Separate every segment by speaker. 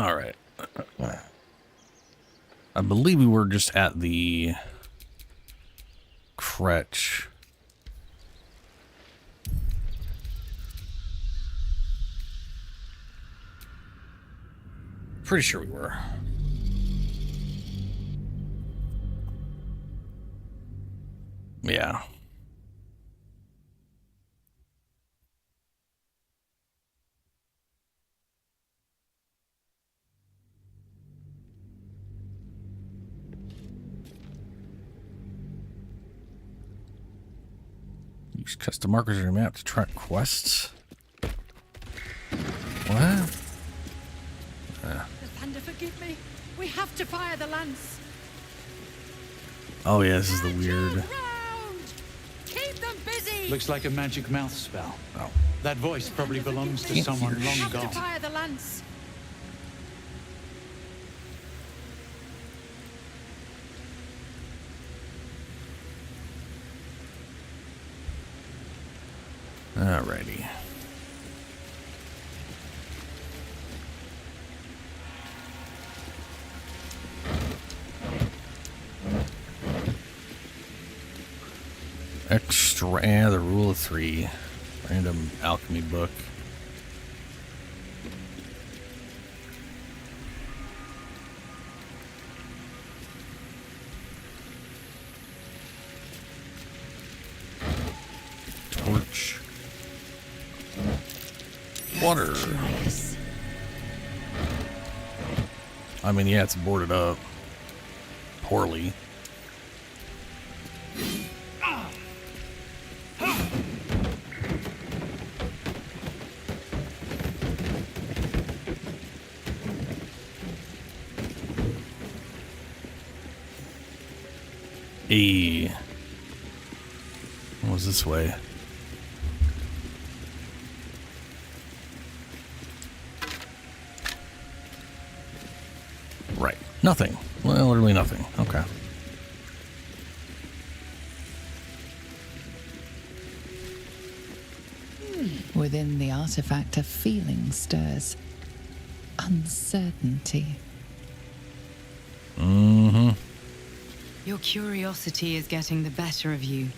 Speaker 1: All right. I believe we were just at the crutch. Pretty sure we were. Yeah. Use custom markers on your map to track quests. What?
Speaker 2: Thunder, forgive me. We have to fire the lance.
Speaker 1: Oh yeah, this is the weird.
Speaker 2: Keep them busy.
Speaker 3: Looks like a magic mouth spell.
Speaker 1: Oh.
Speaker 3: That voice probably belongs to someone long
Speaker 2: have
Speaker 3: gone.
Speaker 2: to fire the lance.
Speaker 1: Alrighty. Extra, the rule of 3. Random alchemy book. Torch. Water. I mean, yeah, it's boarded up. Poorly. What was this way? Right. Nothing. Well, literally nothing. Okay.
Speaker 4: Within the artifact, a feeling stirs. Uncertainty.
Speaker 1: Mm-hmm.
Speaker 2: Your curiosity is getting the better of you.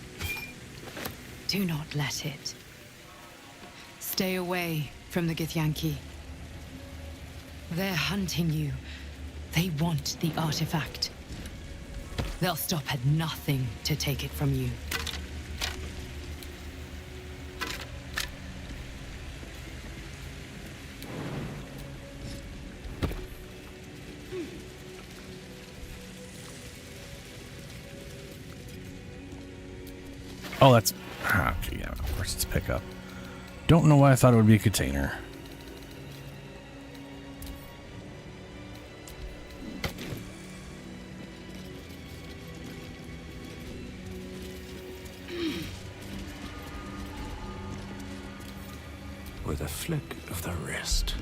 Speaker 2: Do not let it. Stay away from the Githyanki. They're hunting you. They want the artifact. They'll stop at nothing to take it from you.
Speaker 1: Oh, that's... Okay, yeah, of course it's pickup. Don't know why I thought it would be a container.
Speaker 5: With a flick of the wrist.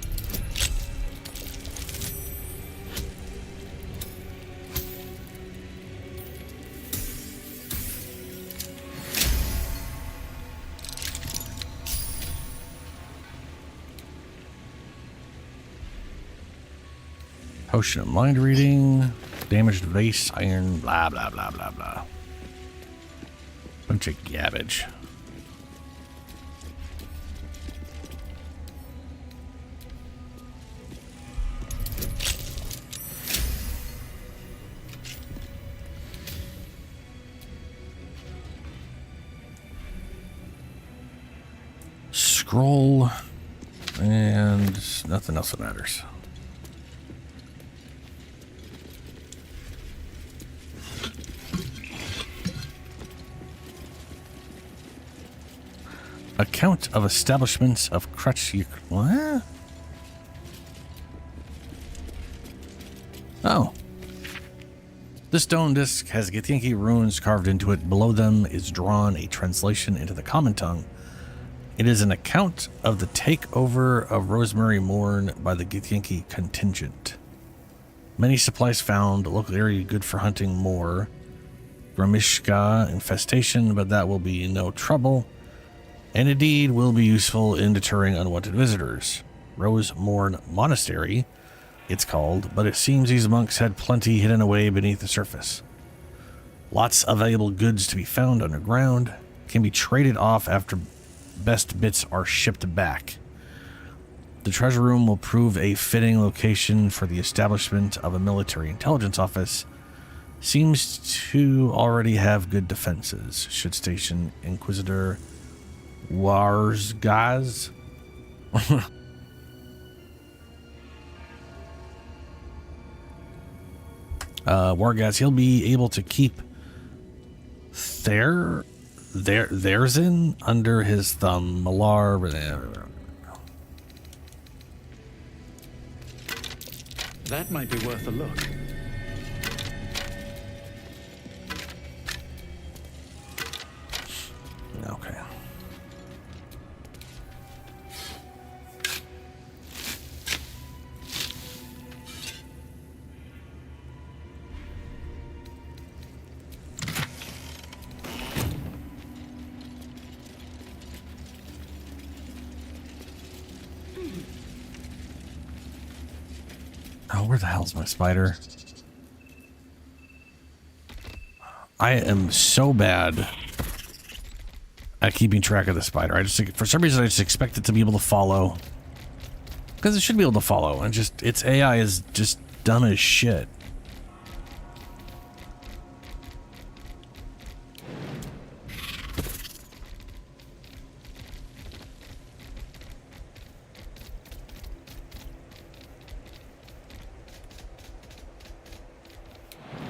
Speaker 1: Potion of mind reading, damaged vase, iron, blah, blah, blah, blah, blah. Bunch of garbage. Scroll, and nothing else that matters. Account of establishments of crutch. What? Oh. This stone disc has Githyanki runes carved into it. Below them is drawn a translation into the common tongue. It is an account of the takeover of Rosemary Morn by the Githyanki contingent. Many supplies found. Local area good for hunting more. Gramishka infestation, but that will be no trouble. And indeed will be useful in deterring unwanted visitors. Rose Morn Monastery. it's called, but it seems these monks had plenty hidden away beneath the surface. Lots of valuable goods to be found underground, can be traded off after best bits are shipped back. The treasure room will prove a fitting location for the establishment of a military intelligence office. Seems to already have good defenses. Should station Inquisitor Warsgaz. Wargaz, he'll be able to keep Therzin under his thumb. Malar.
Speaker 3: That might be worth a look.
Speaker 1: Okay. Oh, where the hell's my spider? I am so bad at keeping track of the spider. I just, for some reason, I just expect it to be able to follow. Because it should be able to follow, and just, its AI is just dumb as shit.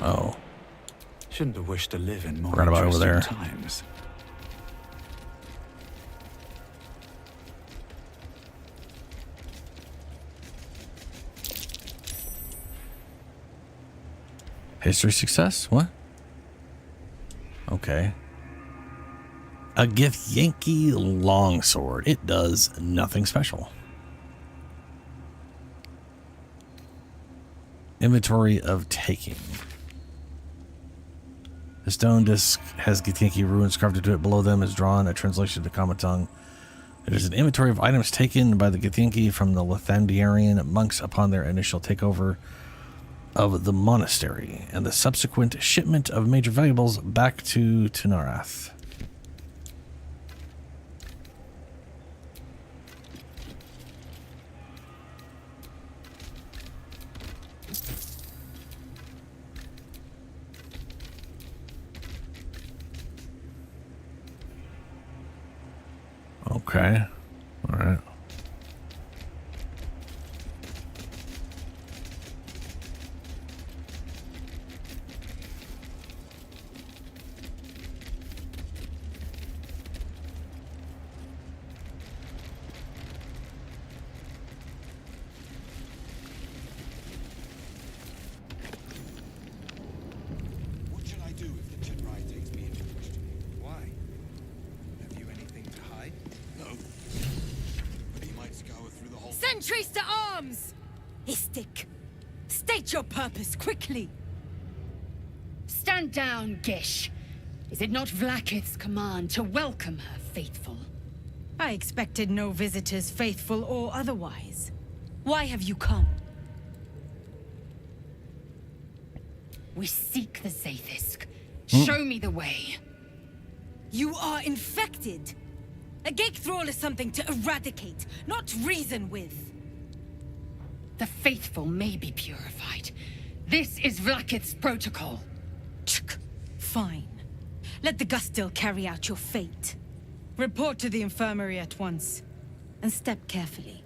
Speaker 1: Oh.
Speaker 3: Shouldn't have wished to live in more
Speaker 1: Forgot about over there.
Speaker 3: times.
Speaker 1: History success? What? Okay. A Githyanki longsword. It does nothing special. Inventory of taking. The stone disc has Githyanki runes carved into it. Below them is drawn a translation of the common tongue. It is an inventory of items taken by the Githyanki from the Lathandarian monks upon their initial takeover of the monastery and the subsequent shipment of major valuables back to Tunarath. Okay. All right.
Speaker 6: What should I do if the Chedrai takes me into question? Why? Have you anything to hide? No. But he might scour through the whole...
Speaker 7: Sentries to arms! Istik, state your purpose quickly.
Speaker 8: Stand down, Gish. Is it not Vlaakith's command to welcome her faithful?
Speaker 7: I expected no visitors, faithful or otherwise. Why have you come?
Speaker 8: We seek the Zaithisk. Show me the way.
Speaker 7: You are infected. A gate thrall is something to eradicate, not reason with.
Speaker 8: The faithful may be purified. This is Vlaakith's protocol.
Speaker 7: Tsk. Fine. Let the Gustil carry out your fate. Report to the infirmary at once. And step carefully.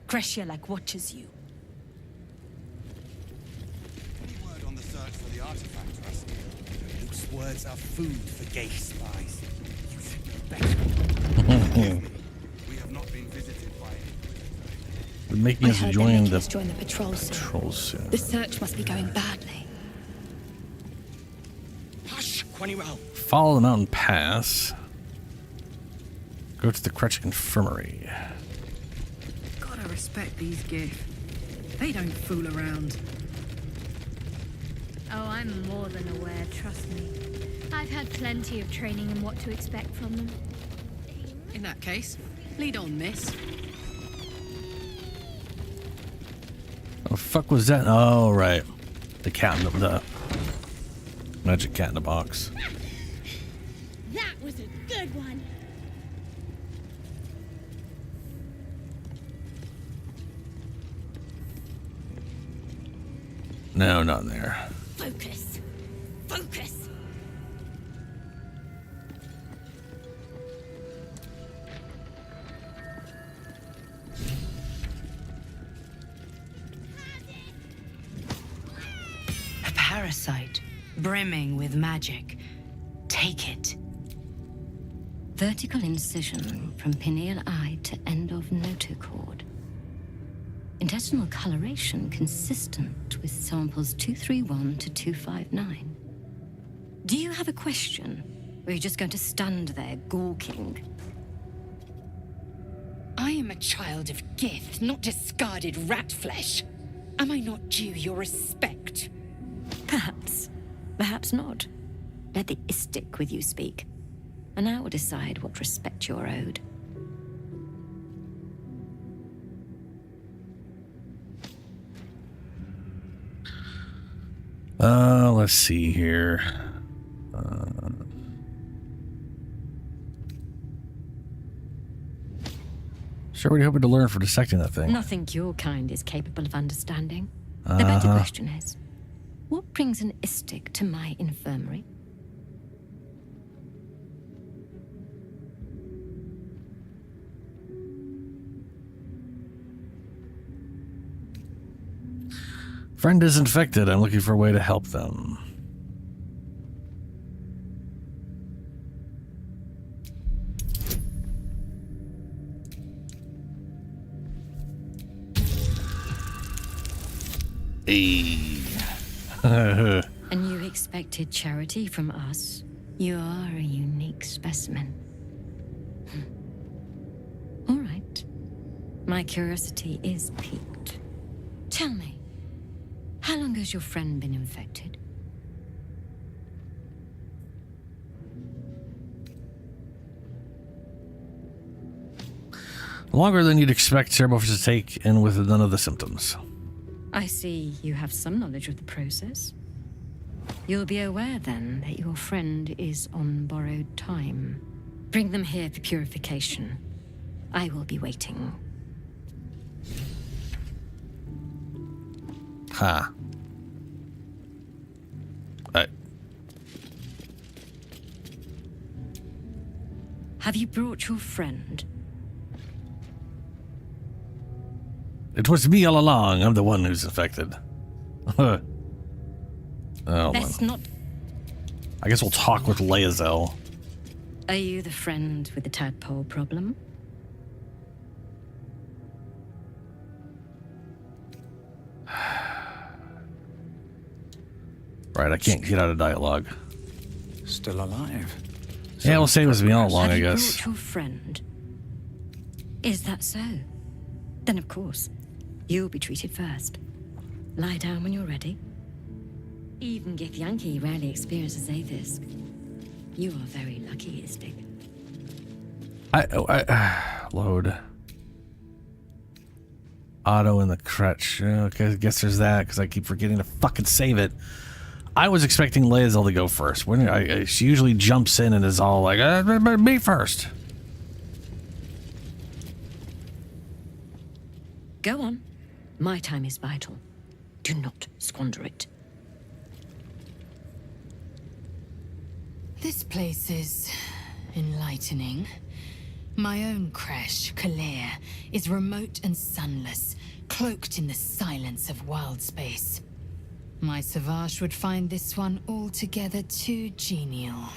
Speaker 7: Kreshia watches you.
Speaker 6: Any word on the search for the artifact, Rusty? Luke's words are food for gay spies. You should know better. We have not been visited by any...
Speaker 1: Making us join the
Speaker 9: patrols soon.
Speaker 1: patrols soon.
Speaker 9: The search must be going badly.
Speaker 6: Hush, Quanywell.
Speaker 1: Follow the mountain pass. Go to the Kretch Infirmary.
Speaker 2: Gotta respect these Gith. They don't fool around.
Speaker 10: Oh, I'm more than aware, trust me. I've had plenty of training in what to expect from them.
Speaker 2: In that case, lead on, miss.
Speaker 1: The fuck was that? Oh, right. The cat in the magic cat in the box.
Speaker 10: That was a good one.
Speaker 1: No, not in there.
Speaker 10: Focus. Focus.
Speaker 2: A parasite, brimming with magic. Take it.
Speaker 9: Vertical incision from pineal eye to end of notochord. Intestinal coloration consistent with samples 231 to 259. Do you have a question? Or are you just going to stand there gawking?
Speaker 8: I am a child of Gith, not discarded rat flesh. Am I not due your respect?
Speaker 9: Perhaps. Perhaps not. Let the Istik with you speak, and I will decide what respect you're owed.
Speaker 1: Let's see here. Sure, what are you hoping to learn for dissecting that thing?
Speaker 9: Nothing your kind is capable of understanding. The better question is, what brings an Istik to my infirmary?
Speaker 1: Friend is infected. I'm looking for a way to help them. Hey.
Speaker 9: And you expected charity from us? You are a unique specimen. All right. My curiosity is piqued. Tell me, how long has your friend been infected?
Speaker 1: Longer than you'd expect ceremonies to take, and with none of the symptoms.
Speaker 9: I see you have some knowledge of the process. You'll be aware then that your friend is on borrowed time. Bring them here for purification. I will be waiting.
Speaker 1: Ha.
Speaker 9: Have you brought your friend?
Speaker 1: It was me all along. I'm the one who's infected. Oh,
Speaker 9: That's not...
Speaker 1: I guess we'll talk with Laezel.
Speaker 9: Are you the friend with the tadpole problem?
Speaker 1: Right, I can't get out of dialogue.
Speaker 3: Still alive.
Speaker 1: Yeah, we'll say it was me all along,
Speaker 9: Have
Speaker 1: I
Speaker 9: you
Speaker 1: guess.
Speaker 9: brought your friend? Is that so? Then of course, you'll be treated first. Lie down when you're ready. Even Githyanki rarely experiences Aethys. You are very lucky, Istik.
Speaker 1: Load. Auto in the crutch. Okay, I guess there's that, because I keep forgetting to fucking save it. I was expecting Laezel to go first. She usually jumps in and is all like, me first.
Speaker 9: Go on. My time is vital. Do not squander it.
Speaker 2: This place is enlightening. My own creche, Kalir, is remote and sunless, cloaked in the silence of wild space. My Savage would find this one altogether too genial.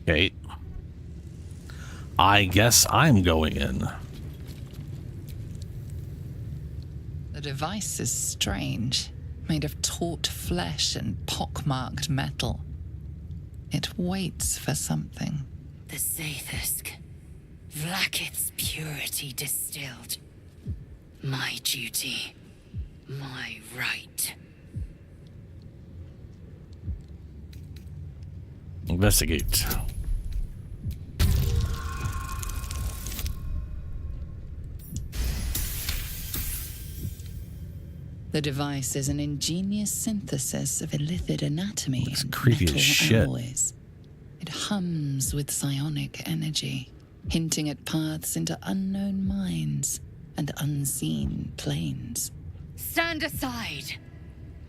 Speaker 1: Okay. I guess I'm going in.
Speaker 4: The device is strange, made of taut flesh and pockmarked metal. It waits for something.
Speaker 2: The Zaithusk. Vlaakith's purity distilled. My duty. My right.
Speaker 4: The device is an ingenious synthesis of illithid anatomy
Speaker 1: Looks
Speaker 4: and
Speaker 1: creepy as
Speaker 4: metal
Speaker 1: shit.
Speaker 4: alloys. It hums with psionic energy, hinting at paths into unknown minds and unseen planes.
Speaker 8: Stand aside.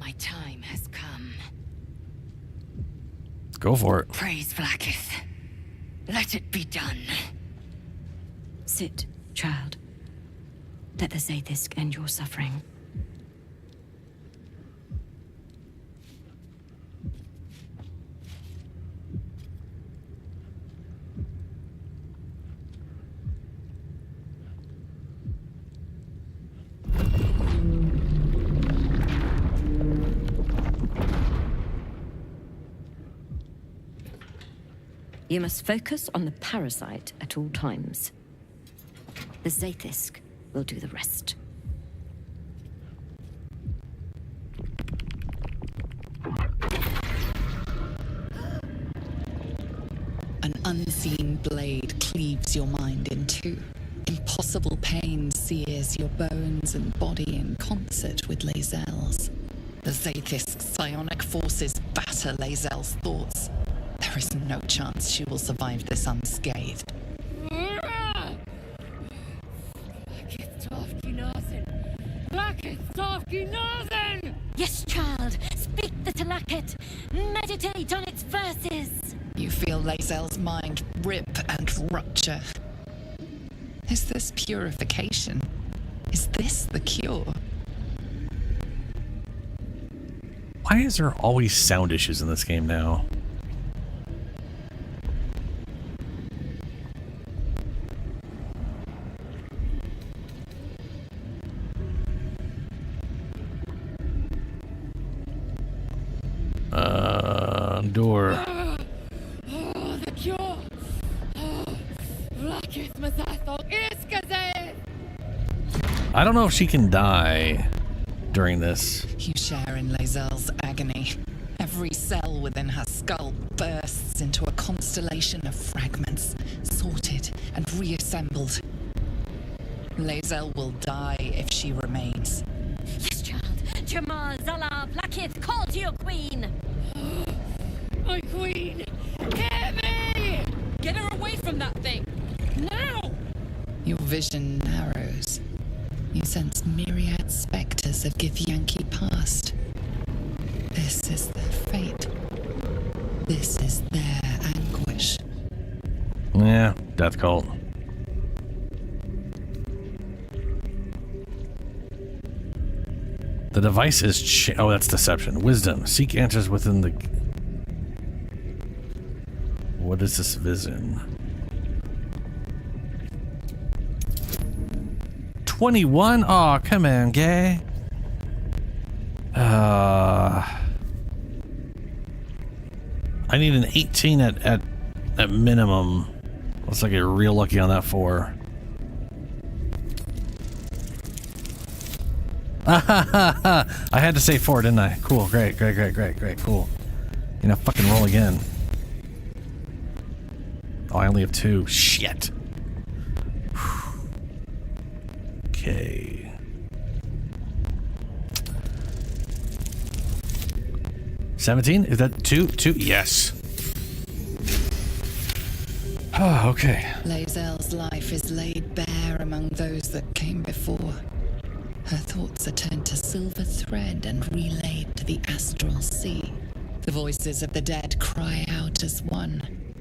Speaker 8: My time has come.
Speaker 1: Go for it.
Speaker 8: Praise Vlaakith. Let it be done.
Speaker 9: Sit, child. Let the Zaithisk end your suffering. You must focus on the parasite at all times. The Zaithisk will do the rest.
Speaker 4: An unseen blade cleaves your mind in two. Impossible pain sears your bones and body in concert with Lae'zel's. The Zaithisk's psionic forces batter Lae'zel's thoughts. There is no chance she will survive this unscathed.
Speaker 9: Yes, child. Speak the Talakit. Meditate on its verses.
Speaker 4: You feel Lae'zel's mind rip and rupture. Is this purification? Is this the cure?
Speaker 1: Why is there always sound issues in this game now? Door.
Speaker 8: The cure.
Speaker 1: I don't know if she can die during this.
Speaker 4: You share in Lae'zel's agony. Every cell within her skull bursts into a constellation of fragments, sorted and reassembled. Lae'zel will die if she remains.
Speaker 9: Yes, child. Jamal, Zala, Blackith, call to your queen.
Speaker 8: My queen! Hear me!
Speaker 7: Get her away from that thing! Now!
Speaker 4: Your vision narrows. You sense myriad specters of Githyanki past. This is their fate. This is their anguish.
Speaker 1: Yeah, death cult. The device is oh, that's deception. Wisdom. Seek answers within the... What is this vision? 21? Oh, come on, gay. I need an 18 at minimum. Looks like you're real lucky on that 4. I had to say 4, didn't I? Cool, great, cool. You know, fucking roll again. Oh, I only have 2. Shit. Okay. 17? Is that 2? 2? Yes. Oh, okay.
Speaker 4: Lae'zel's life is laid bare among those that came before. Her thoughts are turned to silver thread and relayed to the astral sea. The voices of the dead cry out as one.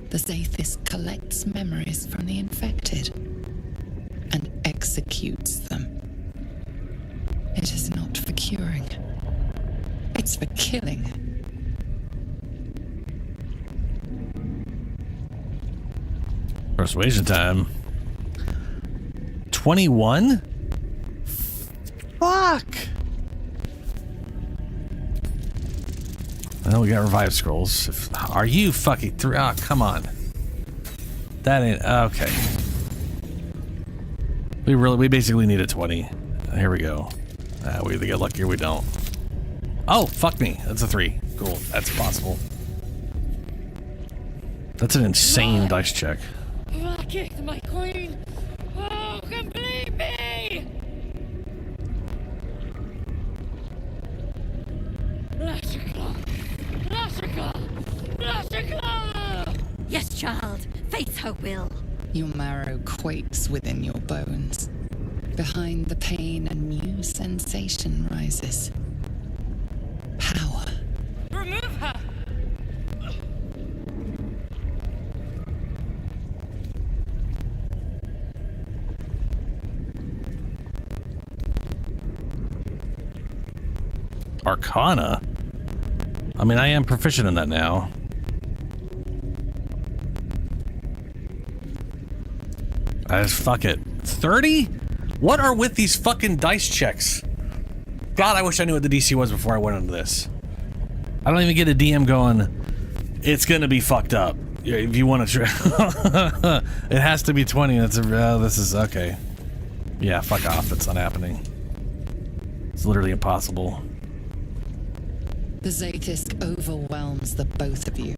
Speaker 4: The Zaithisk collects memories from the infected and executes them. It is not for curing. It's for killing.
Speaker 1: Persuasion time. 21? Fuck! I know we got revive scrolls. Are you fucking through? Oh, come on. That ain't... Okay. We basically need a 20. Here we go. We either get lucky or we don't. Oh, fuck me. That's a 3. Cool. That's possible. That's an insane dice check.
Speaker 8: Vlaakith, my queen! Oh, complete me!
Speaker 9: child. Face her will.
Speaker 4: Your marrow quakes within your bones. Behind the pain, a new sensation rises. Power.
Speaker 7: Remove her!
Speaker 1: Arcana? I mean, I am proficient in that now. I just fuck it. 30? What are with these fucking dice checks? God, I wish I knew what the DC was before I went into this. I don't even get a DM going, it's gonna be fucked up. If you want to try. It has to be 20. That's this is okay. Yeah, fuck off. That's not happening. It's literally impossible.
Speaker 4: The Zaithisk overwhelms the both of you.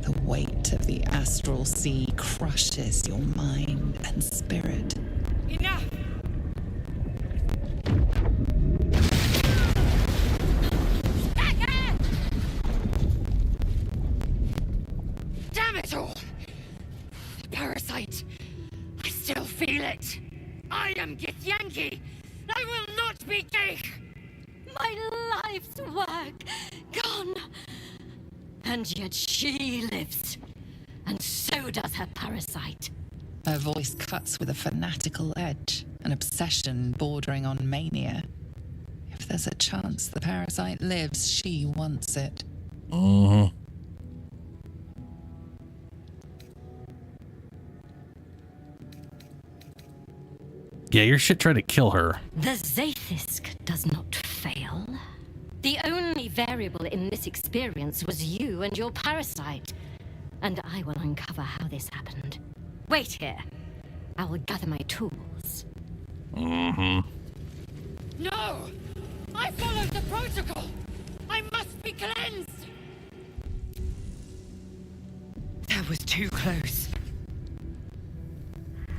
Speaker 4: The weight of the astral sea crushes your mind and spirit.
Speaker 7: Enough!
Speaker 8: Damn it all! The parasite. I still feel it. I am Githyanki. I will not be Geich.
Speaker 9: My life's work gone. And yet she lives. And so does her parasite.
Speaker 4: Her voice cuts with a fanatical edge, an obsession bordering on mania. If there's a chance the parasite lives, she wants it.
Speaker 1: Mm-hmm. Yeah, your shit tried to kill her.
Speaker 9: The Zaithisk does not fail. The only variable in this experience was you and your parasite. And I will uncover how this happened. Wait here. I will gather my tools.
Speaker 1: Mm-hmm.
Speaker 8: No! I followed the protocol! I must be cleansed!
Speaker 2: That was too close.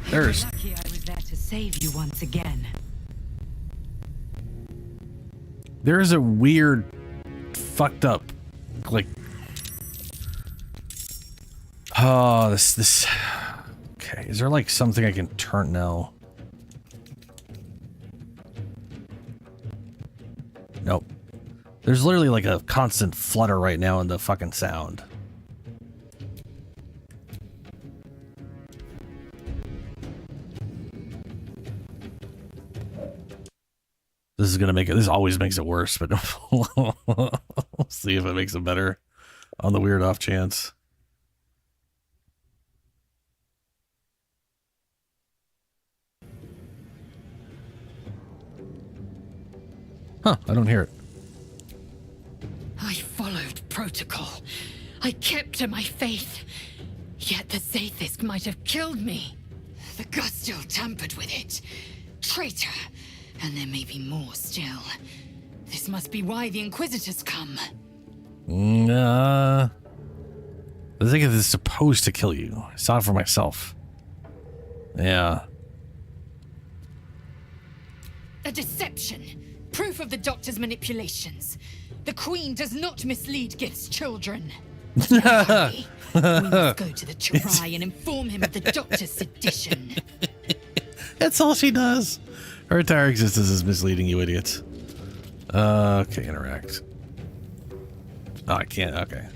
Speaker 1: There's...
Speaker 2: You're lucky I was there to save you once again.
Speaker 1: There's a weird, fucked up, like... Oh, this... Okay, is there like something I can turn now? Nope. There's literally like a constant flutter right now in the fucking sound. This is gonna make it, this always makes it worse, but we'll see if it makes it better on the weird off chance. Huh, I don't hear it.
Speaker 8: I followed protocol. I kept to my faith. Yet the Zaithisk might have killed me. The Gustil tampered with it. Traitor. And there may be more still. This must be why the Inquisitors come.
Speaker 1: The Zaithisk is supposed to kill you. I saw it for myself. Yeah.
Speaker 8: A deception. Proof of the Doctor's manipulations. The Queen does not mislead Gith's children. Hurry. We must go to the Try and inform him of the Doctor's sedition.
Speaker 1: That's all she does. Her entire existence is misleading, you idiots. Okay, interact. Oh, I can't. Okay.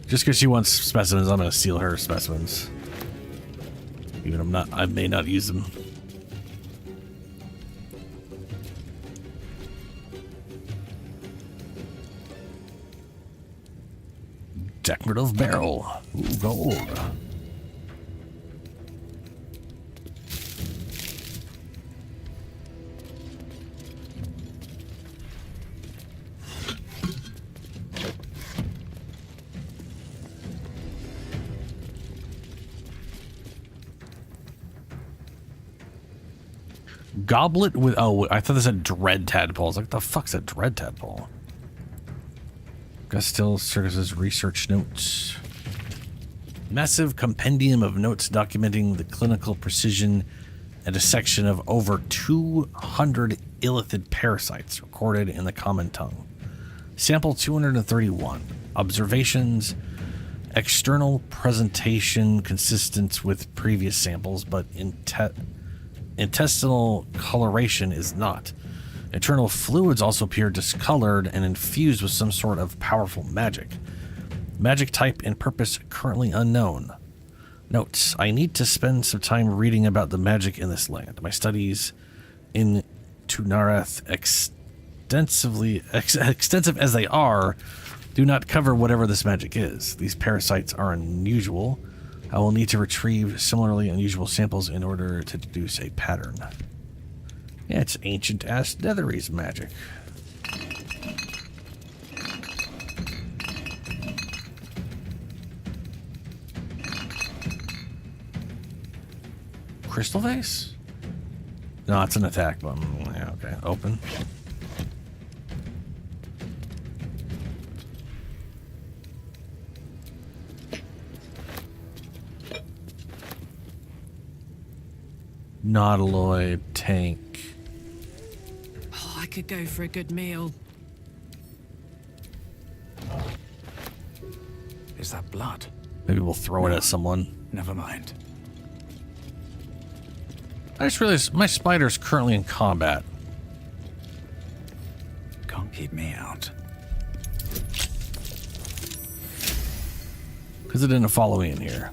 Speaker 1: Just because she wants specimens, I'm gonna steal her specimens. Even I may not use them. Decorative barrel. Ooh, gold. Goblet with, oh, I thought this said dread tadpoles. Like, what the fuck's a dread tadpole? Gustil Circus's research notes. Massive compendium of notes documenting the clinical precision and dissection of over 200 illithid parasites recorded in the common tongue. Sample 231. Observations. External presentation consistent with previous samples, but intestinal coloration is not. Internal fluids also appear discolored and infused with some sort of powerful magic. Magic type and purpose currently unknown. Notes: I need to spend some time reading about the magic in this land. My studies in Tunarath, extensive as they are, do not cover whatever this magic is. These parasites are unusual. I will need to retrieve similarly unusual samples in order to deduce a pattern. Yeah, it's ancient-ass Netherese magic. Crystal vase? No, it's an attack button. Yeah, okay. Open. Nautiloid tank.
Speaker 8: Oh, I could go for a good meal.
Speaker 3: Is that blood?
Speaker 1: Maybe we'll throw it at someone.
Speaker 3: Never mind.
Speaker 1: I just realized my spider's currently in combat.
Speaker 3: Can't keep me out.
Speaker 1: Because it didn't follow me in here.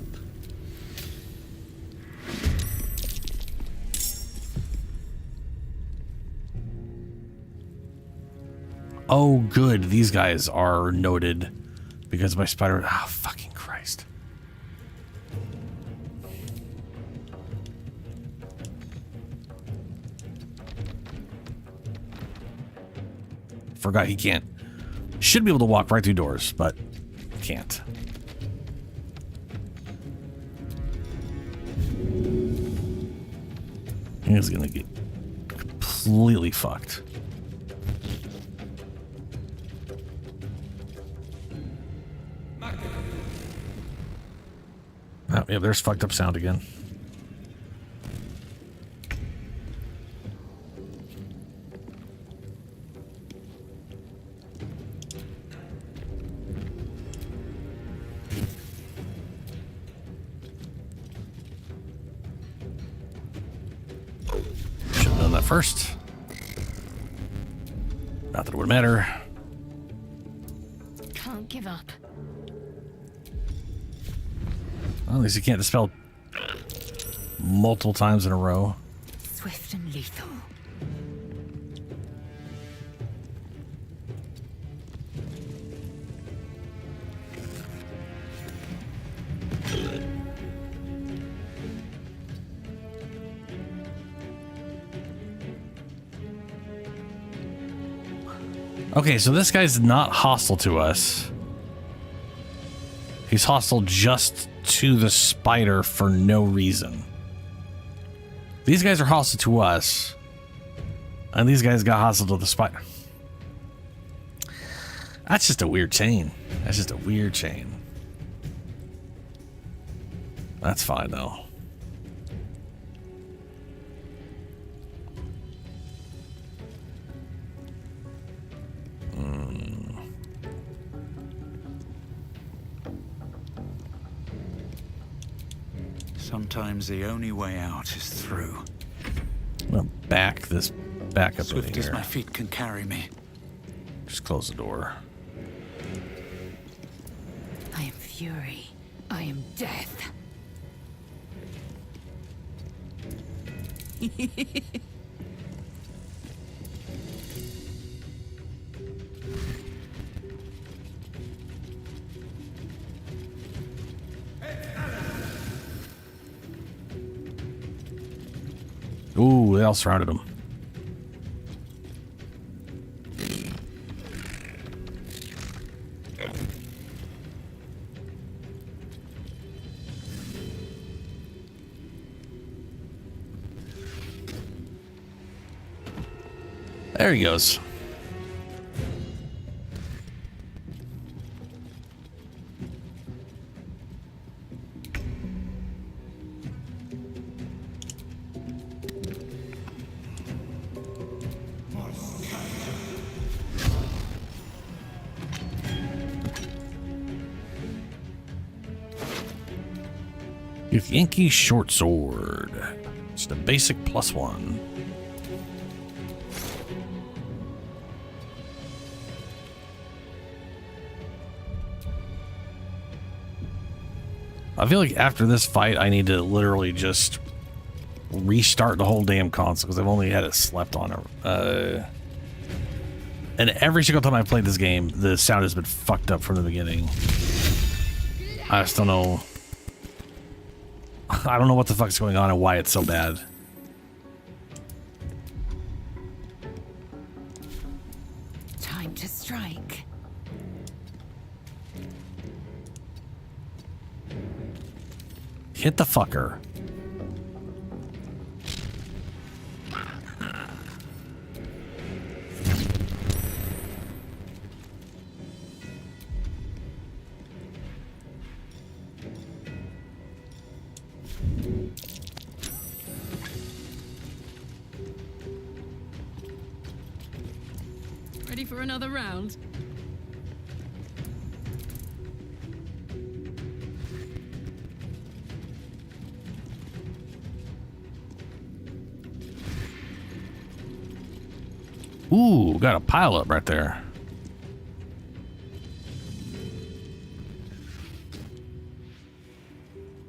Speaker 1: Oh, good. These guys are noted because my spider... Ah, fucking Christ. Forgot he can't. Should be able to walk right through doors, but can't. He's gonna get completely fucked. Oh, yeah, there's fucked up sound again. Should have done that first. Not that it would matter.
Speaker 8: Can't give up.
Speaker 1: Well, at least you can't dispel multiple times in a row.
Speaker 8: Swift and lethal.
Speaker 1: Okay, so this guy's not hostile to us. He's hostile just to the spider for no reason. These guys are hostile to us, and these guys got hostile to the spider. That's just a weird chain. That's just a weird chain. That's fine, though.
Speaker 3: Sometimes the only way out is through.
Speaker 1: I'm gonna back this back up in
Speaker 3: Swift as
Speaker 1: here.
Speaker 3: my feet can carry me.
Speaker 1: Just close the door.
Speaker 8: I am fury. I am death.
Speaker 1: Ooh, they all surrounded him. There he goes. Yankee short sword. Just a basic +1. I feel like after this fight, I need to literally just restart the whole damn console because I've only had it slept on it. And every single time I've played this game, the sound has been fucked up from the beginning. I just don't know. I don't know what the fuck's going on and why it's so bad.
Speaker 8: Time to strike.
Speaker 1: Hit the fucker.
Speaker 8: Ready for another round?
Speaker 1: Ooh, got a pile up right there.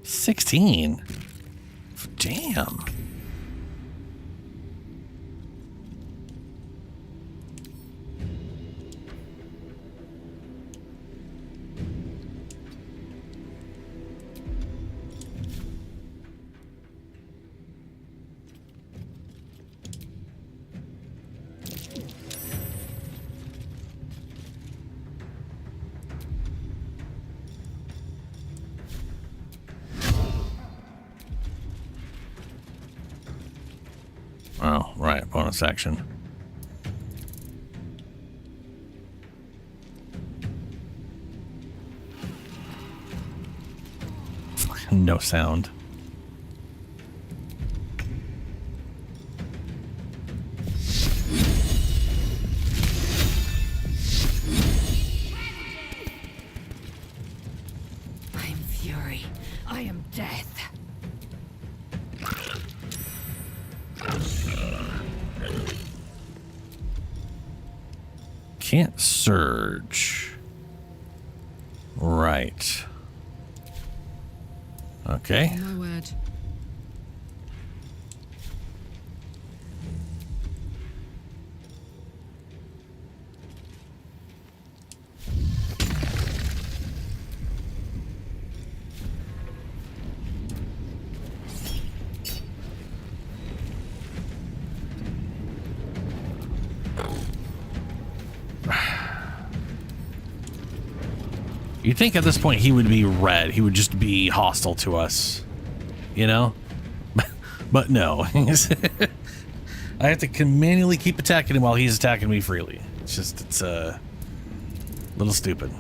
Speaker 1: $16. Damn. Oh, right. Bonus action. No sound.
Speaker 8: I am fury. I am death.
Speaker 1: Can't surge. Right. Okay.
Speaker 8: My word.
Speaker 1: You'd think at this point he would be red. He would just be hostile to us. You know? But no. I have to manually keep attacking him while he's attacking me freely. It's just, it's a little stupid.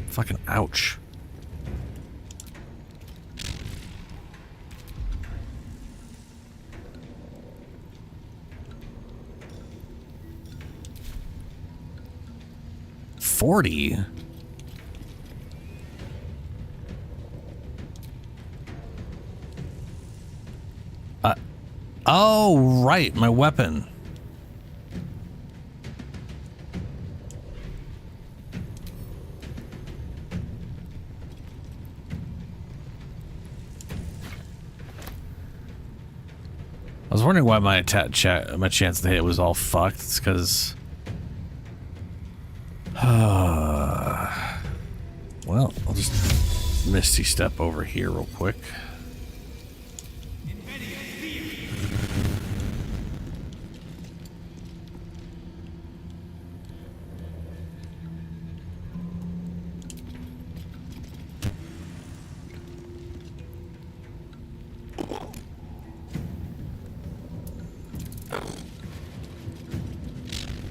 Speaker 1: Fucking ouch. $40. Oh, right, my weapon. I was wondering why my chance to hit was all fucked. It's because... well, I'll just Misty Step over here real quick.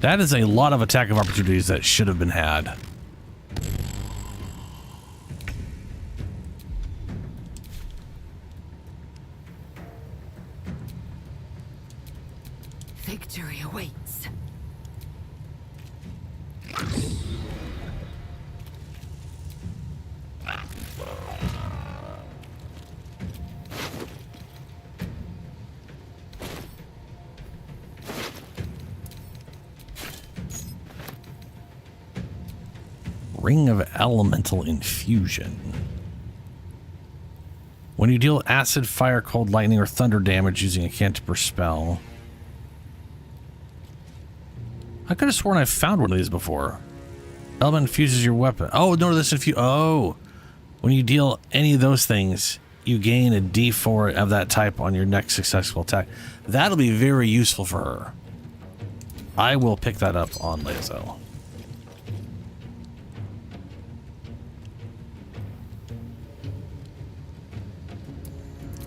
Speaker 1: That is a lot of attack of opportunities that should have been had.
Speaker 8: Victory awaits.
Speaker 1: Ring of Elemental Infusion. When you deal acid, fire, cold, lightning, or thunder damage using a cantrip or spell. I could have sworn I found one of these before. Element infuses your weapon. Oh, no, this infuse. Oh, when you deal any of those things, you gain a D4 of that type on your next successful attack. That'll be very useful for her. I will pick that up on Lae'zel.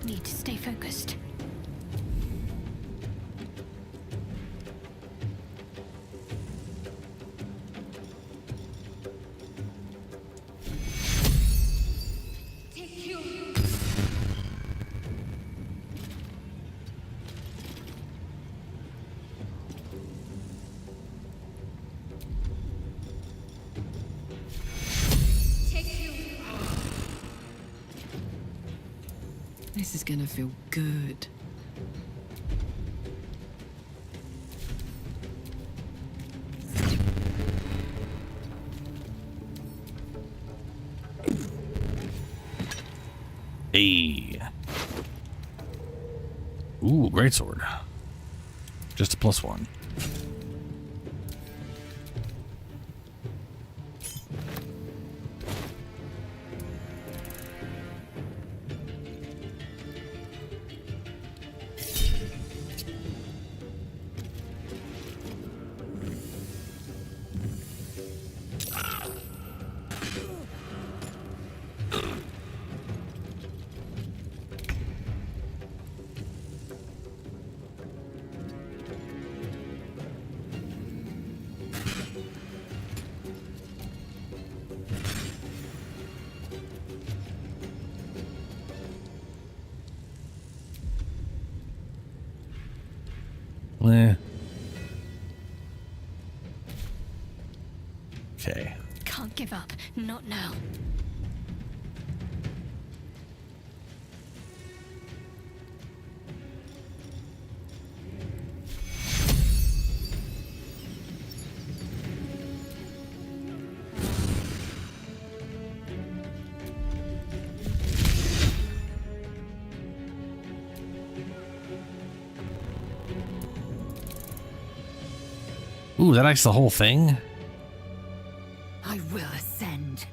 Speaker 10: Need to stay focused.
Speaker 2: This is gonna feel good.
Speaker 1: Hey. Ooh, greatsword. Just a +1. Okay.
Speaker 10: Can't give up. Not now.
Speaker 1: Ooh, that acts the whole thing?
Speaker 8: I will ascend.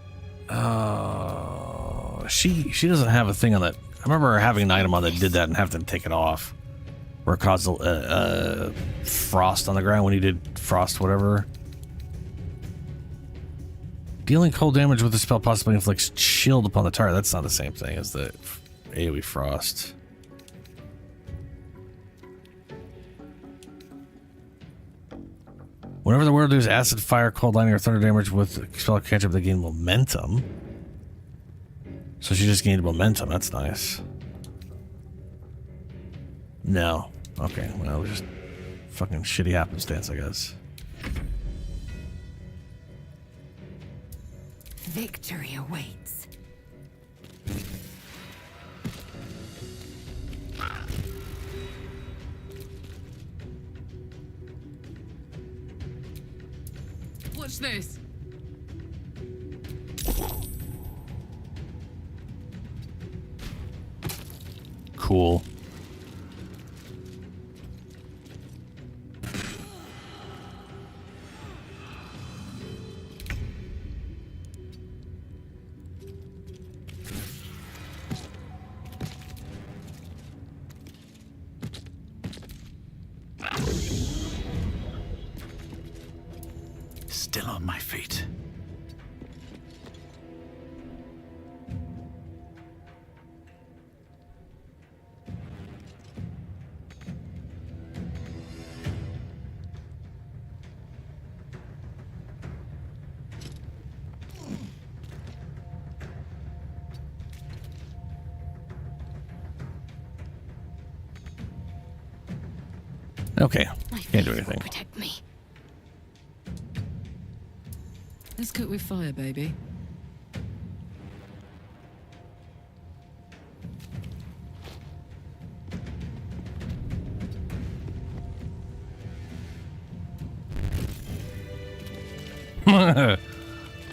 Speaker 1: She doesn't have a thing on that. I remember her having an item on that did that and have to take it off. Where it caused frost on the ground when he did frost whatever. Dealing cold damage with the spell possibly inflicts shield upon the target. That's not the same thing as the AoE frost. Whenever the warrior does acid, fire, cold, lightning, or thunder damage with a spell cantrip, they gain momentum. So she just gained momentum. That's nice. No. Okay. Well, it was just fucking shitty happenstance, I guess.
Speaker 8: Victory awaits.
Speaker 2: Watch this.
Speaker 1: Cool.
Speaker 3: Still on my feet.
Speaker 1: Okay,
Speaker 9: My
Speaker 1: can't do
Speaker 9: faith will
Speaker 1: anything.
Speaker 9: protect me.
Speaker 11: Let's cook with fire, baby.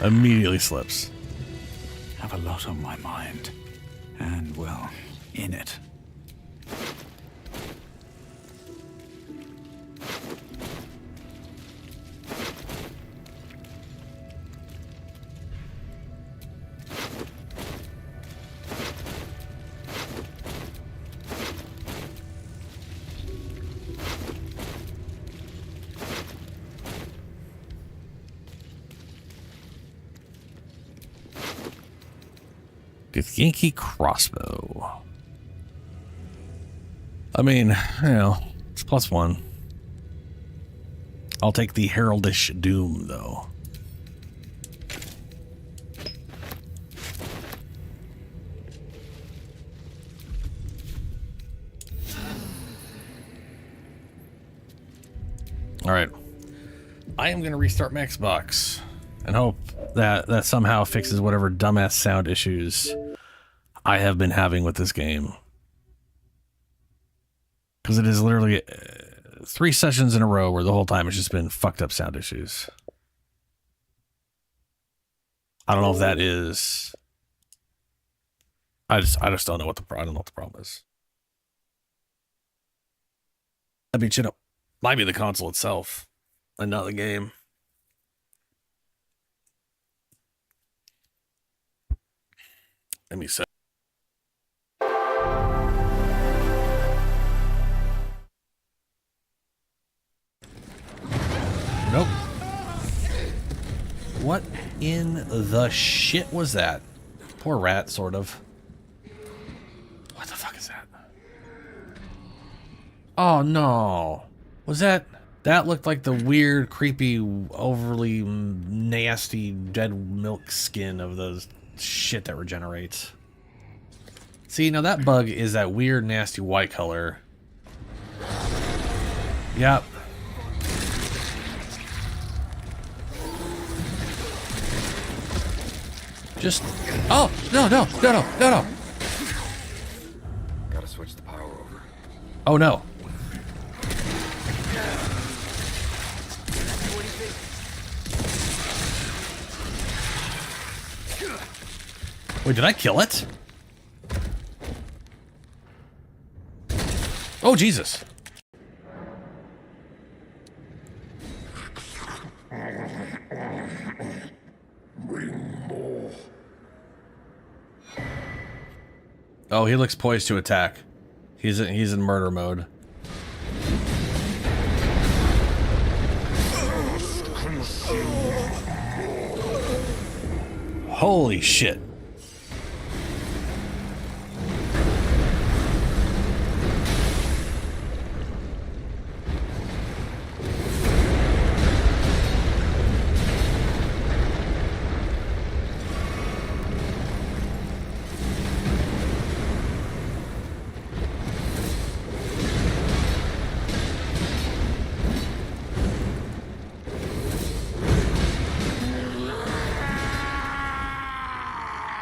Speaker 1: Immediately slips.
Speaker 3: Have a lot on my mind. And, well, in it.
Speaker 1: Yankee crossbow. I mean, it's +1. I'll take the Heraldish Doom, though. All right. I am going to restart my Xbox and hope that somehow fixes whatever dumbass sound issues I have been having with this game. Because it is literally 3 sessions in a row where the whole time it's just been fucked up sound issues. I don't know if that is... I just don't know what the problem is. I mean, shit, it might be the console itself and not the game. Let me see. Nope. What in the shit was that? Poor rat, sort of. What the fuck is that? Oh no. Was that... That looked like the weird, creepy, overly nasty dead milk skin of those shit that regenerates. See, now that bug is that weird, nasty white color. Yep. Just... Oh! No.
Speaker 5: Gotta switch the power over.
Speaker 1: Oh, no. Wait, did I kill it? Oh, Jesus. Oh, he looks poised to attack. He's in murder mode. Holy shit.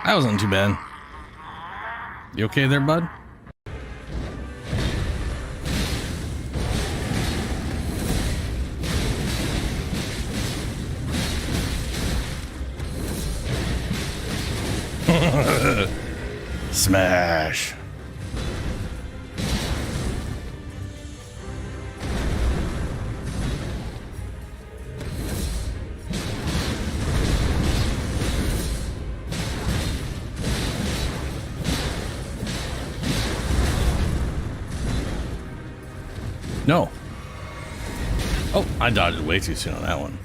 Speaker 1: That wasn't too bad. You okay there, bud? Smash. No. Oh, I dodged way too soon on that one.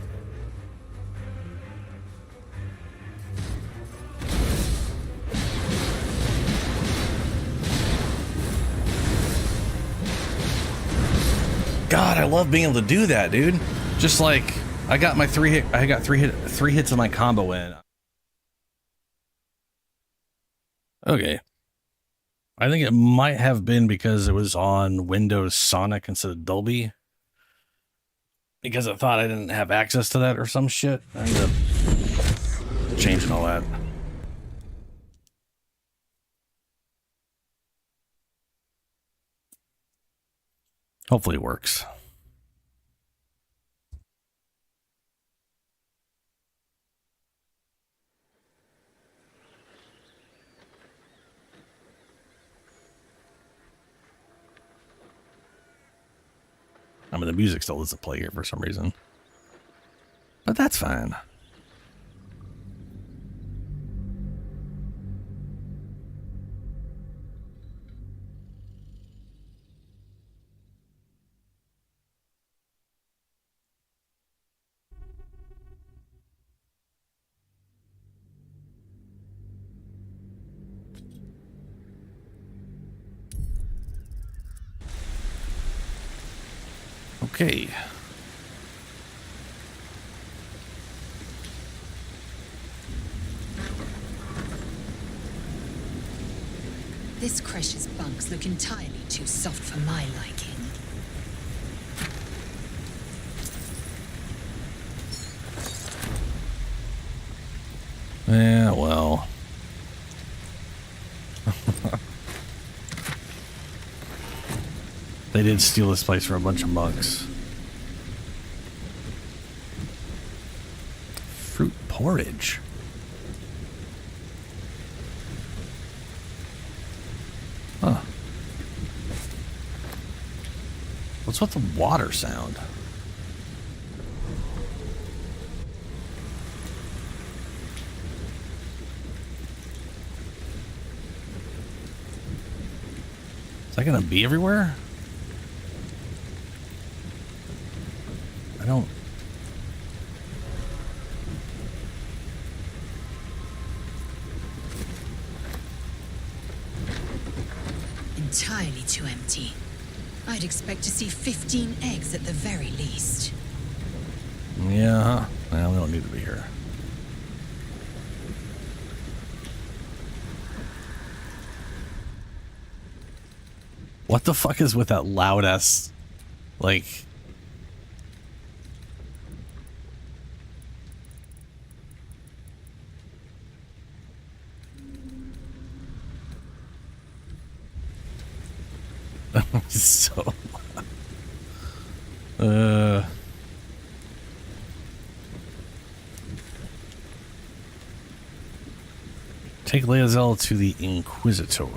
Speaker 1: God, I love being able to do that, dude. Just like I got my three hits of my combo in. Okay. I think it might have been because it was on Windows Sonic instead of Dolby because I thought I didn't have access to that or some shit. I ended up changing all that. Hopefully it works. I mean, the music still doesn't play here for some reason. But that's fine. Okay.
Speaker 4: This Cresh's bunks look entirely too soft for my liking.
Speaker 1: Yeah, well. They did steal this place for a bunch of monks. Fruit porridge. Huh. What's with the water sound? Is that gonna be everywhere? I don't...
Speaker 4: Entirely too empty. I'd expect to see 15 eggs at the very least.
Speaker 1: Yeah, well, we don't need to be here. What the fuck is with that loud ass, like... so... Take Laezel to the Inquisitor.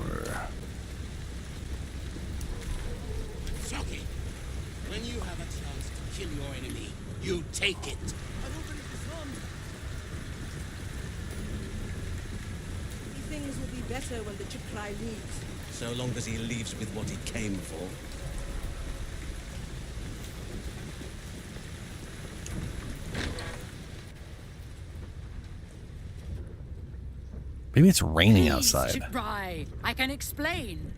Speaker 6: Shocky. When you have a chance to kill your enemy, you take it.
Speaker 12: Things will be better when the Chiprai leaves.
Speaker 6: So long as he leaves with what he came for.
Speaker 1: Maybe it's raining outside.
Speaker 13: Chiprai, I can explain.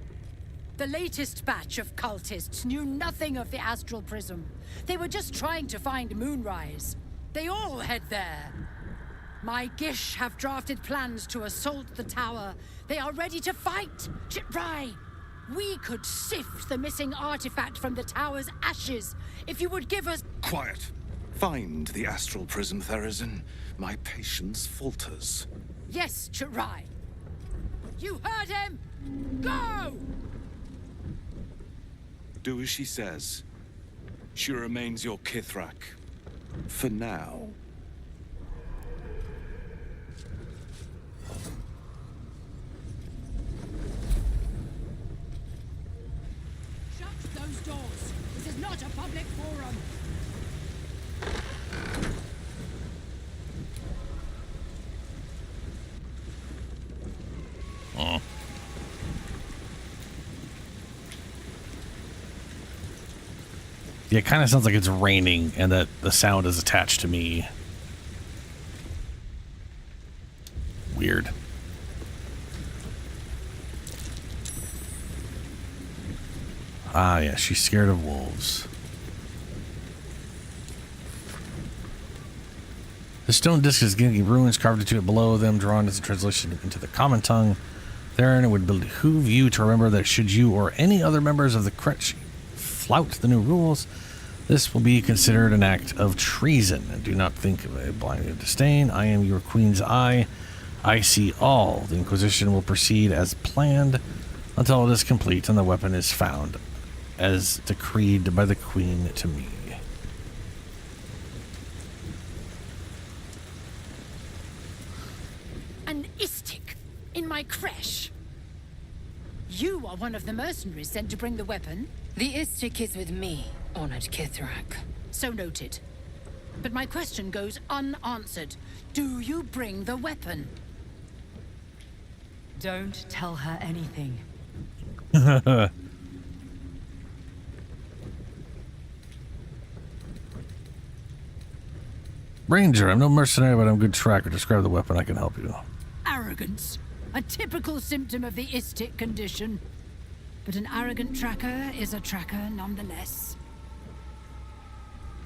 Speaker 13: The latest batch of cultists knew nothing of the astral prism. They were just trying to find Moonrise. They all head there. My Gish have drafted plans to assault the tower. They are ready to fight. Chiprai, we could sift the missing artifact from the tower's ashes if you would give us...
Speaker 3: Quiet. Find the astral prism, Therazin. My patience falters.
Speaker 13: Yes, Chiprai. You heard him! Go!
Speaker 3: Do as she says. She remains your Kithrak. For now.
Speaker 13: Shut those doors. This is not a public forum.
Speaker 1: Oh. Yeah, it kind of sounds like it's raining and that the sound is attached to me. Weird. Ah, yeah, she's scared of wolves. The stone disc is getting ruins carved into it below them, drawn as a translation into the common tongue. Therein, it would behoove you to remember that should you or any other members of the Kretch flout the new rules, This will be considered an act of treason. Do not think of a blind disdain. I am your queen's eye. I see all. The Inquisition will proceed as planned until it is complete and the weapon is found, as decreed by the queen to me.
Speaker 13: An istik in my creche. You are one of the mercenaries sent to bring the weapon.
Speaker 8: The istik is with me, honored Kithrak.
Speaker 13: So noted. But my question goes unanswered. Do you bring the weapon?
Speaker 2: Don't tell her anything.
Speaker 1: Ranger, I'm no mercenary, but I'm a good tracker. Describe the weapon, I can help you.
Speaker 13: Arrogance. A typical symptom of the istik condition. But an arrogant tracker is a tracker nonetheless.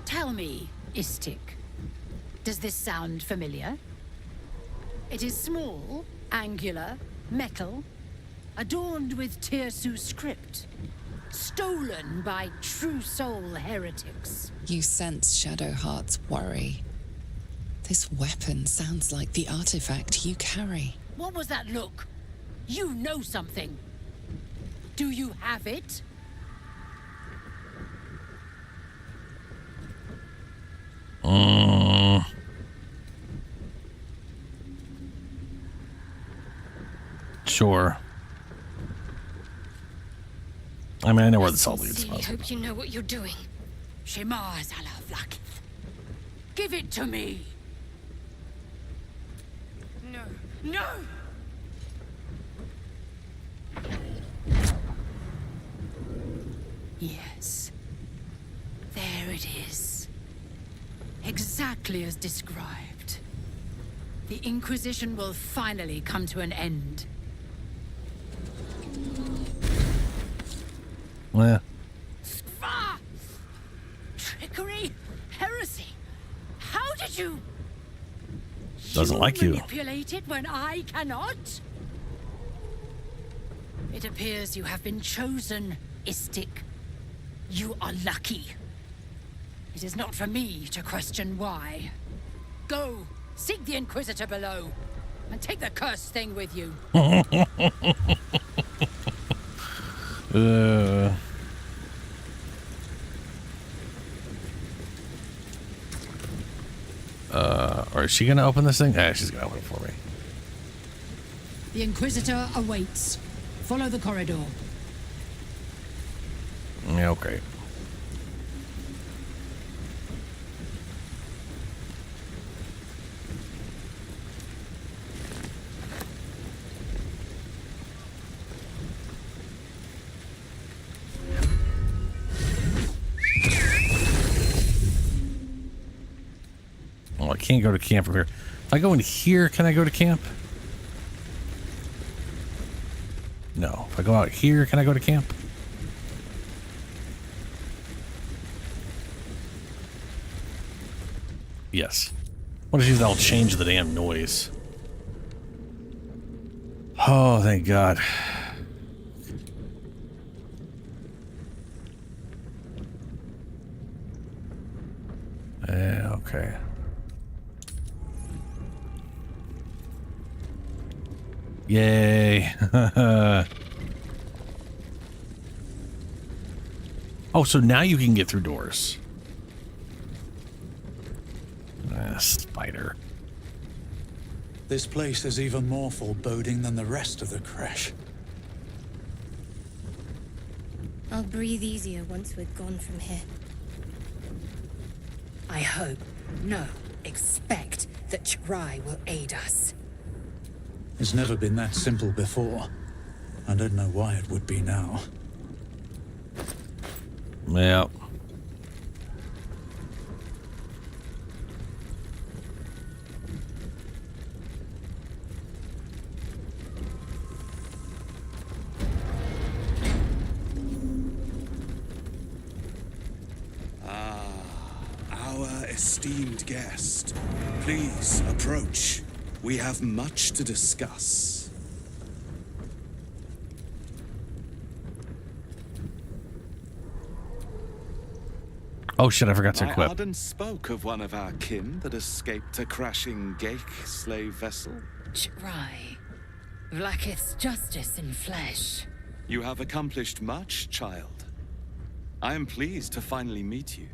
Speaker 13: Tell me, istik, does this sound familiar? It is small, angular, metal, adorned with Tirsu script, stolen by true soul heretics.
Speaker 4: You sense Shadowheart's worry. This weapon sounds like the artifact you carry.
Speaker 13: What was that look? You know something. Do you have it?
Speaker 1: Sure. I mean, I know where this all leads.
Speaker 8: I hope you know what you're doing.
Speaker 13: Shema Zalavlakith. Give it to me.
Speaker 8: No. No!
Speaker 13: Yes. There it is. Exactly as described. The Inquisition will finally come to an end.
Speaker 1: Yeah.
Speaker 13: Ah! Trickery? Heresy? How did you...
Speaker 1: Doesn't like you.
Speaker 13: Manipulate it when I cannot? It appears you have been chosen, Istik. You are lucky. It is not for me to question why. Go, seek the Inquisitor below, and take the cursed thing with you. Or is she gonna open this thing? Yeah, she's gonna open it for me. The Inquisitor awaits. Follow the corridor.
Speaker 1: Yeah, okay. Oh, I can't go to camp from here. If I go in here, can I go to camp? No. If I go out here, can I go to camp? Yes. What if that'll change the damn noise? Oh, thank God. Okay. Yay. Oh, so now you can get through doors. Spider.
Speaker 14: This place is even more foreboding than the rest of the crash.
Speaker 10: I'll breathe easier once we're gone from here.
Speaker 15: I hope, no, expect that Ch'rai will aid us.
Speaker 14: It's never been that simple before. I don't know why it would be now.
Speaker 1: Yep.
Speaker 3: Our esteemed guest, please approach. We have much to discuss.
Speaker 1: Oh shit, I forgot to
Speaker 3: My
Speaker 1: equip.
Speaker 3: Arden spoke of one of our kin that escaped a crashing Geik slave vessel.
Speaker 8: Ch'rai. Vlaakith's justice in flesh.
Speaker 3: You have accomplished much, child. I am pleased to finally meet you.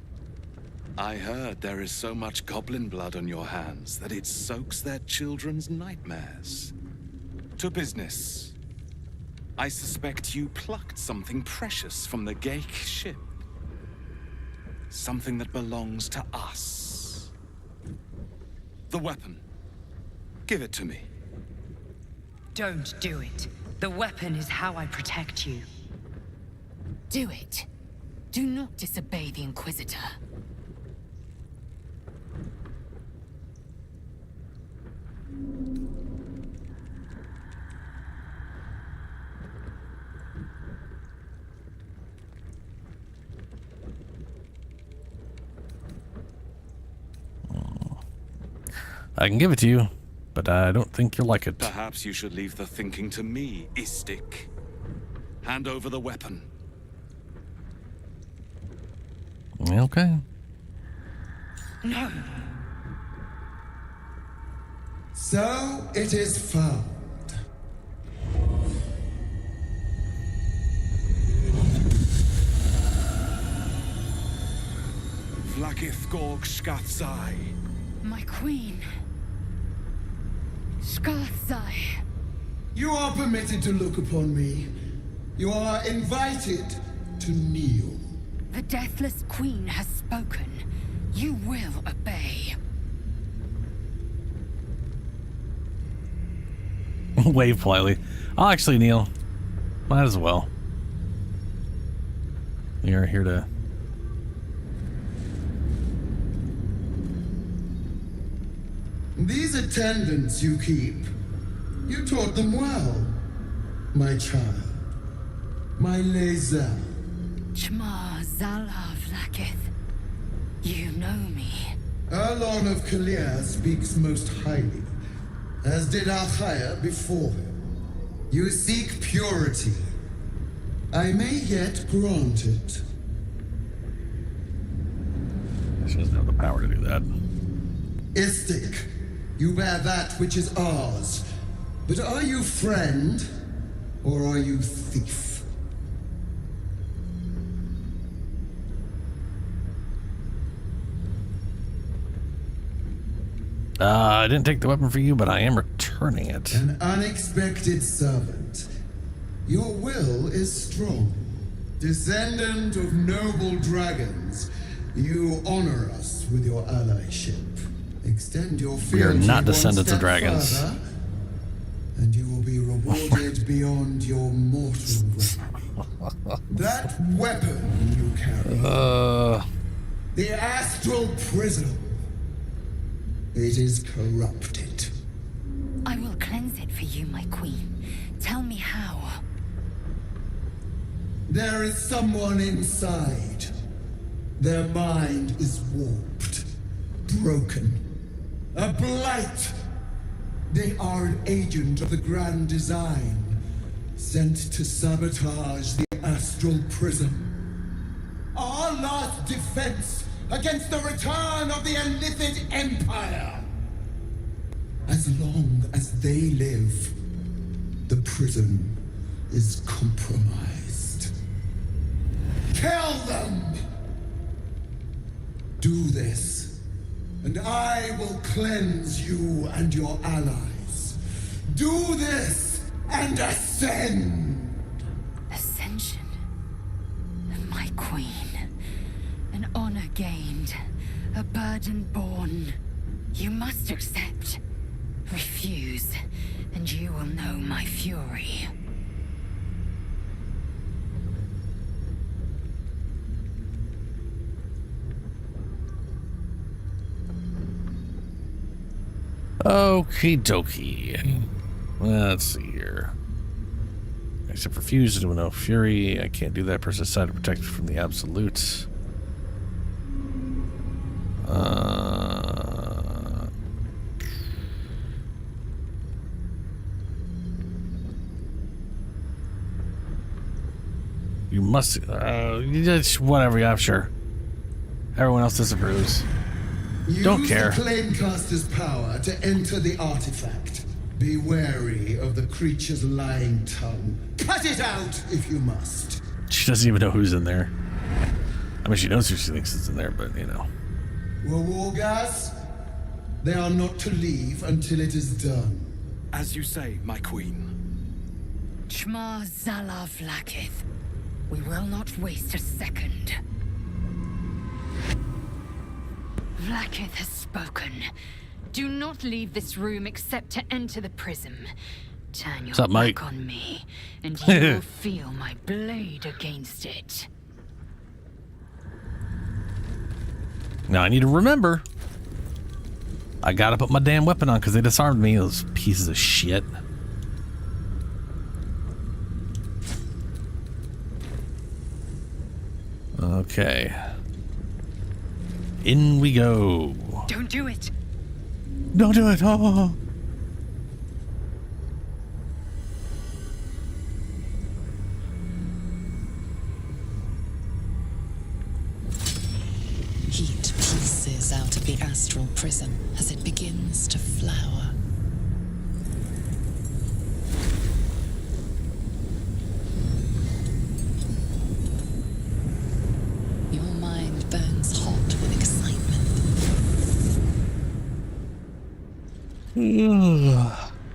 Speaker 3: I heard there is so much goblin blood on your hands that it soaks their children's nightmares. To business. I suspect you plucked something precious from the Geik ship. Something that belongs to us. The weapon. Give it to me.
Speaker 2: Don't do it. The weapon is how I protect you.
Speaker 8: Do it. Do not disobey the Inquisitor.
Speaker 1: I can give it to you, but I don't think you'll like it.
Speaker 3: Perhaps you should leave the thinking to me, Istik. Hand over the weapon.
Speaker 1: Okay.
Speaker 2: No.
Speaker 16: So it is found.
Speaker 3: Vlaakith Gorg Skathzai.
Speaker 8: My queen. Skathzai.
Speaker 16: You are permitted to look upon me. You are invited to kneel.
Speaker 8: The Deathless Queen has spoken. You will obey.
Speaker 1: Wave politely. I'll actually kneel. Might as well. You're here to...
Speaker 16: These attendants you keep, you taught them well, my child. My Leza.
Speaker 8: Chma Zala Vlaakith. You know me.
Speaker 16: Erlon of Kalir speaks most highly, as did Alchaya before him. You seek purity. I may yet grant it.
Speaker 1: She doesn't have the power to do that.
Speaker 16: Istik, you bear that which is ours. But are you friend, or are you thief?
Speaker 1: I didn't take the weapon for you, but I am returning it.
Speaker 16: An unexpected servant. Your will is strong. Descendant of noble dragons, you honor us with your allyship. Extend your
Speaker 1: We are
Speaker 16: fealty
Speaker 1: not
Speaker 16: one
Speaker 1: descendants of
Speaker 16: step
Speaker 1: dragons.
Speaker 16: further, and you will be rewarded beyond your mortal realm. That weapon you carry, the astral prism, it is corrupted.
Speaker 8: I will cleanse it for you, my queen. Tell me how.
Speaker 16: There is someone inside. Their mind is warped, broken, a blight. They are an agent of the grand design, sent to sabotage the astral prism. Our last defense against the return of the Elithid Empire. As long as they live, the prism is compromised. Kill them! Do this, and I will cleanse you and your allies. Do this, and ascend!
Speaker 8: Ascension. My queen. An honor gained. A burden borne. You must accept. Refuse, and you will know my fury.
Speaker 1: Okie dokie. Let's see here. Except refuse to no fury. I can't do that. Person decided to protect me from the absolute. You must. Whatever. Yeah, sure. Everyone else disapproves. Don't care.
Speaker 16: Use the Claimcaster's power to enter the artifact. Be wary of the creature's lying tongue. Cut it out if you must.
Speaker 1: She doesn't even know who's in there. I mean, she knows who she thinks is in there, but you know.
Speaker 16: Wargas, they are not to leave until it is done.
Speaker 3: As you say, my queen.
Speaker 8: Chma Zala Vlakith. We will not waste a second. Vlakith has spoken. Do not leave this room except to enter the prism. Turn your
Speaker 1: up, Mike?
Speaker 8: back on me, and you will feel my blade against it.
Speaker 1: Now I need to remember. I gotta put my damn weapon on because they disarmed me, those pieces of shit. Okay. In we go.
Speaker 8: Don't do it.
Speaker 1: Don't do it. Oh.
Speaker 4: Heat pieces out of the astral prism as it begins to flower. Your mind burns hot with excitement.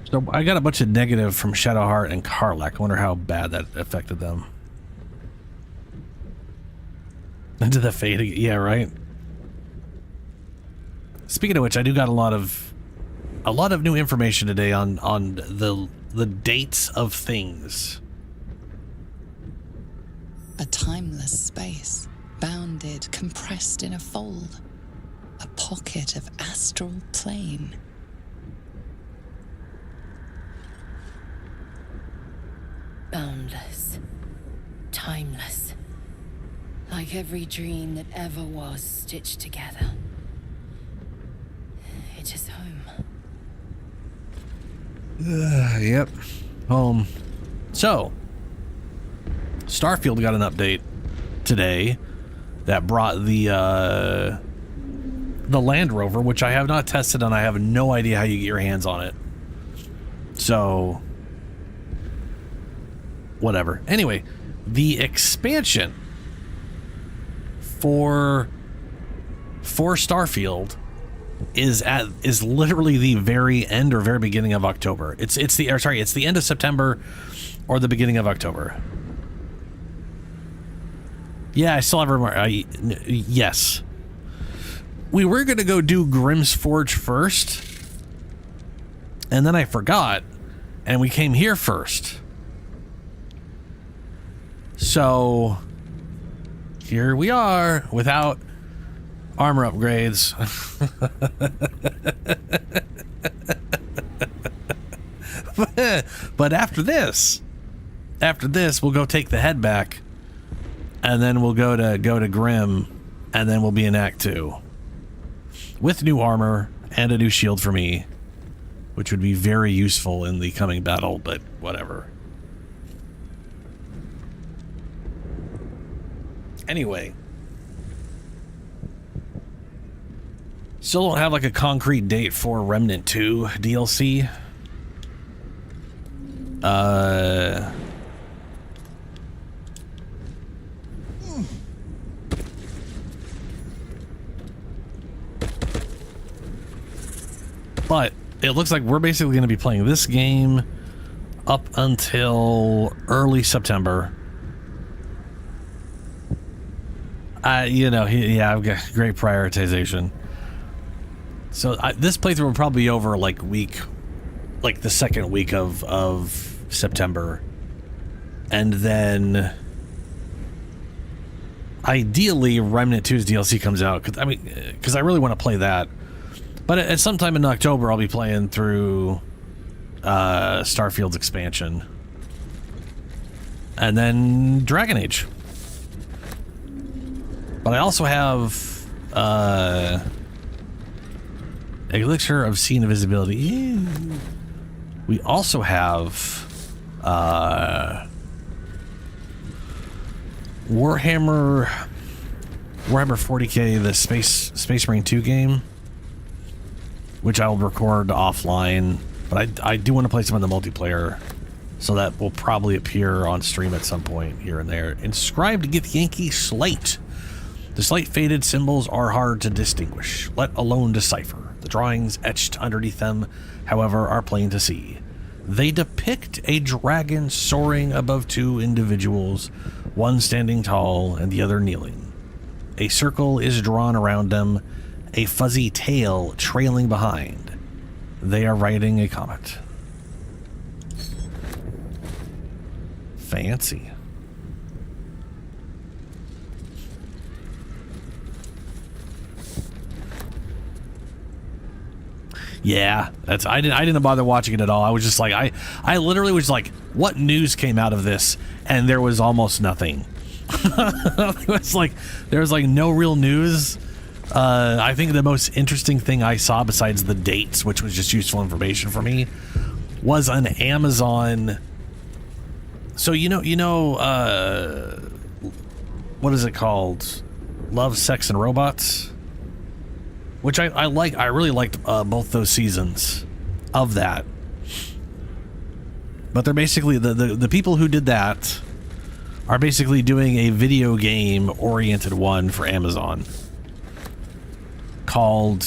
Speaker 1: So I got a bunch of negative from Shadowheart and Karlach. I wonder how bad that affected them. Into the fade, yeah, right. Speaking of which, I do got a lot of new information today on the dates of things.
Speaker 4: A timeless space, bounded, compressed in a fold. A pocket of astral plane.
Speaker 15: Boundless. Timeless. Like every dream that ever was stitched together. It is home.
Speaker 1: Yep. So, Starfield got an update today that brought the Land Rover, which I have not tested and I have no idea how you get your hands on it. So, whatever. Anyway, the expansion for Starfield is literally the very end or very beginning of October. It's the end of September or the beginning of October. Yeah, I still have yes. We were gonna go do Grimm's Forge first, and then I forgot, and we came here first. So here we are without armor upgrades. But after this we'll go take the head back, and then we'll go to Grimm, and then we'll be in Act 2 with new armor and a new shield for me, which would be very useful in the coming battle, but whatever. Anyway, still don't have like a concrete date for Remnant 2 DLC. But it looks like we're basically going to be playing this game up until early September. I've got great prioritization. So this playthrough will probably be over like the second week of September, and then ideally Remnant 2's DLC comes out because I really want to play that. But at some time in October, I'll be playing through Starfield's expansion, and then Dragon Age. But I also have Elixir of Seeing Invisibility. Ew. We also have Warhammer Warhammer 40k, the Space Marine 2 game, which I'll record offline, but I do want to play some of the multiplayer, so that will probably appear on stream at some point here and there. Inscribed Githyanki Slate. The slate faded symbols are hard to distinguish, let alone decipher. The drawings etched underneath them, however, are plain to see. They depict a dragon soaring above two individuals, one standing tall and the other kneeling. A circle is drawn around them, a fuzzy tail trailing behind. They are riding a comet. Fancy. Yeah, that's I didn't bother watching it at all. I was just like I literally was like, what news came out of this? And there was almost nothing. It was like there was like no real news. I think the most interesting thing I saw, besides the dates, which was just useful information for me, was an Amazon. So you know what is it called? Love, Sex, and Robots, which I like. I really liked both those seasons of that. But they're basically the people who did that are basically doing a video game oriented one for Amazon called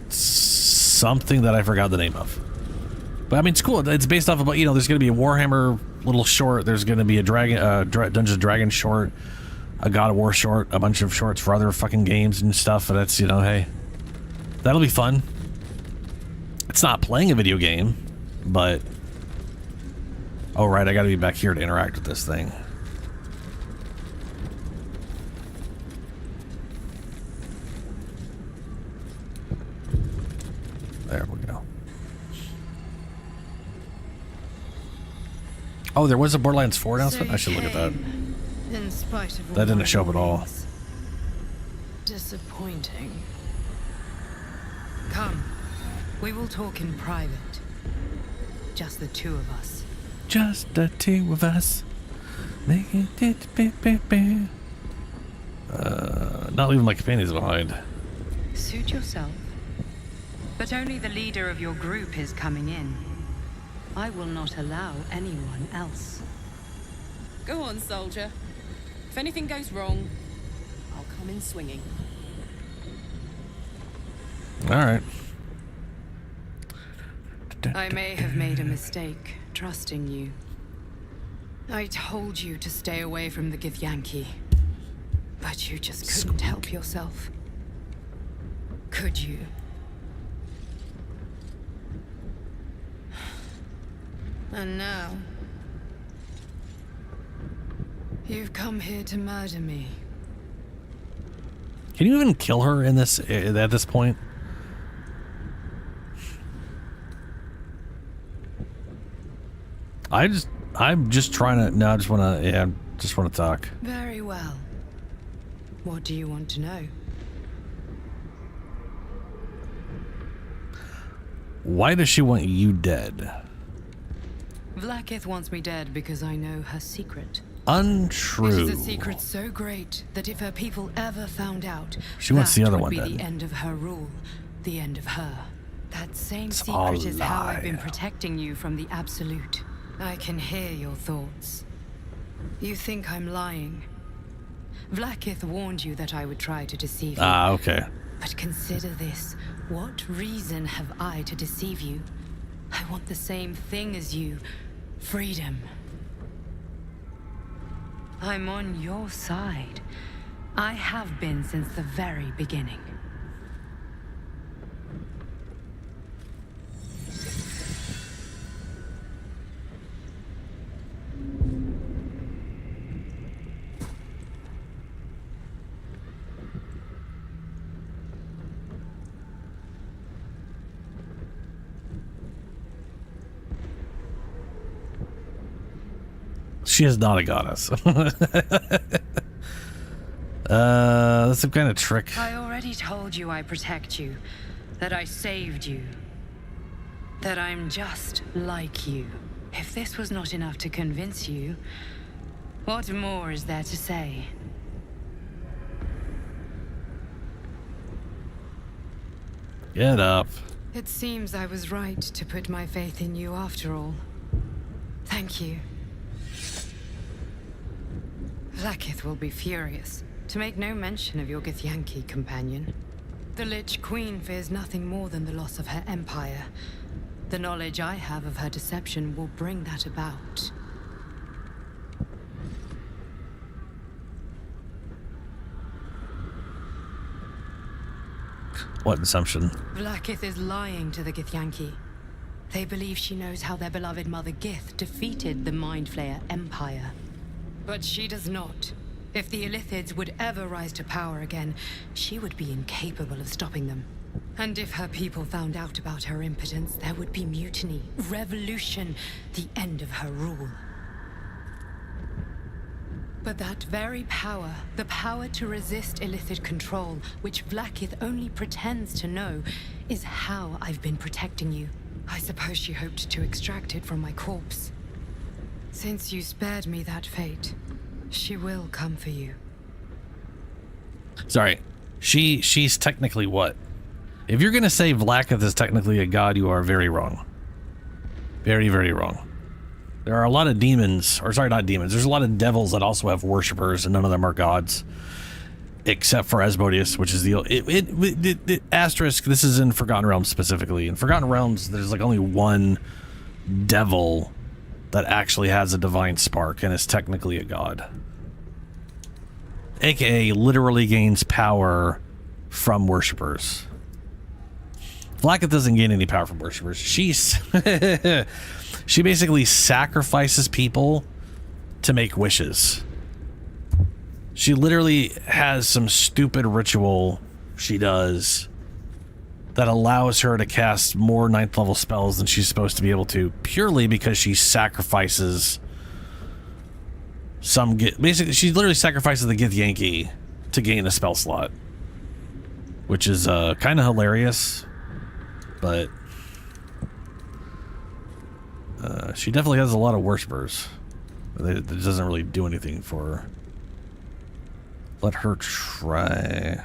Speaker 1: something that I forgot the name of. But I mean, it's cool. It's based off of, there's going to be a Warhammer little short. There's going to be a Dungeons and Dragons short, a God of War short, a bunch of shorts for other fucking games and stuff. And that's, hey, that'll be fun. It's not playing a video game, but oh right, I got to be back here to interact with this thing. There we go. Oh, there was a Borderlands 4 announcement? I should look at that.
Speaker 2: In spite of
Speaker 1: That didn't show up at all.
Speaker 2: Disappointing. Come, we will talk in private. Just the two of us.
Speaker 1: Just the two of us. Making it. Not leaving my companions behind.
Speaker 2: Suit yourself. But only the leader of your group is coming in. I will not allow anyone else.
Speaker 17: Go on, soldier. If anything goes wrong, I'll come in swinging.
Speaker 1: All right.
Speaker 2: I may have made a mistake trusting you. I told you to stay away from the Githyanki, but you just couldn't help yourself. Could you? And now, you've come here to murder me.
Speaker 1: Can you even kill her in this at this point? I'm just trying to. No, I just want to talk.
Speaker 2: Very well. What do you want to know?
Speaker 1: Why does she want you dead?
Speaker 2: Vlaakith wants me dead because I know her secret.
Speaker 1: Untrue.
Speaker 2: It is a secret so great that if her people ever found out,
Speaker 1: she wants the other one
Speaker 2: would be
Speaker 1: dead.
Speaker 2: the end of her rule, the end of her. That same
Speaker 1: It's
Speaker 2: secret
Speaker 1: a
Speaker 2: is how
Speaker 1: lie.
Speaker 2: I've been protecting you from the Absolute. I can hear your thoughts. You think I'm lying. Vlaakith warned you that I would try to deceive you.
Speaker 1: Ah, okay.
Speaker 2: But consider this. What reason have I to deceive you? I want the same thing as you. Freedom. I'm on your side. I have been since the very beginning.
Speaker 1: She is not a goddess. That's some kind of trick.
Speaker 2: I already told you I protect you, that I saved you, that I'm just like you. If this was not enough to convince you, what more is there to say?
Speaker 1: Get up.
Speaker 2: It seems I was right to put my faith in you after all. Thank you. Vlaakith will be furious, to make no mention of your Githyanki companion. The Lich Queen fears nothing more than the loss of her empire. The knowledge I have of her deception will bring that about.
Speaker 1: What assumption?
Speaker 2: Vlaakith is lying to the Githyanki. They believe she knows how their beloved mother Gith defeated the Mind Flayer Empire. But she does not. If the Illithids would ever rise to power again, she would be incapable of stopping them. And if her people found out about her impotence, there would be mutiny, revolution, the end of her rule. But that very power, the power to resist Illithid control, which Vlaakith only pretends to know, is how I've been protecting you. I suppose she hoped to extract it from my corpse. Since you spared me that fate, she will come for you.
Speaker 1: Sorry, she's technically what? If you're gonna say Vlaakith is technically a god, you are very wrong. Very, very wrong. There are a lot of demons, or sorry, not demons. There's a lot of devils that also have worshippers, and none of them are gods, except for Asmodeus, which is the asterisk. This is in Forgotten Realms specifically. In Forgotten Realms, there's like only one devil that actually has a divine spark and is technically a god, aka literally gains power from worshippers. Vlaakith doesn't gain any power from worshippers. She basically sacrifices people to make wishes. She literally has some stupid ritual she does that allows her to cast more 9th level spells than she's supposed to be able to, purely because she sacrifices some basically she literally sacrifices the Githyanki to gain a spell slot, which is kind of hilarious, but she definitely has a lot of worshippers. That doesn't really do anything for her. Let her try.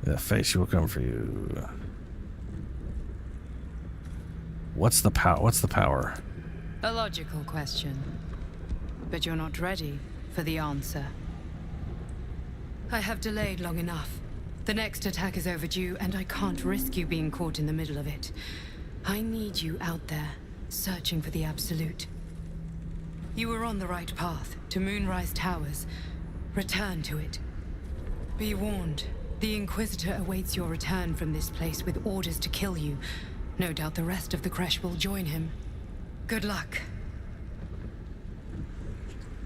Speaker 1: Yeah, face, she will come for you. What's the power? What's the power?
Speaker 2: A logical question, but you're not ready for the answer. I have delayed long enough. The next attack is overdue, and I can't risk you being caught in the middle of it. I need you out there, searching for the Absolute. You were on the right path, to Moonrise Towers. Return to it. Be warned, the Inquisitor awaits your return from this place with orders to kill you. No doubt the rest of the Kresh will join him. Good luck.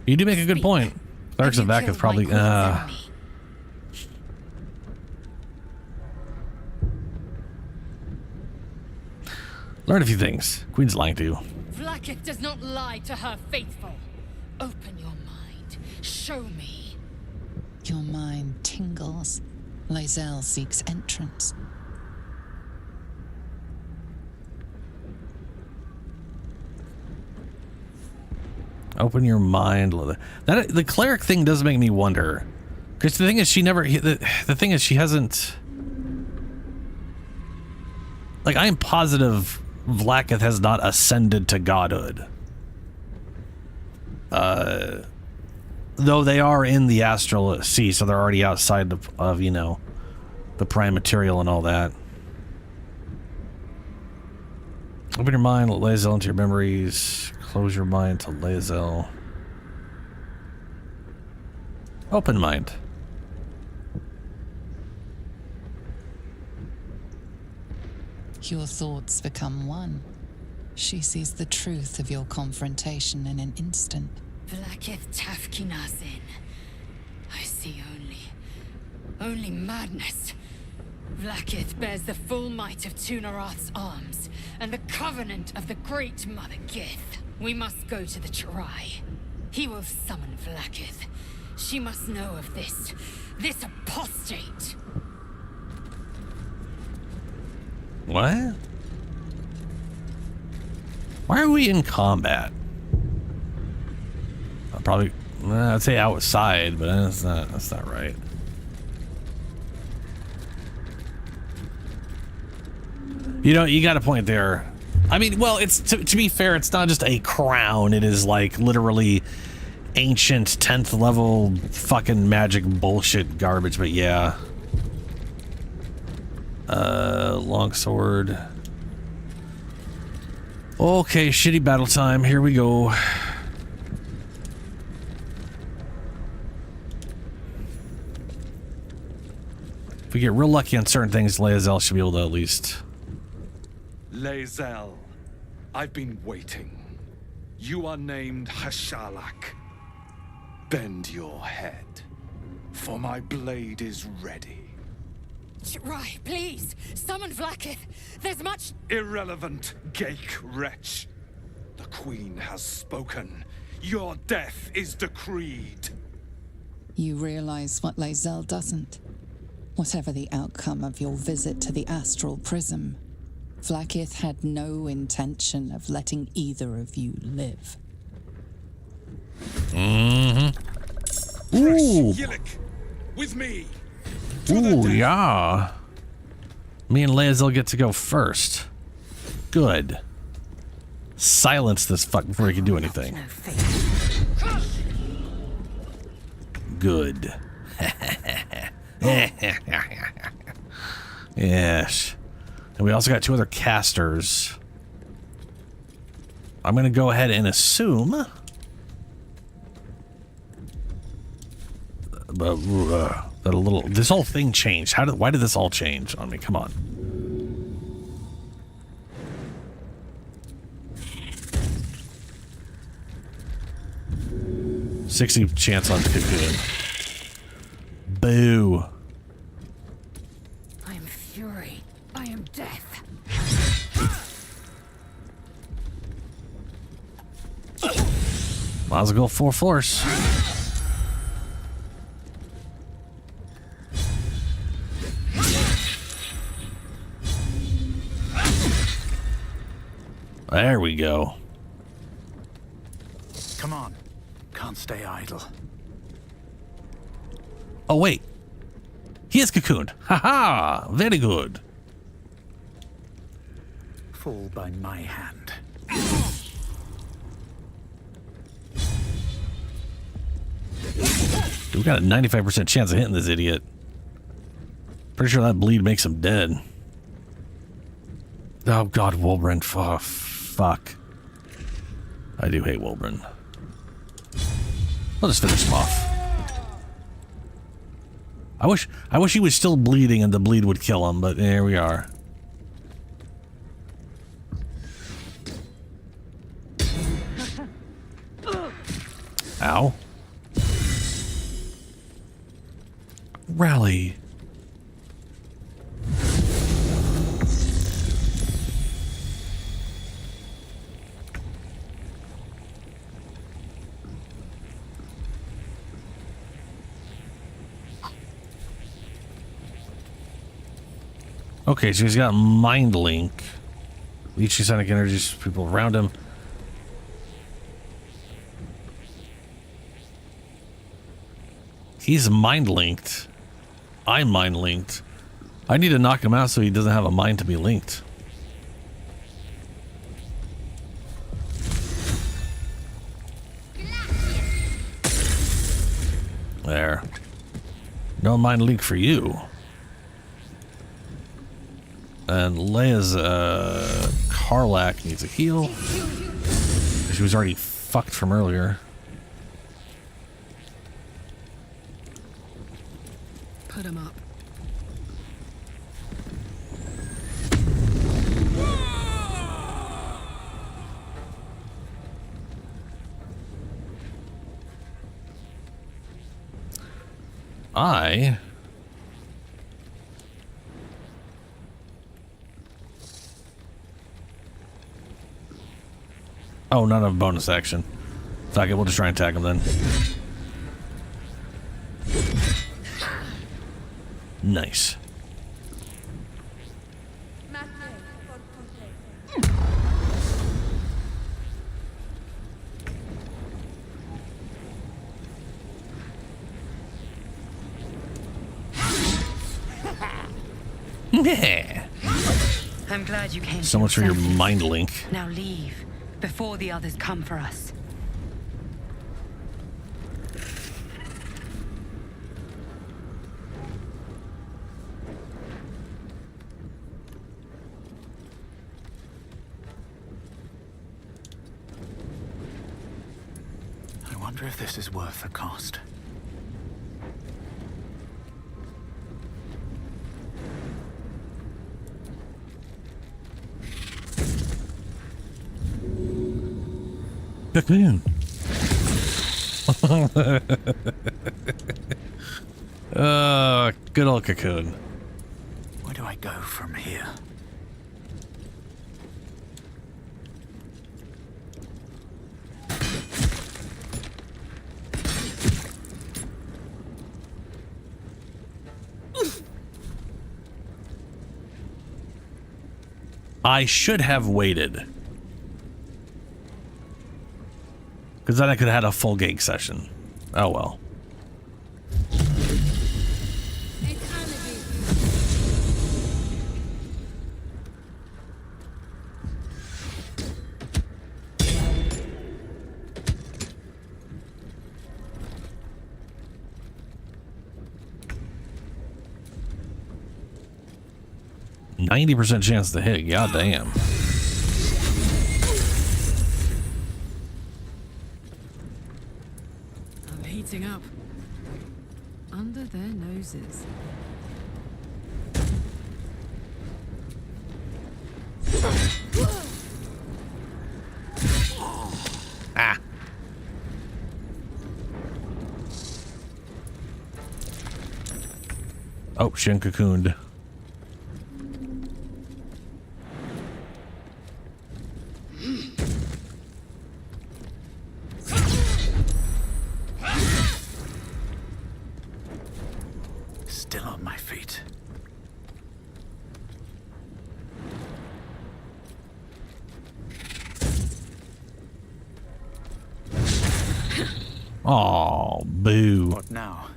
Speaker 1: You do make a good point. Clerics of Vakith probably... Learn a few things. Queen's lying to you.
Speaker 8: Vlaakith does not lie to her faithful. Open your mind. Show me.
Speaker 4: Your mind tingles. Lae'zel seeks entrance.
Speaker 1: Open your mind. That the cleric thing does make me wonder, because the thing is, she never. The thing is, she hasn't. Like, I am positive Vlaakith has not ascended to godhood. Though they are in the astral sea, so they're already outside of you know, the prime material and all that. Open your mind, let Lae'zel into your memories. Close your mind to Lae'zel. Open mind.
Speaker 4: Your thoughts become one. She sees the truth of your confrontation in an instant.
Speaker 8: Vlaakith Tafkinazin. I see only madness. Vlaakith bears the full might of Tunarath's arms, and the covenant of the Great Mother Gith. We must go to the Chirai. He will summon Vlaakith. She must know of this apostate.
Speaker 1: What? Why are we in combat? I'd say outside, but that's not right. You know, you got a point there. I mean, well, it's to be fair, it's not just a crown. It is like literally ancient 10th level fucking magic bullshit garbage, but yeah. Longsword. Okay, shitty battle time. Here we go. If we get real lucky on certain things, Lae'zel should be able to at least...
Speaker 3: Lae'zel, I've been waiting. You are named Hashalak. Bend your head, for my blade is ready.
Speaker 8: Right, please, summon Vlaakith. There's much...
Speaker 3: Irrelevant, Gake wretch. The Queen has spoken. Your death is decreed.
Speaker 4: You realize what Lae'zel doesn't? Whatever the outcome of your visit to the Astral Prism, Vlaakith had no intention of letting either of you live.
Speaker 1: Mm-hmm. Ooh.
Speaker 3: Yillik, with me.
Speaker 1: Ooh, yeah. Me and Lae'zel get to go first. Good. Silence this fuck before he can do anything. Good. Yes. And we also got 2 other casters. I'm gonna go ahead and assume that a little, this whole thing changed. Why did this all change on me? Come on. $60 chance on Cocoon. Boo.
Speaker 8: I am fury. I am death.
Speaker 1: Might as well go full force. There we go.
Speaker 14: Come on. Can't stay idle.
Speaker 1: Oh, wait. He is cocooned. Haha! Very good.
Speaker 14: Fall by my hand.
Speaker 1: We got a 95% chance of hitting this idiot. Pretty sure that bleed makes him dead. Oh god, Wulbren. Oh, fuck. I do hate Wulbren. I'll just finish him off. I wish he was still bleeding and the bleed would kill him, but there we are. Ow. Rally. Okay, so he's got Mind Link. Leech sonic energies to people around him. He's mind linked. I'm mind linked. I need to knock him out so he doesn't have a mind to be linked. There. No mind link for you. And Leia's Karlak needs a heal. She was already fucked from earlier.
Speaker 11: Put him up.
Speaker 1: Oh, not a bonus action. Fuck it, we'll just try and tag him then. Nice.
Speaker 2: I'm glad you came.
Speaker 1: So much for your mind link.
Speaker 2: Now leave before the others come for us.
Speaker 18: I wonder if this is worth the cost.
Speaker 1: Cocoon. Good old cocoon.
Speaker 18: Where do I go from here?
Speaker 1: I should have waited. Because then I could have had a full gig session. Oh well. %90 chance to hit. God damn.
Speaker 11: I'm heating up. Under their noses.
Speaker 1: Ah. Oh, Shin cocooned.
Speaker 18: Still on my feet.
Speaker 1: Oh, boo.
Speaker 18: What now?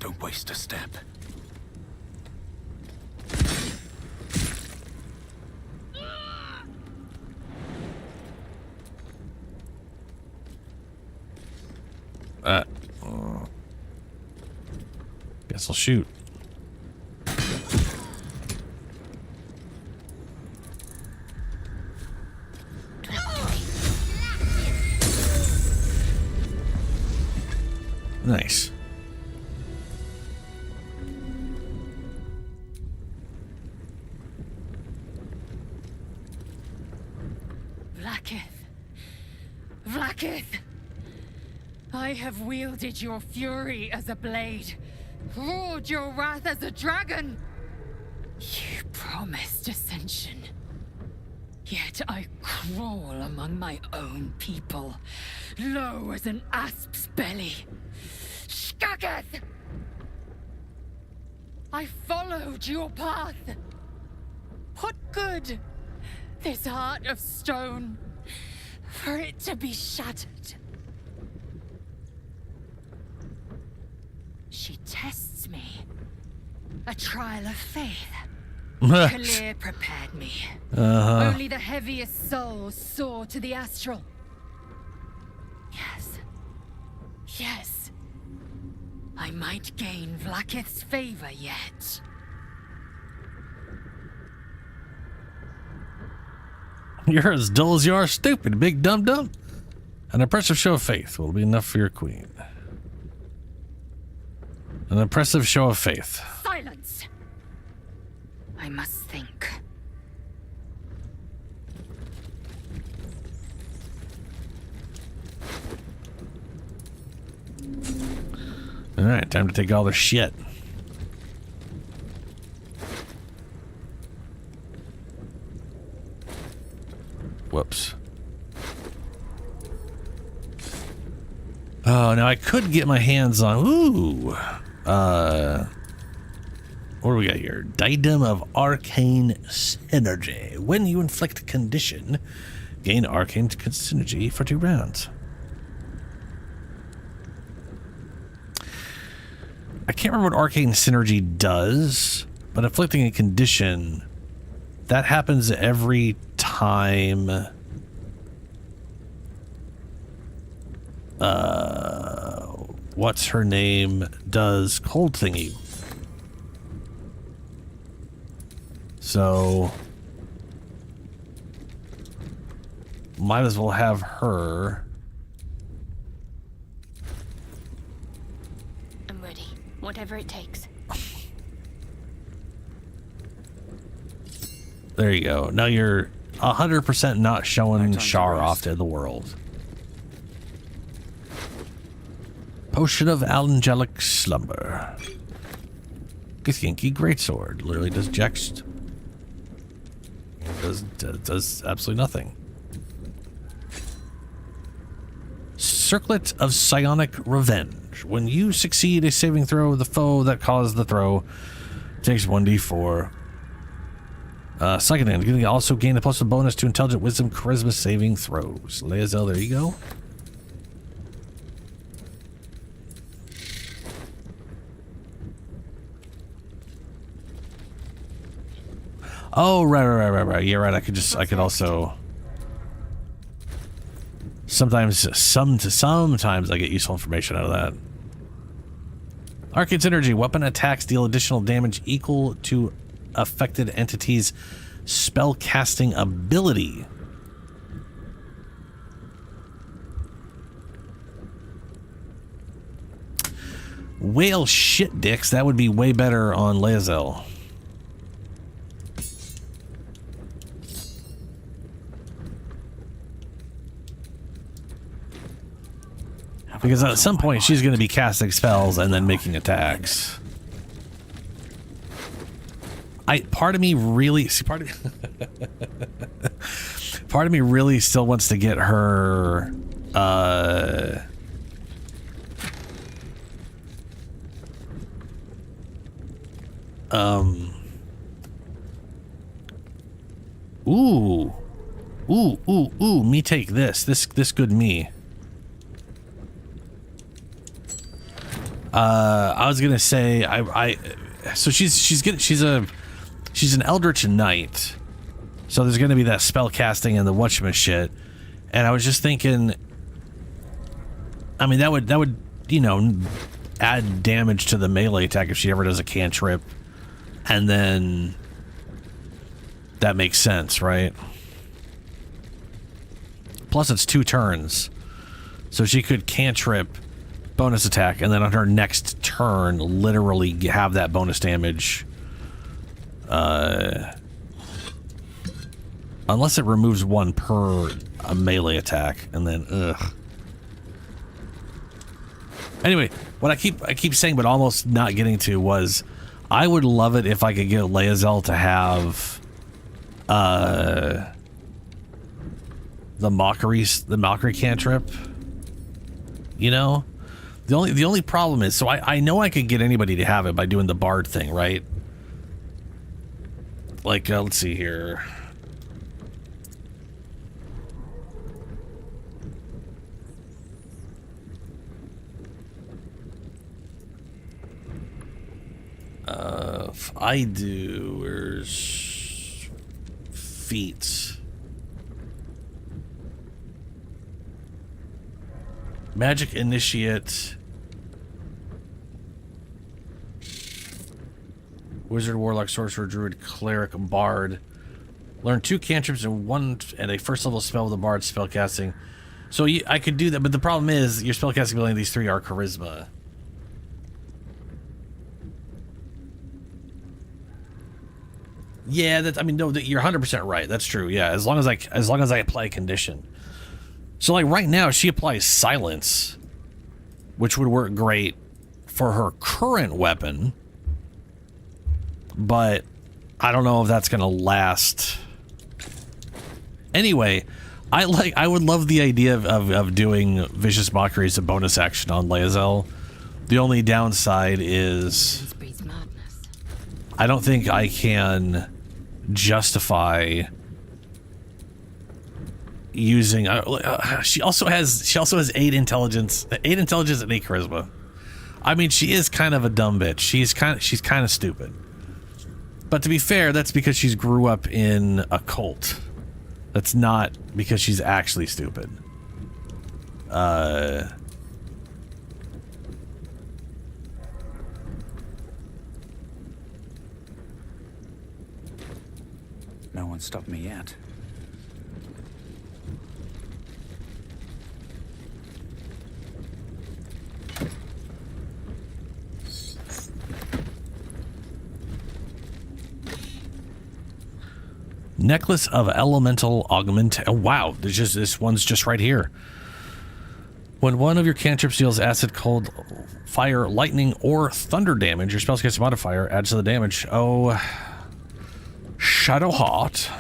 Speaker 18: Don't waste a step.
Speaker 1: Guess I'll shoot. Nice.
Speaker 8: Vlaakith! I have wielded your fury as a blade, roared your wrath as a dragon. You promised ascension. Yet I crawl among my own people, low as an asp's belly. Skaketh! I followed your path. What good? This heart of stone, for it to be shattered. She tests me. A trial of faith. Kalir prepared me. Only the heaviest souls soar to the astral. Yes. Yes. I might gain Vlaakith's favor yet.
Speaker 1: You're as dull as you are stupid, big dum-dum. An impressive show of faith will be enough for your queen. An impressive show of faith.
Speaker 8: Silence! I must think.
Speaker 1: Alright, time to take all their shit. Whoops. Oh, now I could get my hands on... Ooh! What do we got here? Diadem of Arcane Synergy. When you inflict a condition, gain Arcane Synergy for 2 rounds. I can't remember what Arcane Synergy does, but inflicting a condition, that happens every time what's her name does cold thingy. So might as well have her.
Speaker 19: I'm ready. Whatever it takes.
Speaker 1: There you go. Now you're 100% not showing Shar off to the world. Potion of Angelic Slumber. Githyanki Greatsword. Literally does Jext. Does absolutely nothing. Circlet of Psionic Revenge. When you succeed a saving throw, the foe that caused the throw takes 1d4. Second hand, you can also gain a plus a bonus to Intelligent Wisdom Charisma saving throws. Lae'zel, there you go. Oh, right. You're right. I could also. Sometimes I get useful information out of that. Arcane Synergy. Weapon attacks deal additional damage equal to affected entity's spell casting ability. Whale shit dicks. That would be way better on Lae'zel. Because at some point she's going to be casting spells and then making attacks. Part of me really still wants to get her me take this good me. I was gonna say so she's an Eldritch Knight, so there's gonna be that spell casting and the whatchamashit, and I was just thinking, I mean that would you know add damage to the melee attack if she ever does a cantrip, and then that makes sense, right? Plus it's 2 turns, so she could cantrip, bonus attack, and then on her next turn literally have that bonus damage, unless it removes 1 per a melee attack, and then anyway, what I keep saying but almost not getting to was, I would love it if I could get Lae'zel to have the mockery cantrip, you know. The only problem is, so I know I could get anybody to have it by doing the bard thing, right? Like, let's see here. If I do, where's feats? Magic Initiate, Wizard, Warlock, Sorcerer, Druid, Cleric, Bard. Learn 2 cantrips and a first level spell with a Bard spellcasting. So I could do that, but the problem is your spellcasting ability of these 3 are Charisma. Yeah, I mean, no, you're 100% right. That's true. Yeah, as long as I apply a condition. So like right now she applies silence, which would work great for her current weapon, but I don't know if that's gonna last. Anyway, I would love the idea of doing Vicious Mockery as a bonus action on Lae'zel. The only downside is I don't think I can justify using she also has 8 intelligence and 8 charisma. I mean, she is kind of a dumb bitch. She's kind of stupid. But to be fair, that's because she's grew up in a cult. That's not because she's actually stupid.
Speaker 18: No one stopped me yet.
Speaker 1: Necklace of Elemental Augment. Oh, wow. There's just this one's just right here. When one of your cantrips deals acid, cold, fire, lightning, or thunder damage, your spellcasting modifier adds to the damage. Oh, Shadow Heart.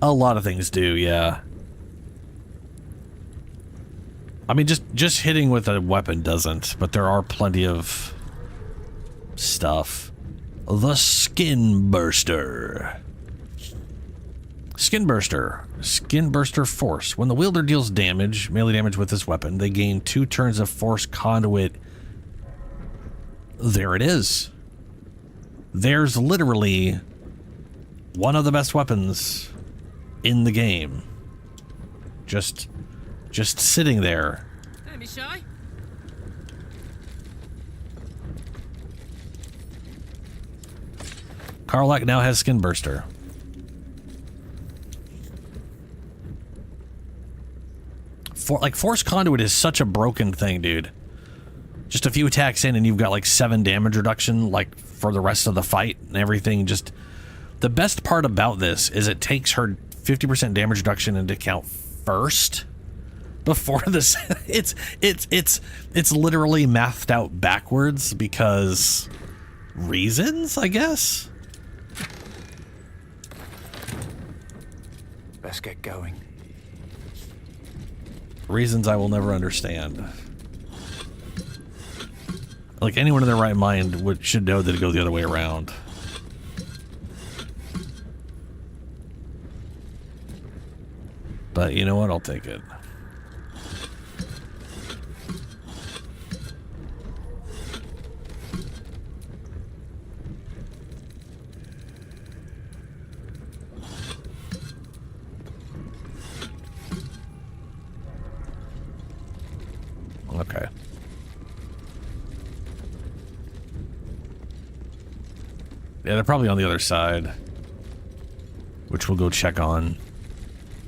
Speaker 1: A lot of things do, yeah. I mean, just hitting with a weapon doesn't, but there are plenty of stuff. The Skin Burster. Skin Burster. Skin Burster Force. When the wielder deals damage, melee damage with this weapon, they gain 2 turns of Force Conduit. There it is. There's literally one of the best weapons in the game. Just sitting there.
Speaker 17: Don't be shy.
Speaker 1: Karlak now has Skin Burster. Force Conduit is such a broken thing, dude. Just a few attacks in and you've got like 7 damage reduction, like for the rest of the fight and everything. Just the best part about this is it takes her 50% damage reduction into account first before this. It's literally mathed out backwards because reasons, I guess.
Speaker 18: Best get going.
Speaker 1: Reasons I will never understand. Like anyone in their right mind should know that it goes the other way around. But you know what? I'll take it. Okay. Yeah, they're probably on the other side, which we'll go check on.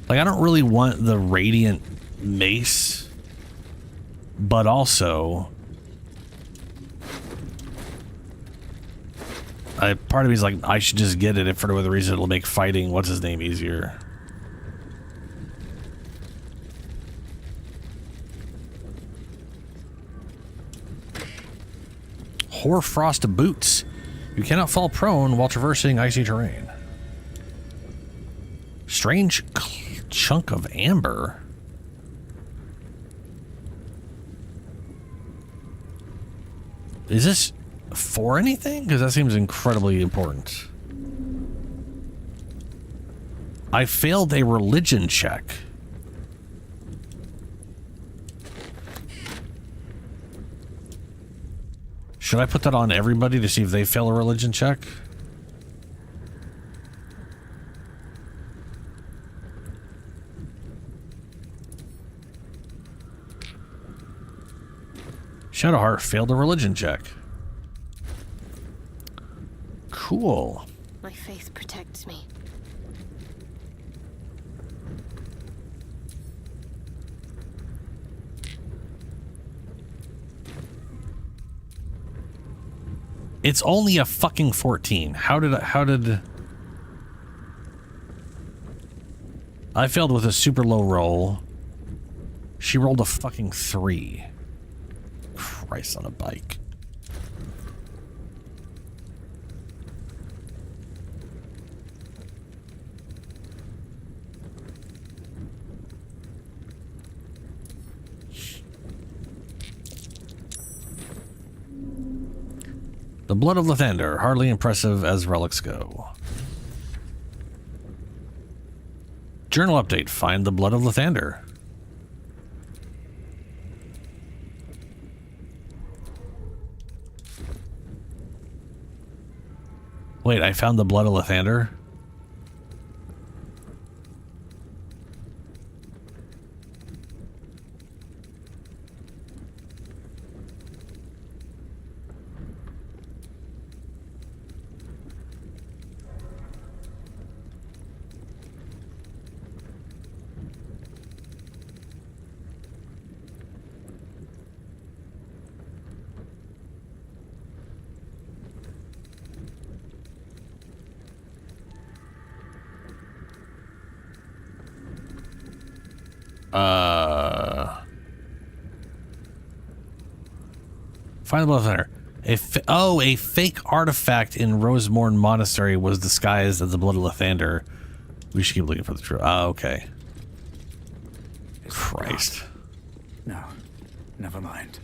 Speaker 1: Like, I don't really want the Radiant Mace, but also part of me is like, I should just get it if for no other reason it'll make fighting what's his name easier. Hoarfrost Boots. You cannot fall prone while traversing icy terrain. Strange chunk of amber. Is this for anything? Because that seems incredibly important. I failed a religion check. Should I put that on everybody to see if they fail a religion check? Shadowheart failed a religion check. Cool.
Speaker 19: My faith protects me.
Speaker 1: It's only a fucking 14. How did I failed with a super low roll. She rolled a fucking 3. Christ on a bike. The blood of Lathander, hardly impressive as relics go. Journal update, find the blood of Lathander. Wait, I found the blood of Lathander? Find the blood of Lathander. A fake artifact in Rosemorn Monastery was disguised as the blood of Lathander. We should keep looking for the truth. Oh, okay. Christ.
Speaker 18: No, never mind.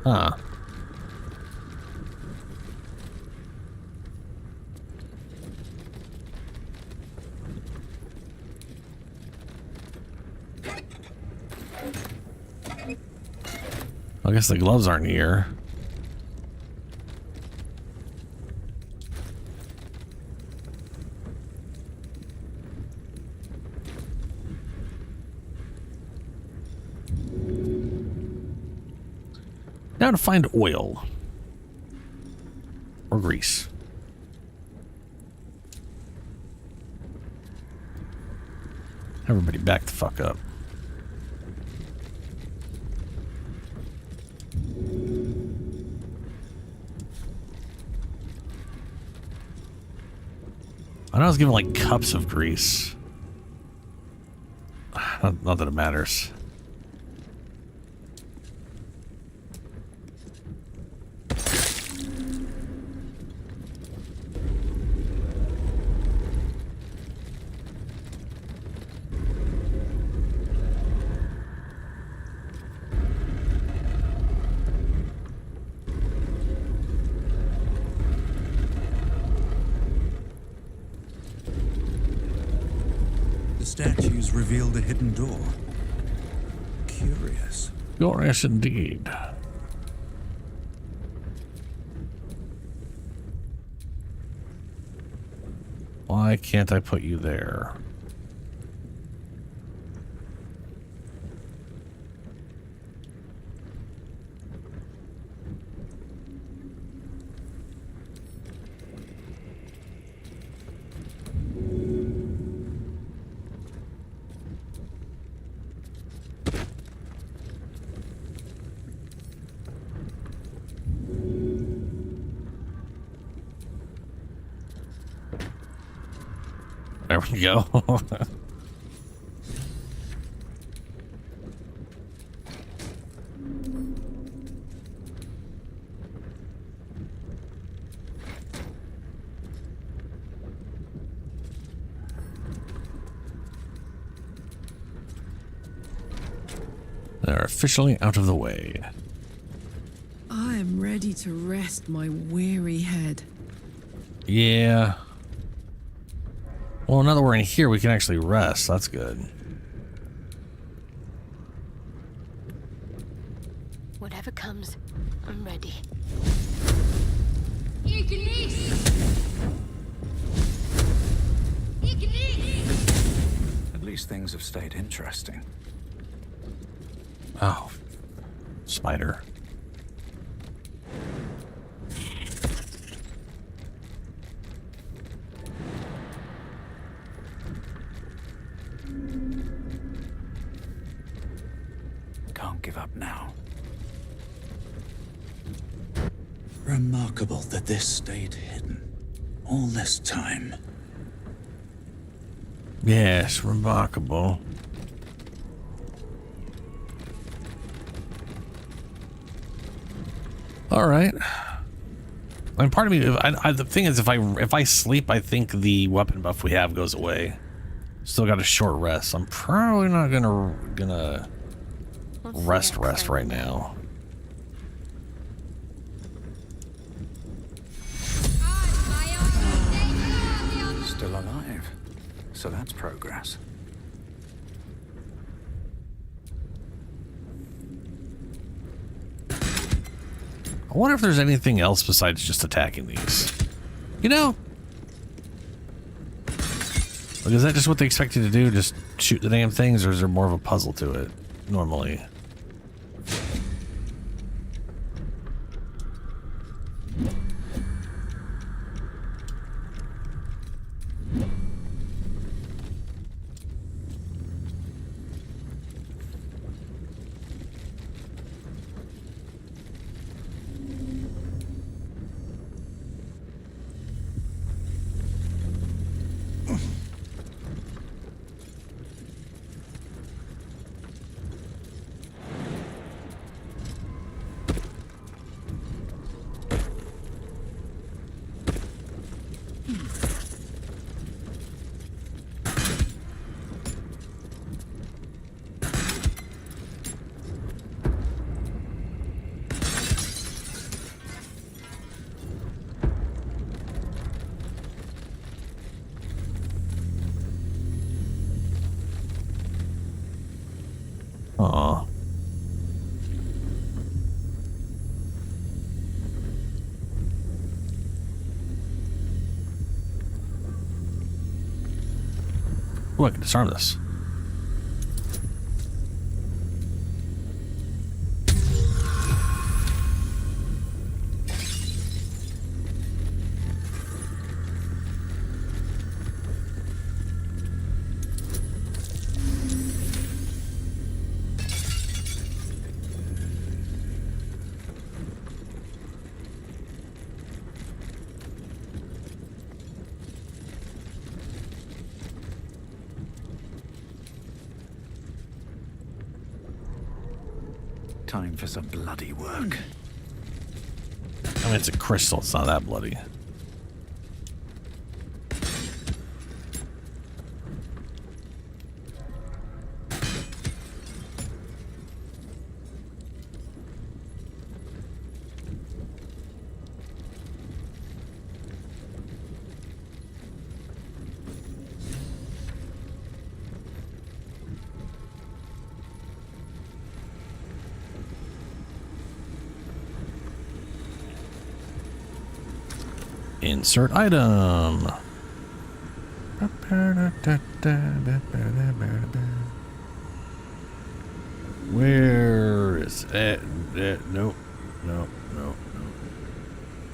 Speaker 1: Huh. I guess the gloves aren't here. Now to find oil. Or grease. Everybody back the fuck up. I know I was given like cups of grease. Not that it matters.
Speaker 14: Statues revealed a hidden door. Curious.
Speaker 1: Curious indeed. Why can't I put you there? There we go. They're officially out of the way.
Speaker 11: I am ready to rest my weary head.
Speaker 1: Yeah. Well, now that we're in here, we can actually rest. That's good.
Speaker 19: Whatever comes, I'm ready.
Speaker 18: At least things have stayed interesting.
Speaker 1: Oh. Spider.
Speaker 18: Can't give up now.
Speaker 14: Remarkable that this stayed hidden all this time.
Speaker 1: Yes, remarkable. All right. I mean, part of me, the thing is, if I sleep, I think the weapon buff we have goes away. Still got a short rest. I'm probably not gonna rest right now.
Speaker 18: Still alive. So that's progress.
Speaker 1: I wonder if there's anything else besides just attacking these. You know? Like, is that just what they expect you to do? Just shoot the damn things, or is there more of a puzzle to it, normally? Aw. Ooh, I can disarm this.
Speaker 18: Time for some bloody work.
Speaker 1: I mean, it's a crystal. It's not that bloody. Insert item. Where is it? Nope. Nope. Nope.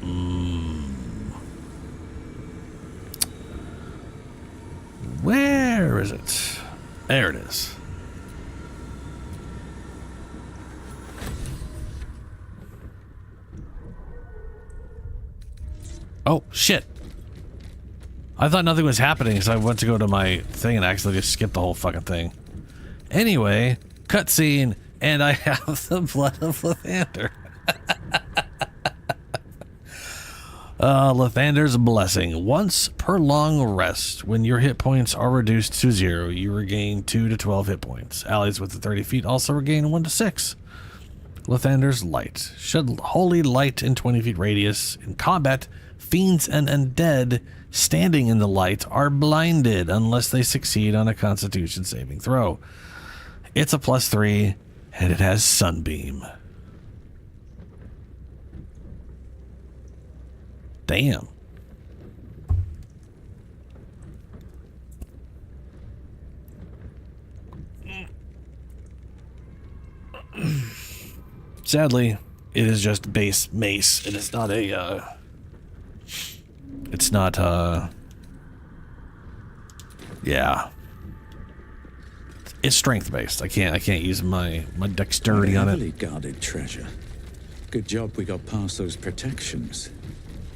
Speaker 1: Nope. Where is it? There it is. Oh, shit. I thought nothing was happening, so I went to go to my thing and accidentally just skipped the whole fucking thing. Anyway, cutscene, and I have the blood of Lathander. Lathander's Blessing. Once per long rest, when your hit points are reduced to 0, you regain 2 to 12 hit points. Allies within 30 feet also regain 1 to 6. Lathander's Light. Shed holy light in 20 feet radius. In combat, fiends and undead standing in the light are blinded unless they succeed on a Constitution saving throw. It's a +3, and it has Sunbeam. Damn. Sadly, it is just base mace. It is not a, it's not, yeah. It's strength based. I can't use my dexterity on it.
Speaker 14: Heavily guarded treasure. Good job we got past those protections.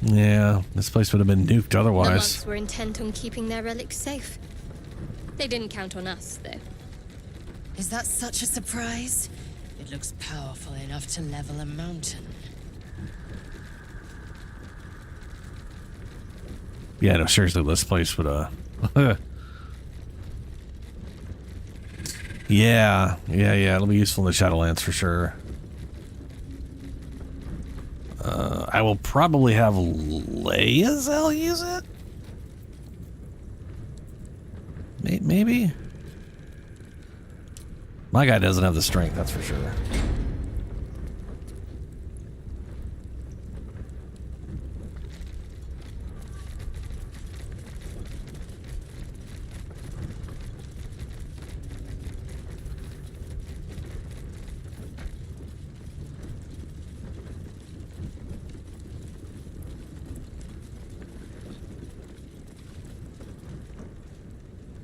Speaker 1: Yeah, this place would have been nuked
Speaker 19: The
Speaker 1: otherwise.
Speaker 19: monks were intent on keeping their relics safe. They didn't count on us, though.
Speaker 15: Is that such a surprise? It looks powerful enough to level a mountain.
Speaker 1: Yeah, no, seriously, this place would, yeah, it'll be useful in the Shadowlands for sure. I will probably have Lae'zel use it? Maybe? My guy doesn't have the strength, that's for sure.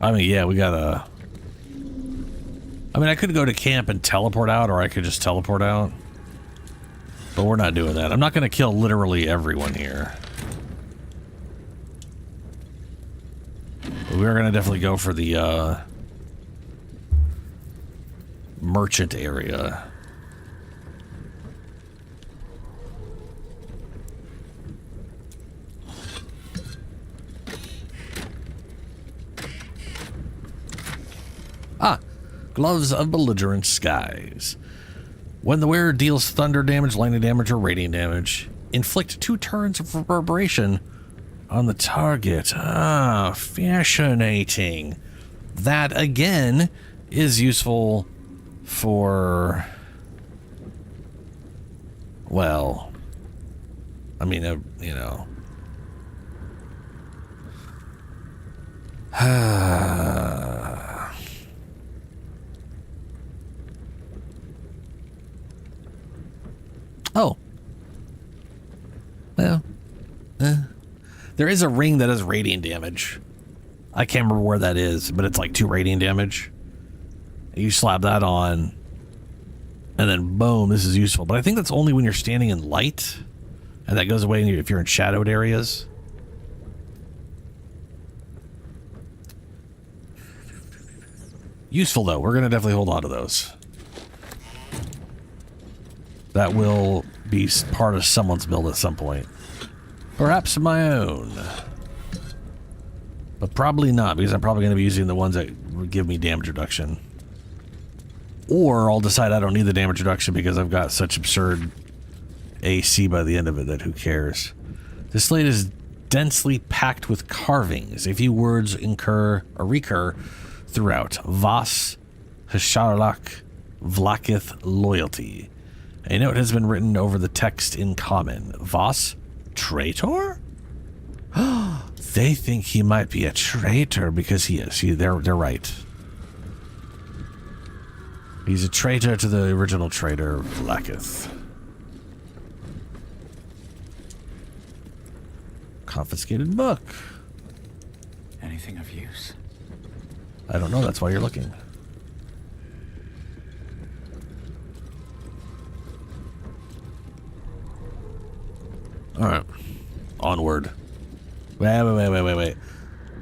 Speaker 1: I mean, yeah, we gotta... I mean, I could go to camp and teleport out, or I could just teleport out. But we're not doing that. I'm not gonna kill literally everyone here. But we're gonna definitely go for the, merchant area. Ah, Gloves of Belligerent Skies. When the wearer deals thunder damage, lightning damage, or radiant damage, inflict 2 turns of reverberation on the target. Ah, fascinating. That, again, is useful for... Well... I mean, you know... Oh. Well. There is a ring that does radiant damage. I can't remember where that is, but it's like 2 radiant damage. You slap that on, and then boom, this is useful. But I think that's only when you're standing in light, and that goes away if you're in shadowed areas. Useful, though. We're going to definitely hold on to those. That will be part of someone's build at some point. Perhaps my own. But probably not, because I'm probably going to be using the ones that give me damage reduction. Or I'll decide I don't need the damage reduction because I've got such absurd AC by the end of it that who cares. This slate is densely packed with carvings. A few words recur throughout. Vas, Hasharlak, Vlakith, Loyalty. A note has been written over the text in common. Vas? Traitor? They think he might be a traitor because he is. See, they're right. He's a traitor to the original traitor, Vlakith. Confiscated book.
Speaker 18: Anything of use?
Speaker 1: I don't know, that's why you're looking. Alright. Onward. Wait.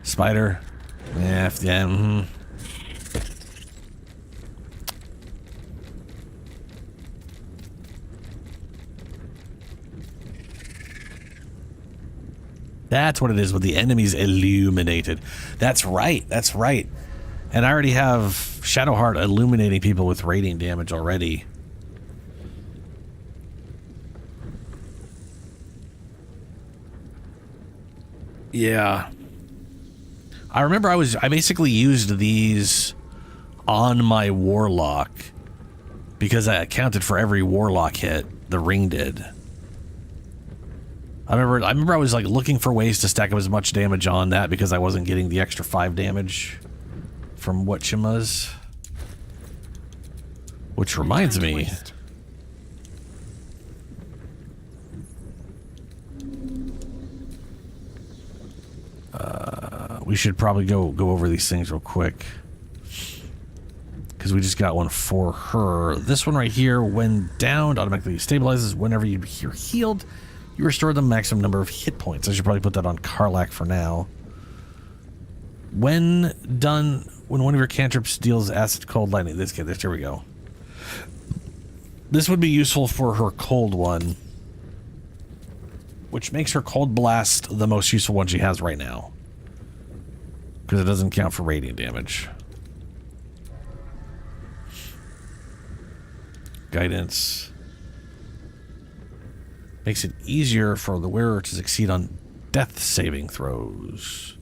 Speaker 1: Spider. Yeah, That's what it is with the enemies illuminated. That's right. And I already have Shadowheart illuminating people with radiant damage already. Yeah. I remember I basically used these on my Warlock because I accounted for every Warlock hit. The ring did. I remember I was like looking for ways to stack up as much damage on that because I wasn't getting the extra 5 damage from whatchamas. Which reminds me. We should probably go over these things real quick. Because we just got one for her. This one right here, when downed, automatically stabilizes. Whenever you're healed, you restore the maximum number of hit points. I should probably put that on Karlach for now. When done, when one of your cantrips deals acid, cold, lightning. Here we go. This would be useful for her cold one. which makes her Cold Blast the most useful one she has right now. Because it doesn't count for radiant damage. Guidance. Makes it easier for the wearer to succeed on death saving throws.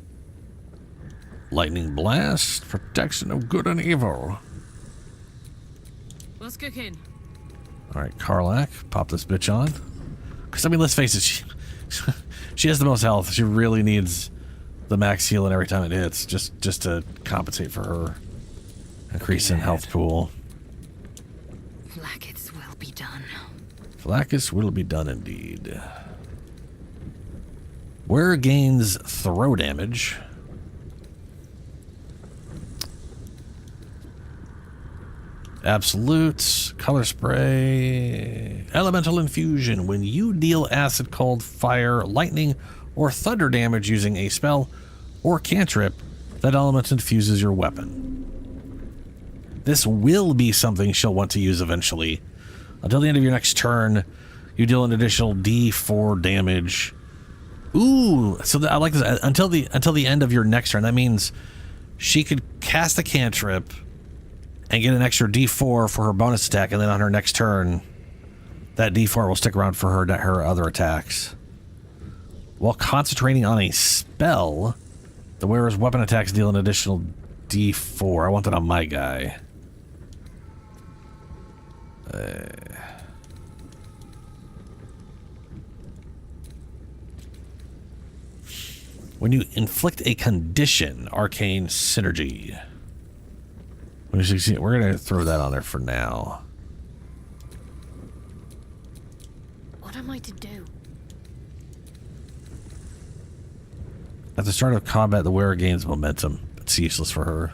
Speaker 1: Lightning Blast. Protection of good and evil.
Speaker 11: What's cooking?
Speaker 1: Alright, Karlach. Pop this bitch on. Because, I mean, let's face it. She has the most health. She really needs the max healing every time it hits. Just to compensate for her increase in health pool.
Speaker 8: Blackets will be done.
Speaker 1: Flacus will be done indeed. Wearer gains throw damage. Absolutes, color spray, elemental infusion. When you deal acid, cold, fire, lightning, or thunder damage using a spell or cantrip, that element infuses your weapon. This will be something she'll want to use eventually. Until the end of your next turn, you deal an additional D4 damage. Ooh, so I like this. Until the end of your next turn, that means she could cast a cantrip and get an extra D4 for her bonus attack, and then on her next turn, that D4 will stick around for her other attacks. While concentrating on a spell, the wearer's weapon attacks deal an additional D4. I want that on my guy. When you inflict a condition, arcane synergy. When you succeed, we're going to throw that on there for now.
Speaker 10: What am I to do?
Speaker 1: At the start of combat, the wearer gains momentum. It's useless for her.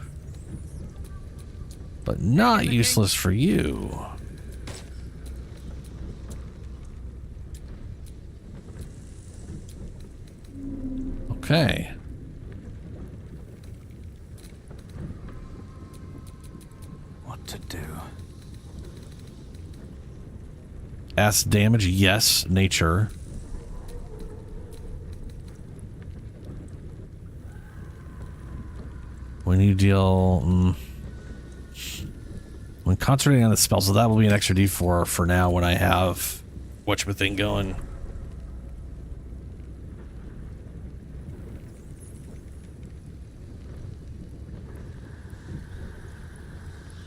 Speaker 1: But not useless for you. Okay.
Speaker 18: What to do?
Speaker 1: Acid damage, yes. Nature. When you deal... when concentrating on the spell, so that will be an extra D4 for now when I have whatchamacallit going.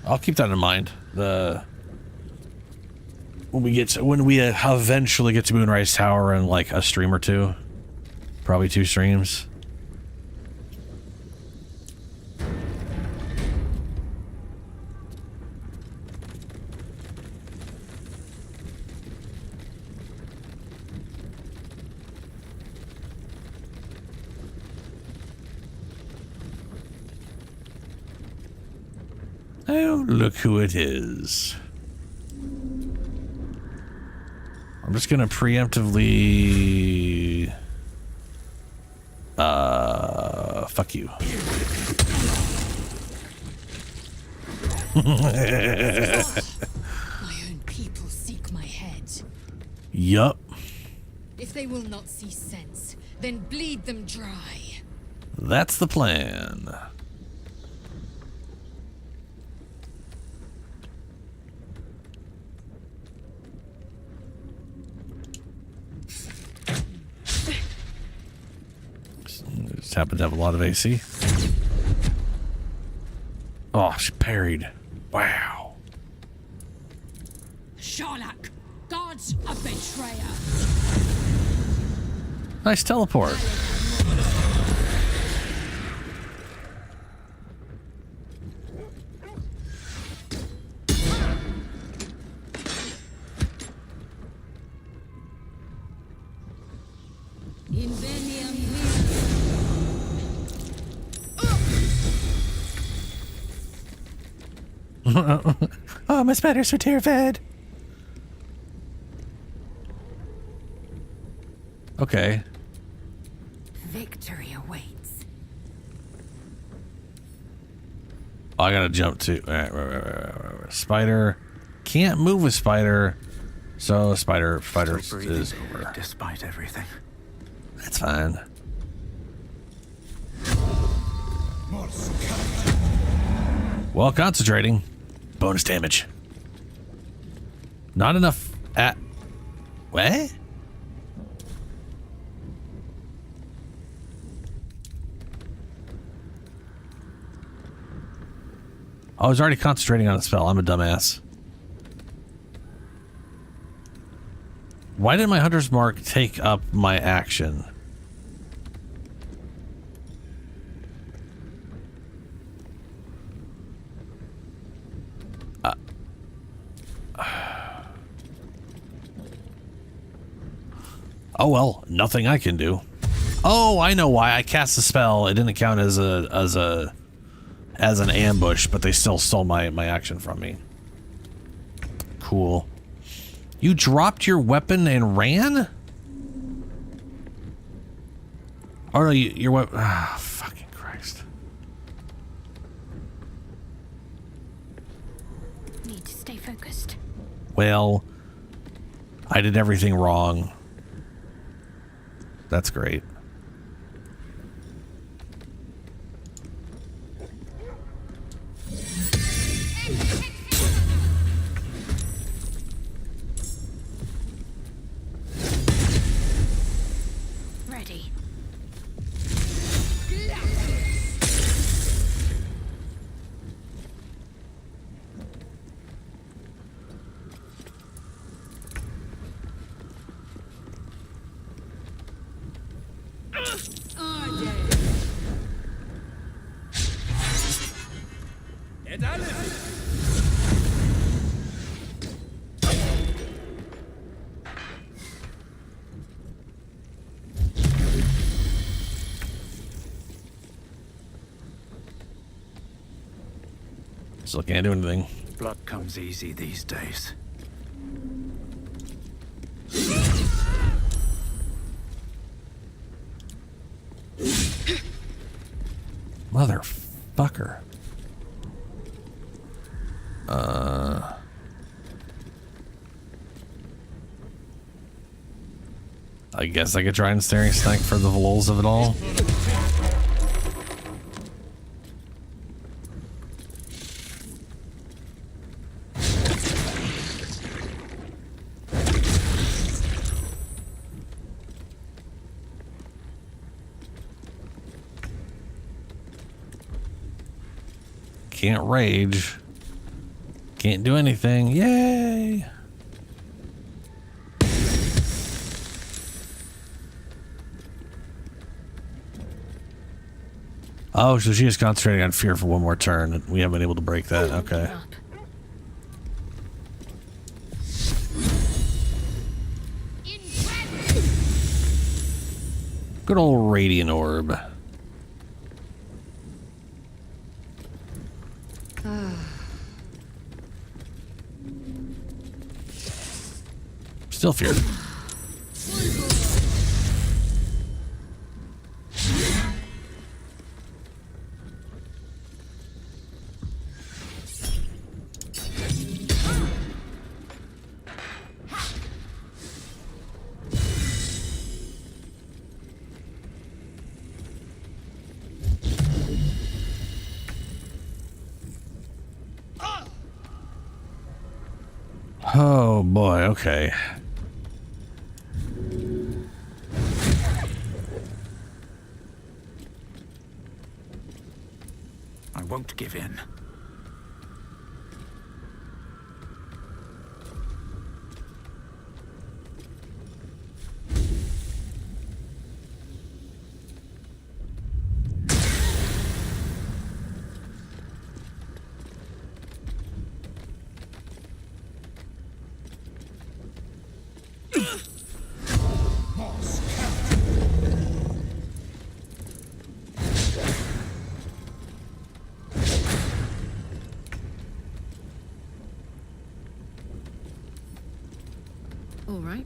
Speaker 1: I'll keep that in mind. When we eventually get to Moonrise Tower in like a stream or two, probably 2 streams. Oh, look who it is. I'm just gonna preemptively... fuck you.
Speaker 8: My own people seek my head.
Speaker 1: Yup.
Speaker 8: If they will not see sense, then bleed them dry.
Speaker 1: That's the plan. Just happen to have a lot of AC. Oh, she parried. Wow.
Speaker 13: Sharlak, God's a betrayer.
Speaker 1: Nice teleport. Oh, my spiders are terrified. Okay.
Speaker 8: Victory awaits.
Speaker 1: Oh, I gotta jump to... Right. Spider. Can't move with spider. So spider
Speaker 18: Still
Speaker 1: is
Speaker 18: breathing,
Speaker 1: over.
Speaker 18: despite everything.
Speaker 1: That's fine. Well, concentrating. Bonus damage. Not enough at... What? I was already concentrating on a spell. I'm a dumbass. Why did my Hunter's Mark take up my action? Oh well, nothing I can do. Oh, I know why. I cast a spell. It didn't count as an ambush, but they still stole my action from me. Cool. You dropped your weapon and ran? Oh no, your weapon. Ah, fucking Christ.
Speaker 10: Need to stay focused.
Speaker 1: Well, I did everything wrong. That's great.
Speaker 10: Ready.
Speaker 1: Still can't do anything.
Speaker 18: Blood comes easy these days.
Speaker 1: Motherfucker. I guess I could try and staring snack for the lulz of it all. Can't rage. Can't do anything. Yay! Oh, so she is concentrating on fear for one more turn. We haven't been able to break that. Okay. Good old radiant orb. Still fear. Oh boy, okay.
Speaker 18: I won't give in.
Speaker 11: All right.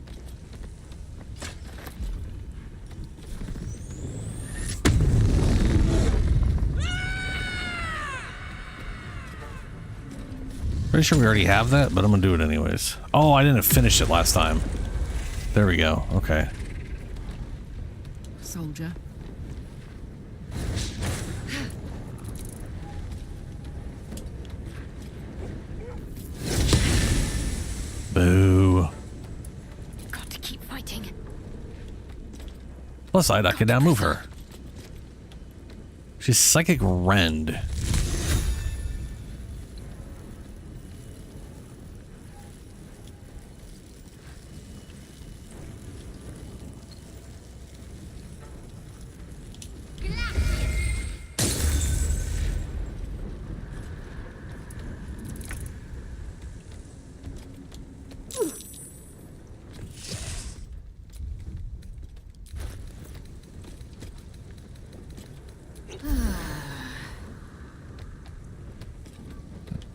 Speaker 1: Pretty sure we already have that, but I'm gonna do it anyways. Oh, I didn't finish it last time. There we go. Okay.
Speaker 11: Soldier.
Speaker 1: Boo.
Speaker 8: Got to keep fighting.
Speaker 1: Plus, I can now move her. She's Psychic Rend.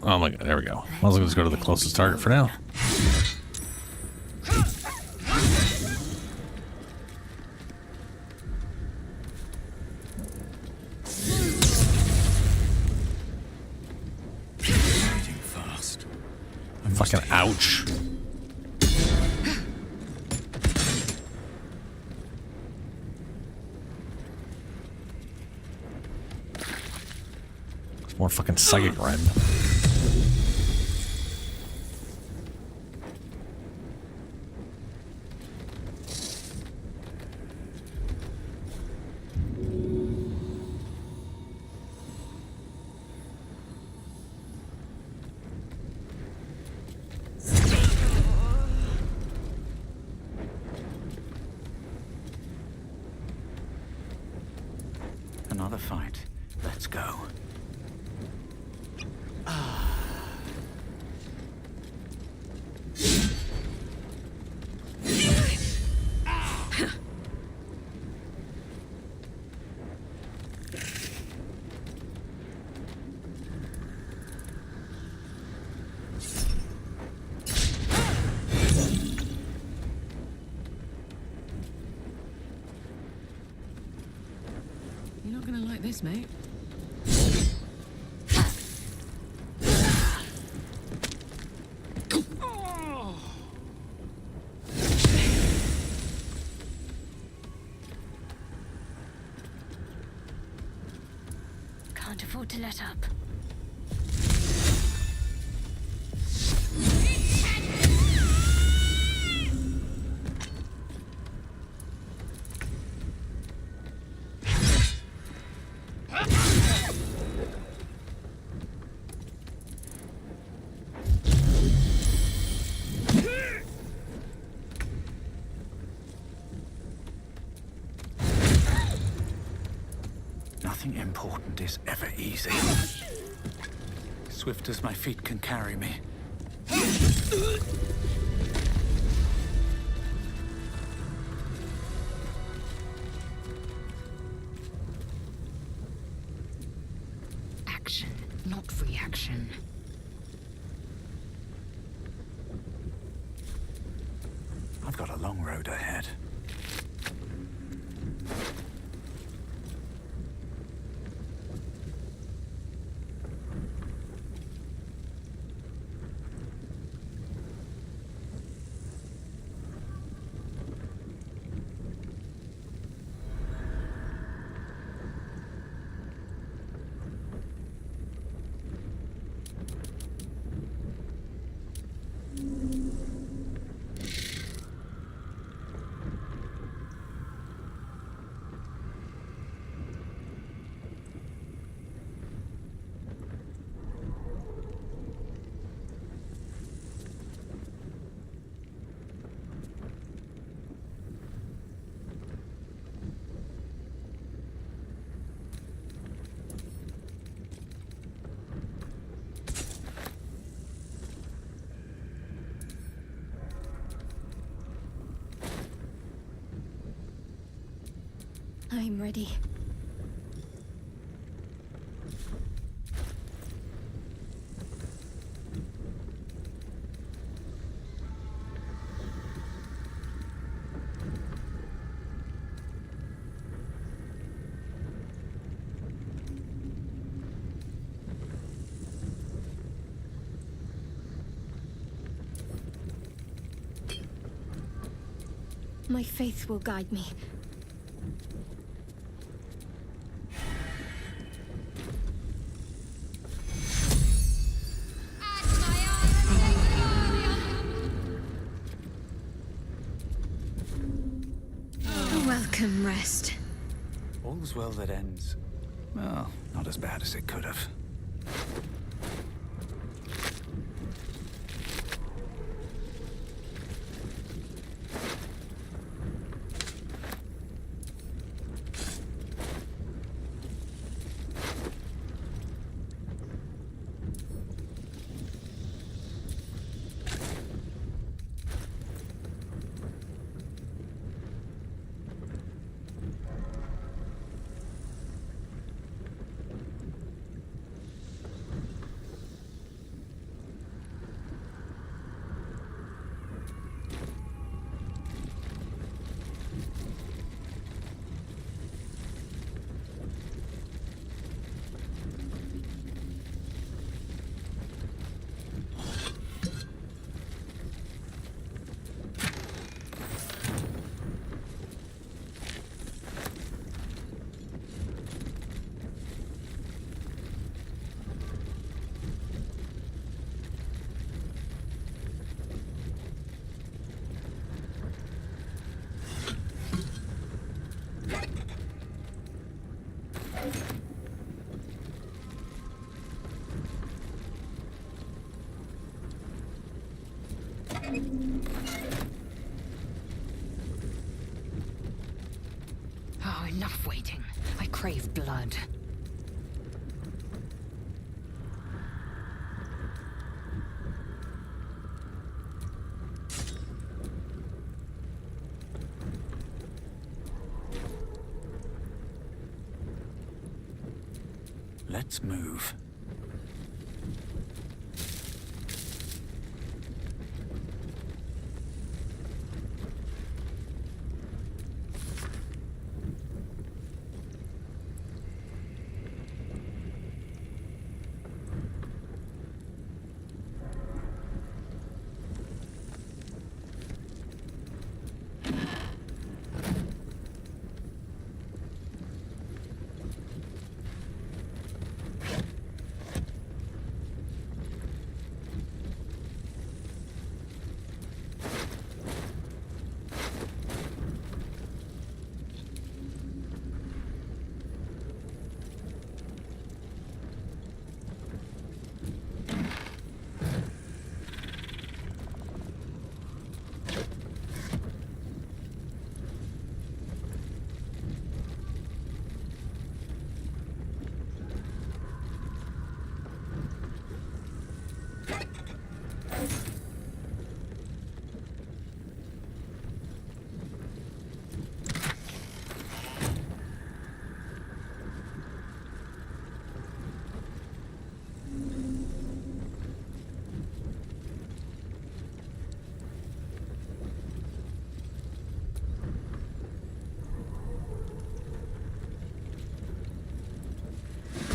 Speaker 1: Oh my god, there we go. Might as well just go to the closest target for now.
Speaker 14: Fast.
Speaker 1: Fucking ouch. More fucking Psychic Rend.
Speaker 18: Another fight. Let's go.
Speaker 11: You're not gonna like this, mate.
Speaker 8: Can't afford to let up.
Speaker 18: Nothing important is ever easy. Swift as my feet can carry me.
Speaker 8: Action, not reaction.
Speaker 18: I've got a long road ahead.
Speaker 19: I'm ready.
Speaker 10: My faith will guide me. A welcome rest.
Speaker 18: All's well that ends. Well, not as bad as it could have.
Speaker 8: Oh, enough waiting. I crave blood.
Speaker 18: Let's move.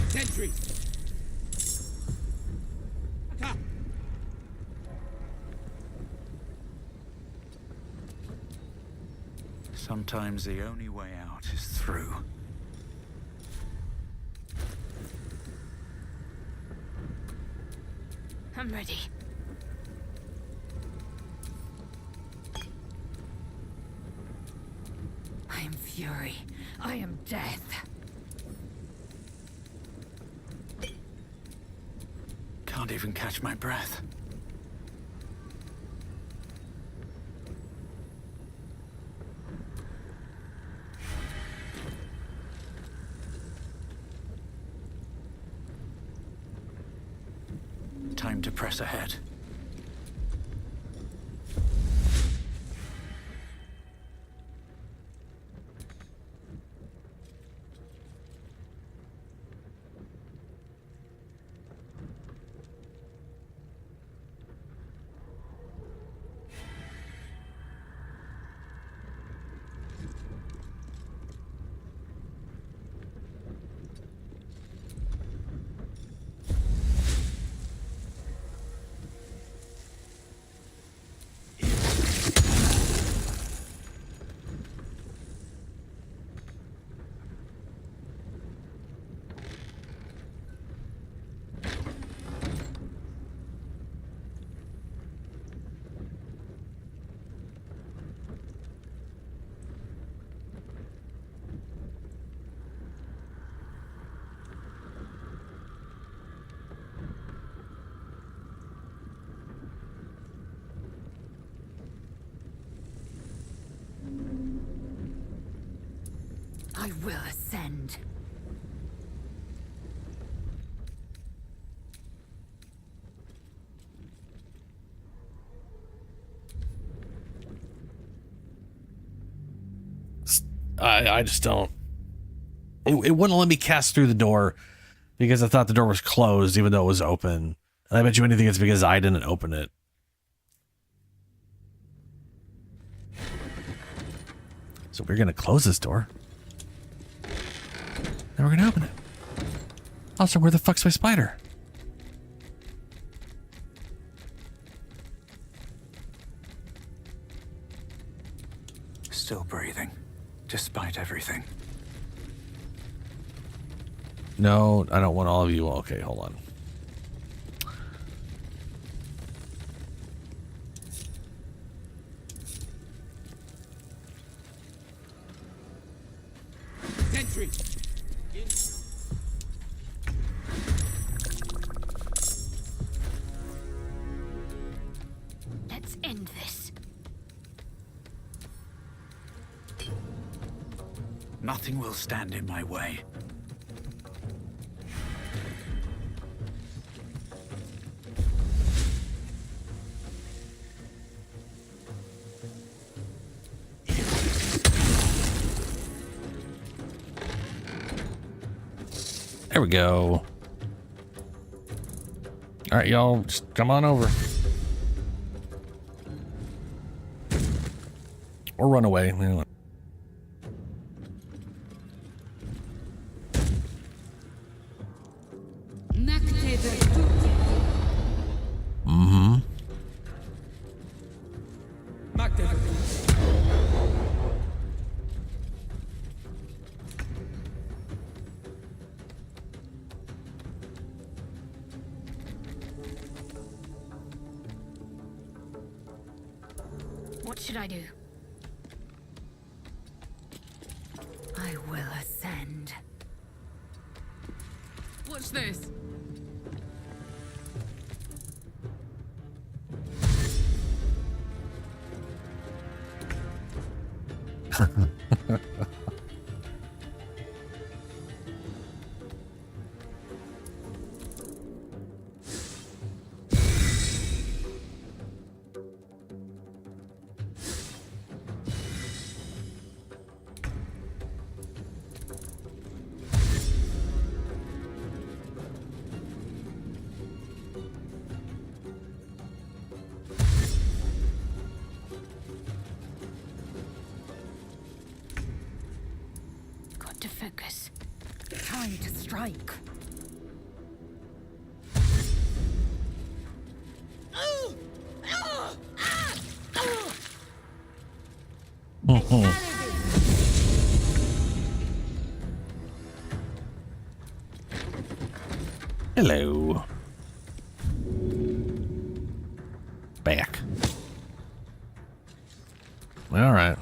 Speaker 6: Sentry! Come!
Speaker 18: Sometimes the only way out is through.
Speaker 8: I'm ready. I am fury. I am death.
Speaker 18: Can't even catch my breath. Time to press ahead.
Speaker 8: I will ascend.
Speaker 1: I just don't. It wouldn't let me cast through the door because I thought the door was closed, even though it was open. And I bet you anything it's because I didn't open it. So we're gonna close this door. Then we're gonna open it. Also, where the fuck's my spider?
Speaker 18: Still breathing, despite everything.
Speaker 1: No, I don't want all of you. Okay, hold on.
Speaker 6: Entry.
Speaker 8: Let's end this.
Speaker 18: Nothing will stand in my way.
Speaker 1: There we go. All right, y'all, just come on over. Or run away. Mm-hmm.
Speaker 8: What should I do? I will ascend.
Speaker 11: Watch this.
Speaker 8: Got to focus. Time to strike.
Speaker 1: Hello. Back. All right.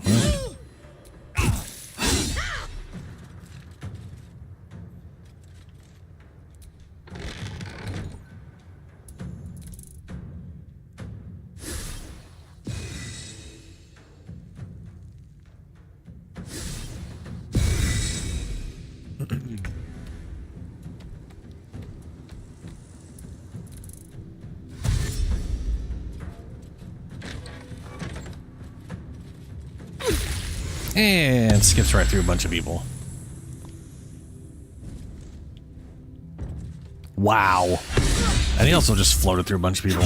Speaker 1: And skips right through a bunch of people. Wow. And he also just floated through a bunch of people.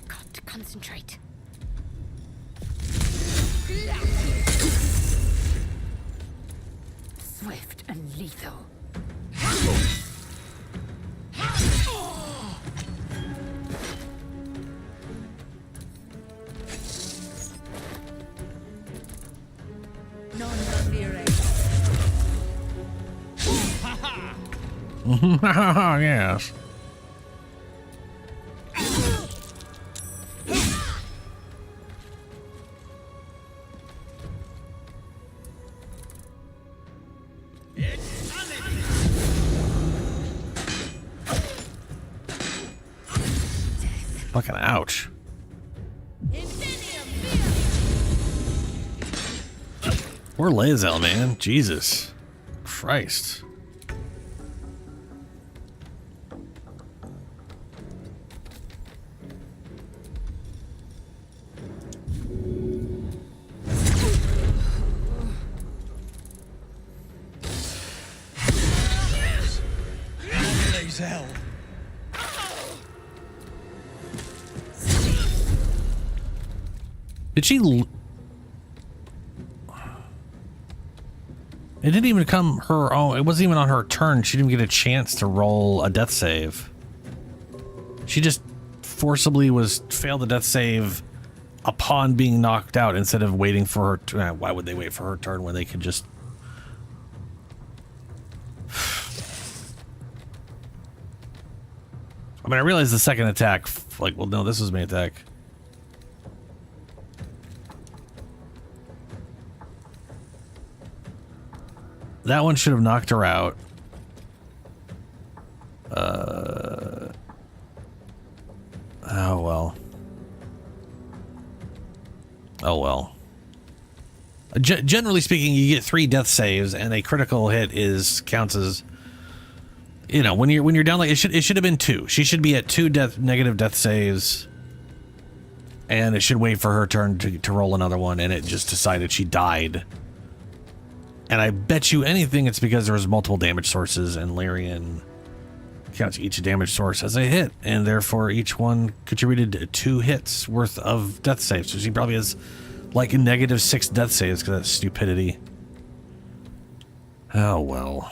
Speaker 8: Got to concentrate. Swift and lethal.
Speaker 1: Yes. Fucking ouch. Poor Lae'zel, man. Jesus Christ.
Speaker 6: Lae'zel.
Speaker 1: Did she... It didn't even come her... Oh, it wasn't even on her turn. She didn't get a chance to roll a death save. She just forcibly failed the death save upon being knocked out instead of waiting for her... Why would they wait for her turn when they could just... I mean, I realize the second attack... Like, well, no, this was my attack. That one should have knocked her out. Oh, well. Oh, well. Generally speaking, you get 3 death saves, and a critical hit counts as... You know, when you're down, like, it should have been 2. She should be at 2 negative death saves, and it should wait for her turn to roll another one, and it just decided she died. And I bet you anything it's because there was multiple damage sources, and Larian counts each damage source as a hit, and therefore each one contributed 2 hits worth of death saves. So she probably has like a -6 death saves because of that stupidity. Oh well.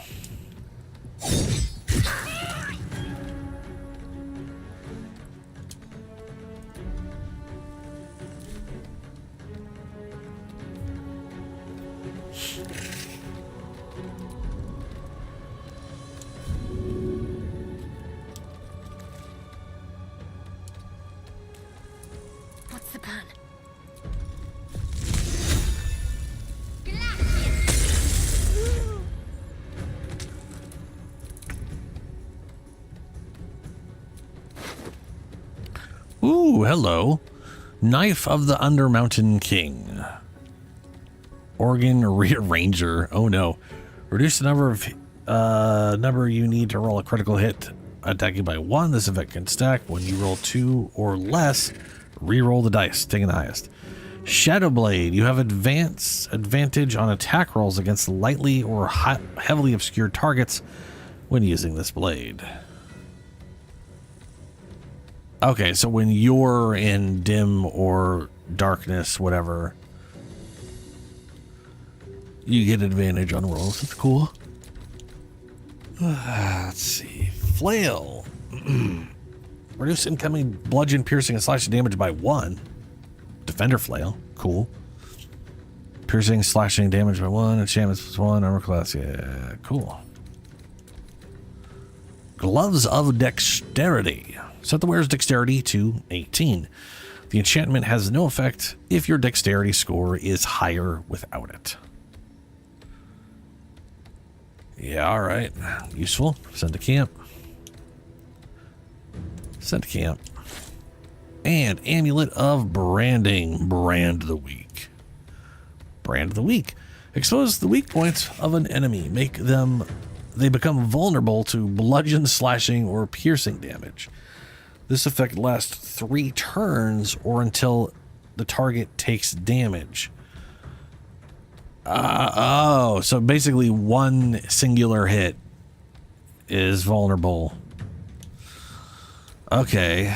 Speaker 1: Ooh, hello. Knife of the Undermountain King. Organ Rearranger. Oh no. Reduce the number you need to roll a critical hit attacking by 1. This effect can stack. When you roll 2 or less, re-roll the dice, taking the highest. Shadowblade. You have advantage on attack rolls against lightly or heavily obscured targets when using this blade. Okay, so when you're in dim or darkness, whatever, you get advantage on rolls. That's cool. Let's see. Flail. Reduce incoming bludgeon, piercing, and slashing damage by 1. Defender Flail. Cool. Piercing, slashing damage by 1. Enchantments +1. Armor class. Yeah, cool. Gloves of Dexterity. Set the wearer's dexterity to 18. The enchantment has no effect if your dexterity score is higher without it. Yeah, alright. Useful. Send to camp. Send to camp. And Amulet of Branding. Brand the weak. Brand the weak. Expose the weak points of an enemy. They become vulnerable to bludgeon, slashing, or piercing damage. This effect lasts 3 turns or until the target takes damage. Oh, so basically 1 singular hit is vulnerable. Okay.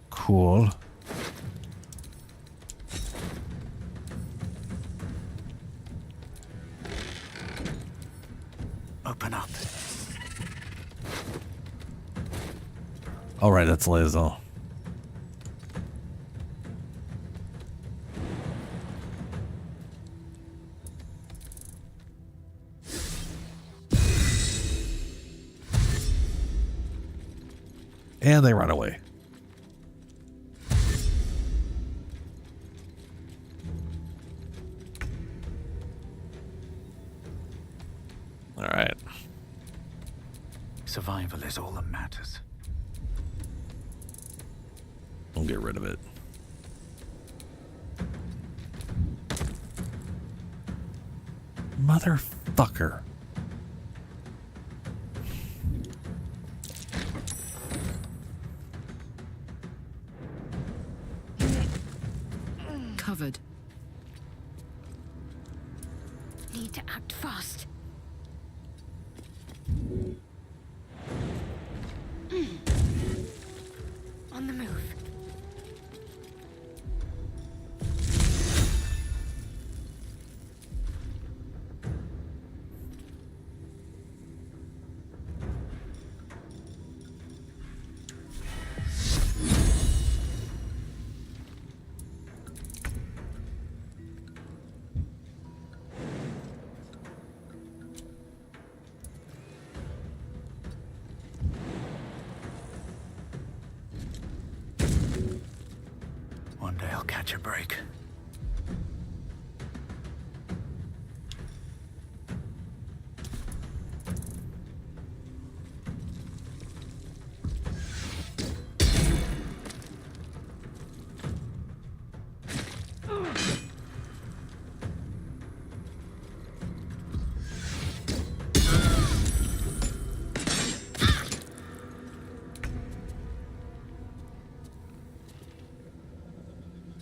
Speaker 1: Cool.
Speaker 18: Open up.
Speaker 1: All right, that's Lae'zel. And they run away. All right.
Speaker 18: Survival is all that matters.
Speaker 1: We'll get rid of it. Motherfucker.
Speaker 11: Covered.
Speaker 8: Need to act fast. On the move.
Speaker 18: One day I'll catch a break.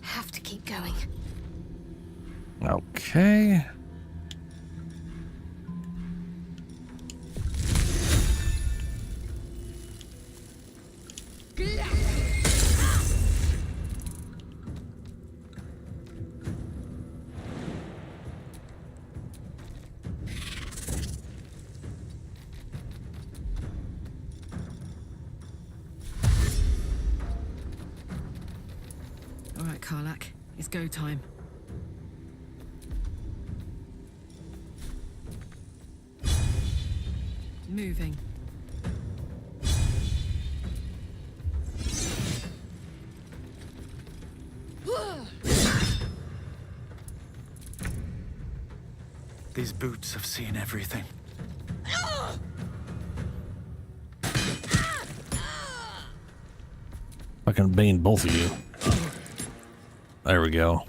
Speaker 8: Have to keep going.
Speaker 1: Okay.
Speaker 11: All right, Karlak. It's go time. Moving.
Speaker 18: These boots have seen everything.
Speaker 1: Fucking bane both of you. There we go.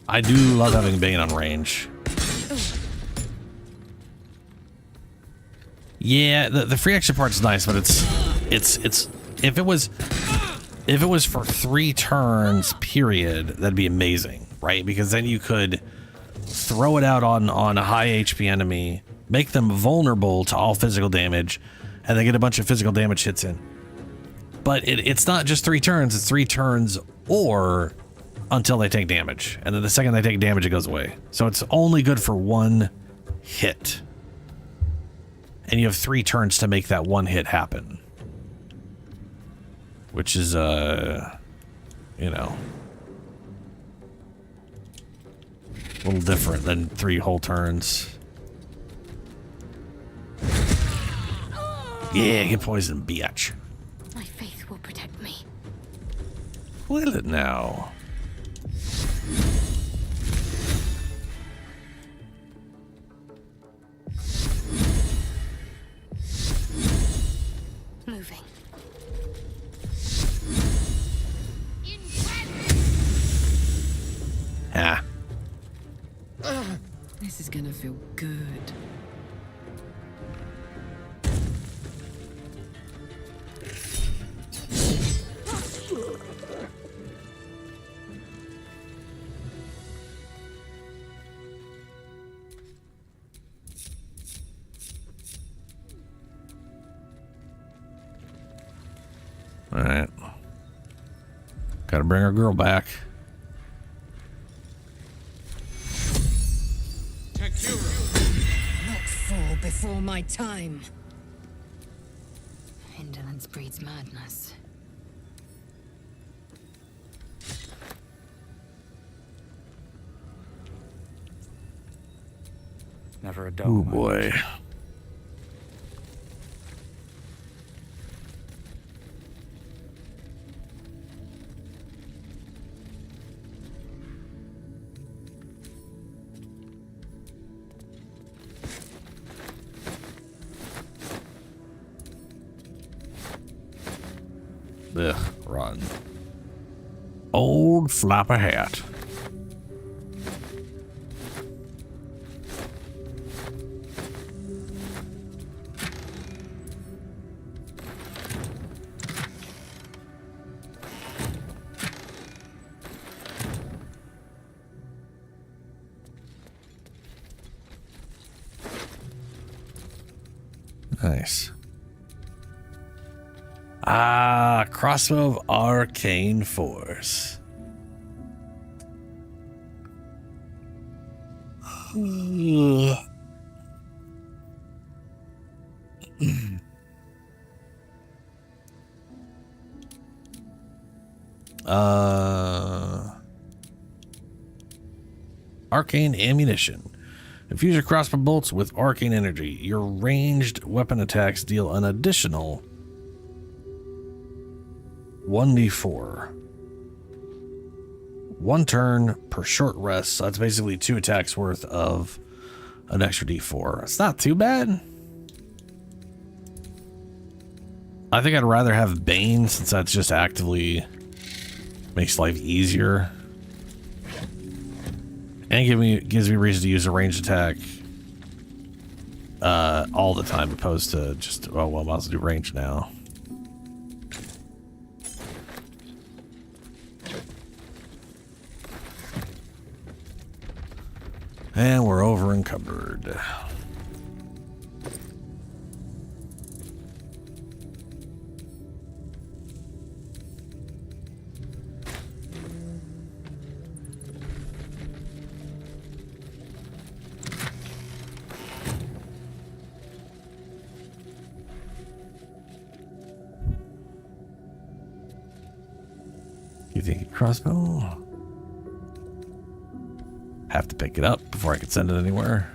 Speaker 1: I do love having Bane on range. Yeah, the free action part's nice, but it's if it was for 3 turns period, that'd be amazing, right? Because then you could throw it out on a high HP enemy, make them vulnerable to all physical damage, and then get a bunch of physical damage hits in. But it's not just 3 turns, it's 3 turns or until they take damage. And then the second they take damage, it goes away. So it's only good for 1 hit. And you have 3 turns to make that 1 hit happen. Which is, you know, a little different than 3 whole turns. Yeah, get poisoned, bitch.
Speaker 8: My faith will protect me.
Speaker 1: Will it now?
Speaker 8: Moving.
Speaker 1: Ah.
Speaker 11: This is gonna feel good.
Speaker 1: All right. Gotta bring our girl back.
Speaker 15: Not fall before my time.
Speaker 2: Indolence breeds madness.
Speaker 18: Never a dull
Speaker 1: Oh
Speaker 18: moment.
Speaker 1: boy. Ugh, rotten. Old flopper hat. Nice. Ah, crossbow of arcane force. Arcane ammunition. Infuse your crossbow bolts with arcane energy. Your ranged weapon attacks deal an additional 1d4. 1 turn per short rest, so that's basically 2 attacks worth of an extra d4. It's not too bad. I think I'd rather have Bane, since that's just actively makes life easier. And gives me reason to use a ranged attack all the time, opposed to just, oh well, I might as well do range now. And we're over encumbered. You think crossbow? Have to pick it up before I can send it anywhere.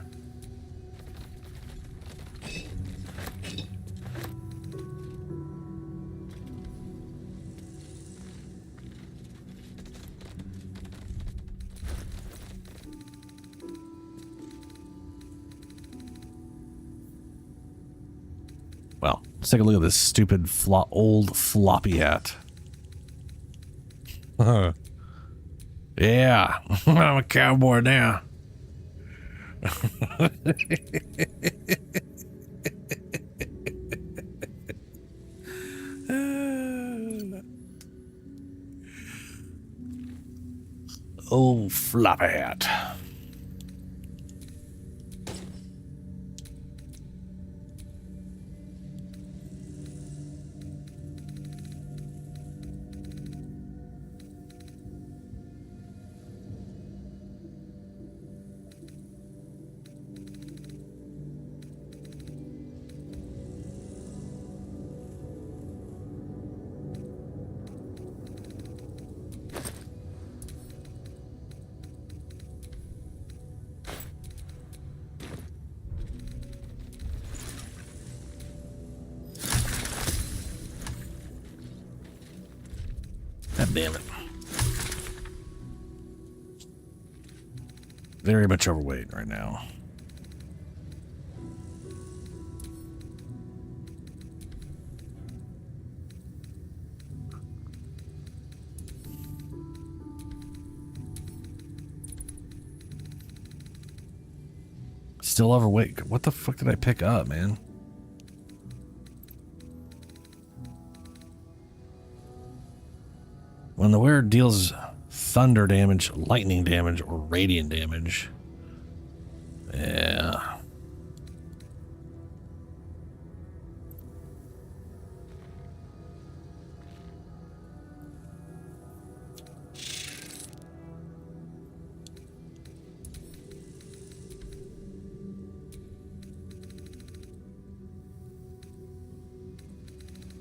Speaker 1: Well, let's take a look at this stupid old floppy hat. Yeah, I'm a cowboy now. Oh, floppy hat. God damn it. Very much overweight right now. Still overweight. What the fuck did I pick up, man? When the wearer deals thunder damage, lightning damage, or radiant damage. Yeah.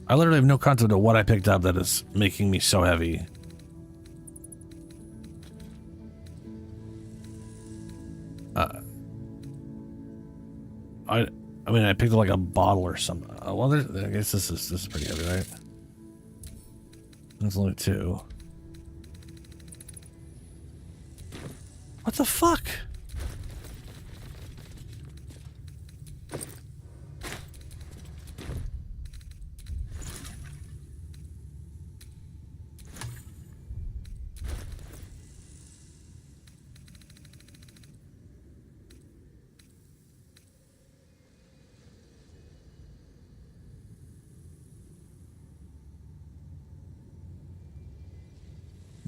Speaker 1: I literally have no concept of what I picked up that is making me so heavy. I mean, I picked up like a bottle or something. Well, I guess this is pretty heavy, right? There's only 2. What the fuck?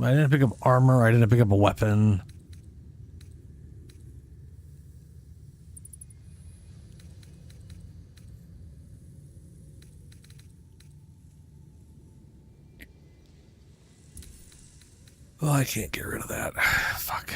Speaker 1: I didn't pick up armor. I didn't pick up a weapon. Oh, I can't get rid of that. Fuck.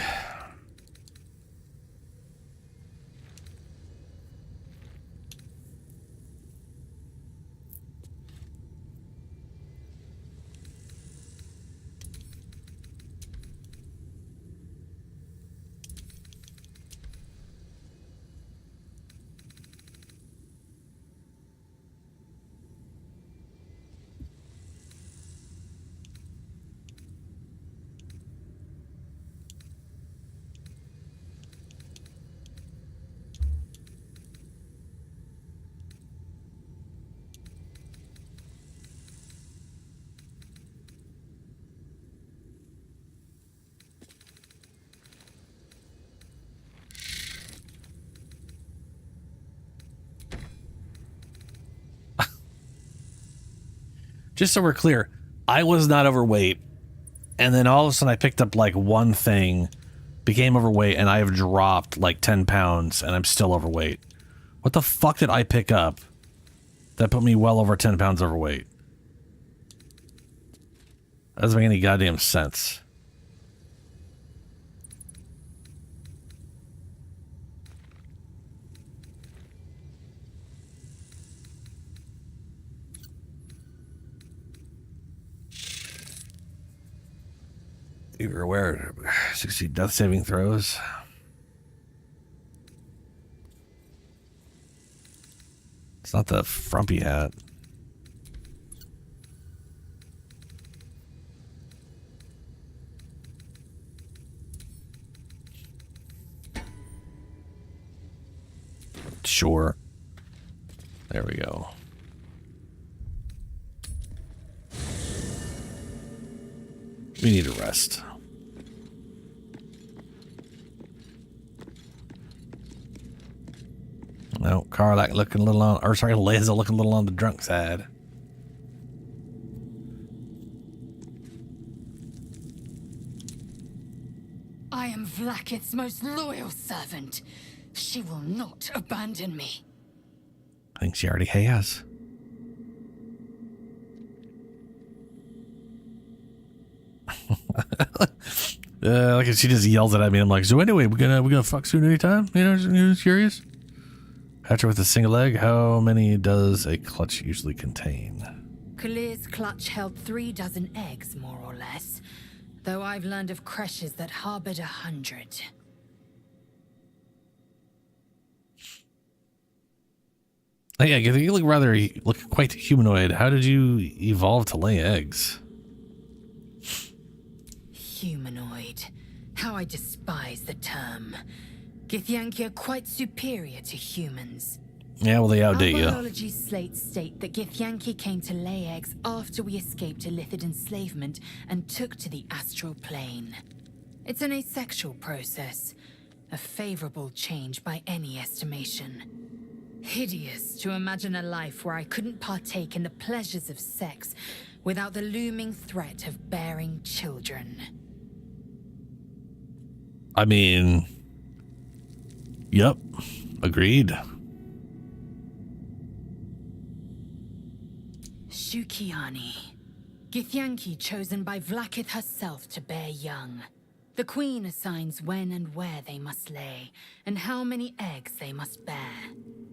Speaker 1: Just so we're clear, I was not overweight, and then all of a sudden I picked up like one thing, became overweight, and I have dropped like 10 pounds, and I'm still overweight. What the fuck did I pick up that put me well over 10 pounds overweight? That doesn't make any goddamn sense. You're aware, succeed death saving throws. It's not the frumpy hat. Sure. There we go. We need a rest. No, Karlak looking a little on, or sorry, Leza looking a little on the drunk side.
Speaker 8: I am Vlaakith's most loyal servant. She will not abandon me.
Speaker 1: I think she already has. Like she just yells it at me. I'm like, so anyway, we're gonna fuck soon anytime? You know, just curious. Hatcher with a single egg, how many does a clutch usually contain?
Speaker 7: Kalir's clutch held 3 dozen eggs, more or less. Though I've learned of creches that harbored 100.
Speaker 1: Oh, yeah, you look quite humanoid. How did you evolve to lay eggs?
Speaker 7: Humanoid. How I despise the term. Githyanki are quite superior to humans.
Speaker 1: Yeah, well, they outdate you.
Speaker 7: Our biology slates state that Githyanki came to lay eggs after we escaped Illithid enslavement and took to the astral plane. It's an asexual process, a favorable change by any estimation. Hideous to imagine a life where I couldn't partake in the pleasures of sex without the looming threat of bearing children.
Speaker 1: I mean, yep, agreed.
Speaker 7: Shukiani. Githyanki chosen by Vlaakith herself to bear young. The queen assigns when and where they must lay, and how many eggs they must bear.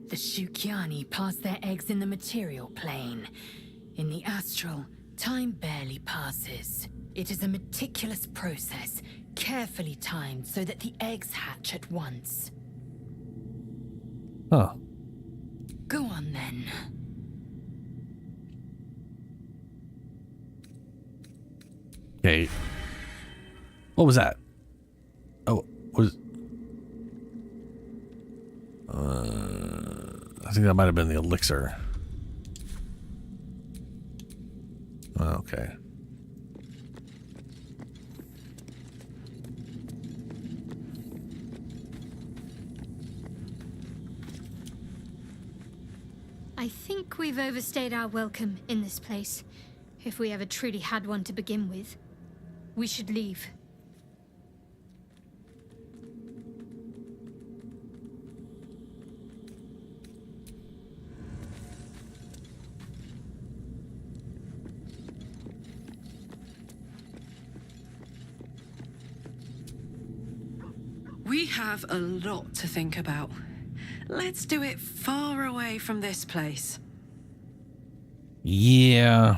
Speaker 7: The Shukiani pass their eggs in the material plane. In the astral, time barely passes. It is a meticulous process, carefully timed so that the eggs hatch at once.
Speaker 1: Huh.
Speaker 7: Go on then.
Speaker 1: Okay. What was that? Oh, was... I think that might have been the elixir. Oh, okay.
Speaker 10: I think we've overstayed our welcome in this place, if we ever truly had one to begin with. We should leave.
Speaker 11: We have a lot to think about. Let's do it far away from this place.
Speaker 1: Yeah.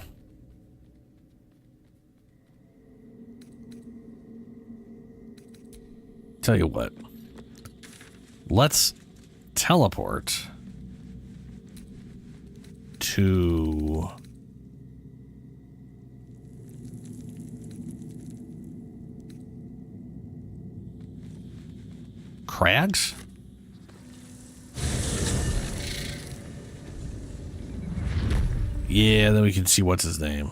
Speaker 1: Tell you what. Let's teleport to Crags? Yeah, then we can see what's his name.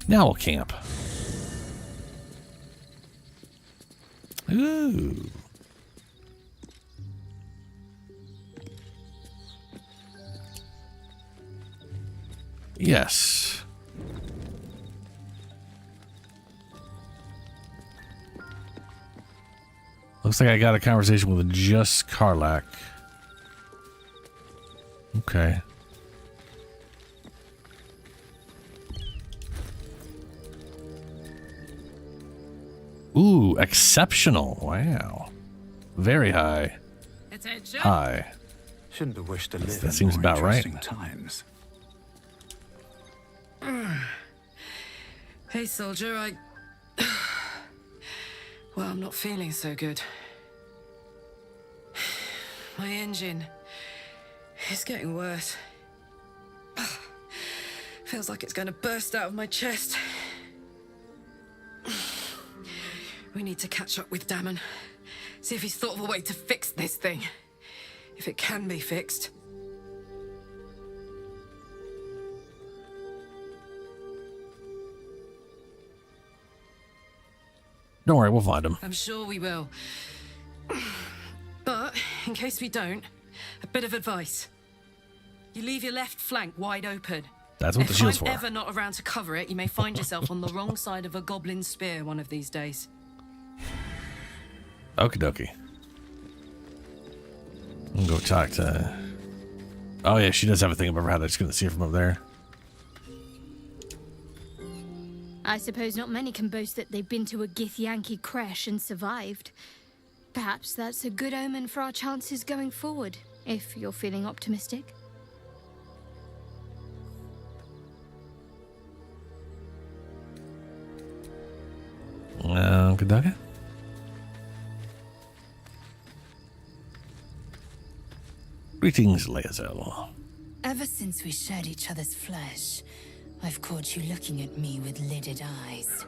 Speaker 1: Now we'll camp. Ooh. Yes. Looks like I got a conversation with just Karlak. Okay. Ooh, exceptional. Wow. Very high.
Speaker 11: Attention.
Speaker 1: High.
Speaker 18: Shouldn't have wished to live
Speaker 1: That seems
Speaker 18: in more
Speaker 1: about right.
Speaker 18: interesting times.
Speaker 11: Hey, soldier, well, I'm not feeling so good. My engine is getting worse. Feels like it's going to burst out of my chest. We need to catch up with Damon. See if he's thought of a way to fix this thing. If it can be fixed.
Speaker 1: Don't worry, we'll find him.
Speaker 11: I'm sure we will. But, in case we don't, a bit of advice. You leave your left flank wide open.
Speaker 1: That's what the shield's
Speaker 11: If
Speaker 1: for.
Speaker 11: I'm ever not around to cover it, you may find yourself on the wrong side of a goblin spear one of these days.
Speaker 1: Okie dokie. I'm gonna go talk to... Oh yeah, she does have a thing above her head. I just couldn't see her from up there.
Speaker 10: I suppose not many can boast that they've been to a Githyanki crash and survived. Perhaps that's a good omen for our chances going forward, if you're feeling optimistic.
Speaker 1: Good dokie. Greetings, Laezel.
Speaker 7: Ever since we shared each other's flesh, I've caught you looking at me with lidded eyes.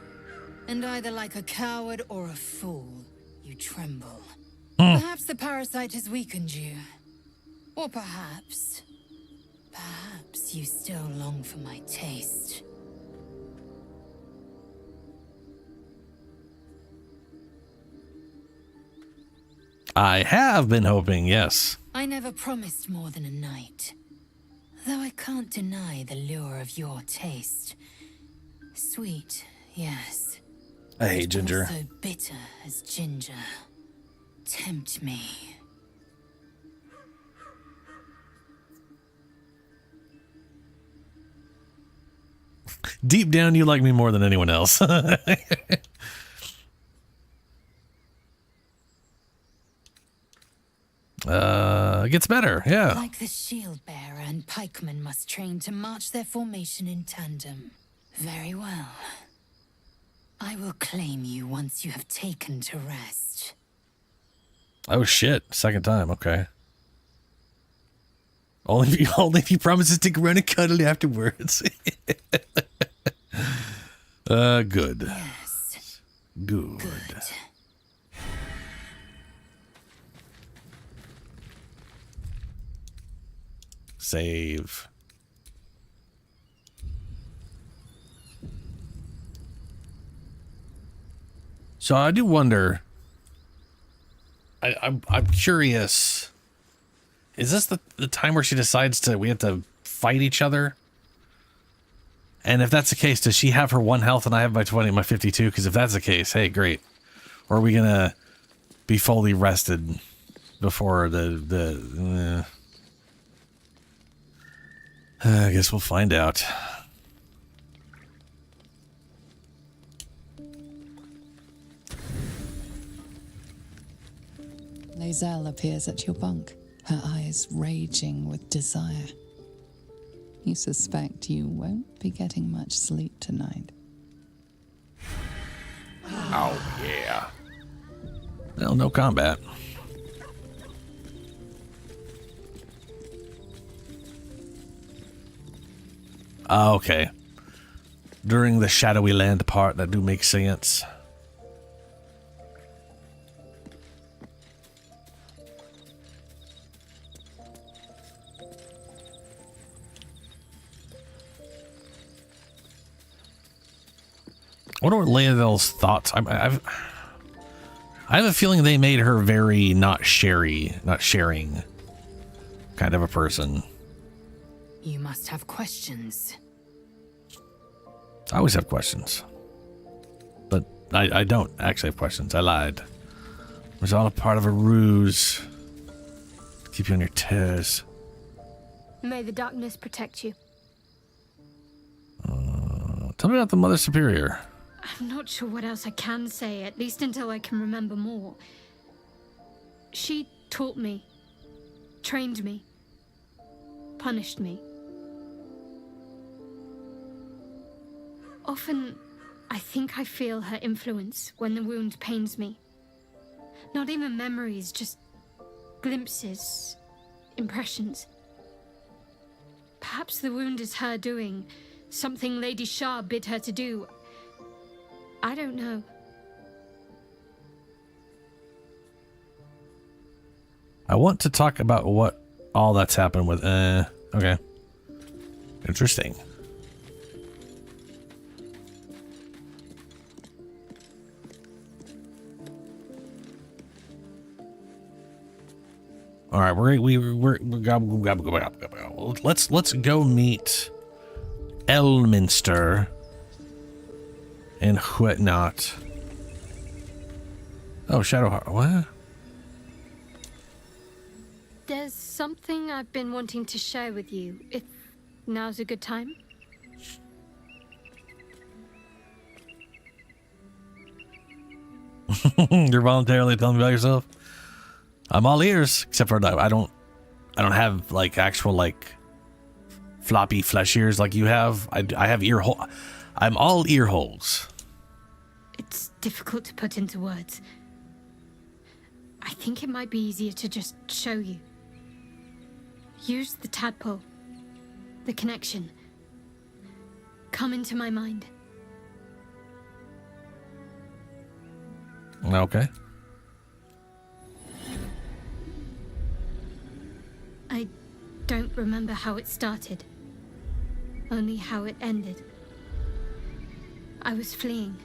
Speaker 7: And either like a coward or a fool, you tremble. Perhaps the parasite has weakened you. Or perhaps you still long for my taste.
Speaker 1: I have been hoping, yes.
Speaker 7: I never promised more than a night. Though I can't deny the lure of your taste. Sweet, yes.
Speaker 1: I hate ginger.
Speaker 7: So bitter as ginger. Tempt me.
Speaker 1: Deep down, you like me more than anyone else. It gets better, yeah.
Speaker 7: Like the shield bearer and pikeman must train to march their formation in tandem. Very well. I will claim you once you have taken to rest.
Speaker 1: Oh shit, second time, okay. Only if you promise to stick around and cuddle afterwards. Good.
Speaker 7: Yes.
Speaker 1: Good. Save. So I do wonder. I'm curious. Is this the time where she decides we have to fight each other? And if that's the case, does she have her 1 health and I have my 20, my 52? Because if that's the case, hey, great. Or are we gonna be fully rested before I guess we'll find out.
Speaker 4: Lae'zel appears at your bunk, her eyes raging with desire. You suspect you won't be getting much sleep tonight.
Speaker 1: Oh, yeah. Well, no combat. Okay. During the shadowy land part, that do make sense. What are Lae'zel's thoughts? I have a feeling they made her very not sharing kind of a person.
Speaker 7: You must have questions.
Speaker 1: I always have questions. But I don't actually have questions. I lied. It was all a part of a ruse to keep you on your toes.
Speaker 10: May the darkness protect you.
Speaker 1: Tell me about the Mother Superior.
Speaker 10: I'm not sure what else I can say, at least until I can remember more. She taught me, trained me, punished me. Often, I think I feel her influence when the wound pains me. Not even memories, just glimpses, impressions. Perhaps the wound is her doing, something Lady Shah bid her to do. I don't know.
Speaker 1: I want to talk about what all that's happened with. Okay. Interesting. All right, let's go meet Elminster and whatnot. Oh, Shadowheart. What?
Speaker 10: There's something I've been wanting to share with you, if now's a good time.
Speaker 1: You're voluntarily telling me about yourself? I'm all ears, except for I don't have like actual like floppy flesh ears like you have. I have ear hole. I'm all ear holes.
Speaker 10: It's difficult to put into words. I think it might be easier to just show you. Use the tadpole, the connection. Come into my mind.
Speaker 1: Okay.
Speaker 10: I don't remember how it started, only how it ended. I was fleeing.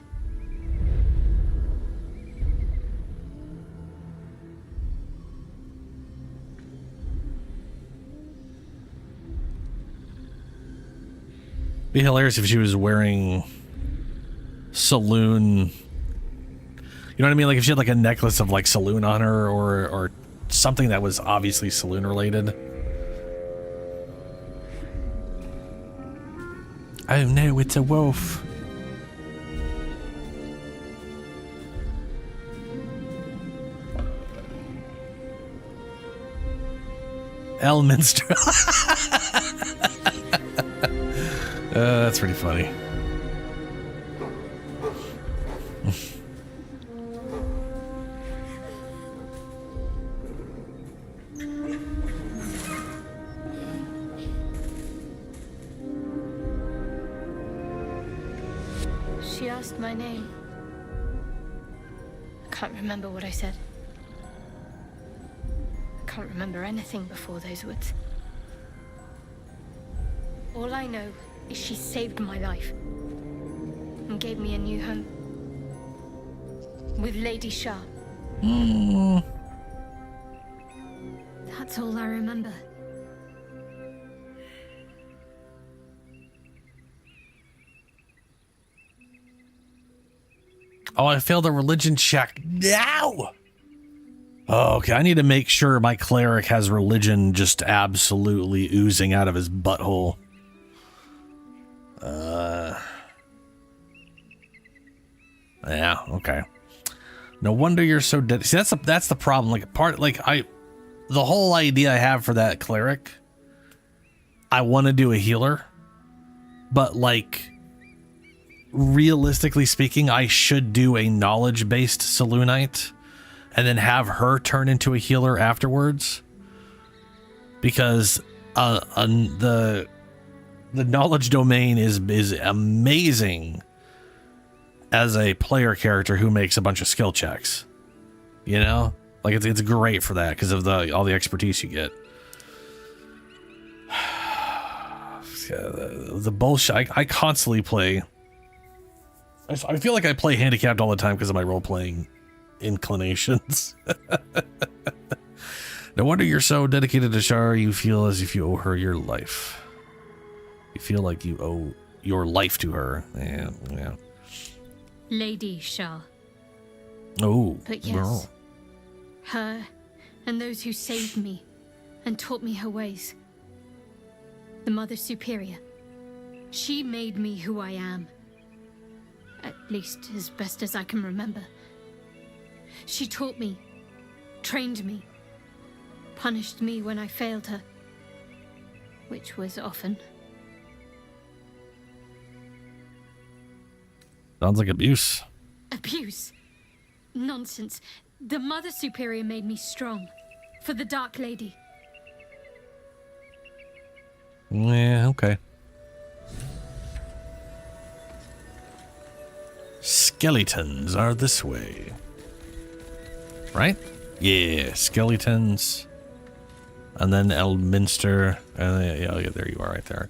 Speaker 1: Be hilarious if she was wearing saloon. You know what I mean? Like if she had like a necklace of like saloon on her or something that was obviously saloon related. Oh no, it's a wolf. Elminster. That's pretty funny.
Speaker 10: She asked my name. I can't remember what I said. I can't remember anything before those words. All I know is she saved my life and gave me a new home with Lady Shah. That's all I remember.
Speaker 1: Oh, I failed a religion check. No! Oh, okay, I need to make sure my cleric has religion just absolutely oozing out of his butthole. Yeah, okay. No wonder you're so dead. See, that's the problem. Like the whole idea I have for that cleric, I want to do a healer, but like realistically speaking, I should do a knowledge-based Selûnite and then have her turn into a healer afterwards, because the knowledge domain is amazing as a player character who makes a bunch of skill checks. You know, like it's great for that because of all the expertise you get. The bullshit. I constantly play. I feel like I play handicapped all the time because of my role-playing inclinations. No wonder you're so dedicated to Shar. You feel as if you owe her your life. You feel like you owe your life to her. Yeah.
Speaker 10: Lady Shar.
Speaker 1: Oh.
Speaker 10: But yes,
Speaker 1: girl.
Speaker 10: her and those who saved me and taught me her ways. The Mother Superior. She made me who I am. At least as best as I can remember. She taught me, trained me, punished me when I failed her, which was often.
Speaker 1: Sounds like abuse.
Speaker 10: Abuse? Nonsense. The Mother Superior made me strong. For the Dark Lady.
Speaker 1: Yeah, okay. Skeletons are this way. Right? Yeah, skeletons. And then Elminster. And yeah, there you are right there.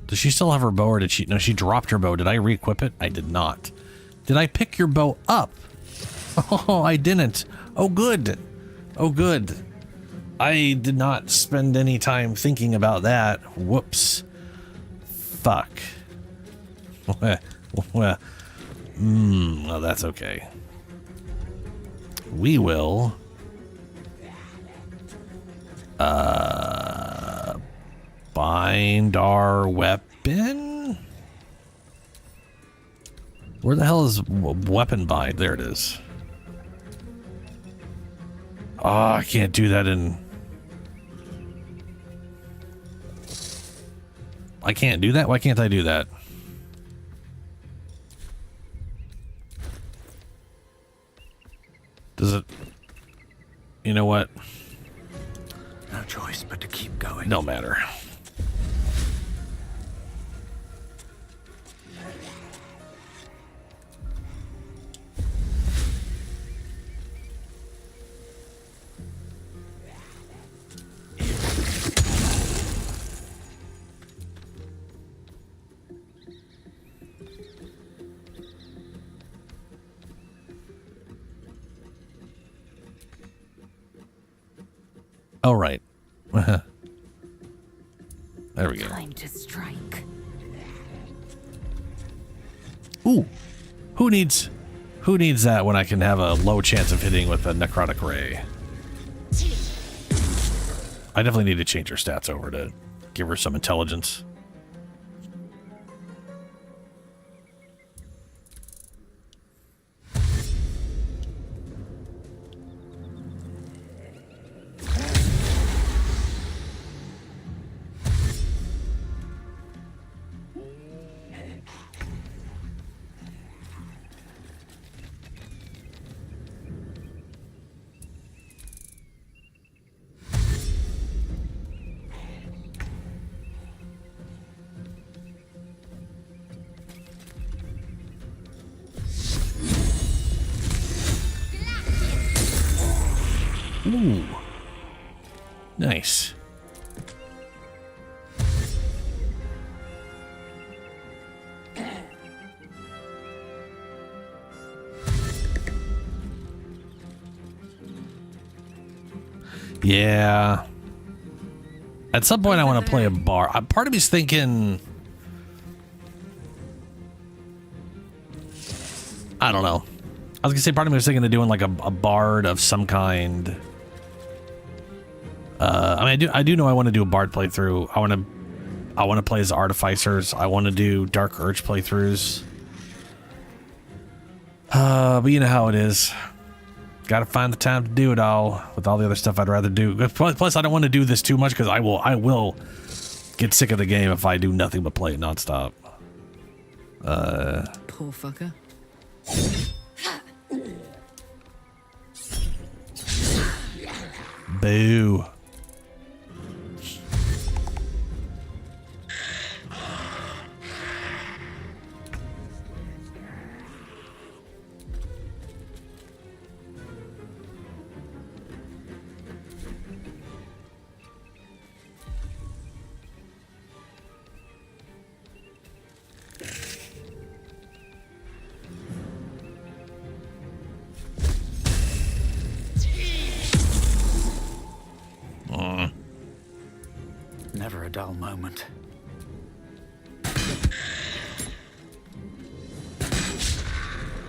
Speaker 1: Does she still have her bow, or did she? No, she dropped her bow. Did I re-equip it? I did not. Did I pick your bow up? Oh, I didn't. Oh, good. Oh, good. I did not spend any time thinking about that. Whoops. Fuck. Well, that's okay. We will bind our weapon. Where the hell is weapon bind? There it is. Oh, I can't do that in... I can't do that? Why can't I do that? Does it... You know what?
Speaker 18: No choice but to keep going.
Speaker 1: Don't matter. All right. There we go.
Speaker 7: Time to strike.
Speaker 1: Ooh. Who needs that when I can have a low chance of hitting with a necrotic ray? I definitely need to change her stats over to give her some intelligence. Ooh. Nice. Yeah. At some point, I want to play a bard. Part of me's thinking, I don't know. I was gonna say part of me was thinking of doing like a bard of some kind. I mean, I do know I want to do a bard playthrough. I want to play as artificers. I want to do Dark Urge playthroughs. But you know how it is. Got to find the time to do it all. With all the other stuff I'd rather do. Plus, I don't want to do this too much because I will get sick of the game if I do nothing but play it nonstop.
Speaker 15: Poor fucker.
Speaker 1: Boo.
Speaker 18: Never a dull moment.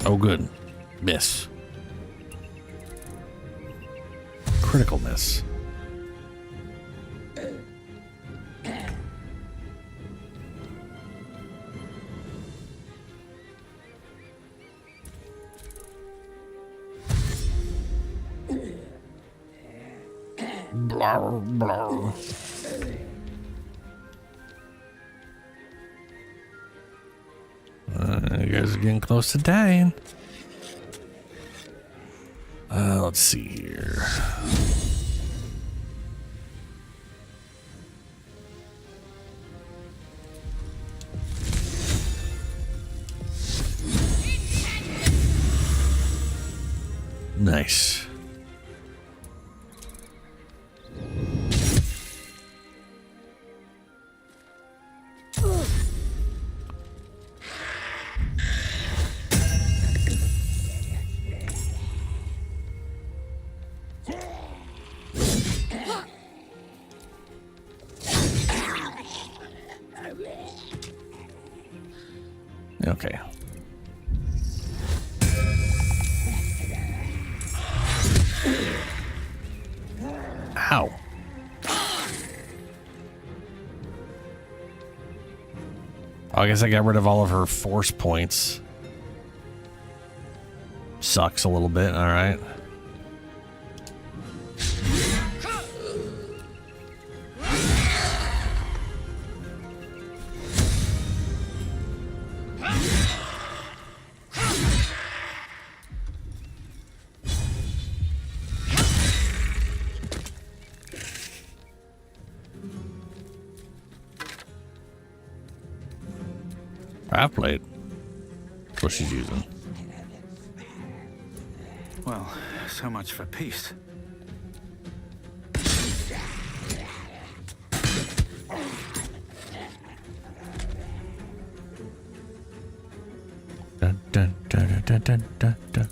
Speaker 1: Oh, good. Miss. Critical miss. Blah, blah. You guys are getting close to dying. Let's see here. Nice. Okay. Ow. I guess I got rid of all of her force points. Sucks a little bit, alright. Half plate. That's what she's using.
Speaker 18: Well, so much for peace.
Speaker 1: Dun, dun, dun, dun, dun, dun, dun.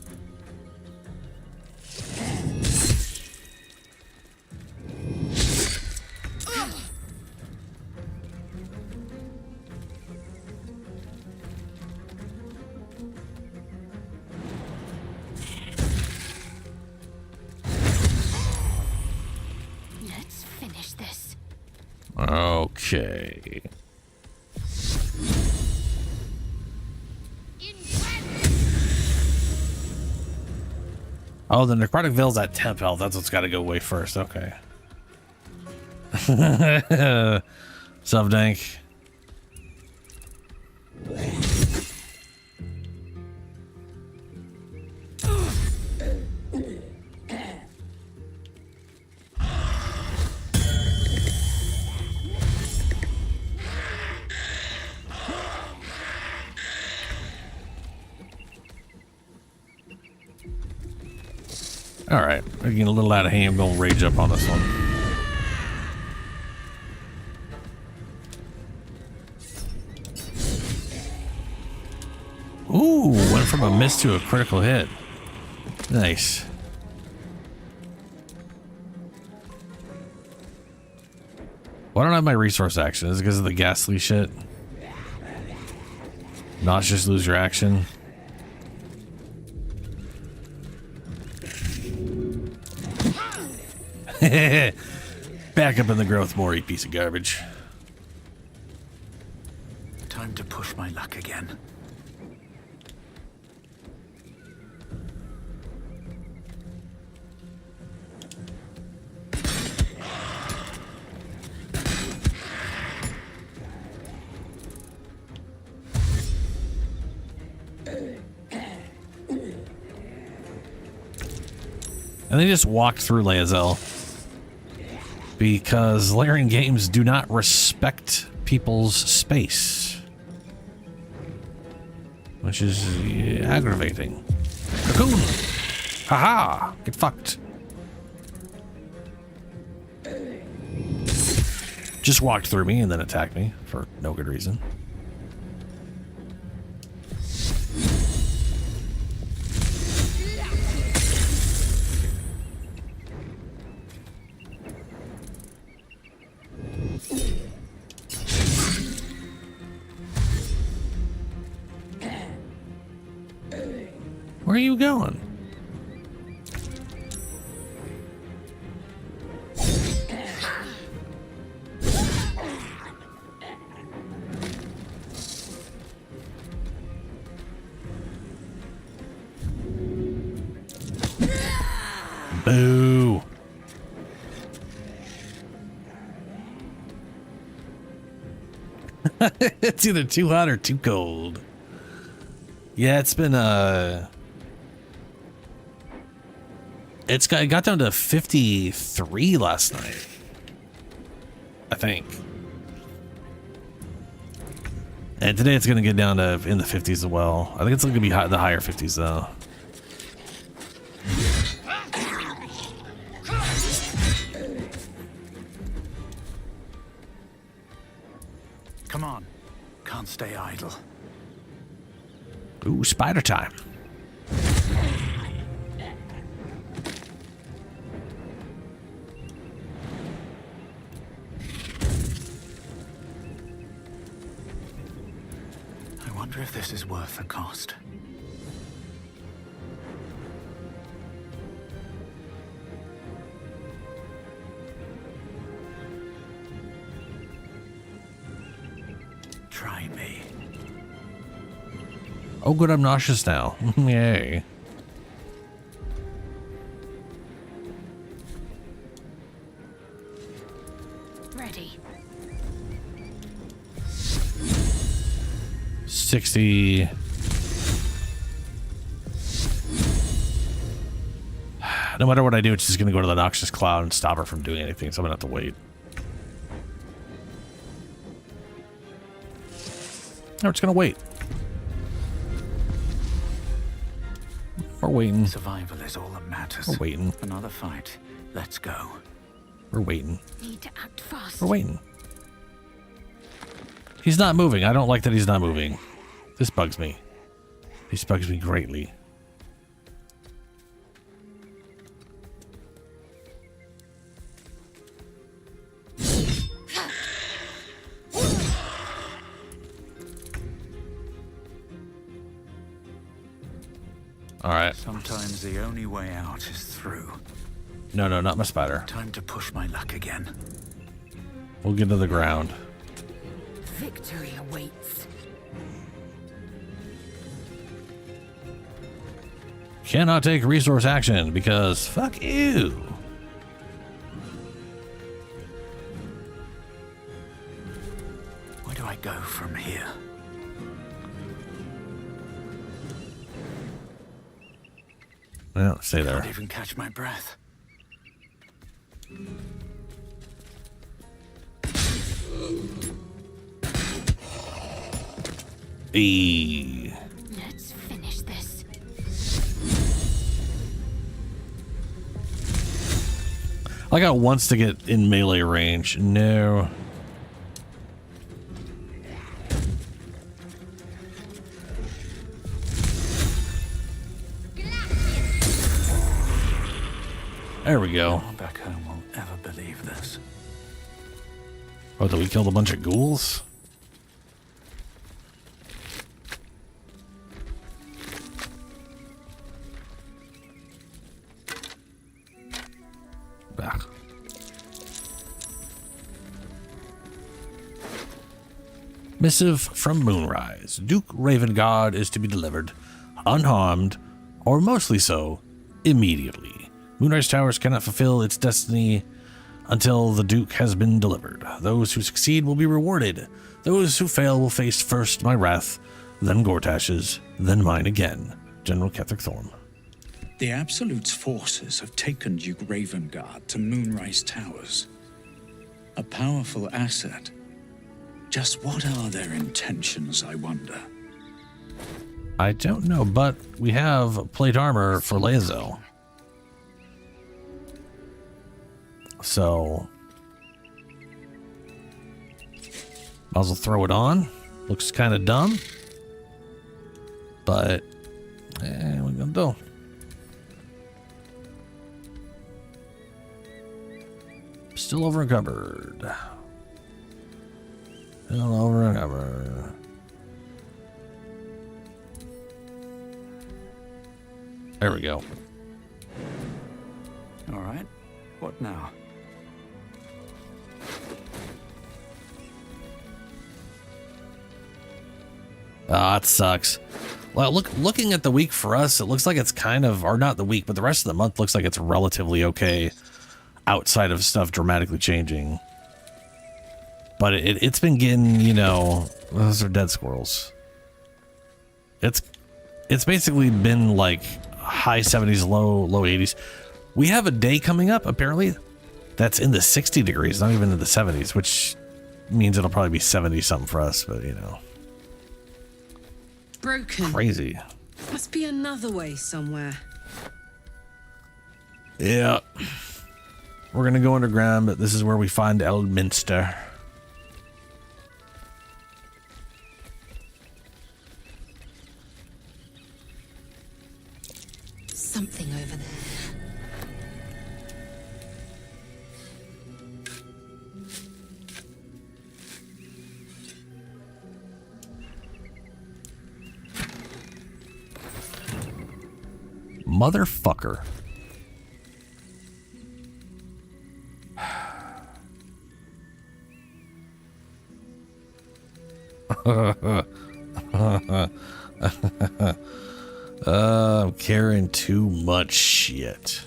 Speaker 7: Let's finish this.
Speaker 1: Okay. Oh, the necrotic veil's at temp health. That's what's got to go away first. Okay. Sup, Dank? All right, we're getting a little out of hand. I'm going to rage up on this one. Ooh, went from a miss to a critical hit. Nice. Why don't I have my resource action? Is it because of the ghastly shit? Nauseous, lose your action. Back up in the growth more, you piece of garbage.
Speaker 18: Time to push my luck again.
Speaker 1: And they just walked through Lae'zel because Larian games do not respect people's space, which is aggravating. Cocoon! Haha! Get fucked. Just walked through me and then attacked me for no good reason. Where are you going? Boo. It's either too hot or too cold. Yeah, it's been it got down to 53 last night, I think. And today it's going to get down to in the 50s as well. I think it's going to be the higher 50s though.
Speaker 18: Come on. Can't stay idle.
Speaker 1: Ooh, spider time.
Speaker 18: I wonder if this is worth the cost. Try me.
Speaker 1: Oh, good, I'm nauseous now. Yay.
Speaker 7: Ready.
Speaker 1: 60. No matter what I do, it's just going to go to the noxious cloud and stop her from doing anything, so I'm going to have to wait. No, it's going to wait. We're waiting.
Speaker 18: Survival is all that matters.
Speaker 1: We're waiting.
Speaker 18: Another fight. Let's go.
Speaker 1: We're waiting.
Speaker 7: Need to act fast.
Speaker 1: We're waiting. He's not moving. I don't like that he's not moving. This bugs me. This bugs me greatly. All right.
Speaker 18: Sometimes the only way out is through.
Speaker 1: No, not my spider.
Speaker 18: Time to push my luck again.
Speaker 1: We'll get to the ground.
Speaker 7: Victory awaits.
Speaker 1: Cannot take resource action because fuck you.
Speaker 18: Where do I go from here?
Speaker 1: Well, stay there.
Speaker 18: Can't even catch my breath.
Speaker 7: Let's finish this.
Speaker 1: I got once to get in melee range. No. There we go.
Speaker 18: No one back home will ever believe this.
Speaker 1: Oh, did we kill a bunch of ghouls? Back. Missive from Moonrise. Duke Ravengard is to be delivered, unharmed, or mostly so, immediately. Moonrise Towers cannot fulfill its destiny until the Duke has been delivered. Those who succeed will be rewarded. Those who fail will face first my wrath, then Gortash's, then mine again. General Ketheric Thorm.
Speaker 14: The Absolute's forces have taken Duke Ravengard to Moonrise Towers. A powerful asset. Just what are their intentions, I wonder?
Speaker 1: I don't know, but we have plate armor for Lae'zel. So, might as well throw it on. Looks kind of dumb, but what are we gonna do? Still over encumbered. Still over encumbered. There we go.
Speaker 18: All right. What now?
Speaker 1: Ah, it sucks. Well, looking at the week for us, it looks like it's kind of, or not the week, but the rest of the month looks like it's relatively okay outside of stuff dramatically changing. But it's been getting, you know, those are dead squirrels. It's basically been like high 70s, low 80s. We have a day coming up, apparently, that's in the 60 degrees, not even in the 70s, which means it'll probably be 70 something for us, but you know.
Speaker 11: Broken.
Speaker 1: Crazy.
Speaker 11: Must be another way somewhere.
Speaker 1: Yeah. We're gonna go underground, but this is where we find Elminster.
Speaker 9: Something over there.
Speaker 1: Motherfucker. I'm carrying too much shit.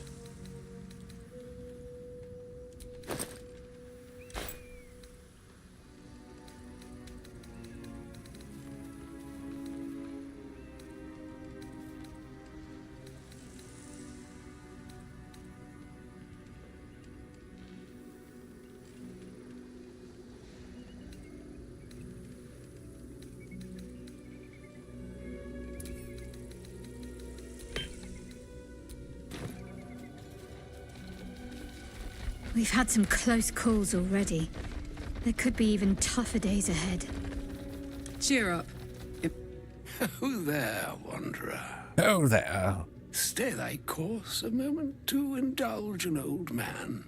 Speaker 10: We've had some close calls already. There could be even tougher days ahead.
Speaker 11: Cheer up.
Speaker 20: Who there, wanderer?
Speaker 1: Oh, there.
Speaker 20: Stay thy course a moment to indulge an old man.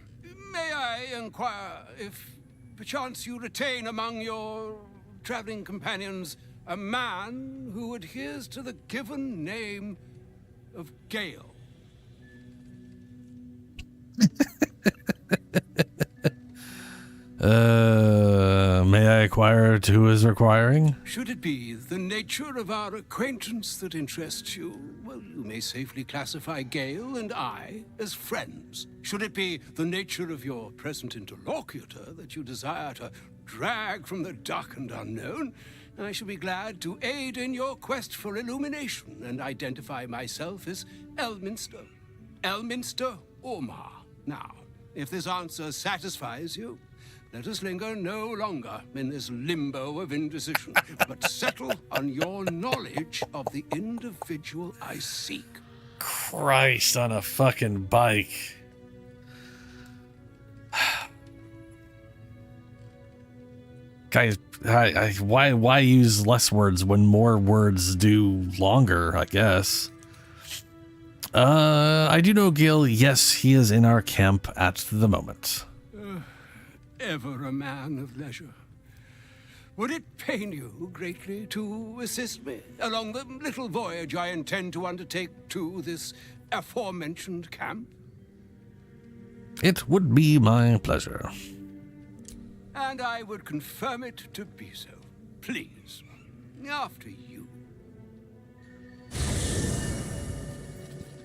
Speaker 20: May I inquire if perchance you retain among your traveling companions a man who adheres to the given name of Gale?
Speaker 1: May I inquire to who is requiring?
Speaker 20: Should it be the nature of our acquaintance that interests you, well, you may safely classify Gale and I as friends. Should it be the nature of your present interlocutor that you desire to drag from the dark and unknown, I shall be glad to aid in your quest for illumination and identify myself as Elminster. Elminster Ormar. Now, if this answer satisfies you, let us linger no longer in this limbo of indecision, but settle on your knowledge of the individual I seek.
Speaker 1: Christ on a fucking bike. Guys, why use less words when more words do longer, I guess? I do know Gil. Yes, he is in our camp at the moment.
Speaker 20: ever a man of leisure. Would it pain you greatly to assist me along the little voyage I intend to undertake to this aforementioned camp?
Speaker 1: It would be my pleasure.
Speaker 20: And I would confirm it to be so. Please, after you.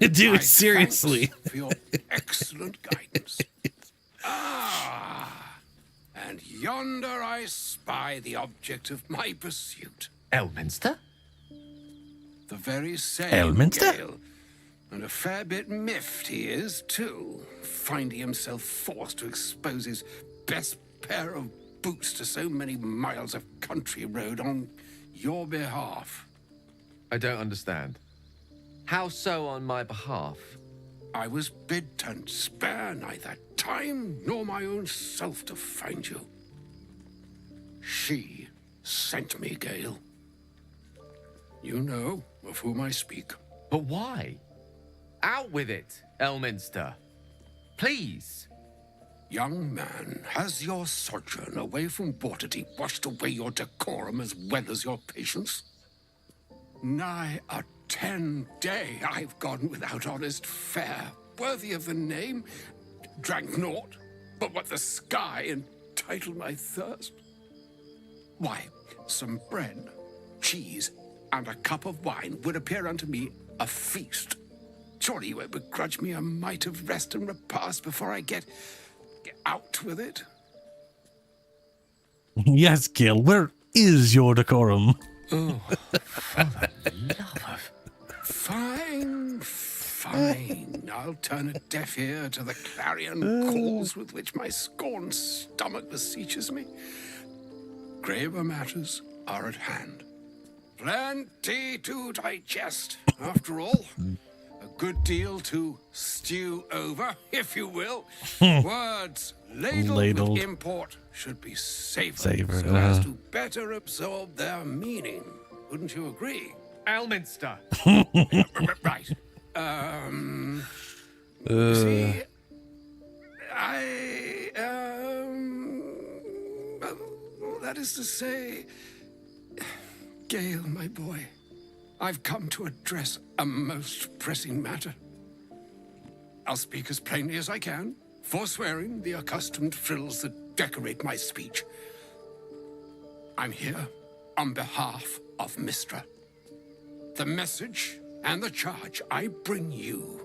Speaker 1: Dude, seriously.
Speaker 20: For your excellent guidance. And yonder I spy the object of my pursuit.
Speaker 21: Elminster?
Speaker 20: The very same
Speaker 1: Elminster?
Speaker 20: Gale. And a fair bit miffed he is, too, finding himself forced to expose his best pair of boots to so many miles of country road on your behalf.
Speaker 21: I don't understand. How so on my behalf?
Speaker 20: I was bid to spare neither time nor my own self to find you. She sent me, Gale. You know of whom I speak.
Speaker 21: But why? Out with it, Elminster. Please.
Speaker 20: Young man, has your sojourn away from Waterdeep washed away your decorum as well as your patience? Nigh a 10-day I've gone without honest fare, worthy of the name, drank naught but what the sky entitled my thirst. Why, some bread, cheese, and a cup of wine would appear unto me a feast. Surely you won't begrudge me a mite of rest and repast before I get out with it?
Speaker 1: Yes, Gil, where is your decorum?
Speaker 20: Oh, for the love of... Fine, fine. I'll turn a deaf ear to the clarion calls with which my scorned stomach beseeches me. Graver matters are at hand. Plenty to digest, after all. A good deal to stew over, if you will. Words ladled with import should be savored so as to better absorb their meaning. Wouldn't you agree?
Speaker 21: Elminster.
Speaker 20: Right. See, that is to say, Gale, my boy, I've come to address a most pressing matter. I'll speak as plainly as I can, forswearing the accustomed frills that decorate my speech. I'm here on behalf of Mistra. The message and the charge I bring you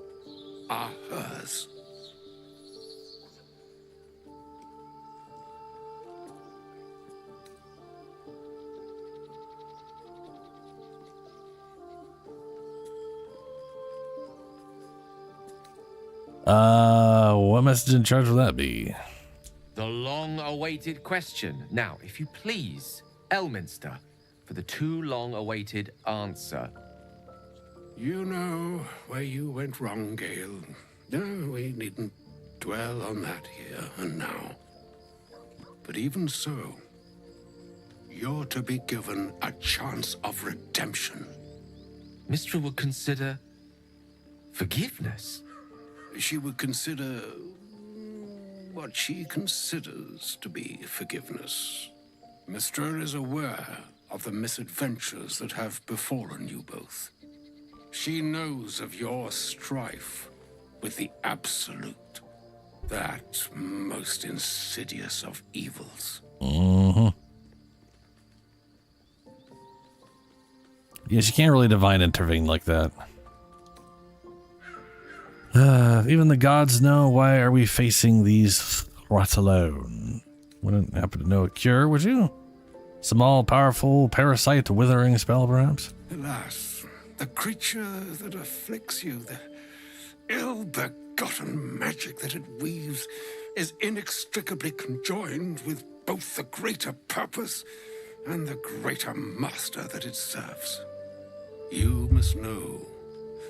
Speaker 20: are hers.
Speaker 1: What message in charge will that be?
Speaker 21: The long-awaited question. Now, if you please, Elminster, for the too long-awaited answer.
Speaker 20: You know where you went wrong, Gale. No, we needn't dwell on that here and now. But even so, you're to be given a chance of redemption.
Speaker 21: Mistra would consider forgiveness.
Speaker 20: She would consider what she considers to be forgiveness. Mistra is aware of the misadventures that have befallen you both. She knows of your strife with the Absolute, that most insidious of evils.
Speaker 1: Yes, you can't really divine intervene like that. Even the gods know. Why are we facing these threats alone? Wouldn't happen to know a cure, would you? Some all-powerful parasite withering spell, perhaps?
Speaker 20: Alas, the creature that afflicts you, the ill-begotten magic that it weaves, is inextricably conjoined with both the greater purpose and the greater master that it serves. You must know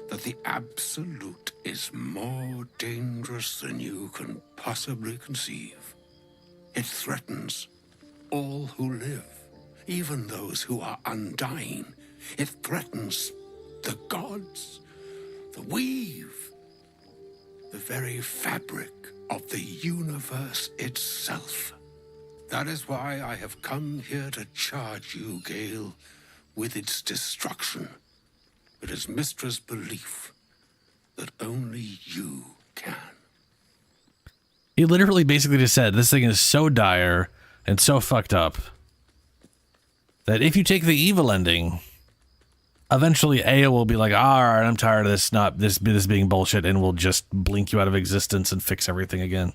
Speaker 20: that the Absolute is more dangerous than you can possibly conceive. It threatens all who live, even those who are undying. It threatens the gods, the weave, the very fabric of the universe itself. That is why I have come here to charge you, Gale, with its destruction. It is Mystra's belief that only you can.
Speaker 1: He literally basically just said this thing is so dire and so fucked up that if you take the evil ending, eventually Aya will be like, all right, I'm tired of this being bullshit, and will just blink you out of existence and fix everything again.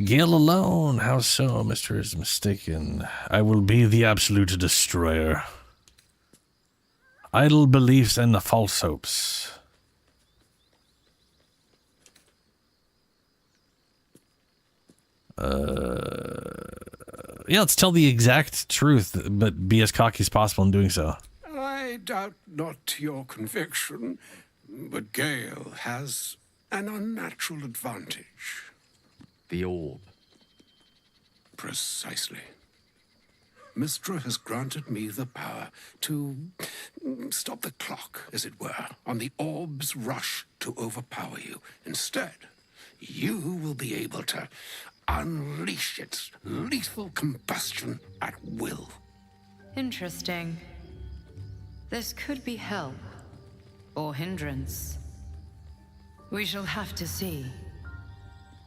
Speaker 1: Gale alone, how so? Mr. is mistaken. I will be the absolute destroyer. Idle beliefs and the false hopes. Yeah, let's tell the exact truth, but be as cocky as possible in doing so.
Speaker 20: I doubt not your conviction, but Gale has an unnatural advantage.
Speaker 21: The orb.
Speaker 20: Precisely. Mystra has granted me the power to stop the clock, as it were, on the orb's rush to overpower you. Instead, you will be able to unleash its lethal combustion at will.
Speaker 2: Interesting. This could be help or hindrance. We shall have to see.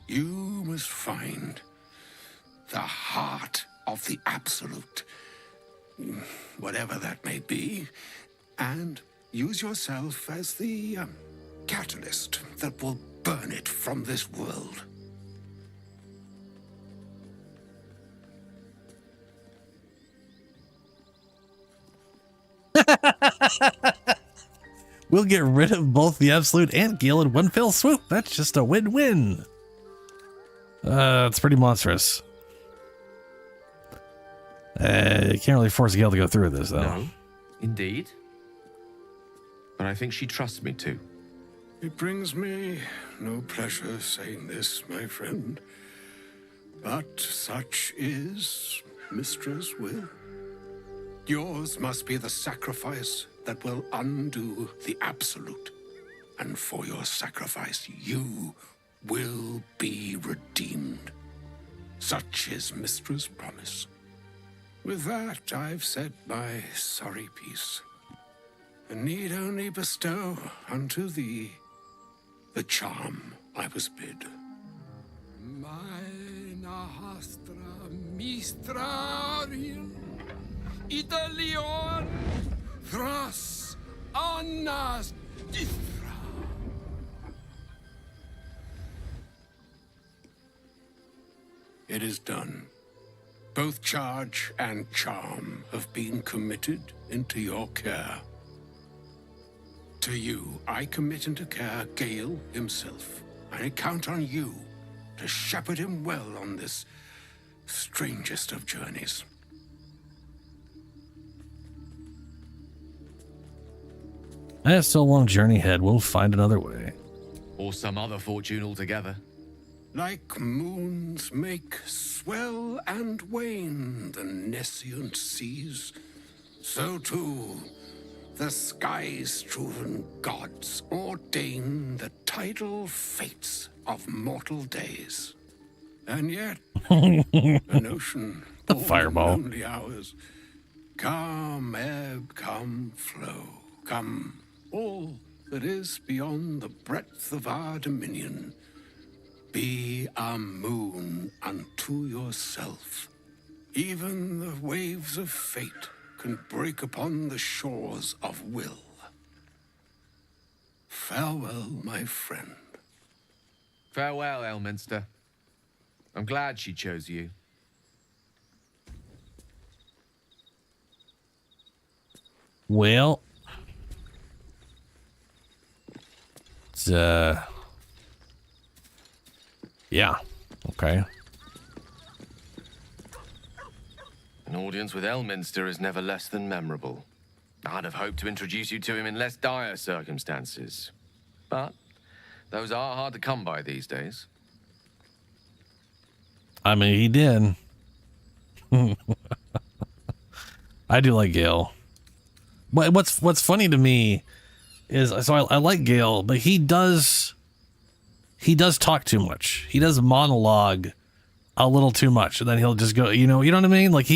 Speaker 20: You must find the heart of the Absolute, whatever that may be, and use yourself as the catalyst that will burn it from this world.
Speaker 1: We'll get rid of both the Absolute and Gale in one fell swoop. That's just a win-win. It's pretty monstrous. You can't really force Gale to go through this, though.
Speaker 21: No, indeed. But I think she trusts me too.
Speaker 20: It brings me no pleasure saying this, my friend, but such is Mystra's will. Yours must be the sacrifice that will undo the Absolute. And for your sacrifice, you will be redeemed. Such is Mystra's promise. With that, I've said my sorry piece, and need only bestow unto thee the charm I was bid. Nahastra mistrarium Italion Thras Annas Dithra. It is done. Both charge and charm have been committed into your care. To you, I commit into care Gale himself. I count on you to shepherd him well on this strangest of journeys.
Speaker 1: That's still a long journey ahead. We'll find another way.
Speaker 21: Or some other fortune altogether.
Speaker 20: Like moons make swell and wane the nescient seas, so too the skies-strewn gods ordain the tidal fates of mortal days. And yet, an ocean
Speaker 1: the fireball.
Speaker 20: Lonely hours, come ebb, come flow, come all that is beyond the breadth of our dominion. Be a moon unto yourself. Even the waves of fate can break upon the shores of will. Farewell, my friend.
Speaker 21: Farewell, Elminster. I'm glad she chose you.
Speaker 1: Well, it's, yeah, okay.
Speaker 21: An audience with Elminster is never less than memorable. I'd have hoped to introduce you to him in less dire circumstances. But those are hard to come by these days.
Speaker 1: I mean, he did. I do like Gale. What's funny to me is, so I like Gale, but he does talk too much. He does monologue a little too much, and then he'll just go, you know what I mean? Like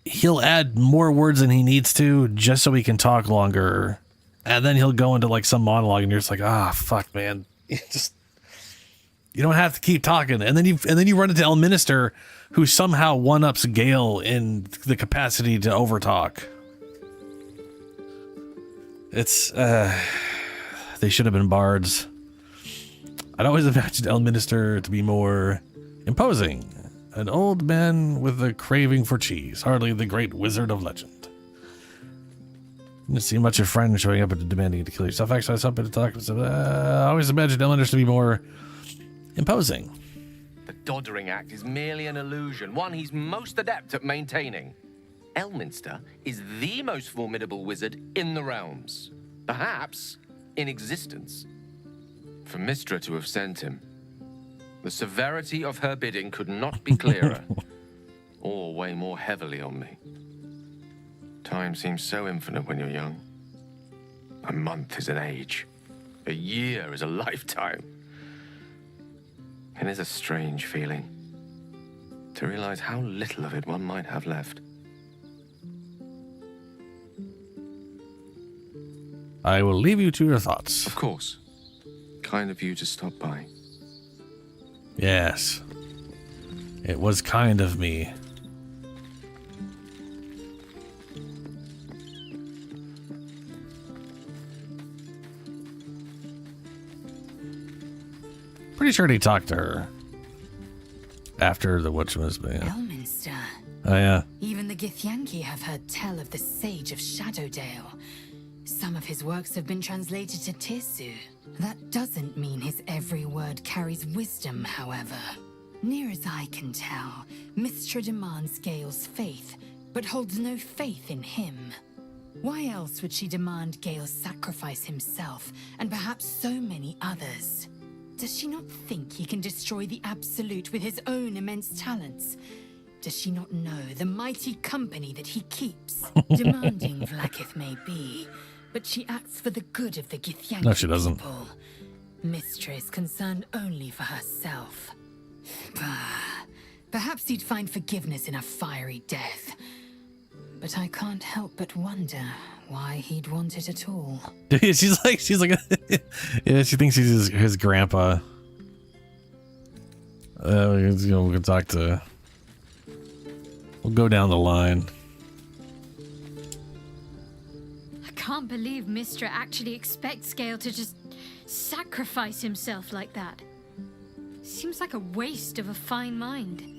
Speaker 1: he'll add more words than he needs to just so he can talk longer, and then he'll go into like some monologue, and you're just like, fuck, man, you don't have to keep talking, and then you run into Elminster, who somehow one-ups Gale in the capacity to overtalk. It's they should have been bards. I'd always imagined Elminster to be more imposing. An old man with a craving for cheese. Hardly the great wizard of legend. Didn't see much of friend showing up and demanding to kill yourself. Actually, something to talk about. I always imagined Elminster to be more imposing.
Speaker 21: The Doddering Act is merely an illusion, one he's most adept at maintaining. Elminster is the most formidable wizard in the realms. Perhaps in existence. For Mystra to have sent him, the severity of her bidding could not be clearer, or weigh more heavily on me. Time seems so infinite when you're young. A month is an age. A year is a lifetime. It is a strange feeling to realize how little of it one might have left.
Speaker 1: I will leave you to your thoughts.
Speaker 21: Of course. Kind of you to stop by.
Speaker 1: Yes. It was kind of me. Pretty sure he talked to her after the whatchamasbane.
Speaker 7: Elminster.
Speaker 1: Oh, yeah.
Speaker 7: Even the Githyanki have heard tell of the Sage of Shadowdale. Some of his works have been translated to Tirsu. That doesn't mean his every word carries wisdom, however. Near as I can tell, Mystra demands Gale's faith, but holds no faith in him. Why else would she demand Gale sacrifice himself, and perhaps so many others? Does she not think he can destroy the Absolute with his own immense talents? Does she not know the mighty company that he keeps? Demanding Vlaakith may be, but she acts for the good of the Githyanki
Speaker 1: No, she doesn't.
Speaker 7: people. Mystra is concerned only for herself. Perhaps he'd find forgiveness in a fiery death. But I can't help but wonder why he'd want it at all.
Speaker 1: she's like, yeah, she thinks he's his grandpa. We can talk to. We'll go down the line.
Speaker 10: I can't believe Mystra actually expects Gale to just sacrifice himself like that. Seems like a waste of a fine mind.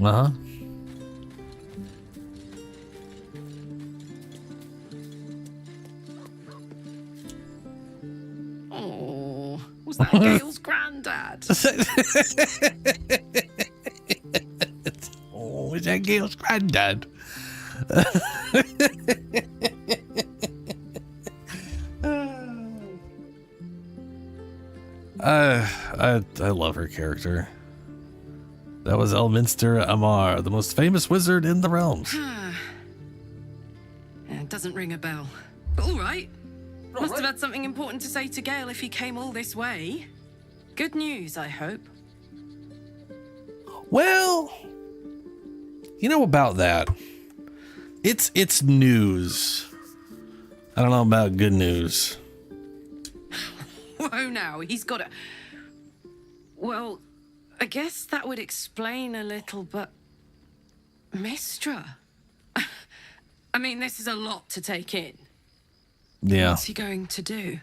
Speaker 1: Uh-huh.
Speaker 11: Oh, was that Gale's granddad?
Speaker 1: Oh, is that Gale's granddad? I love her character. That was Elminster Amar, the most famous wizard in the realms.
Speaker 11: It doesn't ring a bell. But all right. Must have had something important to say to Gale if he came all this way. Good news, I hope.
Speaker 1: Well, you know about that. It's news. I don't know about good news.
Speaker 11: Whoa now, he's got a... Well, I guess that would explain a little, but... Mystra? I mean, this is a lot to take in.
Speaker 1: Yeah.
Speaker 11: What's he going to do?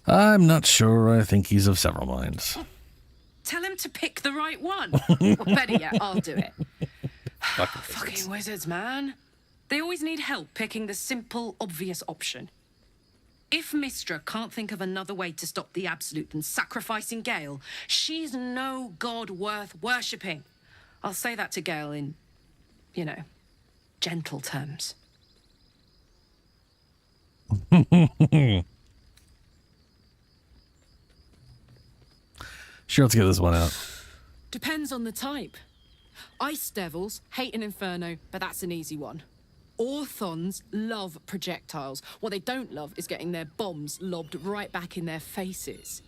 Speaker 1: I'm not sure. I think he's of several minds.
Speaker 11: Tell him to pick the right one. Or better yet, I'll do it. Fucking wizards, man. They always need help picking the simple, obvious option. If Mystra can't think of another way to stop the Absolute than sacrificing Gale, she's no god worth worshipping. I'll say that to Gale in, you know, gentle terms.
Speaker 1: Sure, let's get this one out.
Speaker 11: Depends on the type. Ice devils hate an inferno, but that's an easy one. Orthons love projectiles. What they don't love is getting their bombs lobbed right back in their faces.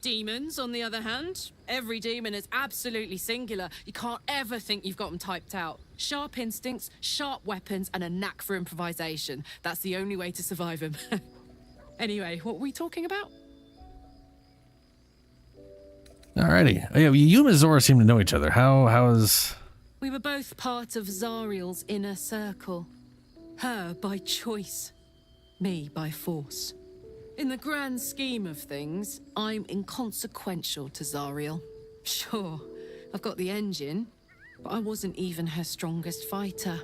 Speaker 11: Demons, on the other hand, every demon is absolutely singular. You can't ever think you've got them typed out. Sharp instincts, sharp weapons, and a knack for improvisation. That's the only way to survive them. Anyway, what were we talking about?
Speaker 1: Alrighty. Oh, yeah, you and Zora seem to know each other. How is...
Speaker 11: We were both part of Zariel's inner circle. Her by choice, me by force. In the grand scheme of things, I'm inconsequential to Zariel. Sure, I've got the engine, but I wasn't even her strongest fighter.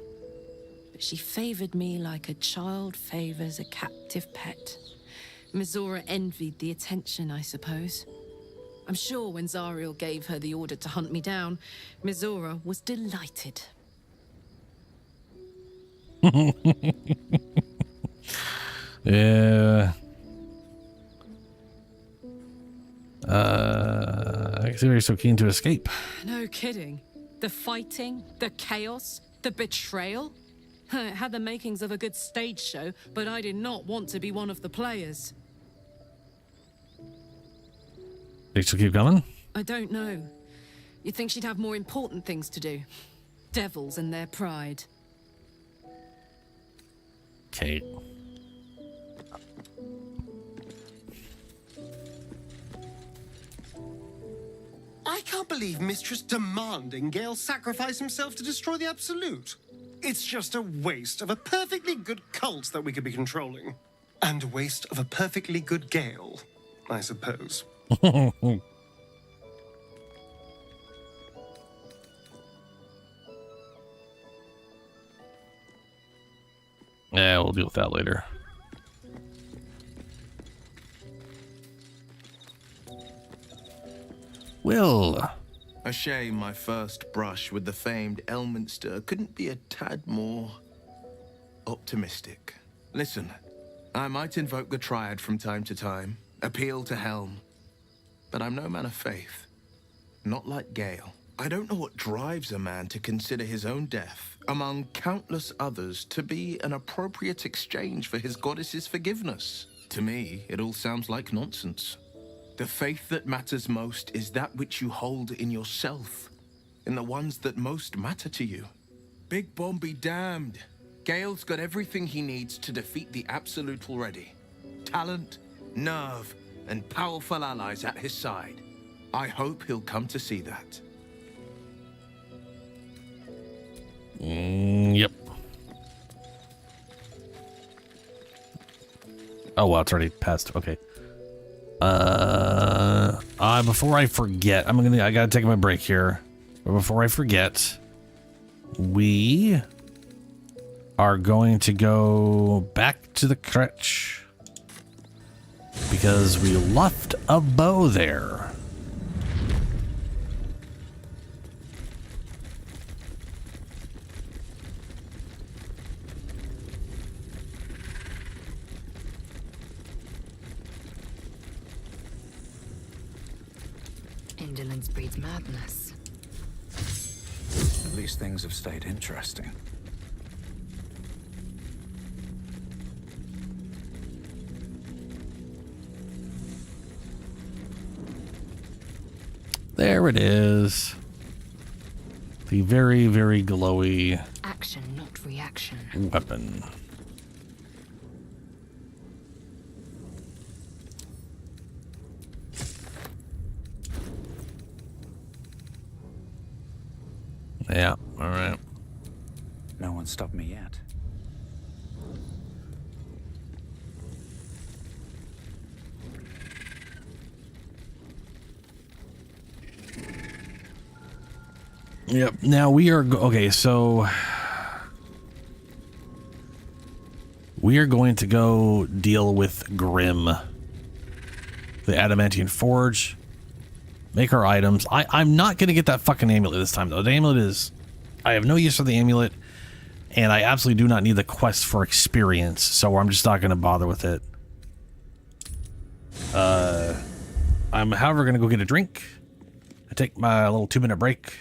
Speaker 11: But she favored me like a child favors a captive pet. Mizora envied the attention, I suppose. I'm sure when Zariel gave her the order to hunt me down, Mizora was delighted.
Speaker 1: Yeah. I can see why you're so keen to escape.
Speaker 11: No kidding. The fighting, the chaos, the betrayal. It had the makings of a good stage show, but I did not want to be one of the players.
Speaker 1: Think she'll keep coming?
Speaker 11: I don't know. You'd think she'd have more important things to do. Devils and their pride.
Speaker 1: Kate.
Speaker 5: I can't believe Mistress demanding Gale sacrifice himself to destroy the Absolute. It's just a waste of a perfectly good cult that we could be controlling. And a waste of a perfectly good Gale, I suppose.
Speaker 1: Yeah, we'll deal with that later. Will.
Speaker 22: A shame my first brush with the famed Elminster couldn't be a tad more optimistic. Listen, I might invoke the Triad from time to time, appeal to Helm, but I'm no man of faith. Not like Gale. I don't know what drives a man to consider his own death, among countless others, to be an appropriate exchange for his goddess's forgiveness. To me, it all sounds like nonsense. The faith that matters most is that which you hold in yourself, in the ones that most matter to you. Big Bomb be damned. Gale's got everything he needs to defeat the Absolute already. Talent, nerve, and powerful allies at his side. I hope he'll come to see that.
Speaker 1: Yep. Oh, well, it's already passed. Okay. Before I forget, I gotta take my break here. But before I forget, we are going to go back to the crutch because we left a bow there.
Speaker 2: Indolence breeds madness.
Speaker 14: At least things have stayed interesting.
Speaker 1: There it is. The very, very glowy
Speaker 2: Action, not reaction.
Speaker 1: weapon. Yeah, all right.
Speaker 14: No one stopped me yet.
Speaker 1: Yep. Now we are okay. So we are going to go deal with Grim, the Adamantian Forge. Make our items. I'm not going to get that fucking amulet this time, though. The amulet is... I have no use for the amulet, and I absolutely do not need the quest for experience, so I'm just not going to bother with it. I'm, however, going to go get a drink, I take my little 2-minute break.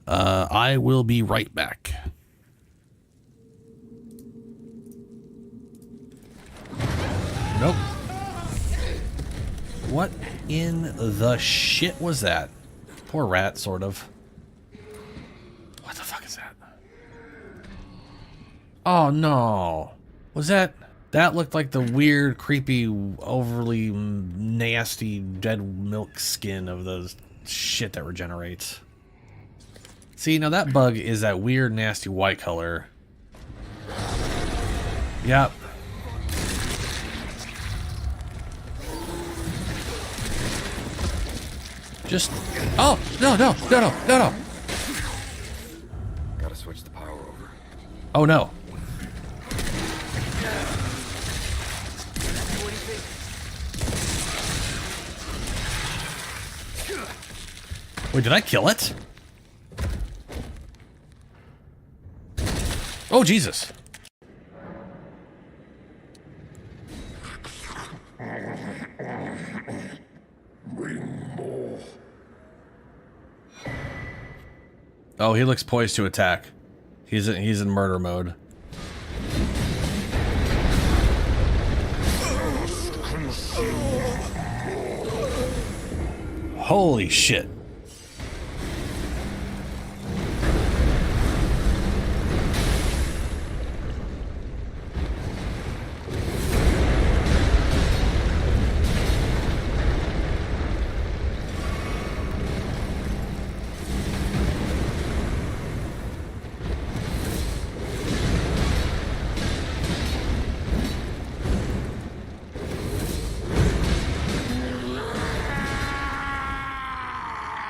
Speaker 1: I will be right back. Nope. What in the shit was that? Poor rat, sort of. What the fuck is that? Oh no. Was that... That looked like the weird, creepy, overly nasty dead milk skin of those shit that regenerates. See, now that bug is that weird, nasty white color. Yep. Just... Oh! No, no, no, no, no, no!
Speaker 12: Gotta switch the power over.
Speaker 1: Oh no. Wait, did I kill it? Oh, Jesus. Oh, he looks poised to attack. He's in murder mode. Holy shit.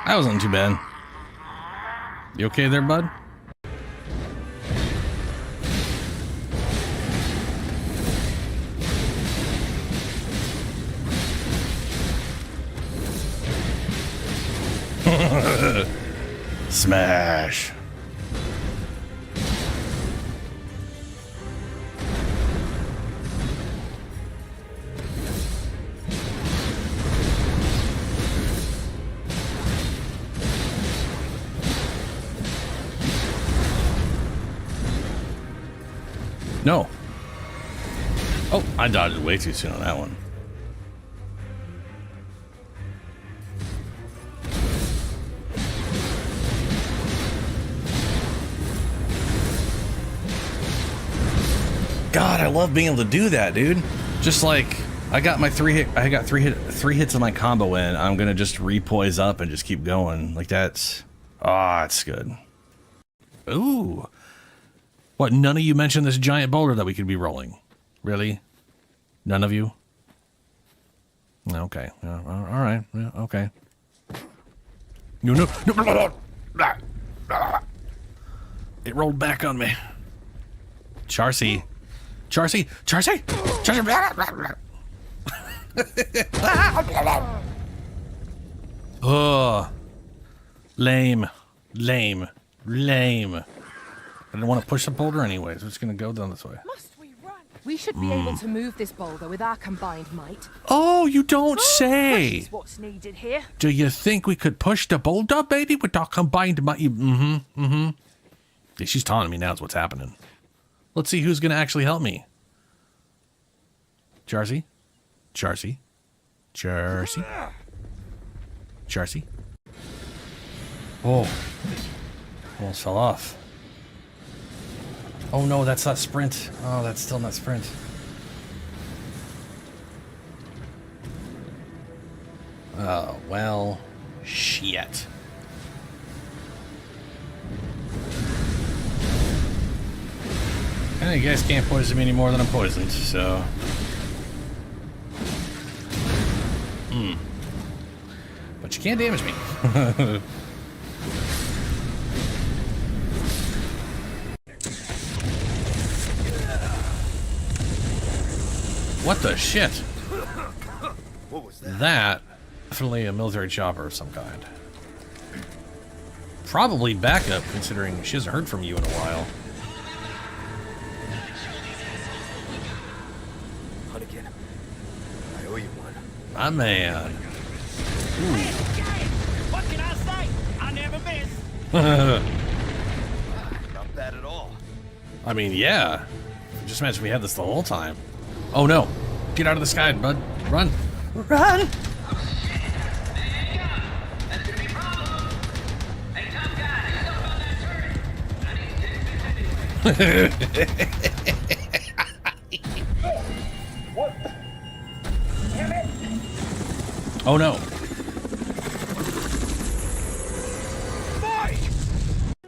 Speaker 1: That wasn't too bad. You okay there, bud? Smash. No. Oh, I dodged way too soon on that one. God, I love being able to do that, dude. Just like I got my three hits of my combo in. I'm gonna just repoise up and just keep going. Like that's it's good. Ooh. What, none of you mentioned this giant boulder that we could be rolling? Really? None of you? Okay. All right. Yeah, okay. No. It rolled back on me. Charcy. Oh. Lame. I didn't want to push the boulder anyways. We're just going to go down this way.
Speaker 16: We should be able to move this boulder with our combined might.
Speaker 1: Oh, you don't say.
Speaker 16: This is what's needed here.
Speaker 1: Do you think we could push the boulder, baby, with our combined might? Yeah, she's taunting me now is what's happening. Let's see who's going to actually help me. Charcy? Oh. Almost fell off. Oh no, that's not sprint. Oh, that's still not sprint. Oh, well, shit. And you guys can't poison me any more than I'm poisoned, so... But you can't damage me. What the shit?
Speaker 12: What was that?
Speaker 1: That, definitely a military chopper of some kind. Probably backup, considering she hasn't heard from you in a while.
Speaker 12: Hunnigan, I owe you one.
Speaker 1: My man. Ooh.
Speaker 12: Not bad at all.
Speaker 1: I mean, yeah. Just imagine we had this the whole time. Oh no. Get out of the sky, bud. Run. Run!
Speaker 12: What? Damn it!
Speaker 1: Oh no.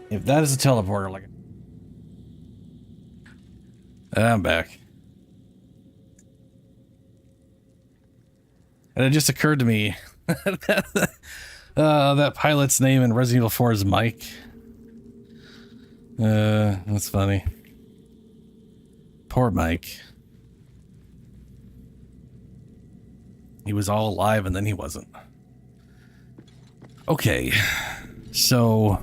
Speaker 1: If that is a teleporter, like, I'm back. And it just occurred to me that pilot's name in Resident Evil 4 is Mike. That's funny. Poor Mike. He was all alive and then he wasn't. Okay, so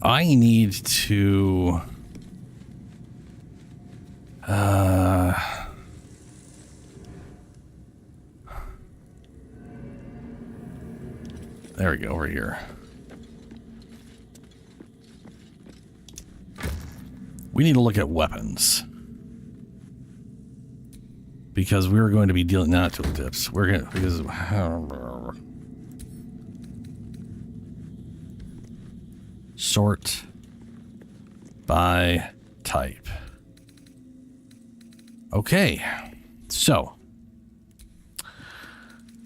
Speaker 1: I need to there we go, over here. We need to look at weapons. Because we're going to be dealing not tooltips. We're gonna because sort by type. Okay, so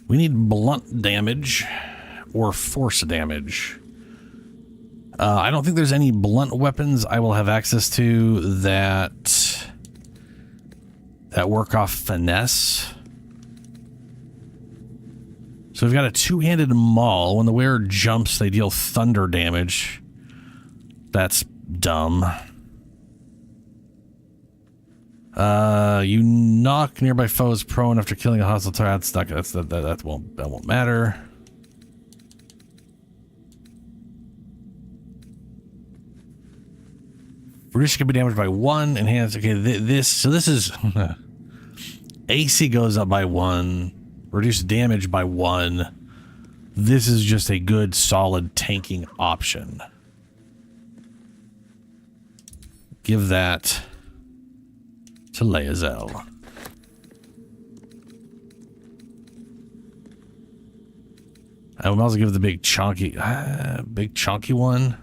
Speaker 1: we need blunt damage or force damage. I don't think there's any blunt weapons I will have access to that work off finesse. So we've got a two-handed maul. When the wearer jumps, they deal thunder damage. That's dumb. You knock nearby foes prone after killing a hostile target. That won't matter. Reduce can be damaged by 1. Enhanced. Okay, this is AC goes up by 1. Reduce damage by 1. This is just a good, solid tanking option. Give that to Lae'zel. I will also give the big chunky one.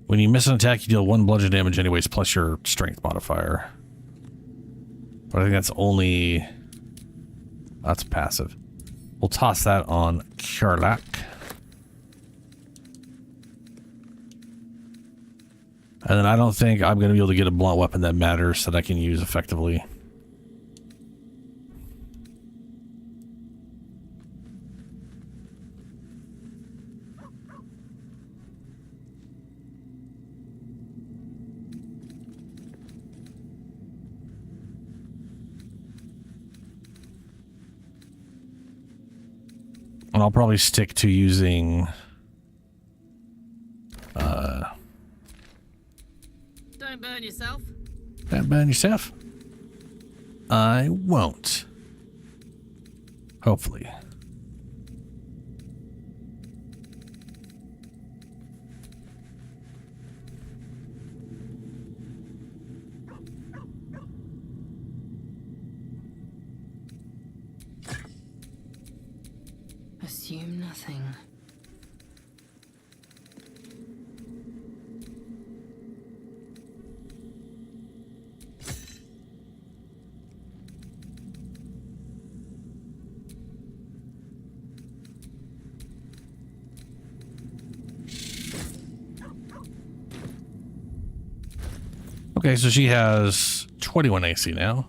Speaker 1: When you miss an attack, you deal 1 bludgeon damage anyways, plus your strength modifier. But I think that's only... That's passive. We'll toss that on Kurlak. And then I don't think I'm going to be able to get a blunt weapon that matters that I can use effectively. And I'll probably stick to using
Speaker 3: Don't burn yourself.
Speaker 1: Don't burn yourself. I won't. Hopefully.
Speaker 7: Assume nothing.
Speaker 1: Okay, so she has 21 AC now.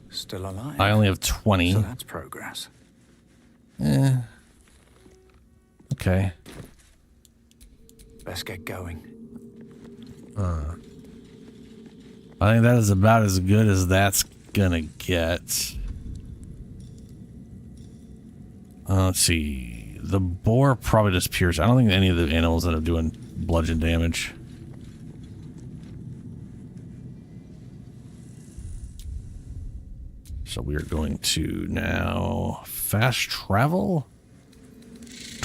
Speaker 14: Still alive.
Speaker 1: I only have 20.
Speaker 14: So that's progress.
Speaker 1: Okay.
Speaker 14: Let's get going.
Speaker 1: I think that is about as good as that's gonna get. Let's see. The boar probably just pierces. I don't think any of the animals end up doing bludgeon damage. So we are going to now fast travel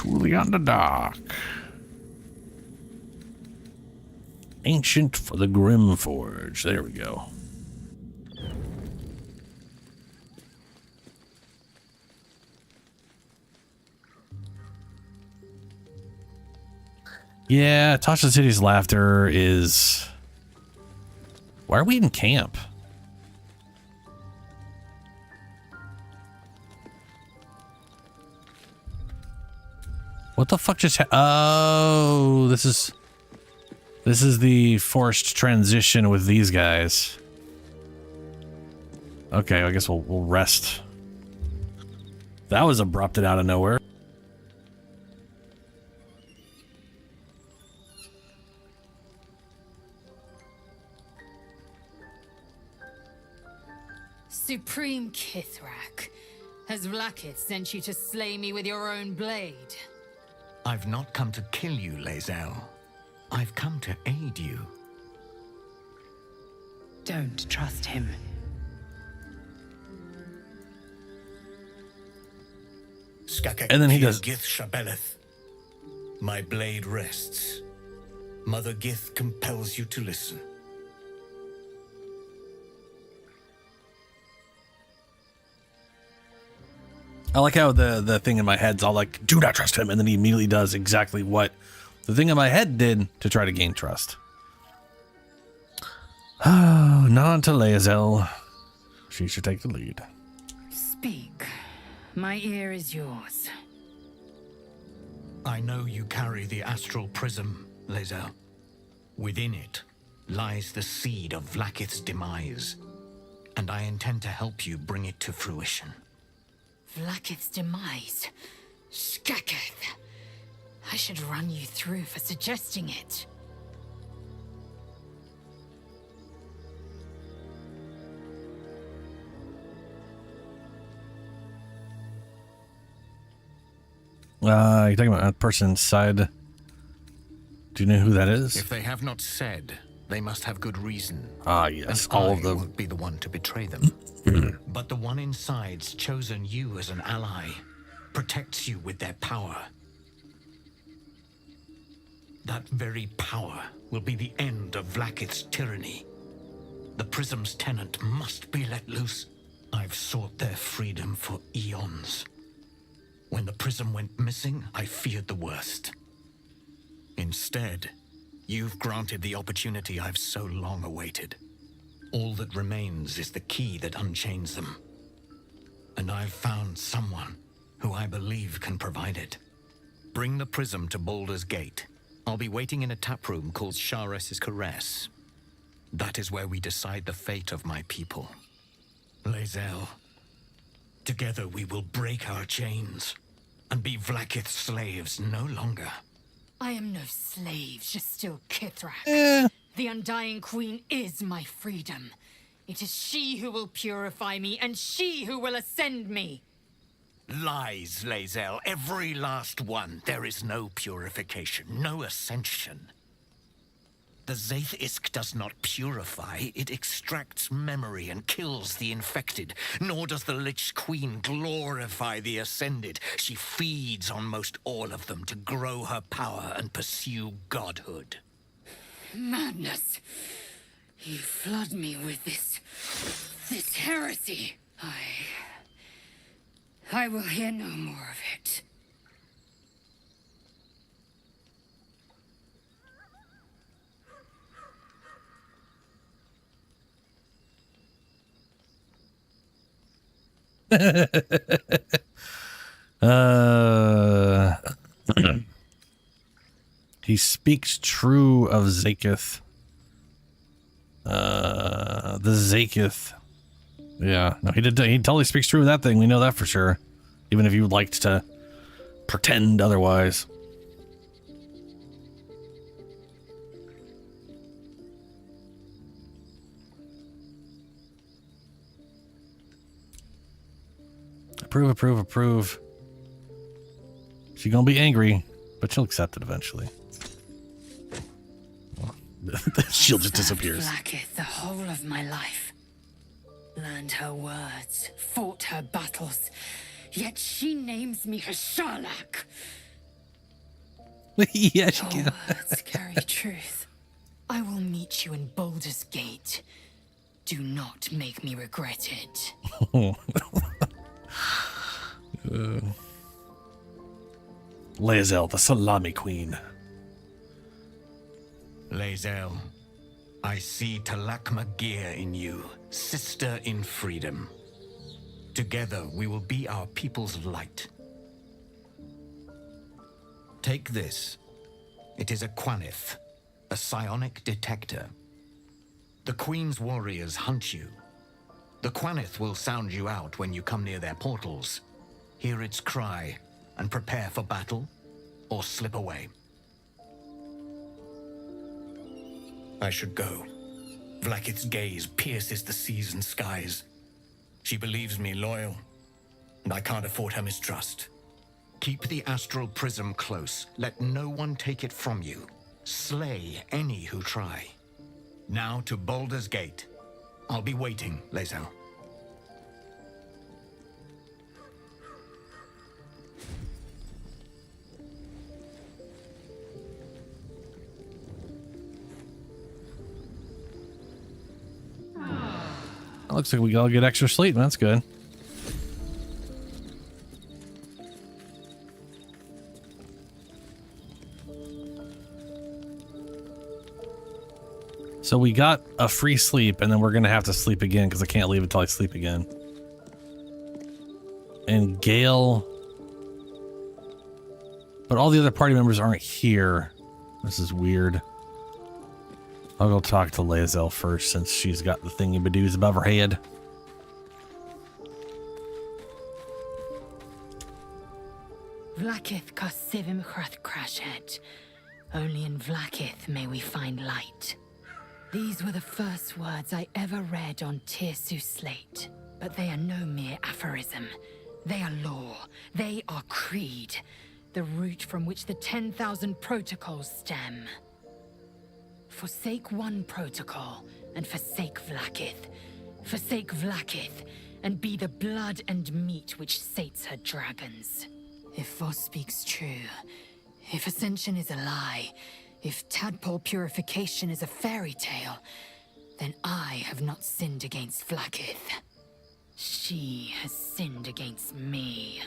Speaker 1: To the Underdark. Ancient for the Grim Forge. There we go. Yeah, Tasha City's laughter is... Why are we in camp? What the fuck just oh, this is the forced transition with these guys. Okay, I guess we'll rest. That was abrupted out of nowhere.
Speaker 7: Supreme Kithrak, has Vlaakith sent you to slay me with your own blade?
Speaker 13: I've not come to kill you, Lae'zel. I've come to aid you.
Speaker 11: Don't trust him.
Speaker 1: And then he does.
Speaker 17: Gith Shabeleth. My blade rests. Mother Gith compels you to listen.
Speaker 1: I like how the thing in my head's all like, do not trust him, and then he immediately does exactly what the thing in my head did to try to gain trust. Oh, nod to Lae'zel. She should take the lead.
Speaker 7: Speak. My ear is yours.
Speaker 13: I know you carry the astral prism, Lae'zel. Within it lies the seed of Vlaakith's demise, and I intend to help you bring it to fruition.
Speaker 7: Vlaakith's demise? Skaketh. I should run you through for suggesting it.
Speaker 1: You're talking about that person inside. Do you know who that is?
Speaker 13: If they have not said, they must have good reason.
Speaker 1: Ah, yes,
Speaker 13: and
Speaker 1: all
Speaker 13: I
Speaker 1: of them.
Speaker 13: won't be the one to betray them. But the one inside's chosen you as an ally, protects you with their power. That very power will be the end of Vlaakith's tyranny. The prism's tenant must be let loose. I've sought their freedom for eons. When the prism went missing, I feared the worst. Instead, you've granted the opportunity I've so long awaited. All that remains is the key that unchains them. And I've found someone who I believe can provide it. Bring the prism to Baldur's Gate. I'll be waiting in a taproom called Shares's Caress. That is where we decide the fate of my people. Lae'zel, together we will break our chains and be Vlaakith's slaves no longer.
Speaker 7: I am no slave, just still Kithrak. The Undying Queen is my freedom. It is she who will purify me, and she who will ascend me.
Speaker 13: Lies, Lae'zel, every last one. There is no purification, no ascension. The Zaith-Isk does not purify, it extracts memory and kills the infected. Nor does the Lich Queen glorify the ascended. She feeds on most all of them to grow her power and pursue godhood.
Speaker 7: Madness. You flood me with this heresy. I will hear no more of it.
Speaker 1: He speaks true of Zaketh. The Zaketh. Yeah, no, he did. He totally speaks true of that thing. We know that for sure. Even if you liked to pretend otherwise. Approve, approve, approve. She's gonna be angry, but she'll accept it eventually. The shield just disappears.
Speaker 7: Vlaakith the whole of my life. Learned her words, fought her battles, yet she names me her Sharlak.
Speaker 1: Yeah, she can.
Speaker 7: Words carry truth. I will meet you in Baldur's Gate. Do not make me regret it.
Speaker 1: Lae'zel, the Salami Queen.
Speaker 13: Lae'zel, I see Talakma Gear in you, sister in freedom. Together we will be our people's light. Take this. It is a Quanith, a psionic detector. The Queen's warriors hunt you. The Quanith will sound you out when you come near their portals. Hear its cry and prepare for battle, or slip away. I should go. Vlakith's gaze pierces the seas and skies. She believes me loyal, and I can't afford her mistrust. Keep the astral prism close. Let no one take it from you. Slay any who try. Now to Baldur's Gate. I'll be waiting, Lae'zel.
Speaker 1: Looks like we all get extra sleep. That's good. So we got a free sleep, and then we're going to have to sleep again because I can't leave until I sleep again. And Gale... But all the other party members aren't here. This is weird. I'll go talk to Lae'zel first since she's got the thingy-badoos above her head.
Speaker 7: Vlakith Kosivim Hrath Crashet. Only in Vlakith may we find light. These were the first words I ever read on Tirsu's slate, but they are no mere aphorism. They are law. They are creed, the root from which the 10,000 protocols stem. Forsake one protocol, and forsake Vlakith. Forsake Vlakith, and be the blood and meat which sates her dragons. If Voss speaks true, if Ascension is a lie, if tadpole purification is a fairy tale, then I have not sinned against Vlakith. She has sinned against me.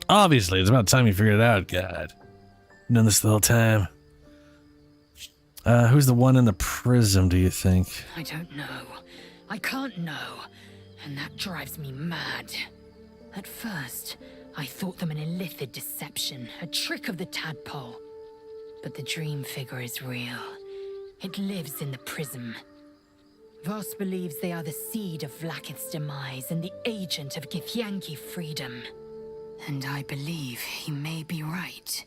Speaker 1: Obviously, it's about time you figured it out, God. I've done this the whole time. Who's the one in the prism, do you think?
Speaker 7: I don't know. I can't know. And that drives me mad. At first, I thought them an illithid deception, a trick of the tadpole. But the dream figure is real. It lives in the prism. Voss believes they are the seed of Vlakith's demise and the agent of Githyanki freedom. And I believe he may be right.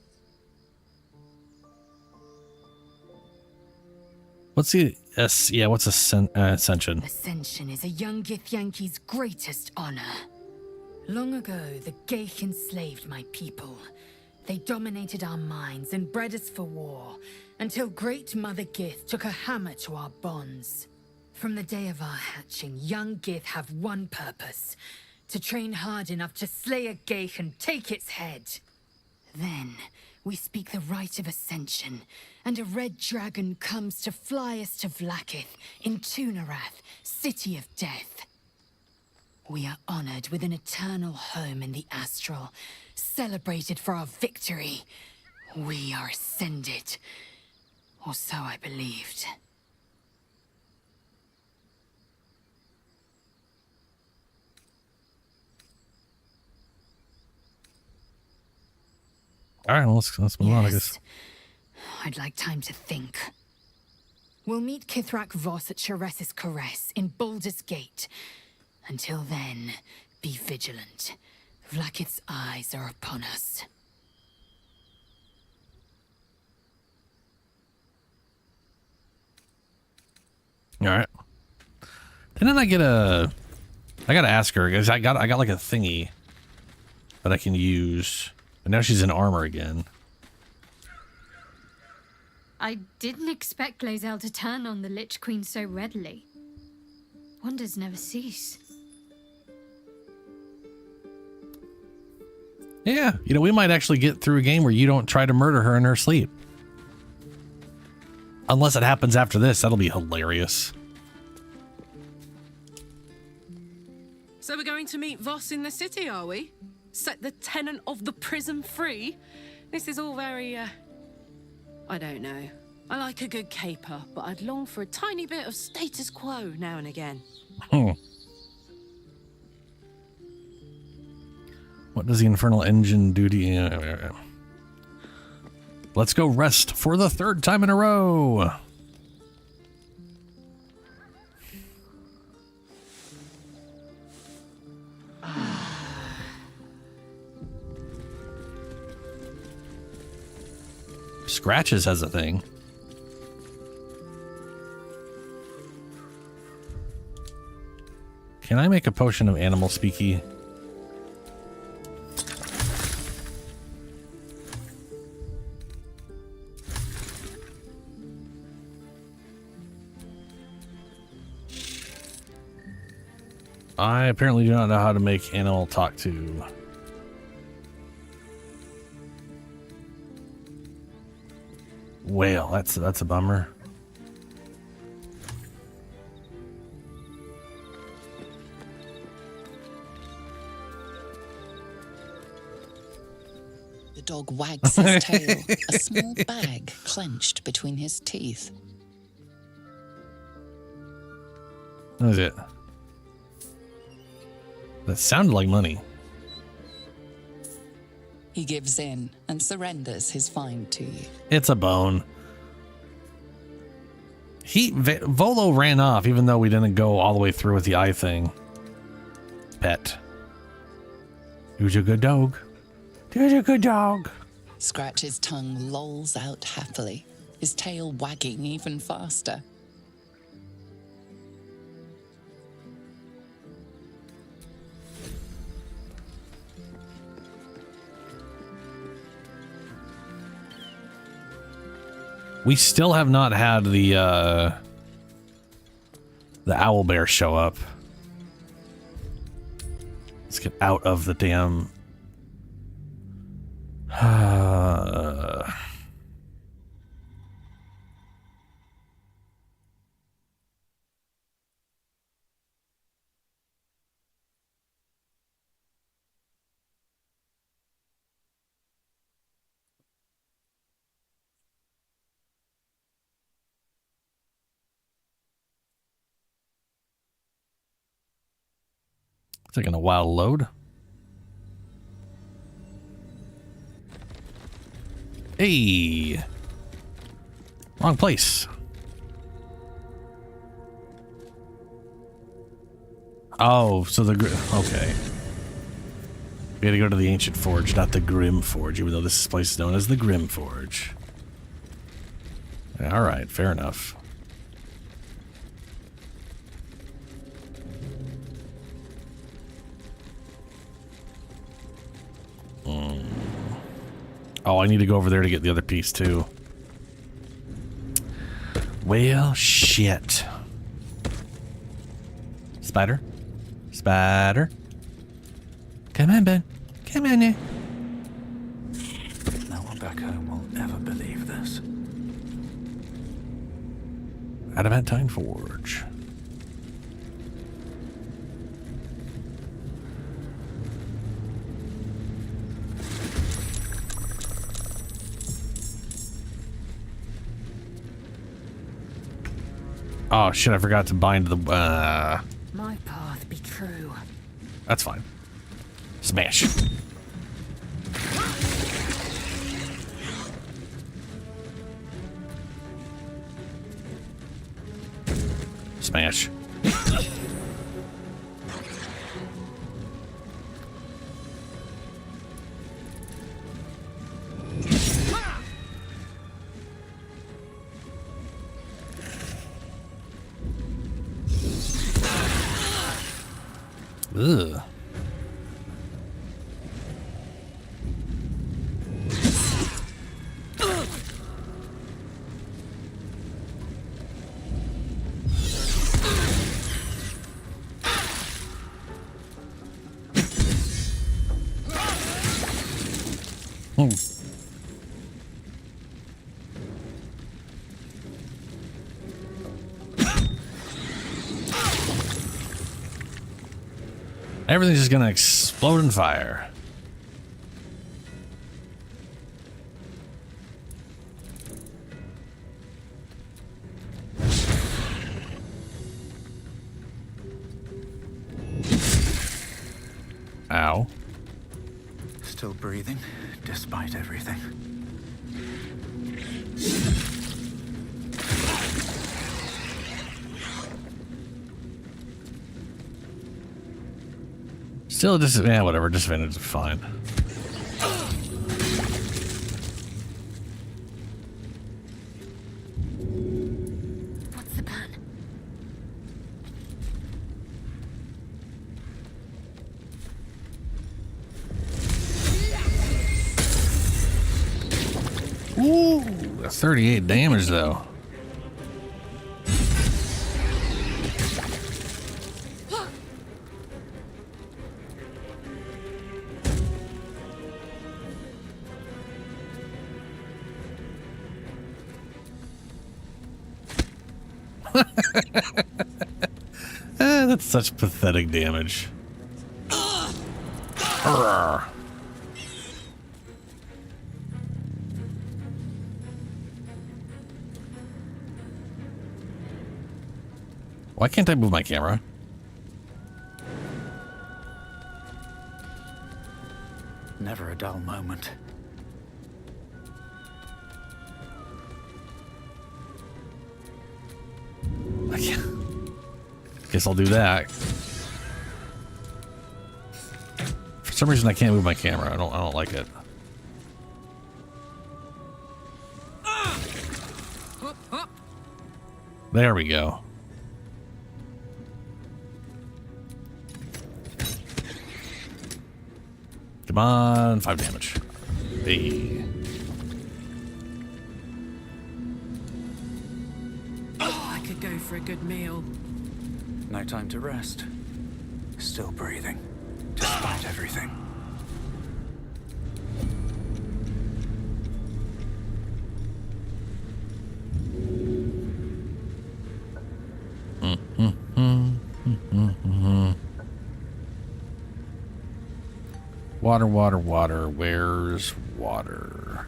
Speaker 1: What's the what's Ascension?
Speaker 7: Ascension is a young Githyanki's greatest honor. Long ago, the Geich enslaved my people. They dominated our minds and bred us for war, until Great Mother Gith took a hammer to our bonds. From the day of our hatching, young Gith have one purpose: to train hard enough to slay a Geich and take its head. Then, we speak the rite of Ascension, and a red dragon comes to fly us to Vlakith in Tunarath, City of Death. We are honored with an eternal home in the Astral, celebrated for our victory. We are ascended. Or so I believed.
Speaker 1: All right, well, let's move on, I guess.
Speaker 7: I'd like time to think. We'll meet Kithrak Voss at Sharesis Caress in Baldur's Gate. Until then, be vigilant. Vlakith's eyes are upon us.
Speaker 1: All right. Didn't I get a... I gotta ask her, because I got like a thingy that I can use. And now she's in armor again.
Speaker 10: I didn't expect Glazel to turn on the Lich Queen so readily. Wonders never cease.
Speaker 1: Yeah, you know, we might actually get through a game where you don't try to murder her in her sleep. Unless it happens after this, that'll be hilarious.
Speaker 11: So we're going to meet Voss in the city, are we? Set the tenant of the prison free? This is all very, I don't know. I like a good caper, but I'd long for a tiny bit of status quo now and again.
Speaker 1: What does the infernal engine do to you? Let's go rest for the 3rd time in a row. Scratches has a thing. Can I make a potion of animal speaky? I apparently do not know how to make animal talk to. Whale, that's a bummer.
Speaker 4: The dog wags his tail, a small bag clenched between his teeth.
Speaker 1: What is it? That sounded like money.
Speaker 4: He gives in and surrenders his find to you.
Speaker 1: It's a bone. Volo ran off, even though we didn't go all the way through with the eye thing. Pet. Who's a good dog? Who's a good dog?
Speaker 4: Scratch's tongue lolls out happily, his tail wagging even faster.
Speaker 1: We still have not had the owlbear show up. Let's get out of the damn... Taking a while to load. Hey! Wrong place. Oh, so okay. We gotta go to the Ancient Forge, not the Grim Forge, even though this place is known as the Grim Forge. Alright, fair enough. Oh, I need to go over there to get the other piece, too. Well, shit. Spider? Spider? Come on, Ben. Come on now.
Speaker 18: No one back home will ever believe this.
Speaker 1: Adamantine Forge. Oh shit, I forgot to bind the
Speaker 7: My path be true.
Speaker 1: That's fine. Smash. Smash. Ugh. Everything's just gonna explode in fire. Ow.
Speaker 18: Still breathing, despite everything.
Speaker 1: Still whatever, disadvantage is fine.
Speaker 10: What's the plan?
Speaker 1: Ooh, that's 38 damage though. That's such pathetic damage. Arrgh. Why can't I move my camera?
Speaker 18: Never a dull moment.
Speaker 1: I can't. Guess I'll do that. For some reason I can't move my camera. I don't like it. There we go. Come on, 5 damage. Hey.
Speaker 11: I could go for a good meal.
Speaker 18: No time to rest. Still breathing, despite everything.
Speaker 1: Water, water, water. Where's water?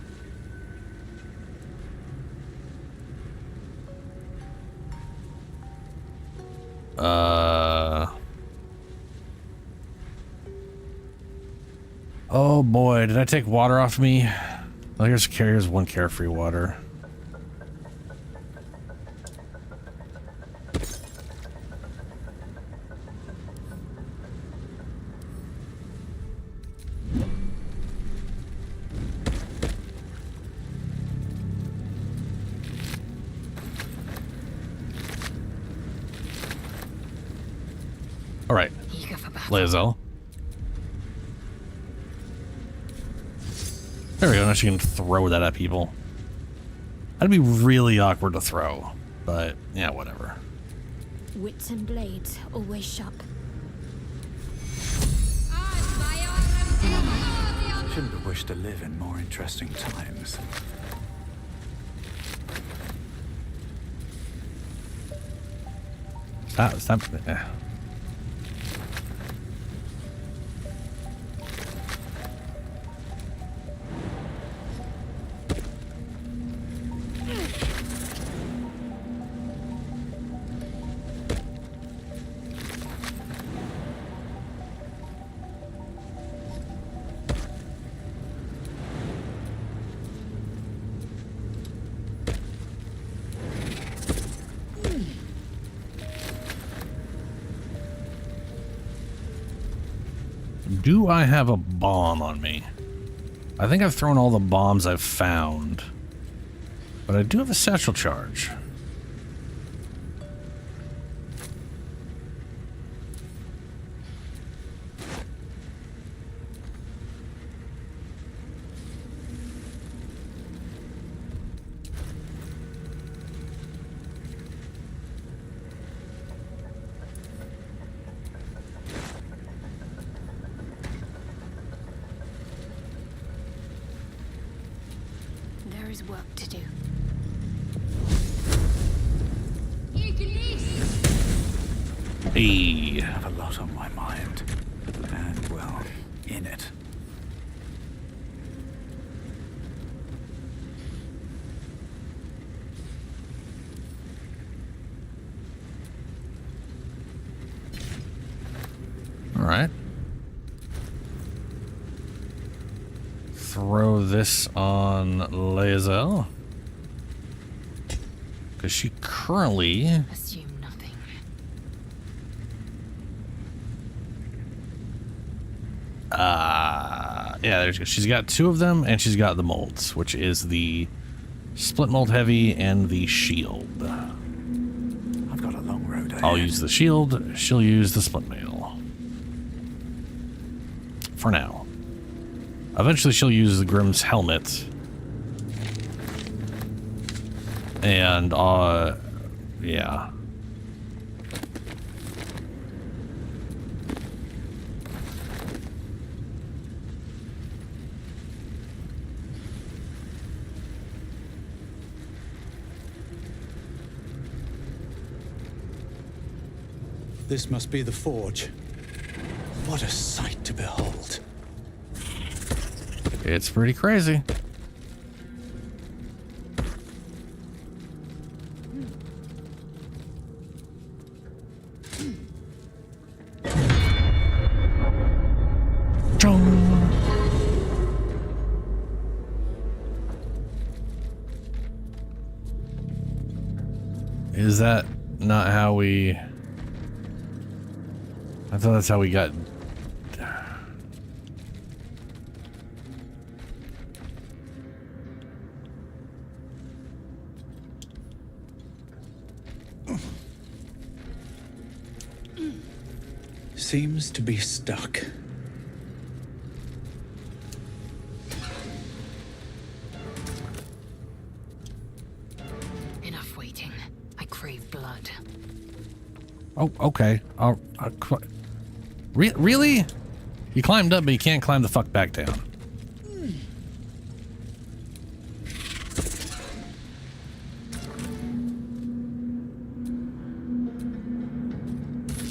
Speaker 1: Oh boy, did I take water off me? Oh, here's one carefree water. All right, Lae'zel. There we go. Now she can throw that at people. That'd be really awkward to throw, but yeah, whatever.
Speaker 10: Wits and blades, always sharp.
Speaker 18: Shouldn't have wished to live in more interesting times.
Speaker 1: Stop. Do I have a bomb on me? I think I've thrown all the bombs I've found, but I do have a satchel charge.
Speaker 10: There is work to do.
Speaker 1: Hey.
Speaker 18: I have a lot on my mind. And, well, in it.
Speaker 1: All right. Throw this on Lae'zel. Because she currently...
Speaker 7: Assume nothing.
Speaker 1: Yeah, there's, she's got 2 of them, and she's got the molds, which is the split mold heavy and the shield.
Speaker 18: I've got a long road ahead.
Speaker 1: I'll use the shield, she'll use the split mail. For now. Eventually she'll use the Grimm's helmet. And, yeah.
Speaker 14: This must be the forge. What a sight to behold.
Speaker 1: It's pretty crazy. Is that not how we... I thought that's how we got...
Speaker 14: Seems to be stuck.
Speaker 7: Enough waiting. I crave blood.
Speaker 1: Oh, okay. Really? You climbed up, but you can't climb the fuck back down.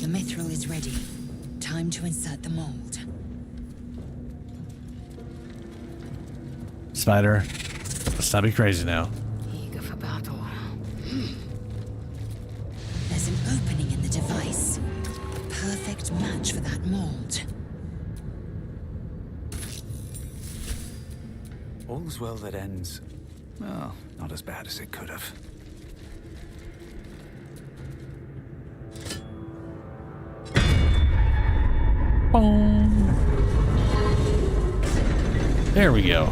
Speaker 4: The mithril is ready. Time to insert the mold.
Speaker 1: Spider, let's not be crazy now.
Speaker 7: Eager for battle.
Speaker 4: There's an opening in the device. Perfect match for that mold.
Speaker 18: All's well that ends. Well, not as bad as it could have.
Speaker 1: There we go.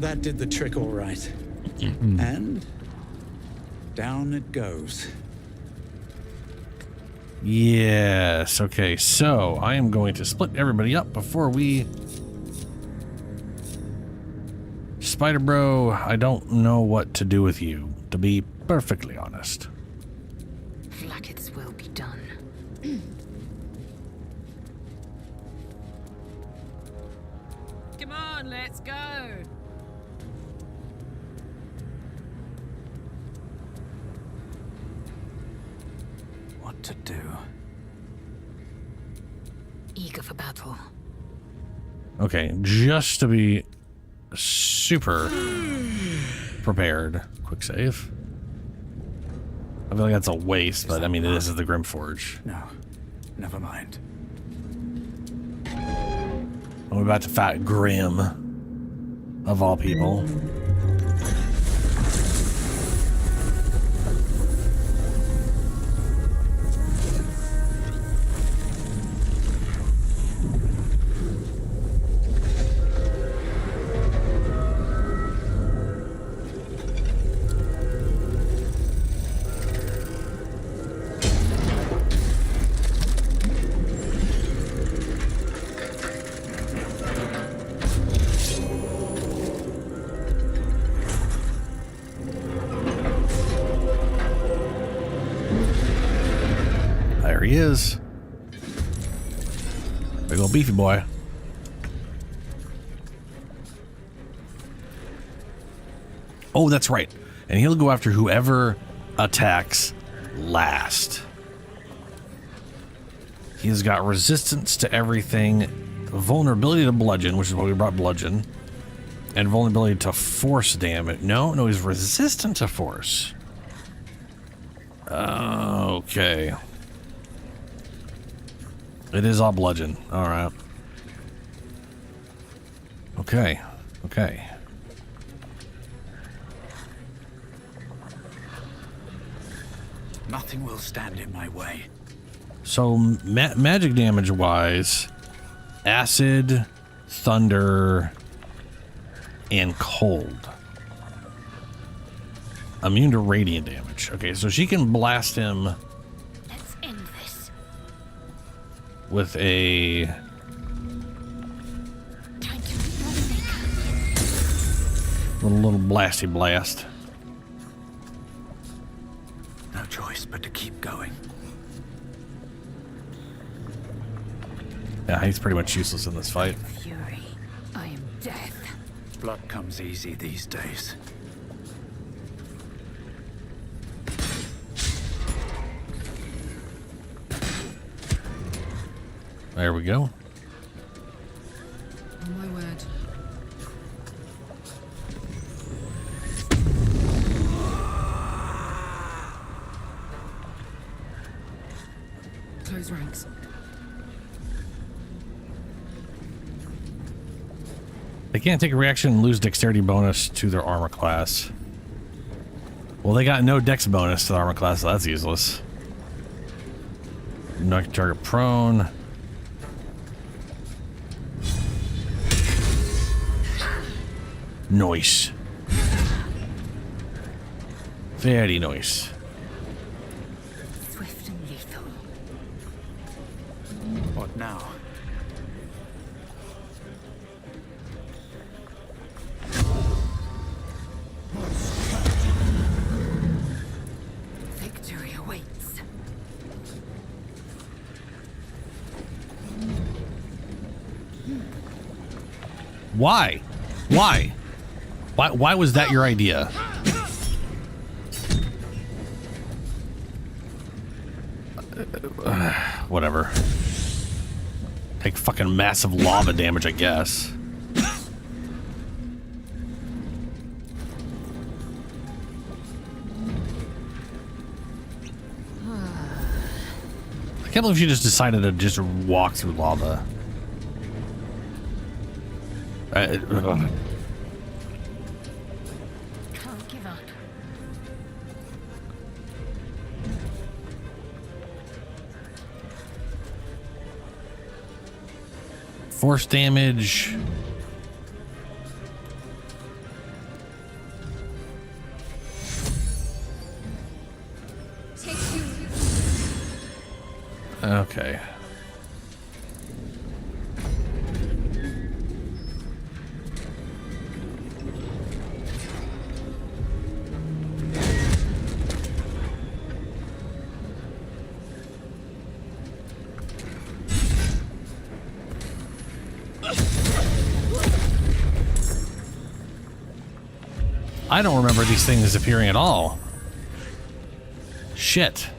Speaker 14: That did the trick all right. And down it goes.
Speaker 1: Yes, okay, so I am going to split everybody up before we... Spider Bro, I don't know what to do with you, to be perfectly honest.
Speaker 7: Vlaakith's will be done.
Speaker 3: Come on, let's go.
Speaker 18: What to do?
Speaker 7: Eager for battle.
Speaker 1: Okay, just to be super prepared. Quick save. I feel like that's a waste, but I mean, this is the Grimforge.
Speaker 18: No, never mind.
Speaker 1: I'm about to fight Grim, of all people. There he is. Big old beefy boy. Oh, that's right. And he'll go after whoever attacks last. He's got resistance to everything, vulnerability to bludgeon, which is why we brought bludgeon, and vulnerability to force damage. No, he's resistant to force. Okay. It is all bludgeon. All right. Okay.
Speaker 18: Nothing will stand in my way.
Speaker 1: So magic damage wise, acid, thunder, and cold. Immune to radiant damage. Okay, so she can blast him.
Speaker 10: Let's end this.
Speaker 1: With a little blasty blast.
Speaker 18: No choice but to keep going.
Speaker 1: Yeah, he's pretty much useless in this fight.
Speaker 7: Fury, I am death.
Speaker 18: Blood comes easy these days.
Speaker 1: There we go.
Speaker 11: Oh my word. Close ranks.
Speaker 1: They can't take a reaction and lose dexterity bonus to their armor class. Well, they got no dex bonus to the armor class, so that's useless. Knock target prone. Nice. Very nice.
Speaker 7: Swift and lethal.
Speaker 18: What now?
Speaker 7: Victory awaits.
Speaker 1: Why? Why was that your idea? Whatever. Take fucking massive lava damage, I guess. I can't believe she just decided to just walk through lava.
Speaker 7: Can't give up.
Speaker 1: Force damage. Okay. I don't remember these things appearing at all. Shit.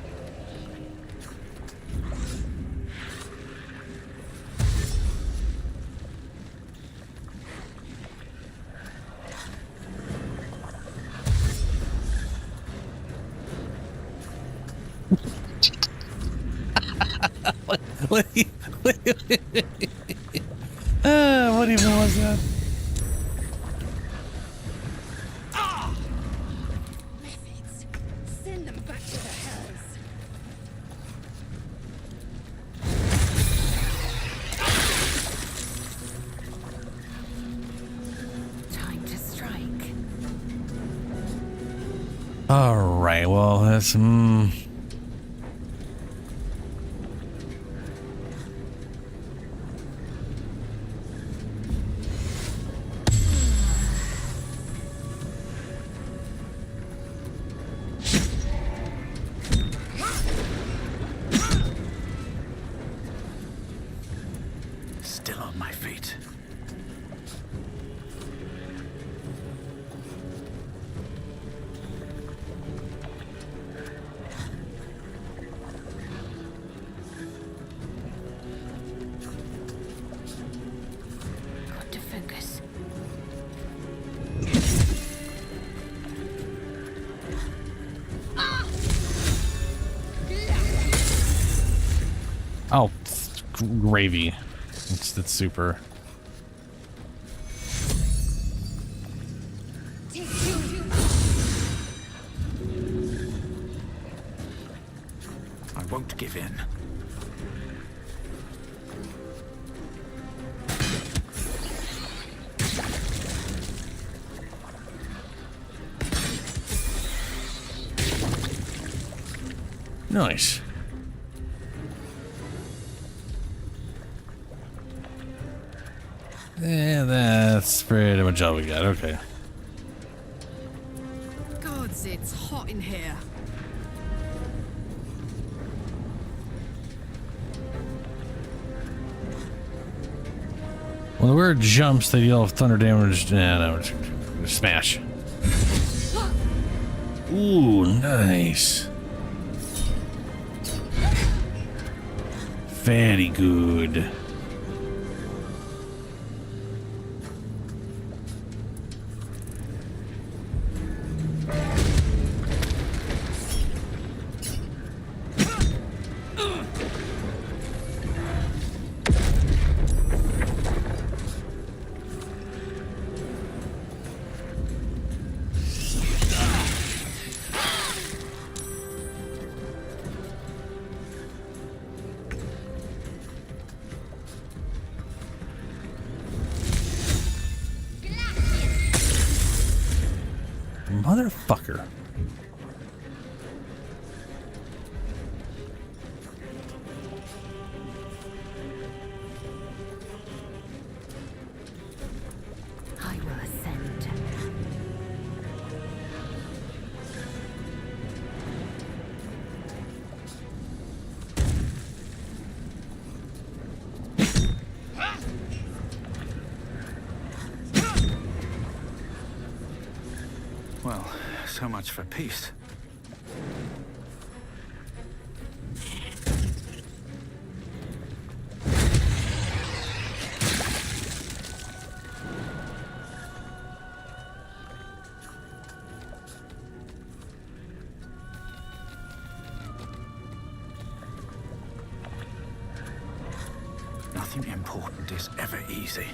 Speaker 1: What even was that?
Speaker 10: Send them back to the hells.
Speaker 7: Time to strike.
Speaker 1: All right. Well, that's
Speaker 18: on my feet.
Speaker 10: Got to focus.
Speaker 1: Oh, gravy. That's super.
Speaker 18: I won't give in.
Speaker 1: Nice. Yeah, that's pretty much all we got. Okay.
Speaker 3: Gods, it's hot in here.
Speaker 1: Well, the weird jumps, they deal thunder damage. No, smash. Ooh, nice. Very good. Motherfucker.
Speaker 9: I will ascend.
Speaker 18: Well, so much for peace. Nothing important is ever easy.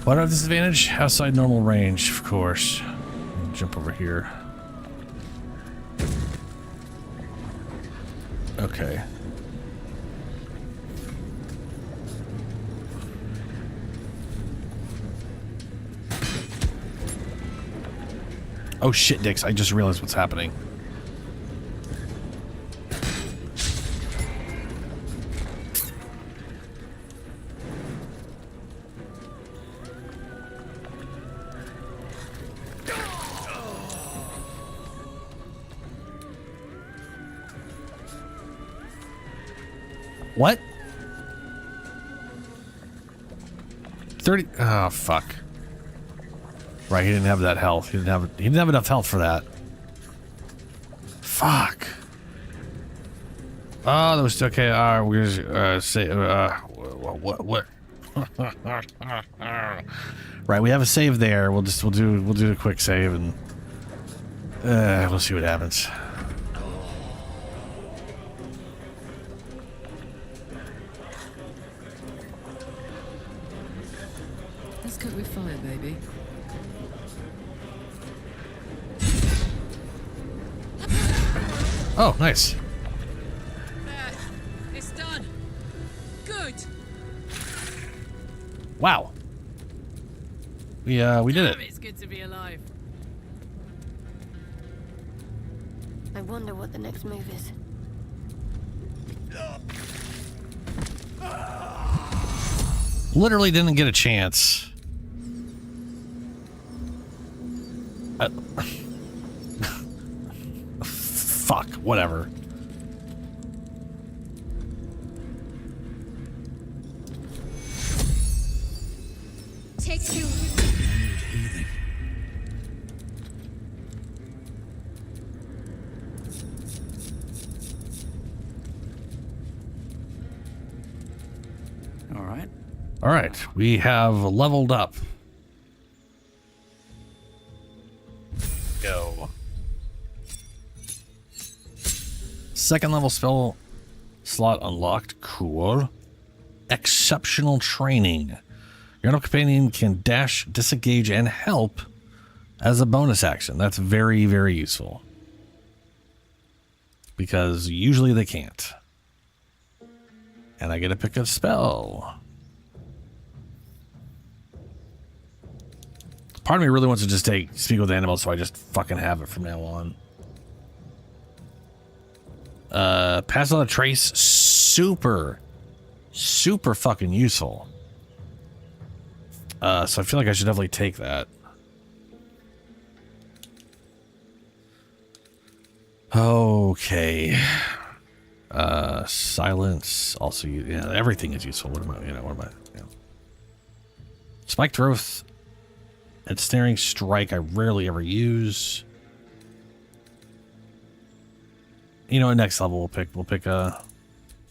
Speaker 1: What are disadvantage? Outside normal range, of course. Jump over here. Okay. Oh shit, Dix, I just realized what's happening. What? 30. Oh fuck. Right, he didn't have that health. He didn't have enough health for that. Fuck. Oh, that was okay. We're gonna say what? Right, we have a save there. We'll do a quick save and we'll see what happens.
Speaker 3: Let's cook with fire, baby.
Speaker 1: Oh, nice.
Speaker 3: It's done. Good.
Speaker 1: Wow. We did it.
Speaker 3: Damn, it's good to be alive.
Speaker 10: I wonder what the next move is.
Speaker 1: Literally didn't get a chance. Fuck, whatever. All right, we have leveled up. Go. Second level spell slot unlocked. Cool. Exceptional training. Your own companion can dash, disengage, and help as a bonus action. That's very, very useful. Because usually they can't. And I get to pick a spell. Part of me really wants to just take Speak with Animals, so I just fucking have it from now on. Pass on a trace. Super fucking useful. So I feel like I should definitely take that. Okay. Silence. Also, yeah, everything is useful. What am I? Spike growth and snaring strike. I rarely ever use. You know, next level we'll pick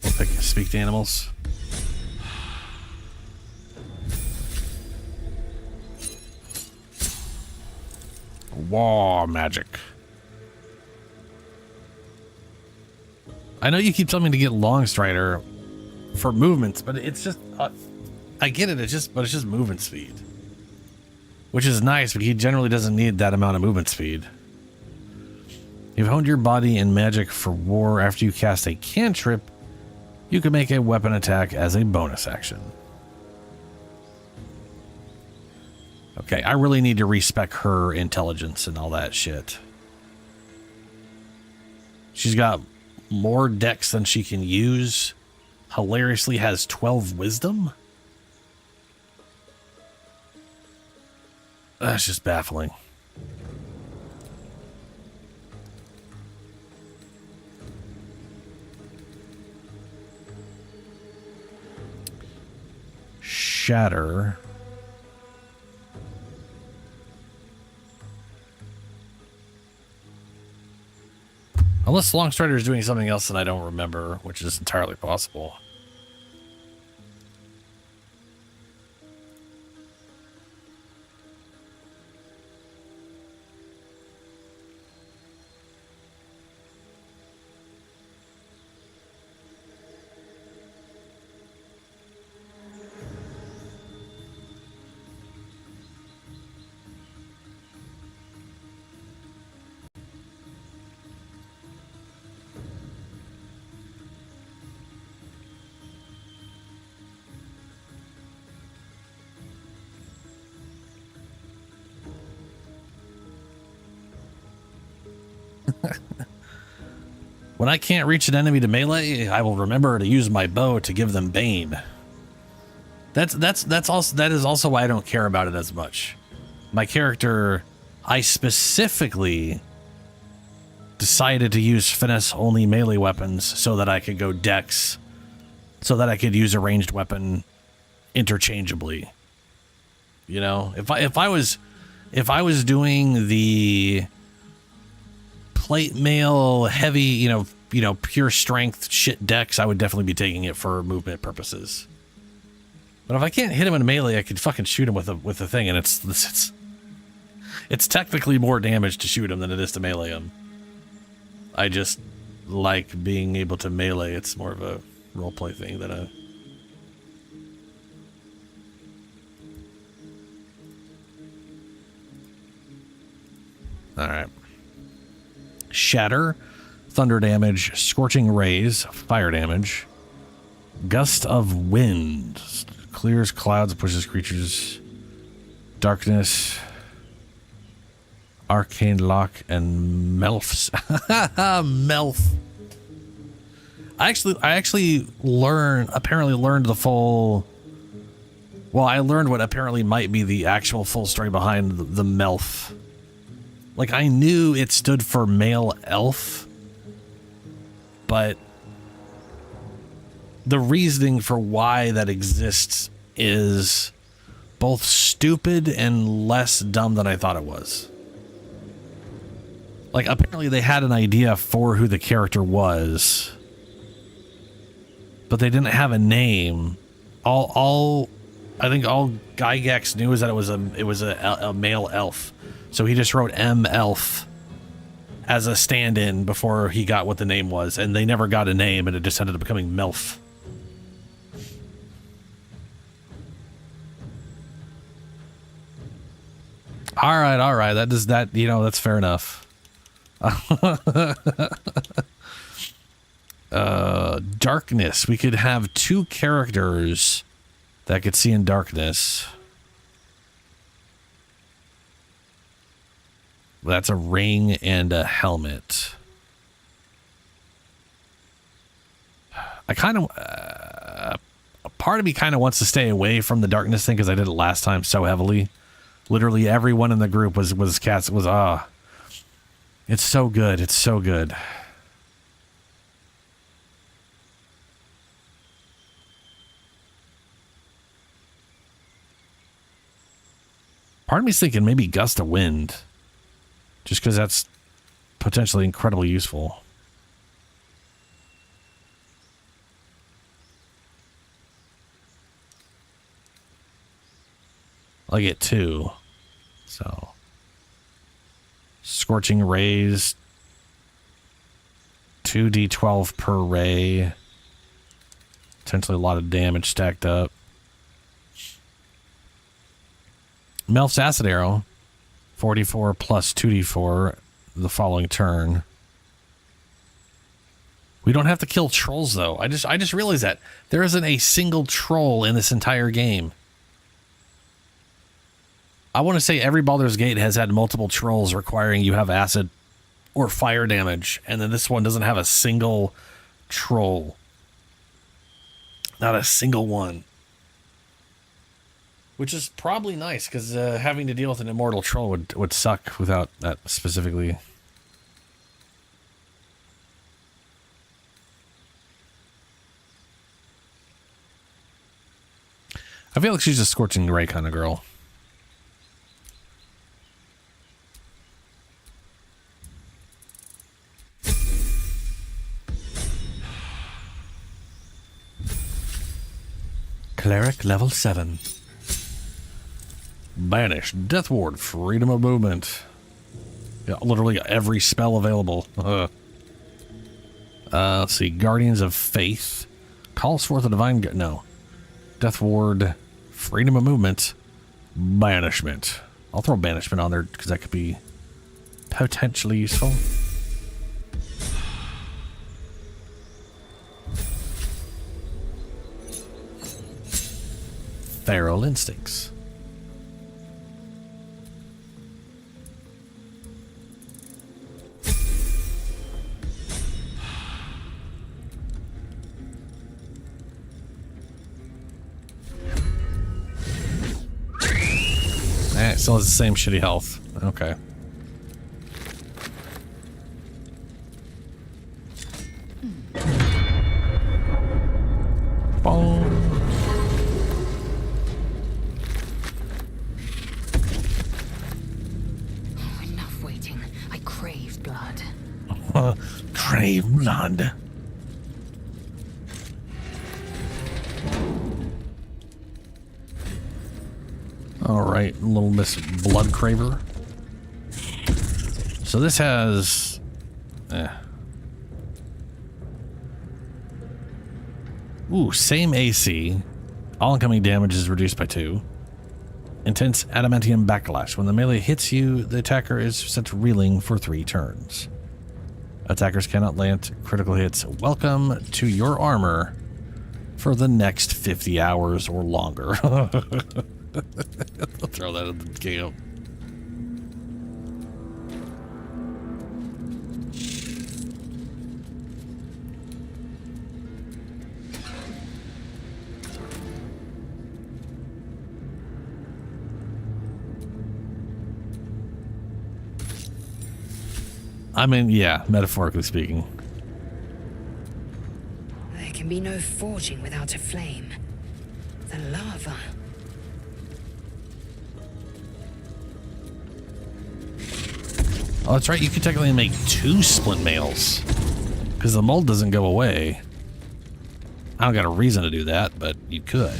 Speaker 1: Speak to Animals. War magic. I know you keep telling me to get Longstrider for movements, but it's just I get it. It's just movement speed, which is nice, but he generally doesn't need that amount of movement speed. You've honed your body in magic for war. After you cast a cantrip, you can make a weapon attack as a bonus action. Okay, I really need to respec her intelligence and all that shit. She's got more dex than she can use. Hilariously has 12 wisdom. That's just baffling. Shatter. Unless Longstrider is doing something else that I don't remember, which is entirely possible. When I can't reach an enemy to melee, I will remember to use my bow to give them bane. That is also why I don't care about it as much. My character, I specifically decided to use finesse only melee weapons so that I could go dex, so that I could use a ranged weapon interchangeably. You know, if I was doing the plate mail heavy, you know, pure strength shit dex, I would definitely be taking it for movement purposes. But if I can't hit him in melee, I could fucking shoot him with a thing, and it's technically more damage to shoot him than it is to melee him. I just like being able to melee. It's more of a roleplay thing than a... Alright. Shatter, thunder damage, scorching rays, fire damage, gust of wind, clears clouds, pushes creatures, darkness, arcane lock, and melfs. Melf. I actually learned the full... Well, I learned what apparently might be the actual full story behind the melf. Like, I knew it stood for male elf, but the reasoning for why that exists is both stupid and less dumb than I thought it was. Like, apparently they had an idea for who the character was, but they didn't have a name. All I think all Gygax knew is that it was a male elf, so he just wrote M elf as a stand-in before he got what the name was, and they never got a name, and it just ended up becoming Melf. All right. That's fair enough. Darkness. We could have 2 characters that could see in darkness. That's a ring and a helmet. I kind of... part of me kind of wants to stay away from the darkness thing because I did it last time so heavily. Literally everyone in the group was cats. It's so good. It's so good. Part of me's thinking maybe gust of wind, just because that's potentially incredibly useful. I get 2. So, scorching rays, 2d12 per ray. Potentially a lot of damage stacked up. Melf's acid arrow, 44 plus 2d4 the following turn. We don't have to kill trolls though. I just realized that there isn't a single troll in this entire game. I want to say every Baldur's Gate has had multiple trolls requiring you have acid or fire damage, and then this one doesn't have a single troll. Not a single one. Which is probably nice, because having to deal with an immortal troll would suck without that specifically. I feel like she's a Scorching Ray kind of girl. Cleric level 7. Banish, Death Ward, Freedom of Movement. Yeah, literally every spell available. Let's see. Guardians of Faith. Calls forth a divine... No. Death Ward, Freedom of Movement, Banishment. I'll throw Banishment on there because that could be potentially useful. Feral Instincts. It still has the same shitty health. Okay. Boom.
Speaker 7: Enough waiting. I crave blood.
Speaker 1: Crave blood. All right, little Miss Blood Craver. So this has... Ooh, same AC. All incoming damage is reduced by 2. Intense adamantium backlash. When the melee hits you, the attacker is sent reeling for 3 turns. Attackers cannot land critical hits. Welcome to your armor for the next 50 hours or longer. I'll throw that in the game. I mean, yeah, metaphorically speaking.
Speaker 15: There can be no forging without a flame. The lava.
Speaker 1: Oh, that's right. You could technically make 2 splint mails because the mold doesn't go away. I don't got a reason to do that, but you could.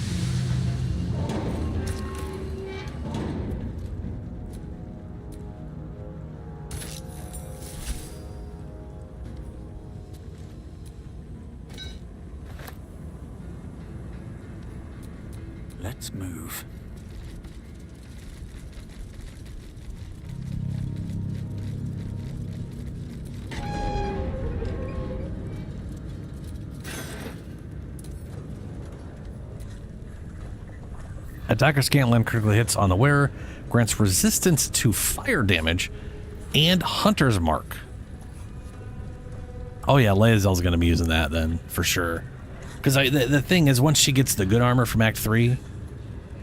Speaker 18: Let's move.
Speaker 1: Attackers can't land critical hits on the wearer, grants resistance to fire damage, and Hunter's Mark. Oh yeah, Lae'zel's going to be using that then, for sure. Because the thing is, once she gets the good armor from Act 3,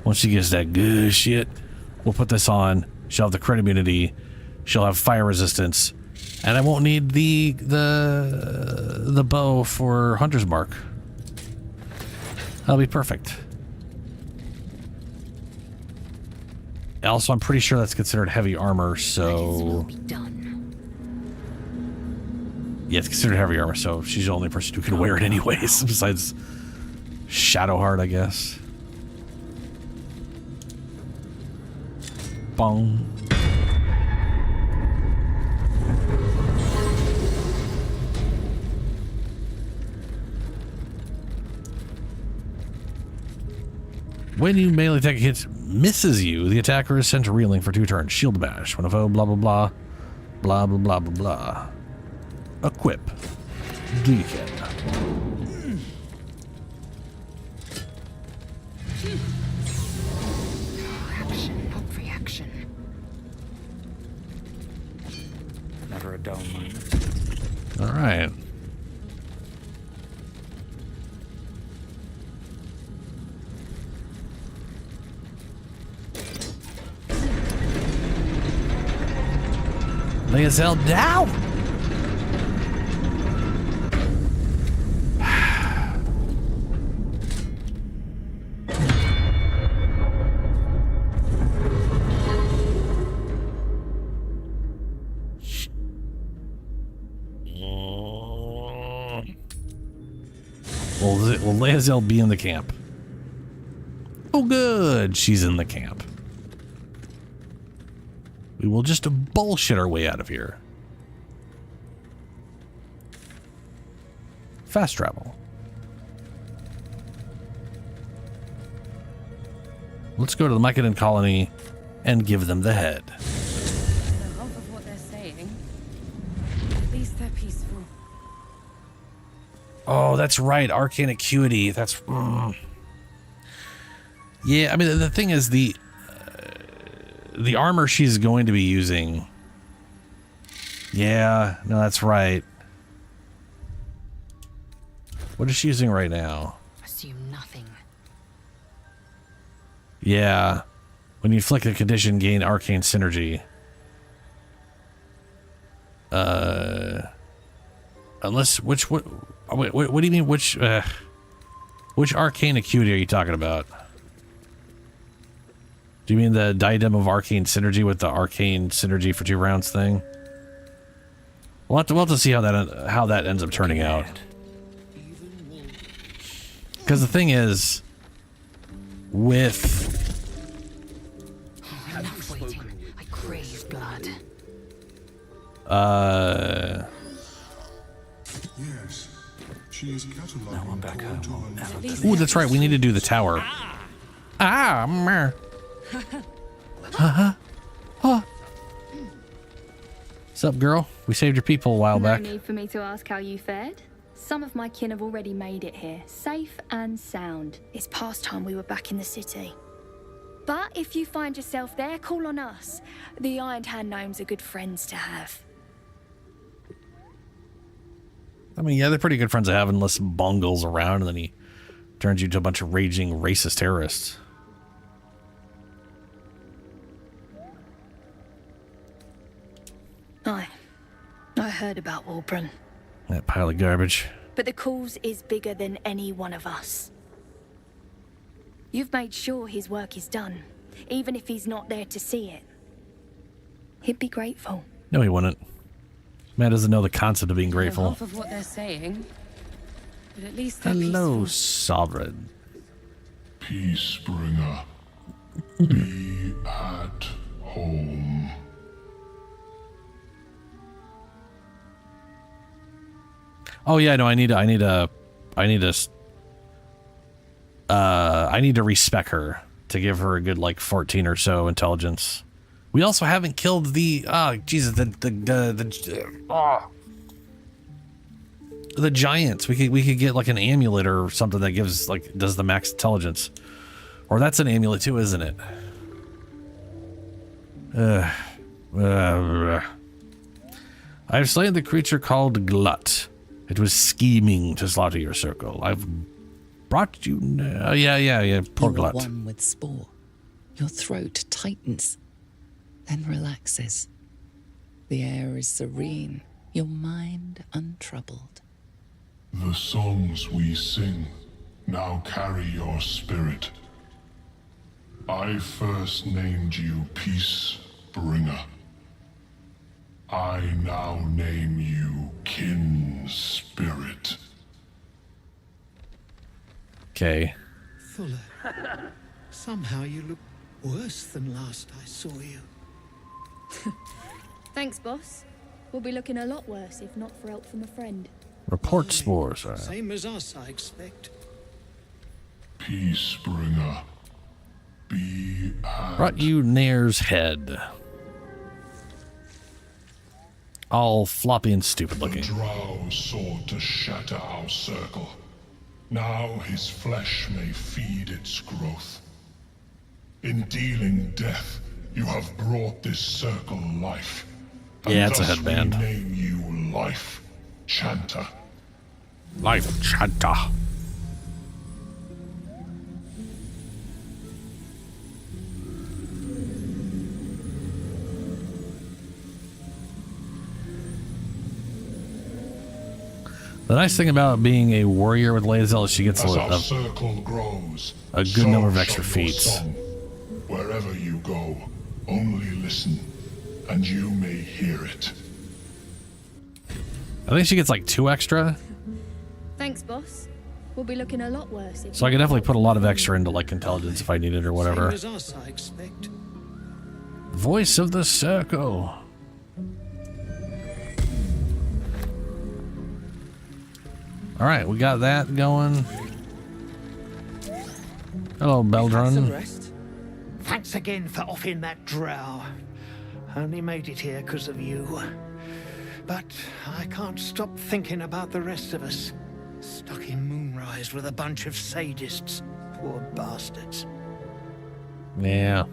Speaker 1: once she gets that good shit, we'll put this on, she'll have the crit immunity, she'll have fire resistance, and I won't need the bow for Hunter's Mark. That'll be perfect. Also, I'm pretty sure that's considered heavy armor, so... Yeah, it's considered heavy armor, so she's the only person who can wear it anyways, besides Shadowheart, I guess. Bong. When you melee attack hits misses you, the attacker is sent reeling for 2 turns. Shield bash. When a foe, blah, blah, blah. Blah, blah, blah, blah, blah. Equip. Deekin.
Speaker 7: Action, not reaction.
Speaker 18: Never a dull moment.
Speaker 1: All right. Lae'zel down. Will Lae'zel be in the camp? Oh, good. She's in the camp. We will just bullshit our way out of here. Fast travel. Let's go to the Mycadon colony and give them the head.
Speaker 15: Half of what they're saying. At least they're peaceful.
Speaker 1: Oh, that's right. Arcane Acuity. That's... Yeah, I mean, the thing is, the armor she's going to be using... Yeah, no, that's right. What is she using right now?
Speaker 7: Assume nothing.
Speaker 1: Yeah. When you inflict a condition, gain arcane synergy. Unless, what do you mean, which arcane acuity are you talking about? Do you mean the diadem of arcane synergy with the arcane synergy for 2 rounds thing? We'll have to see how that ends up turning out. Because the thing is, with...
Speaker 7: Enough waiting. I crave blood.
Speaker 6: Yes. She is cataloging.
Speaker 18: No one back home.
Speaker 1: Ooh, that's right. We need to do the tower. Meh. What's up, girl? We saved your people a while back.
Speaker 19: No need for me to ask how you fared. Some of my kin have already made it here, safe and sound. It's past time we were back in the city. But if you find yourself there, call on us. The Iron Hand gnomes are good friends to have.
Speaker 1: I mean, yeah, they're pretty good friends to have unless bungles around and then he turns you into a bunch of raging racist terrorists.
Speaker 19: I heard about Warbron.
Speaker 1: That pile of garbage.
Speaker 19: But the cause is bigger than any one of us. You've made sure his work is done, even if he's not there to see it. He'd be grateful.
Speaker 1: No, he wouldn't. Man doesn't know the concept of being grateful.
Speaker 15: Half of what they're saying. But at least they're
Speaker 1: Hello,
Speaker 15: peaceful.
Speaker 1: Sovereign.
Speaker 6: Peacebringer. Be at home.
Speaker 1: Oh yeah, no, I need a I need to respec her to give her a good like 14 or so intelligence. We also haven't killed the the giants. We could get like an amulet or something that gives like does the max intelligence. Or that's an amulet too, isn't it? I've slain the creature called Glut. It was scheming to slaughter your circle. I've brought you... yeah, poor
Speaker 4: You are
Speaker 1: Glut.
Speaker 4: one with Spore. Your throat tightens, then relaxes. The air is serene, your mind untroubled.
Speaker 6: The songs we sing now carry your spirit. I first named you Peace Bringer. I now name you Kin Spirit.
Speaker 1: Okay.
Speaker 8: Fuller, somehow you look worse than last I saw you.
Speaker 19: Thanks, boss. We'll be looking a lot worse if not for help from a friend.
Speaker 1: Report spores.
Speaker 8: Same as us, I expect.
Speaker 6: Peace Bringer. Be at...
Speaker 1: Brought you Nair's head. All floppy and stupid looking.
Speaker 6: The Drow sought to shatter our circle. Now his flesh may feed its growth. In dealing death, you have brought this circle life.
Speaker 1: Yeah, it's a
Speaker 6: thus
Speaker 1: headband.
Speaker 6: We name you Life Chanter.
Speaker 1: Life Chanter. The nice thing about being a warrior with Lae'zel is she gets
Speaker 6: As our circle grows,
Speaker 1: a good
Speaker 6: so
Speaker 1: number of extra
Speaker 6: shall your
Speaker 1: feats.
Speaker 6: song. Wherever you go, only listen, and you may hear it.
Speaker 1: I think she gets like 2 extra,
Speaker 19: Thanks, boss. We'll be looking a lot worse if
Speaker 1: so I can definitely put a lot of extra into like intelligence if I need it or whatever.
Speaker 8: Same as us, I expect.
Speaker 1: Voice of the Circle. All right, we got that going. Hello, Beldrun.
Speaker 8: Thanks again for offing that drow. Only made it here because of you. But I can't stop thinking about the rest of us. Stuck in Moonrise with a bunch of sadists. Poor bastards.
Speaker 1: Yeah.
Speaker 15: I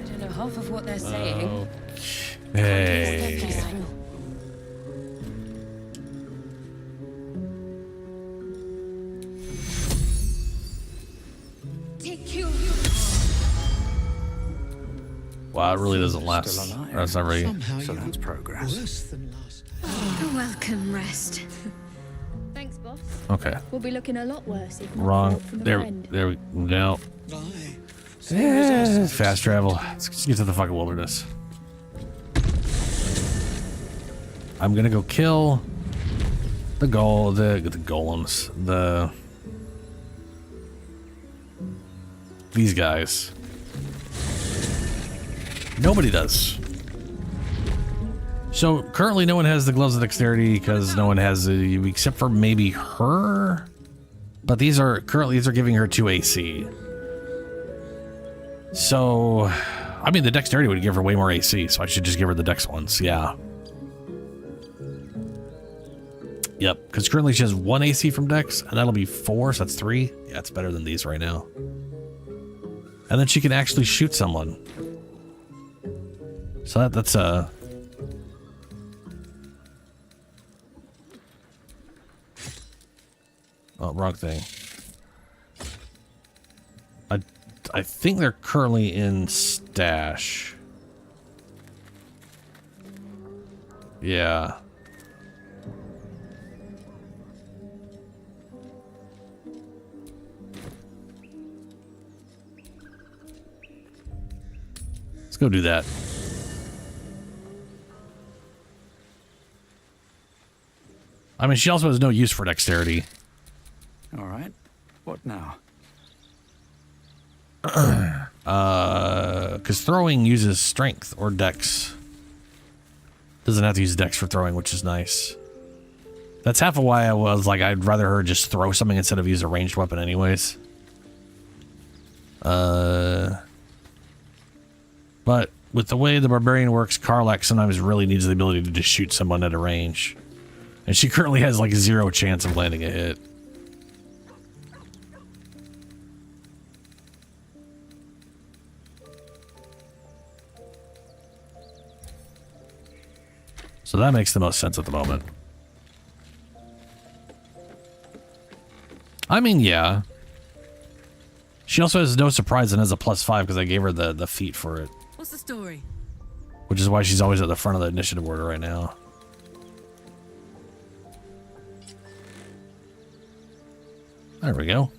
Speaker 15: don't know half of what they're saying.
Speaker 1: Hey. Wow, it really doesn't last. That's not really.
Speaker 18: So that's progress.
Speaker 8: Worse than last.
Speaker 10: A welcome rest.
Speaker 19: Thanks, boss.
Speaker 1: Okay.
Speaker 19: We'll be looking a lot worse if not for
Speaker 1: Wrong.
Speaker 19: help from a
Speaker 1: There
Speaker 19: friend.
Speaker 1: we go. Yeah, fast travel. Let's get to the fucking wilderness. I'm gonna go kill the golems. These guys. Nobody does. So currently no one has the gloves of dexterity because no one has except for maybe her. But these are giving her 2 AC. So I mean the dexterity would give her way more AC, so I should just give her the dex ones, yeah. Yep, because currently she has 1 AC from dex, and that'll be 4, so that's 3. Yeah, it's better than these right now. And then she can actually shoot someone. So that's oh, wrong thing. I think they're currently in stash. Yeah. Let's go do that. I mean, she also has no use for dexterity.
Speaker 18: All right. What now?
Speaker 1: Because throwing uses strength or dex. Doesn't have to use dex for throwing, which is nice. That's half of why I was like, I'd rather her just throw something instead of use a ranged weapon anyways. But with the way the barbarian works, Karlach sometimes really needs the ability to just shoot someone at a range. And she currently has like 0 chance of landing a hit. So that makes the most sense at the moment. I mean, yeah. She also has no surprise and has a +5 because I gave her the feat for it.
Speaker 3: What's the story?
Speaker 1: Which is why she's always at the front of the initiative order right now. There we go.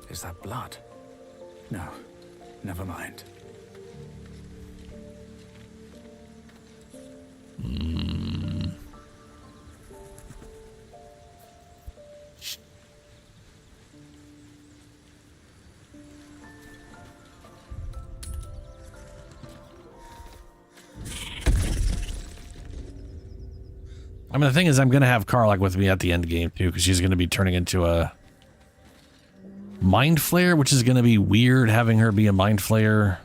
Speaker 18: Is that blood? No, never mind.
Speaker 1: I mean, the thing is, I'm going to have Karlach with me at the end game, too, because she's going to be turning into a Mind Flayer, which is going to be weird having her be a Mind Flayer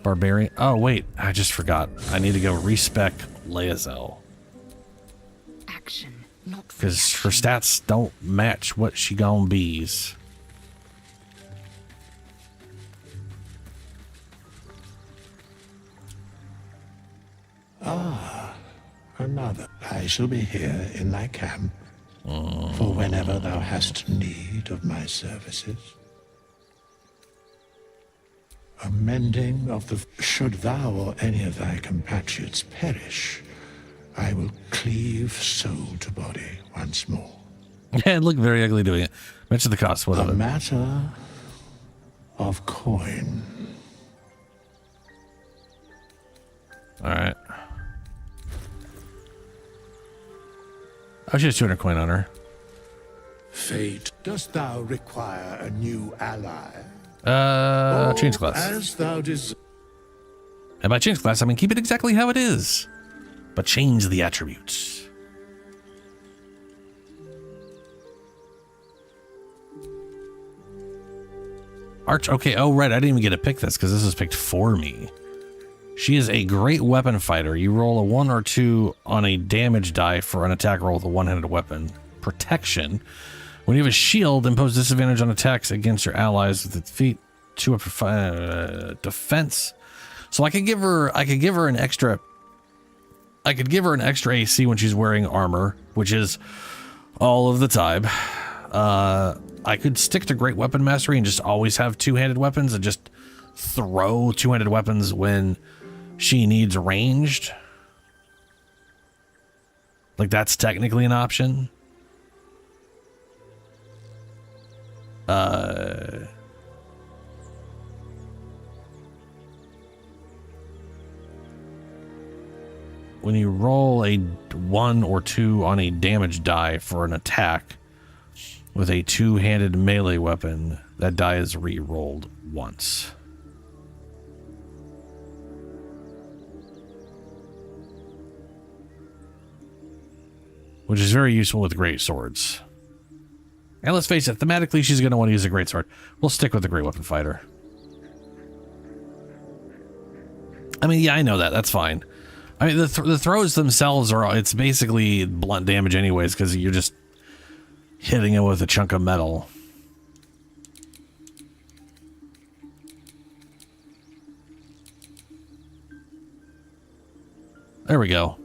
Speaker 1: barbarian. Oh, wait, I just forgot. I need to go respec Lae'zel.
Speaker 7: Action, not
Speaker 1: because her stats don't match what she gon' be's.
Speaker 20: Another. I shall be here in thy camp for whenever thou hast need of my services. A mending of the... Should thou or any of thy compatriots perish, I will cleave soul to body once more.
Speaker 1: Yeah, it looked very ugly doing it. Mention the cost. What of it?
Speaker 20: A matter of coin.
Speaker 1: All right. Oh, she has 200 coin on her.
Speaker 20: Fate, dost thou require a new ally?
Speaker 1: Change class.
Speaker 20: As thou
Speaker 1: And by change class, I mean keep it exactly how it is, but change the attributes. Arch. Okay. Oh, right. I didn't even get to pick this because this was picked for me. She is a great weapon fighter. You roll a 1 or 2 on a damage die for an attack roll with a one-handed weapon. Protection. When you have a shield, impose disadvantage on attacks against your allies with its feet. 2 up for defense. So I could give her an extra. I could give her an extra AC when she's wearing armor, which is all of the time. I could stick to great weapon mastery and just always have 2-handed weapons and just throw 2-handed weapons when she needs ranged. Like that's technically an option. When you roll a 1 or 2 on a damage die for an attack with a 2-handed melee weapon, that die is re-rolled once. Which is very useful with great swords. And let's face it, thematically, she's going to want to use a great sword. We'll stick with the great weapon fighter. I mean, yeah, I know that. That's fine. I mean, the throws themselves it's basically blunt damage anyways, because you're just hitting it with a chunk of metal. There we go.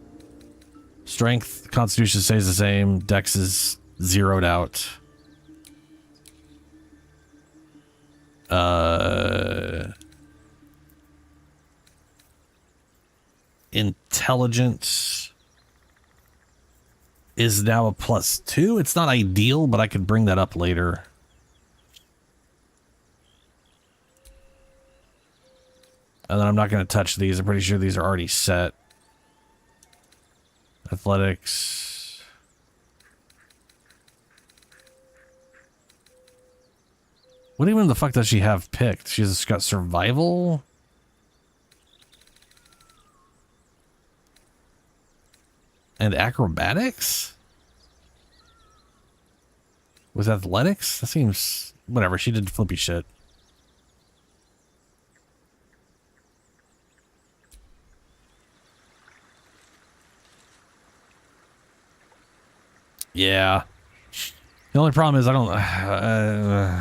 Speaker 1: Strength, Constitution stays the same. Dex is zeroed out. Intelligence is now a +2. It's not ideal, but I could bring that up later. And then I'm not going to touch these. I'm pretty sure these are already set. Athletics. What even the fuck does she have picked? She's got survival. And acrobatics? With athletics? That seems whatever. She did flippy shit. Yeah. The only problem is I don't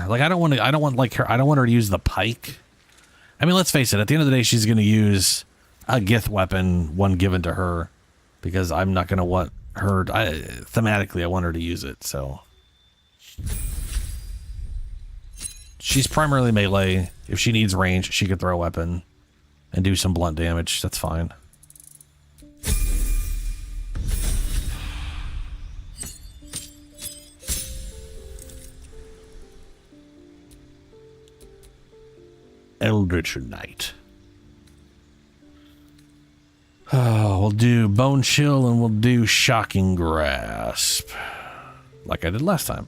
Speaker 1: like. I don't want her to use the pike. I mean, let's face it. At the end of the day, she's going to use a Gith weapon, one given to her, because I'm not going to want her. Thematically, I want her to use it. So she's primarily melee. If she needs range, she could throw a weapon and do some blunt damage. That's fine. Eldritch Knight. Oh, we'll do Bone Chill and we'll do Shocking Grasp, like I did last time.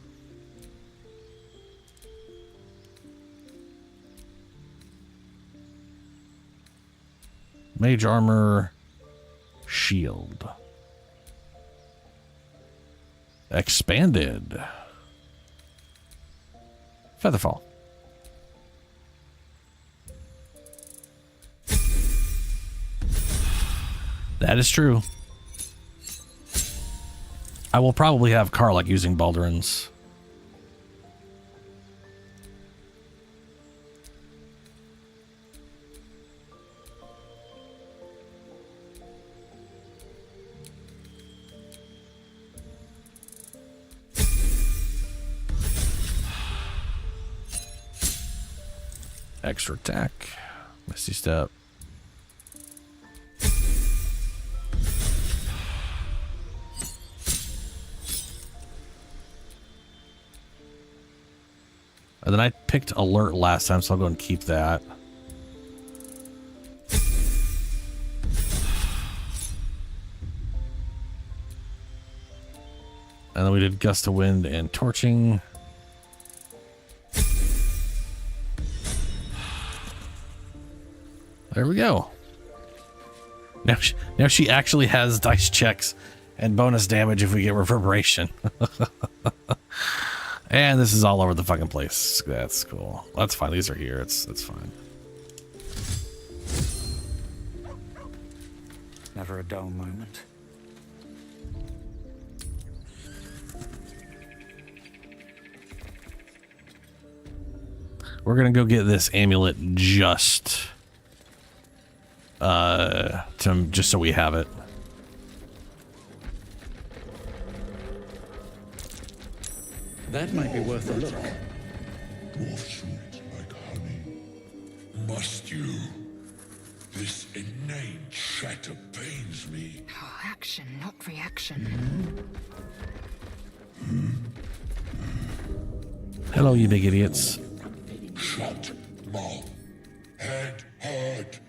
Speaker 1: Mage Armor, Shield. Expanded. Featherfall. That is true. I will probably have Karlach using Baldurins. Extra attack. Misty Step. And then I picked Alert last time, so I'll go and keep that. And then we did Gust of Wind and Torching. There we go. Now she actually has dice checks and bonus damage if we get Reverberation. And this is all over the fucking place. That's cool. That's fine. These are here. It's fine.
Speaker 18: Never a dull moment.
Speaker 1: We're gonna go get this amulet just so we have it.
Speaker 14: That might be worth a look.
Speaker 6: Dwarf sweet like honey. Must you? This inane chatter pains me.
Speaker 7: Oh, action, not reaction.
Speaker 1: Hello, you big idiots.
Speaker 6: Shut mouth. Head hard.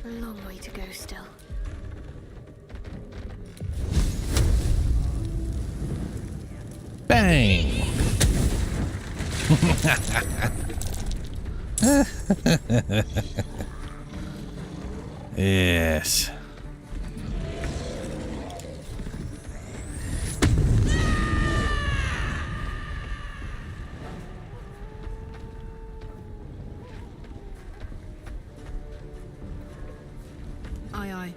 Speaker 10: A long way to go still.
Speaker 1: Bang! Yes.
Speaker 3: Aye, aye.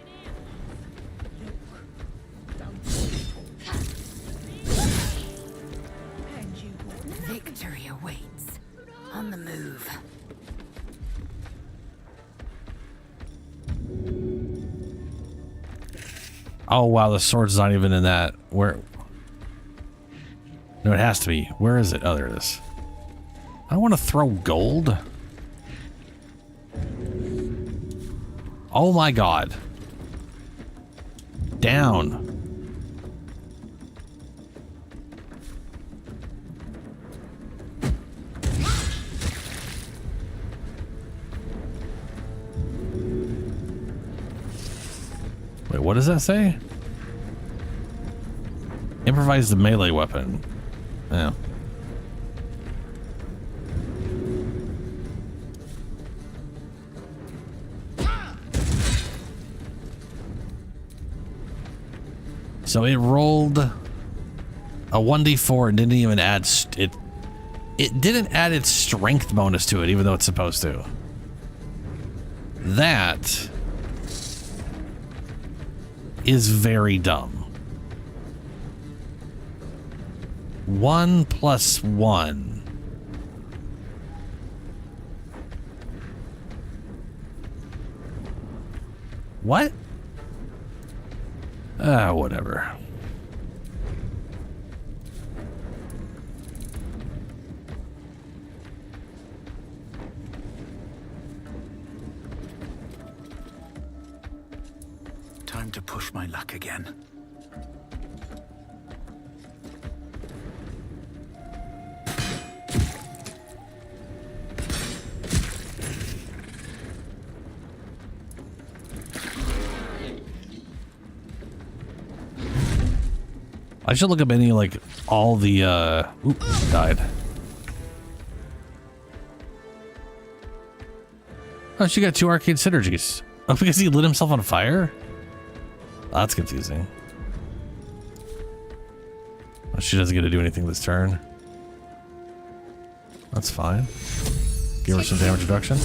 Speaker 7: Victory awaits. On the move.
Speaker 1: Oh wow, the sword's not even in that. Where? No, it has to be. Where is it? Oh, there it is. I want to throw gold. Oh my god. Down. Wait, what does that say? Improvise the melee weapon. Yeah. So it rolled a 1d4 and didn't even add it didn't add its strength bonus to it, even though it's supposed to. That is very dumb. 1 + 1. What? Whatever.
Speaker 18: Time to push my luck again.
Speaker 1: I should look up any, like, all the, oop, died. Oh, she got 2 arcade synergies. Oh, because he lit himself on fire? Oh, that's confusing. Oh, she doesn't get to do anything this turn. That's fine. Give her some damage reduction.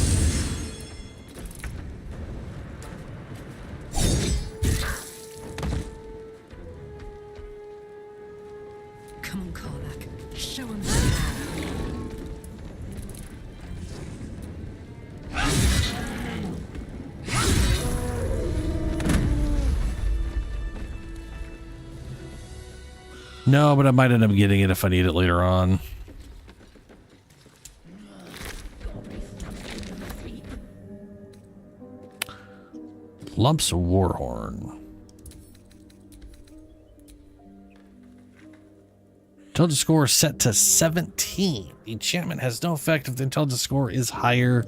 Speaker 1: No, but I might end up getting it if I need it later on. Lumps Warhorn. Intelligence score set to 17. The enchantment has no effect if the intelligence score is higher.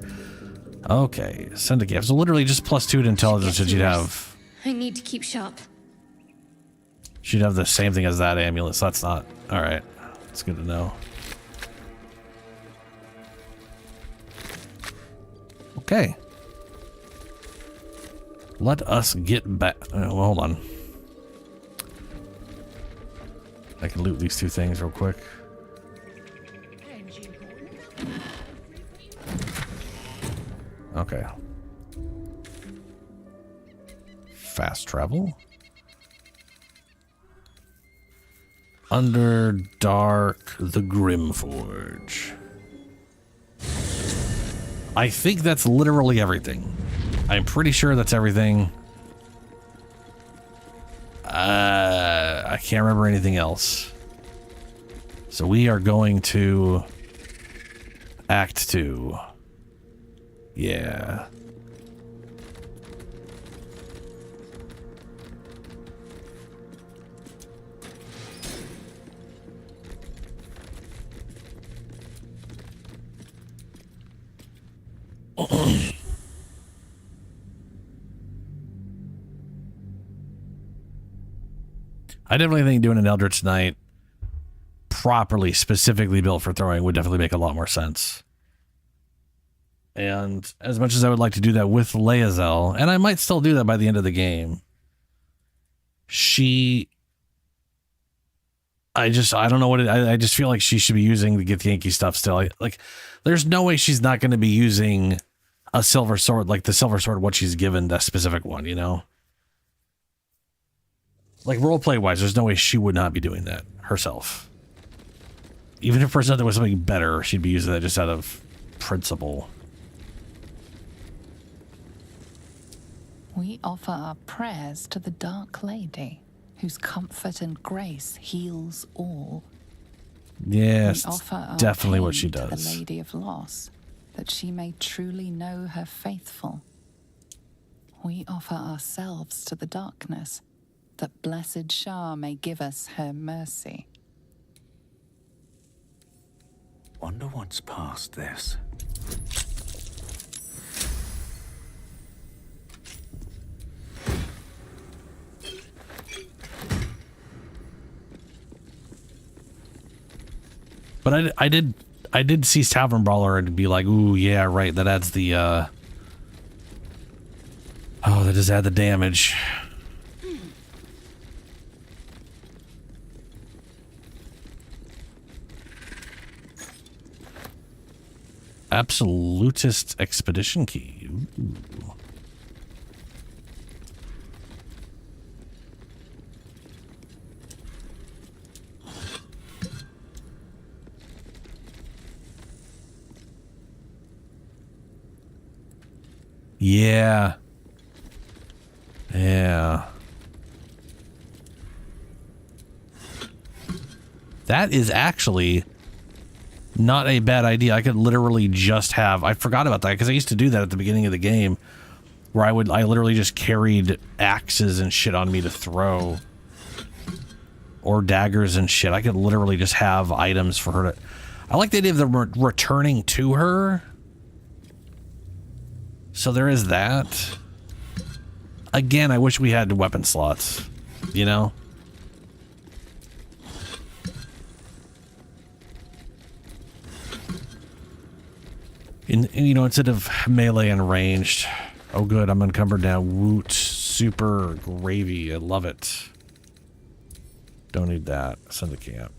Speaker 1: Okay, send a gift. So literally just +2 to intelligence that you'd have.
Speaker 19: I need to keep sharp.
Speaker 1: She'd have the same thing as that amulet, so that's not... Alright, it's good to know. Okay. Let us get back... well, hold on. I can loot these 2 things real quick. Okay. Fast travel. Underdark, the Grimforge. I think that's literally everything. I'm pretty sure that's everything. I can't remember anything else. So we are going to Act 2. Yeah. I definitely think doing an Eldritch Knight properly, specifically built for throwing, would definitely make a lot more sense. And as much as I would like to do that with Lae'zel, and I might still do that by the end of the game, I don't know what I just feel like she should be using the Githyanki stuff still. Like, there's no way she's not going to be using a silver sword, like the silver sword, what she's given that specific one, you know? Like, roleplay wise, there's no way she would not be doing that herself. Even if presented with something better, she'd be using that just out of principle.
Speaker 4: We offer our prayers to the Dark Lady, whose comfort and grace heals all.
Speaker 1: Yes,
Speaker 4: we offer our
Speaker 1: definitely what
Speaker 4: pain
Speaker 1: she
Speaker 4: to
Speaker 1: does.
Speaker 4: the Lady of Loss, that she may truly know her faithful. We offer ourselves to the darkness, that blessed Shah may give us her mercy.
Speaker 18: Wonder what's past this.
Speaker 1: But I did see Tavern Brawler and be like, ooh, yeah, right. That adds the, oh, that does add the damage. Absolutist Expedition Key. Ooh. Yeah. Yeah. That is actually not a bad idea. I could literally just have, I forgot about that because I used to do that at the beginning of the game where I literally just carried axes and shit on me to throw, or daggers and shit. I could literally just have items for her to, I like the idea of them returning to her. So there is that. Again, I wish we had weapon slots, you know? You know, instead of melee and ranged. Oh good, I'm encumbered now. Woot, super gravy, I love it. Don't need that. Send to camp.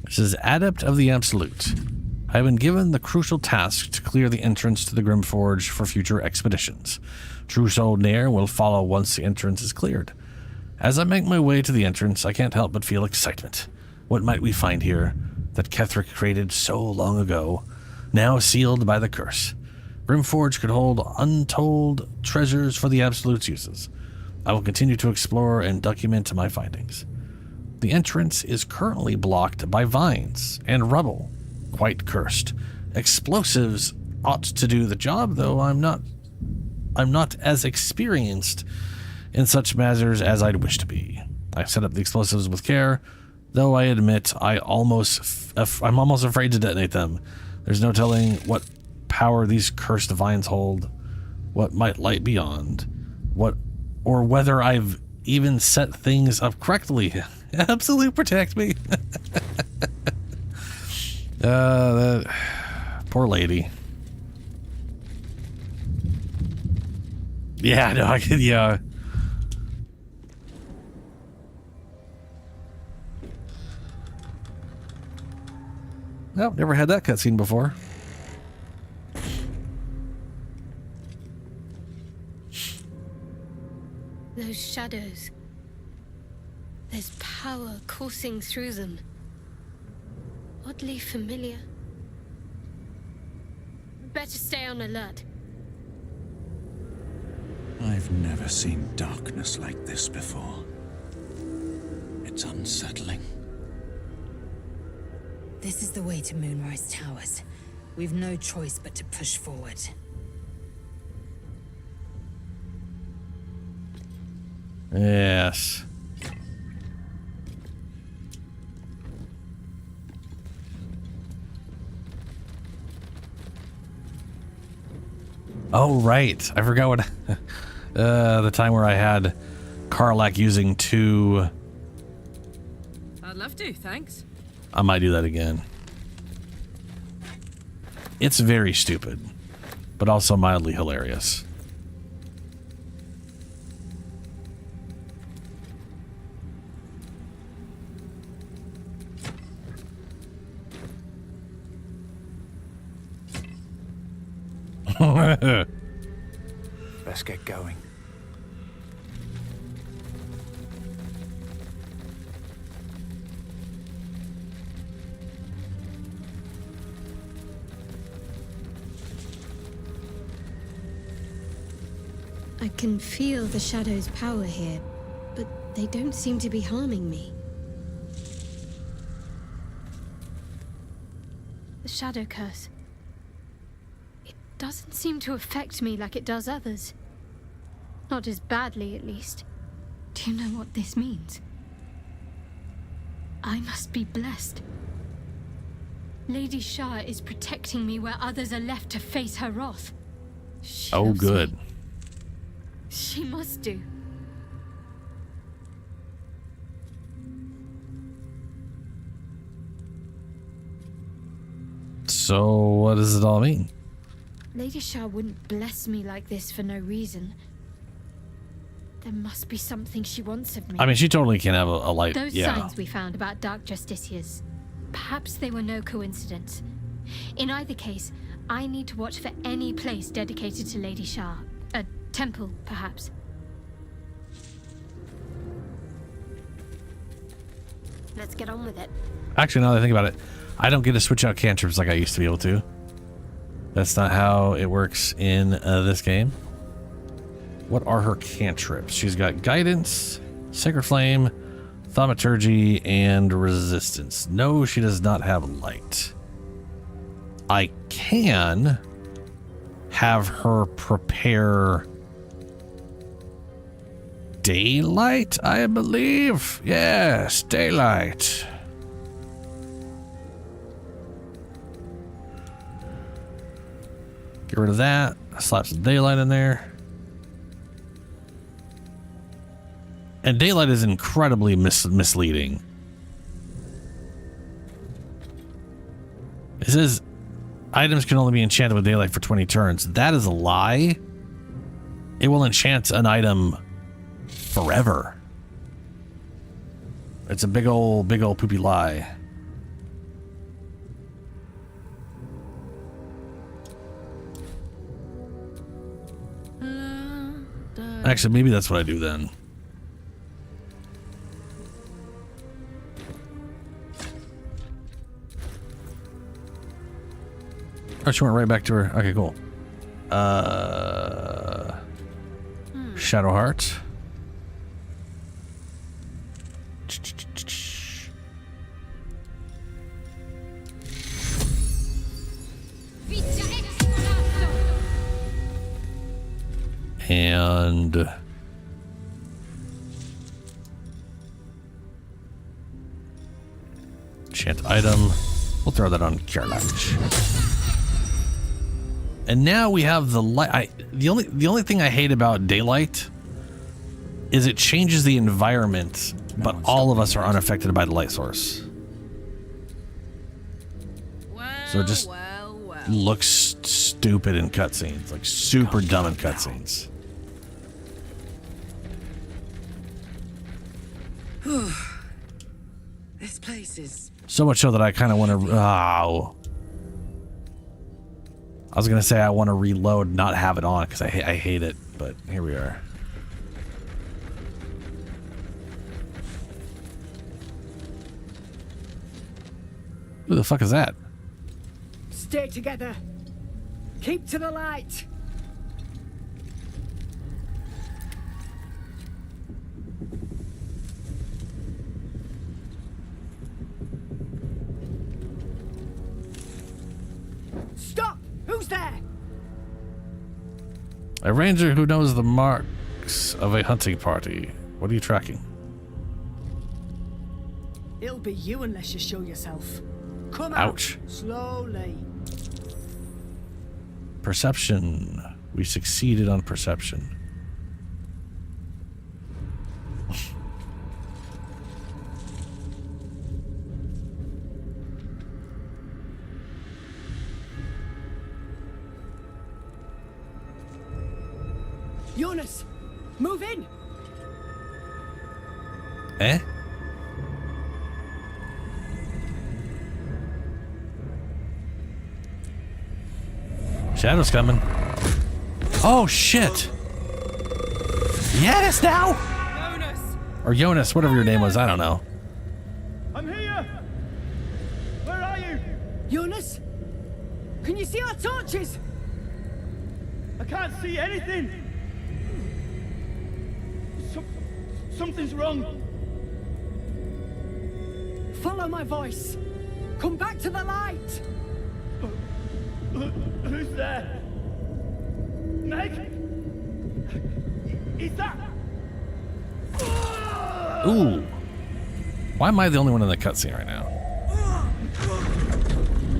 Speaker 1: This is Adept of the Absolute. I have been given the crucial task to clear the entrance to the Grimforge for future expeditions. Trousseau Nair will follow once the entrance is cleared. As I make my way to the entrance, I can't help but feel excitement. What might we find here that Ketheric created so long ago, now sealed by the curse? Grimforge could hold untold treasures for the Absolute's uses. I will continue to explore and document my findings. The entrance is currently blocked by vines and rubble. Quite cursed. Explosives ought to do the job, though I'm not as experienced in such matters as I'd wish to be. I set up the explosives with care, though I admit I'm almost afraid to detonate them. There's no telling what power these cursed vines hold, what might light beyond, or whether I've even set things up correctly. Absolute protect me. That poor lady. Yeah, no, I could, yeah. Nope, never had that cutscene before.
Speaker 10: Those shadows. There's power coursing through them. Oddly familiar. Better stay on alert.
Speaker 14: I've never seen darkness like this before. It's unsettling.
Speaker 7: This is the way to Moonrise Towers. We've no choice but to push forward.
Speaker 1: Yes. Oh, right. I forgot what... the time where I had Karlach using two...
Speaker 3: I'd love to, thanks.
Speaker 1: I might do that again. It's very stupid, but also mildly hilarious.
Speaker 18: Let's get going.
Speaker 10: I can feel the shadow's power here, but they don't seem to be harming me. The shadow curse. It doesn't seem to affect me like it does others. Not as badly, at least. Do you know what this means? I must be blessed. Lady Shah is protecting me where others are left to face her wrath. She
Speaker 1: Oh,
Speaker 10: loves
Speaker 1: good.
Speaker 10: me. She must do.
Speaker 1: So, what does it all mean?
Speaker 10: Lady Shah wouldn't bless me like this for no reason. There must be something she wants of me.
Speaker 1: I mean, she totally can have a light.
Speaker 10: Those
Speaker 1: Yeah.
Speaker 10: signs we found about Dark Justicias, perhaps they were no coincidence. In either case, I need to watch for any place dedicated to Lady Shah. A temple, perhaps.
Speaker 19: Let's get on with it.
Speaker 1: Actually, now that I think about it, I don't get to switch out cantrips like I used to be able to. That's not how it works in this game. What are her cantrips? She's got Guidance, Sacred Flame, Thaumaturgy, and Resistance. No, she does not have Light. I can have her prepare Daylight, I believe. Yes, Daylight. Get rid of that. Slap some Daylight in there. And Daylight is incredibly misleading. It says items can only be enchanted with Daylight for 20 turns. That is a lie. It will enchant an item forever. It's a big old poopy lie. Actually, maybe that's what I do then. Oh, she went right back to her. Okay, cool. Shadowheart. And enchant item. We'll throw that on Carelach. And now we have the light. The only thing I hate about Daylight is it changes the environment, but all of us are unaffected by the light source. So it just looks stupid in cutscenes, like super dumb in cutscenes.
Speaker 11: This place is...
Speaker 1: So much so that I kind of want to... Oh. I was going to say I want to reload, not have it on, because I hate it, but here we are. Who the fuck is that?
Speaker 5: Stay together. Keep to the light. Stop! Who's there?
Speaker 1: A ranger who knows the marks of a hunting party. What are you tracking?
Speaker 5: It'll be you unless you show yourself. Come
Speaker 1: Ouch.
Speaker 5: out slowly.
Speaker 1: Perception. We succeeded on perception.
Speaker 5: Jonas, move in.
Speaker 1: Eh? Shadow's coming. Oh shit! Yes, now!
Speaker 5: Jonas!
Speaker 1: Or Jonas, whatever your name was, I don't know.
Speaker 5: I'm here. Where are you? Jonas? Can you see our torches? I can't see anything. Something's wrong. Follow my voice. Come back to the light. Who's there? Meg? Is that?
Speaker 1: Ooh. Why am I the only one in the cutscene right now?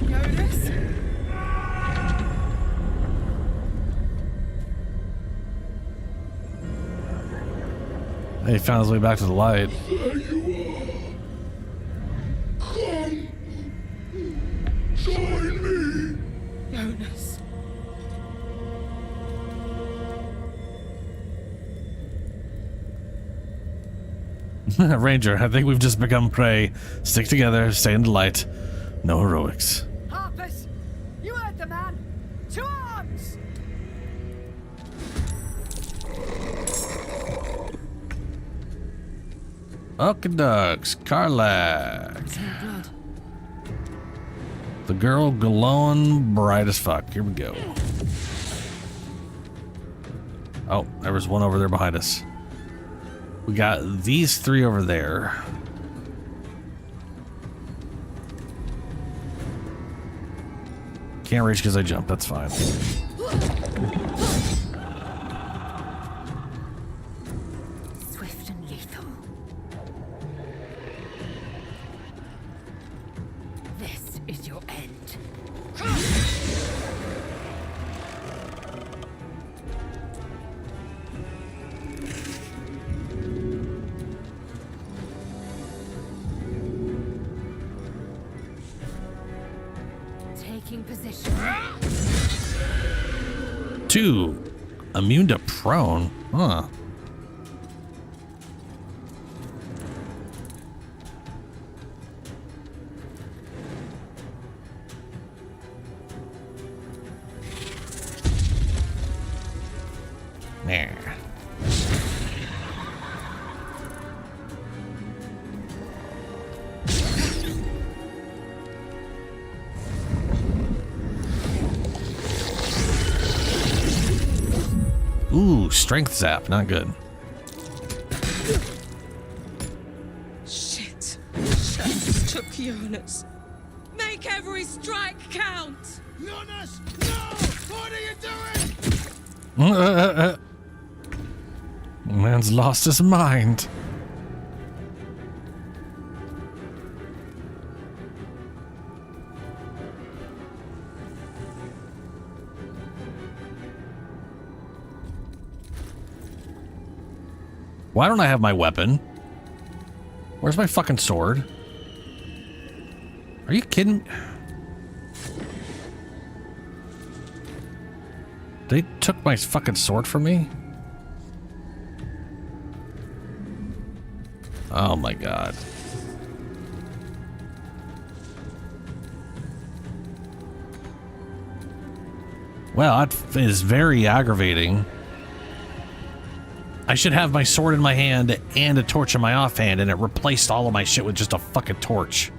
Speaker 3: Jonas?
Speaker 1: He found his way back to the light.
Speaker 6: There you are. Come. Join me.
Speaker 3: Jonas.
Speaker 1: Ranger, I think we've just become prey. Stick together, stay in the light. No heroics.
Speaker 5: Harpers! You heard the man! To arms!
Speaker 1: Okaducks, Karlak. The girl glowing bright as fuck. Here we go. Oh, there was one over there behind us. We got these three over there. Can't reach because I jumped. That's fine.
Speaker 7: Swift and lethal. This is your end. Taking position.
Speaker 1: 2. Immune to prone. Huh. There. Ooh, strength zap, not good.
Speaker 3: Shit. Just took Jonas. Make every strike count!
Speaker 5: Jonas! No! What are you doing?
Speaker 1: Man's lost his mind. Why don't I have my weapon? Where's my fucking sword? Are you kidding? They took my fucking sword from me? Oh my god. Well, that is very aggravating. I should have my sword in my hand and a torch in my offhand, and it replaced all of my shit with just a fucking torch.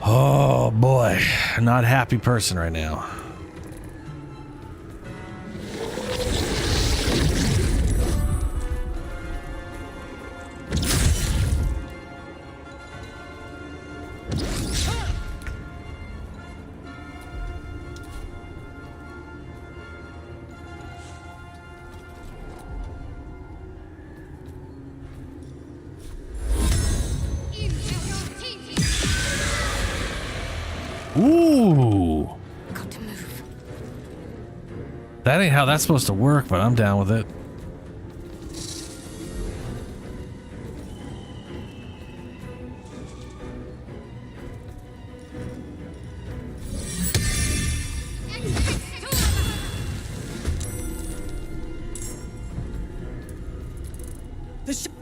Speaker 1: Oh boy, not a happy person right now. Ooh.
Speaker 7: Got to move.
Speaker 1: That ain't how that's supposed to work, but I'm down with it.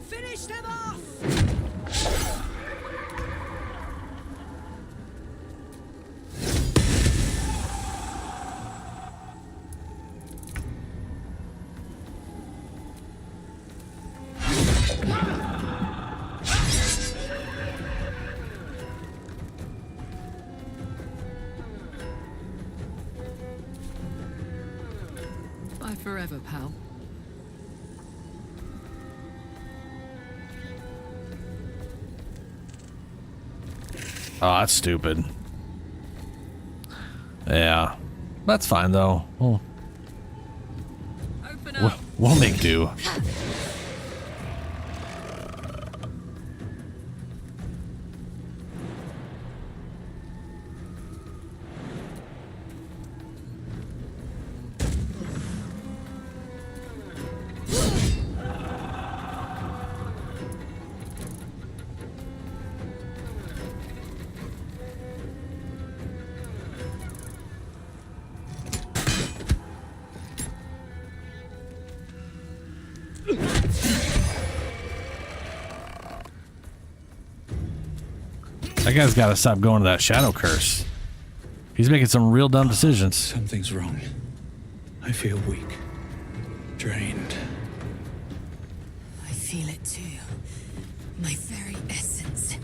Speaker 5: Finish them off!
Speaker 3: Bye forever, pal.
Speaker 1: Oh, that's stupid. Yeah. That's fine, though. We'll make do. That guy's got to stop going to that shadow curse. He's making some real dumb decisions.
Speaker 14: Something's wrong. I feel weak. Drained.
Speaker 15: I feel it too. My very essence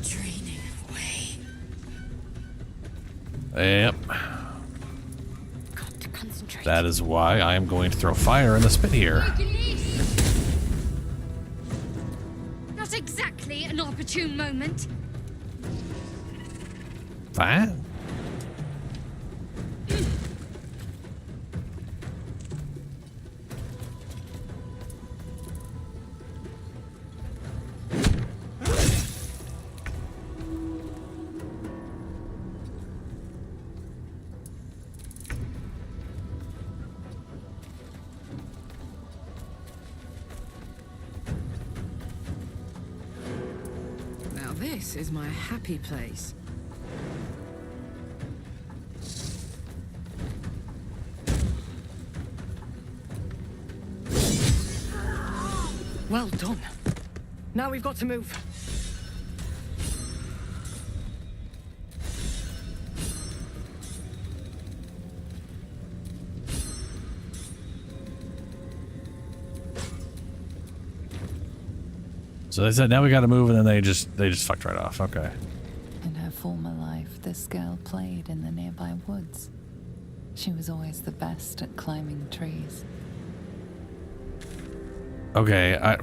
Speaker 15: draining away.
Speaker 1: Yep. That is why I am going to throw fire in the spit here.
Speaker 10: Not exactly an opportune moment.
Speaker 1: Fine.
Speaker 11: Now this is my happy place.
Speaker 5: Well done. Now we've got to move.
Speaker 1: So they said now we got to move, and then they just fucked right off. Okay.
Speaker 4: In her former life, this girl played in the nearby woods. She was always the best at climbing trees.
Speaker 1: Okay, I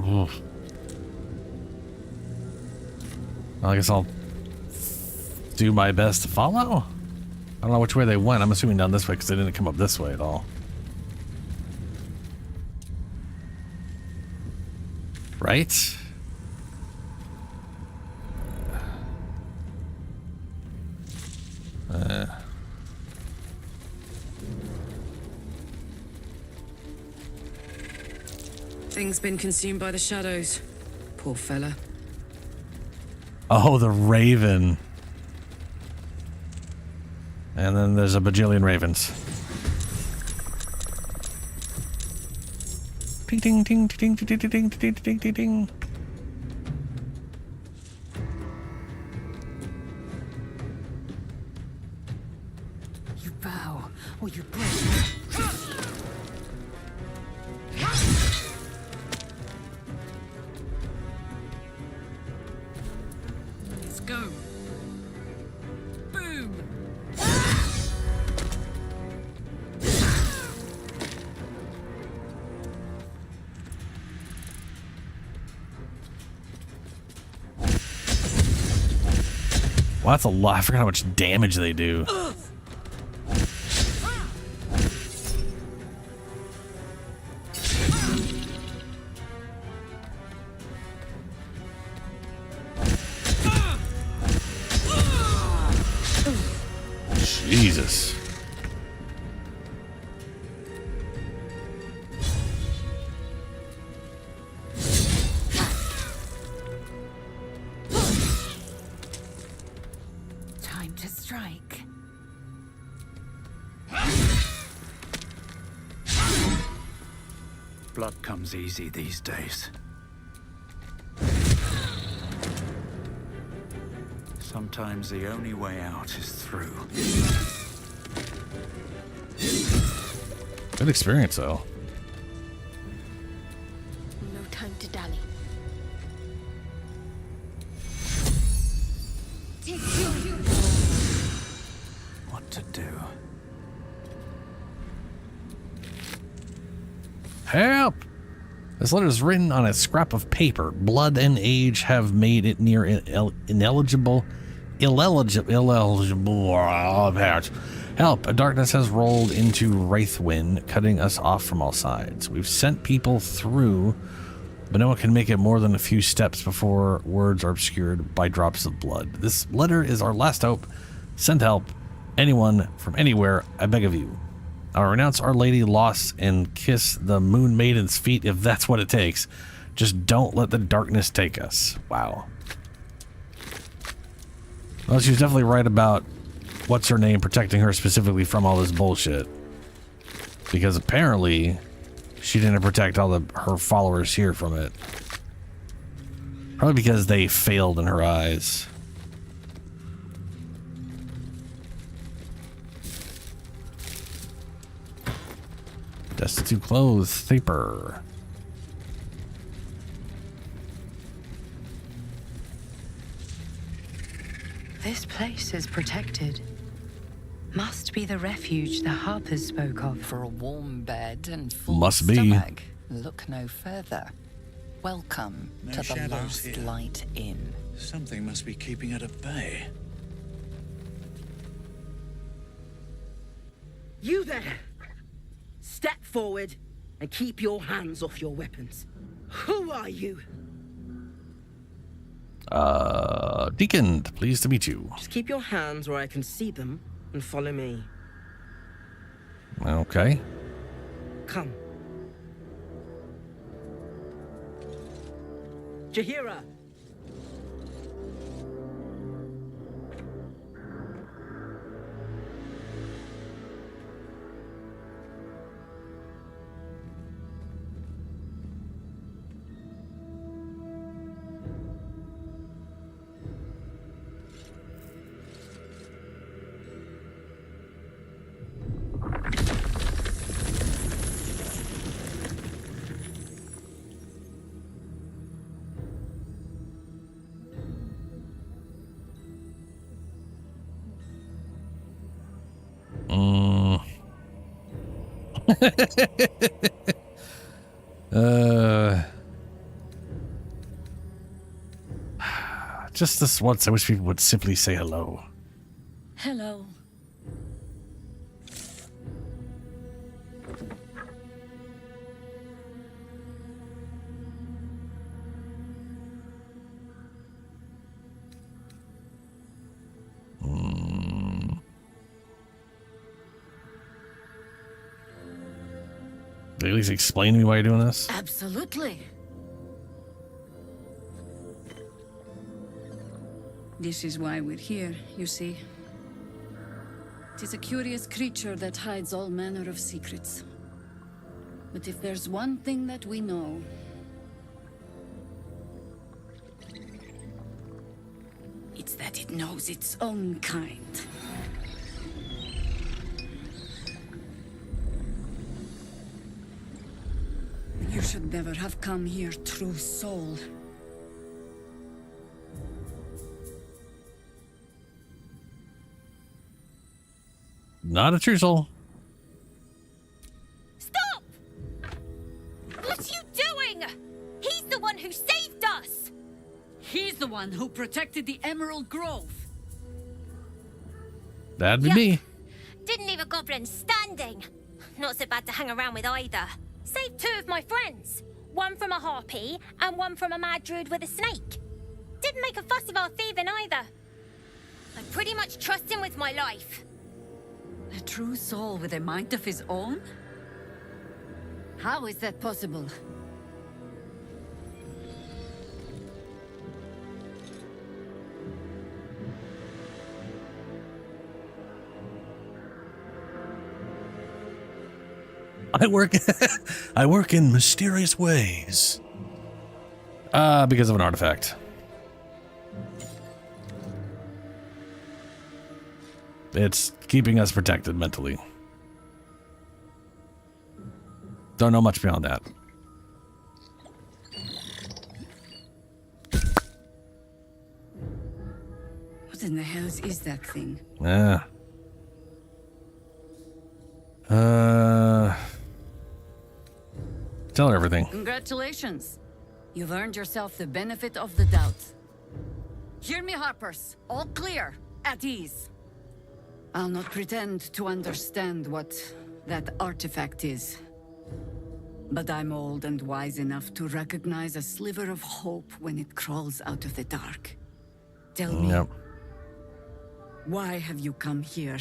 Speaker 1: guess I'll do my best to follow. I don't know which way they went. I'm assuming down this way because they didn't come up this way at all. Right?
Speaker 11: Thing's been consumed by the shadows. Poor fella.
Speaker 1: Oh, the raven. And then there's a bajillion ravens. Ding ding ding ding ding ding ding ding ding ding ding.
Speaker 7: You bow or you break.
Speaker 11: Let's go. Boom.
Speaker 1: Well, that's a lot. I forgot how much damage they do. Jesus.
Speaker 7: Time to strike.
Speaker 18: Blood comes easy these days. Sometimes the only way out is through.
Speaker 1: Good experience, though.
Speaker 10: No time to dally.
Speaker 18: What to do?
Speaker 1: Help! This letter is written on a scrap of paper. Blood and age have made it near ineligible. Help! A darkness has rolled into Wraithwind, cutting us off from all sides. We've sent people through, but no one can make it more than a few steps before words are obscured by drops of blood. This letter is our last hope. Send help. Anyone from anywhere, I beg of you. I'll renounce Our Lady lost and kiss the Moon Maiden's feet if that's what it takes. Just don't let the darkness take us. Wow. Well, she was definitely right about what's her name protecting her specifically from all this bullshit. Because apparently she didn't protect all her followers here from it. Probably because they failed in her eyes. Destitute clothes, paper.
Speaker 2: This place is protected. Must be the refuge the Harpers spoke of.
Speaker 4: For a warm bed and full
Speaker 1: Must be.
Speaker 4: stomach, look no further. Welcome
Speaker 14: No
Speaker 4: to the
Speaker 14: shadows
Speaker 4: Last
Speaker 14: here.
Speaker 4: Light Inn.
Speaker 14: Something must be keeping it at bay.
Speaker 21: You there! Step forward and keep your hands off your weapons. Who are you?
Speaker 1: Deekin, pleased to meet you.
Speaker 21: Just keep your hands where I can see them and follow me.
Speaker 1: Okay.
Speaker 21: Come. Jahira!
Speaker 1: Just this once, I wish people would simply say hello.
Speaker 15: Hello.
Speaker 1: At least explain to me why you're doing this.
Speaker 15: Absolutely. This is why we're here, you see. It is a curious creature that hides all manner of secrets. But if there's one thing that we know, it's that it knows its own kind. You should never have come here, true soul.
Speaker 1: Not a true soul.
Speaker 22: Stop! What are you doing? He's the one who saved us!
Speaker 15: He's the one who protected the Emerald Grove.
Speaker 1: That'd be me.
Speaker 22: Didn't leave a goblin standing. Not so bad to hang around with either. Saved two of my friends. One from a harpy and one from a mad druid with a snake. Didn't make a fuss of our thieving either. I pretty much trust him with my life.
Speaker 15: A true soul with a mind of his own? How is that possible?
Speaker 1: I work in mysterious ways. Because of an artifact. It's keeping us protected mentally. Don't know much beyond that.
Speaker 15: What in the hell is that thing?
Speaker 1: Tell her everything.
Speaker 15: Congratulations. You've earned yourself the benefit of the doubt. Hear me, Harpers. All clear. At ease. I'll not pretend to understand what that artifact is. But I'm old and wise enough to recognize a sliver of hope when it crawls out of the dark. Tell me, why have you come here?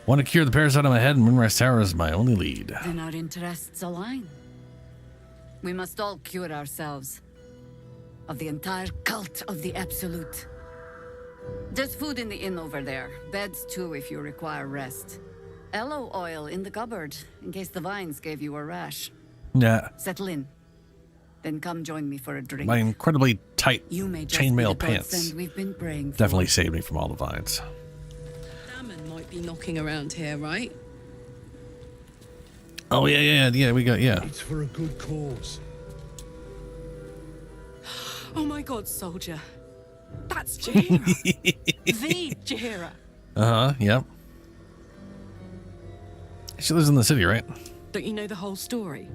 Speaker 1: Want to cure the parasite on my head, and Moonrise Tower is my only lead.
Speaker 15: Then our interests align. We must all cure ourselves of the entire cult of the Absolute. There's food in the inn over there. Beds too if you require rest. Aloe oil in the cupboard in case the vines gave you a rash.
Speaker 1: Yeah.
Speaker 15: Settle in. Then come join me for a drink.
Speaker 1: My incredibly tight
Speaker 15: You may just be the
Speaker 1: chainmail pants
Speaker 15: godsend we've been praying for.
Speaker 1: definitely saved me from all the vines.
Speaker 3: Salmon might be knocking around here, right?
Speaker 1: Oh yeah. We got
Speaker 20: It's for a good cause.
Speaker 11: Oh my god, soldier. That's Jaheira. The Jaheira.
Speaker 1: Yep. She lives in the city, right?
Speaker 11: Don't you know the whole story?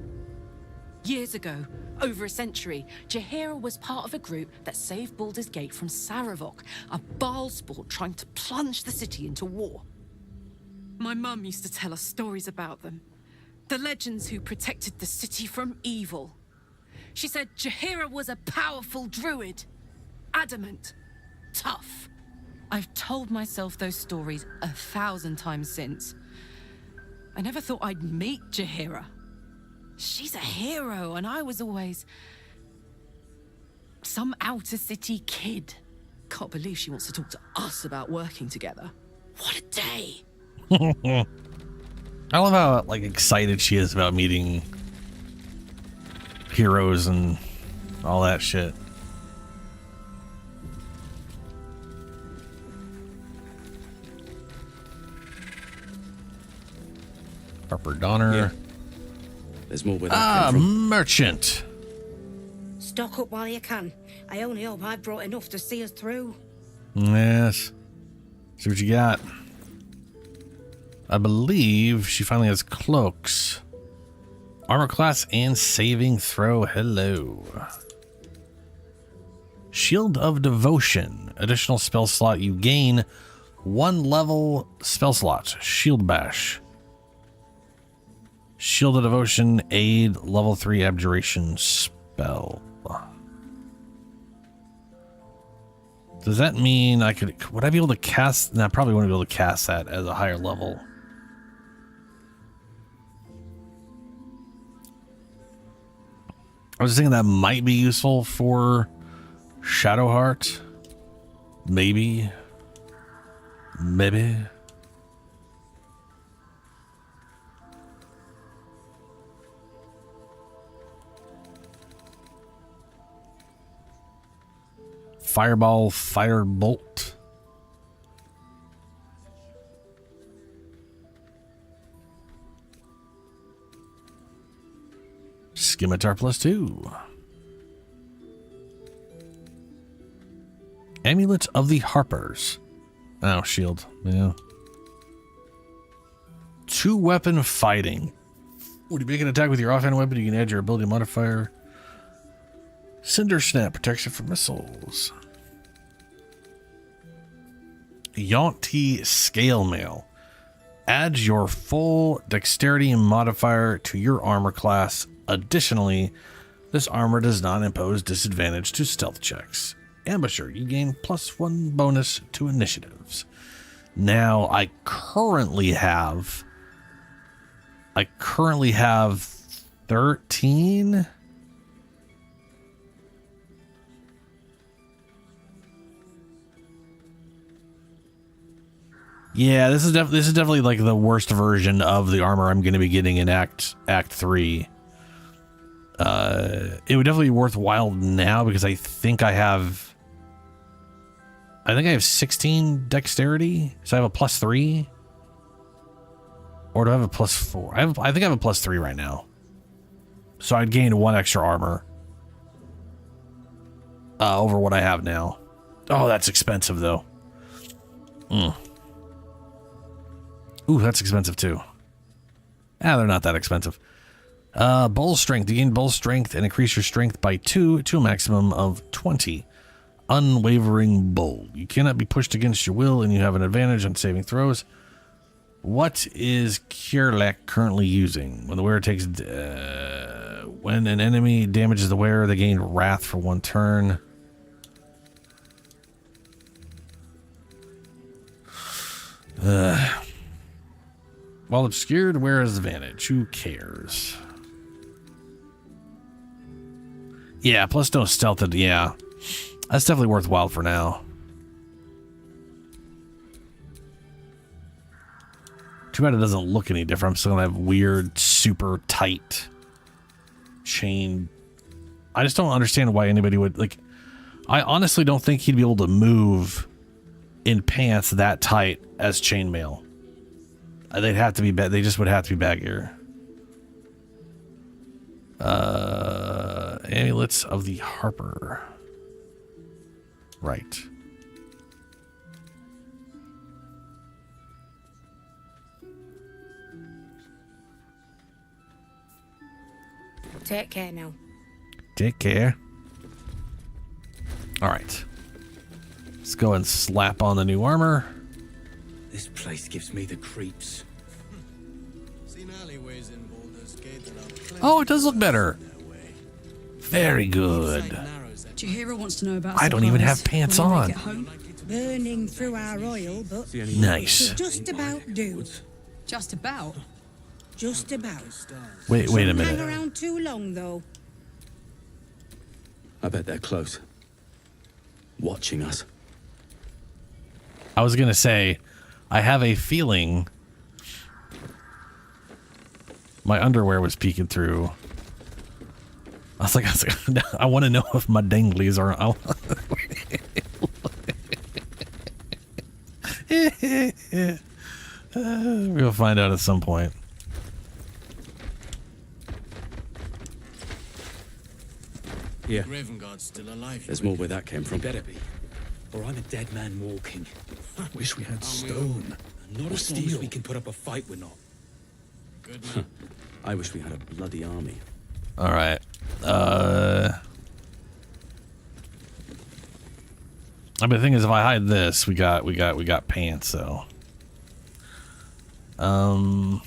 Speaker 11: Years ago, over a century, Jaheira was part of a group that saved Baldur's Gate from Saravok, a Baalsport trying to plunge the city into war. My mum used to tell us stories about them. The legends who protected the city from evil. She said Jaheira was a powerful druid. Adamant. Tough. I've told myself those stories 1,000 times since. I never thought I'd meet Jaheira. She's a hero, and I was always some outer city kid. Can't believe she wants to talk to us about working together. What a day!
Speaker 1: I love how like excited she is about meeting heroes and all that shit. Harper Donner.
Speaker 12: Yeah. There's more where that came from.
Speaker 1: Merchant.
Speaker 16: Stock up while you can. I only hope I've brought enough to see us through.
Speaker 1: Yes. See what you got. I believe she finally has cloaks. Armor class and saving throw. Hello. Shield of Devotion. Additional spell slot. You gain 1 level spell slot. Shield Bash. Shield of Devotion, aid, level 3 abjuration spell. Does that mean would I be able to cast? No, I probably wouldn't be able to cast that as a higher level. I was thinking that might be useful for Shadowheart. Maybe. Fireball, Firebolt. Scimitar +2. Amulet of the Harpers. Oh, shield. Yeah. 2-weapon fighting. When you make an attack with your offhand weapon, you can add your ability modifier. Cinder Snap, protection from missiles. Yaunty Scale Mail. Add your full dexterity modifier to your armor class. Additionally, this armor does not impose disadvantage to stealth checks. Ambusher, you gain +1 bonus to initiatives. Now, I currently have 13. Yeah, this is definitely like the worst version of the armor I'm going to be getting in Act 3. It would definitely be worthwhile now because I think I have 16 dexterity, so I have a +3, or do I have a +4? I think I have a +3 right now, so I'd gain 1 extra armor over what I have now. Oh, that's expensive though. Ooh, that's expensive too. They're not that expensive. Bull strength. You gain bull strength and increase your strength by 2 to a maximum of 20. Unwavering bull. You cannot be pushed against your will, and you have an advantage on saving throws. What is Kirlek currently using? When the wearer takes... when an enemy damages the wearer, they gain wrath for 1 turn. While obscured, wearer has advantage. Who cares? Yeah, plus no stealth. Yeah, that's definitely worthwhile for now. Too bad it doesn't look any different. I'm still gonna have weird, super tight chain. I just don't understand why anybody would like. I honestly don't think he'd be able to move in pants that tight as chainmail. They'd have to be. They just would have to be baggier. Amulets of the Harper. Right.
Speaker 16: Take care now.
Speaker 1: Take care. All right. Let's go and slap on the new armor.
Speaker 12: This place gives me the creeps.
Speaker 1: Oh, it does look better. Very good.
Speaker 13: Jahira wants to know about.
Speaker 1: I don't even have pants on.
Speaker 16: Burning through our oil, but
Speaker 1: Nice.
Speaker 16: it'll just about do.
Speaker 13: Just about.
Speaker 16: Just about.
Speaker 1: Wait a
Speaker 16: Hang
Speaker 1: minute.
Speaker 16: around too long, though.
Speaker 12: I bet they're close. Watching us.
Speaker 1: I was gonna say, I have a feeling my underwear was peeking through. I was like, I want to know if my danglies are. We'll find out at some point.
Speaker 12: Yeah.
Speaker 18: Ravengard's still alive.
Speaker 12: There's more where that came from.
Speaker 18: Better be. Or I'm a dead man walking.
Speaker 20: Wish we had stone.
Speaker 18: Not
Speaker 20: Or
Speaker 18: as long as
Speaker 20: steel.
Speaker 18: we can put up a fight, we're not. Good.
Speaker 12: I wish we had a bloody army.
Speaker 1: All right. I mean, the thing is, if I hide this, we got pants. So, I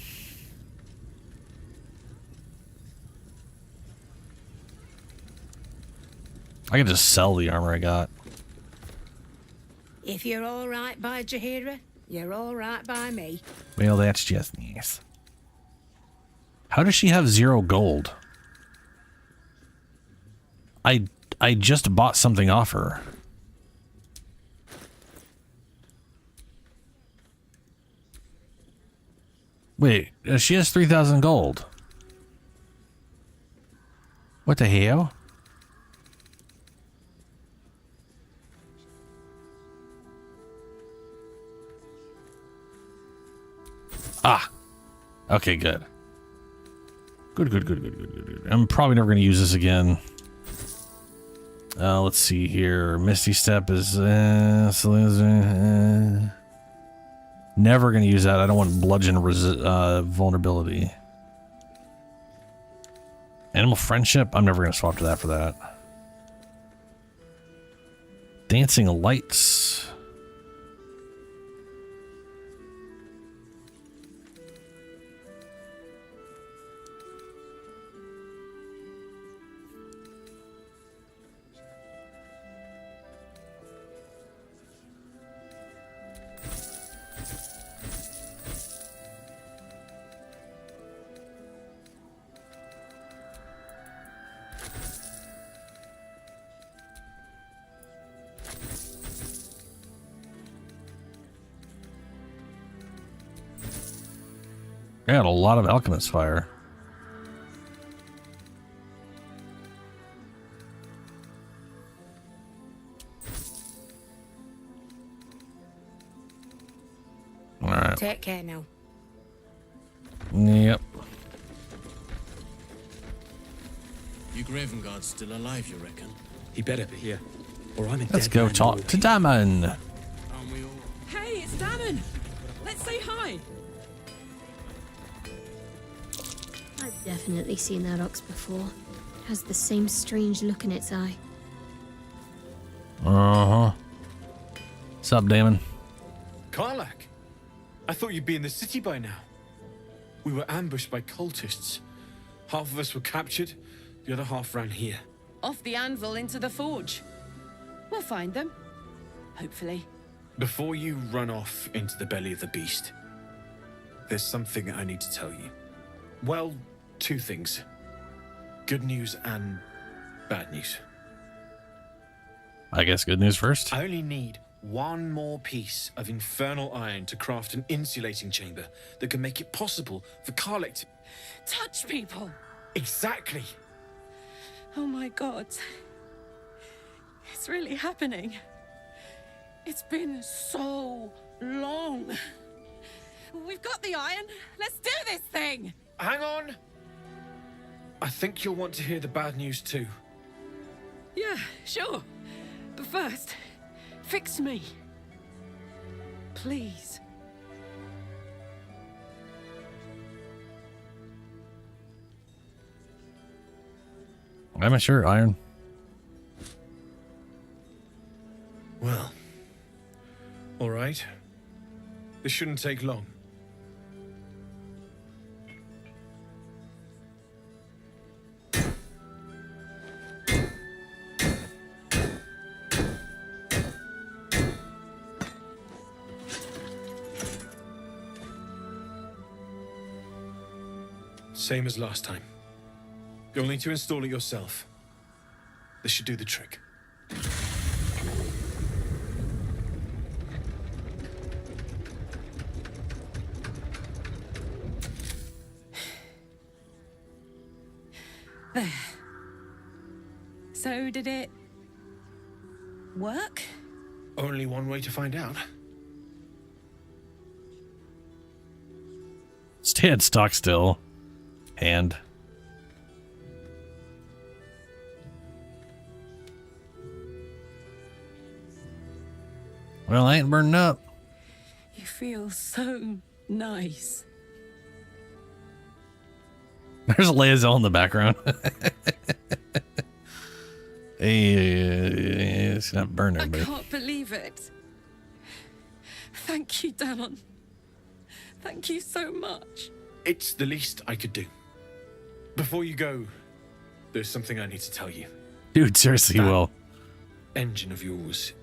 Speaker 1: could just sell the armor I got.
Speaker 16: If you're all right by Jahira, you're all right by me.
Speaker 1: Well, that's just nice. How does she have 0 gold? I just bought something off her. Wait, she has 3,000 gold. What the hell? Ah. Okay, good. Good. I'm probably never going to use this again. Let's see here. Misty Step is... never going to use that. I don't want bludgeon vulnerability. Animal Friendship? I'm never going to swap to that for that. Dancing Lights... I got a lot of Alchemist Fire. Alright.
Speaker 16: Take care now.
Speaker 1: Yep.
Speaker 18: You Ravengard's still alive, you reckon? He better be.
Speaker 12: Yeah. Or I'm a
Speaker 1: Let's
Speaker 12: dead
Speaker 1: go
Speaker 12: man
Speaker 1: talk
Speaker 12: walking.
Speaker 1: to Damon.
Speaker 3: Hey, it's Damon! Let's say hi!
Speaker 10: I've definitely seen that ox before. Has the same strange look in its eye.
Speaker 1: Uh-huh. What's up, Damon?
Speaker 9: Karlak, I thought you'd be in the city by now. We were ambushed by cultists. Half of us were captured, the other half ran here.
Speaker 11: Off the anvil into the forge. We'll find them. Hopefully.
Speaker 9: Before you run off into the belly of the beast, there's something I need to tell you. Well, two things. Good news and bad news.
Speaker 1: I guess good news first.
Speaker 9: I only need one more piece of infernal iron to craft an insulating chamber that can make it possible for Karlak to
Speaker 11: touch people.
Speaker 9: Exactly.
Speaker 11: Oh my god. It's really happening. It's been so long. We've got the iron. Let's do this thing.
Speaker 9: Hang on. I think you'll want to hear the bad news too.
Speaker 11: Yeah, sure. But first, fix me. Please.
Speaker 1: I'm sure, Iron.
Speaker 9: Well, all right. This shouldn't take long. Same as last time. You'll need to install it yourself. This should do the trick.
Speaker 11: There. So did it work?
Speaker 9: Only one way to find out.
Speaker 1: Stand stock still. Hand. Well, I ain't burning up.
Speaker 11: You feel so nice.
Speaker 1: There's Lae'zel in the background. Hey, it's not burning,
Speaker 11: I
Speaker 1: but
Speaker 11: can't believe it. Thank you, Danon. Thank you so much.
Speaker 9: It's the least I could do. Before you go, there's something I need to tell you.
Speaker 1: dude, seriously,
Speaker 9: That
Speaker 1: Will.
Speaker 9: engine of yours.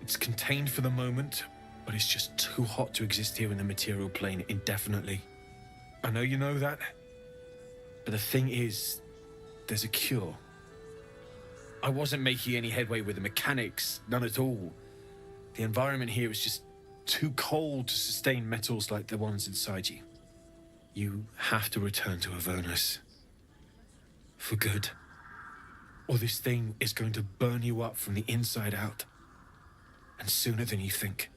Speaker 9: It's contained for the moment, but it's just too hot to exist here in the material plane indefinitely. I know you know that, but the thing is, there's a cure. I wasn't making any headway with the mechanics, none at all. The environment here is just too cold to sustain metals like the ones inside you. You have to return to Avernus. For good. Or this thing is going to burn you up from the inside out. And sooner than you think.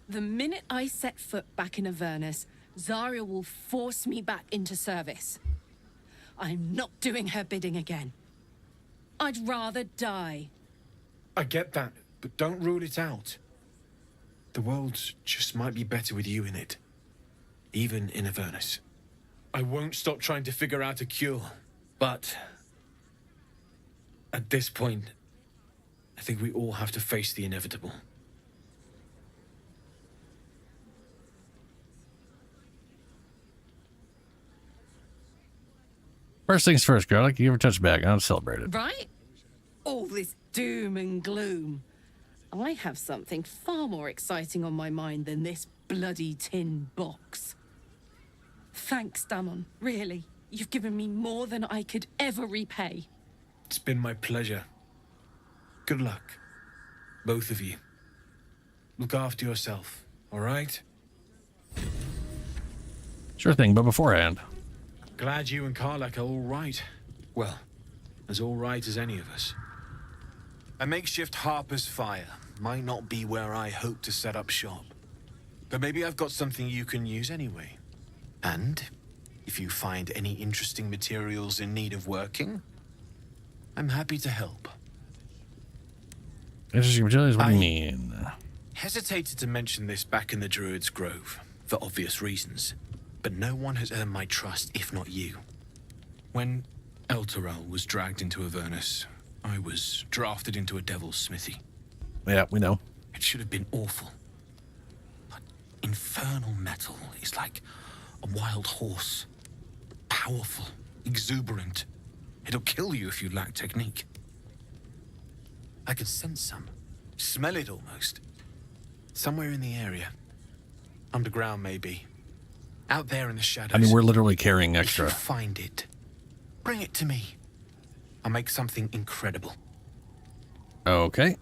Speaker 11: The minute I set foot back in Avernus, Zarya will force me back into service. I'm not doing her bidding again. I'd rather die.
Speaker 9: I get that, but don't rule it out. The world just might be better with you in it. Even in Avernus. I won't stop trying to figure out a cure, but at this point, I think we all have to face the inevitable.
Speaker 1: First things first, girl. Like you ever touch back, I'll celebrate it.
Speaker 11: Right? All this doom and gloom. I have something far more exciting on my mind than this bloody tin box. Thanks, Danon. Really. You've given me more than I could ever repay.
Speaker 9: It's been my pleasure. Good luck, both of you. Look after yourself, all right?
Speaker 1: Sure thing, but beforehand.
Speaker 9: Glad you and Karlak are all right. Well, as all right as any of us. A makeshift Harper's Fire might not be where I hope to set up shop. But maybe I've got something you can use anyway. And if you find any interesting materials in need of working, I'm happy to help.
Speaker 1: Interesting materials? What do you mean?
Speaker 9: Hesitated to mention this back in the Druid's Grove, for obvious reasons. but no one has earned my trust if not you. When Elturel was dragged into Avernus, I was drafted into a devil's smithy.
Speaker 1: Yeah, we know.
Speaker 9: It should have been awful. But infernal metal is like a wild horse. Powerful, exuberant. It'll kill you if you lack technique. I could sense some. Smell it almost. Somewhere in the area. Underground, maybe. Out there in the shadows.
Speaker 1: I mean, we're literally carrying
Speaker 9: If
Speaker 1: extra.
Speaker 9: you find it, bring it to me. I'll make something incredible.
Speaker 1: Okay.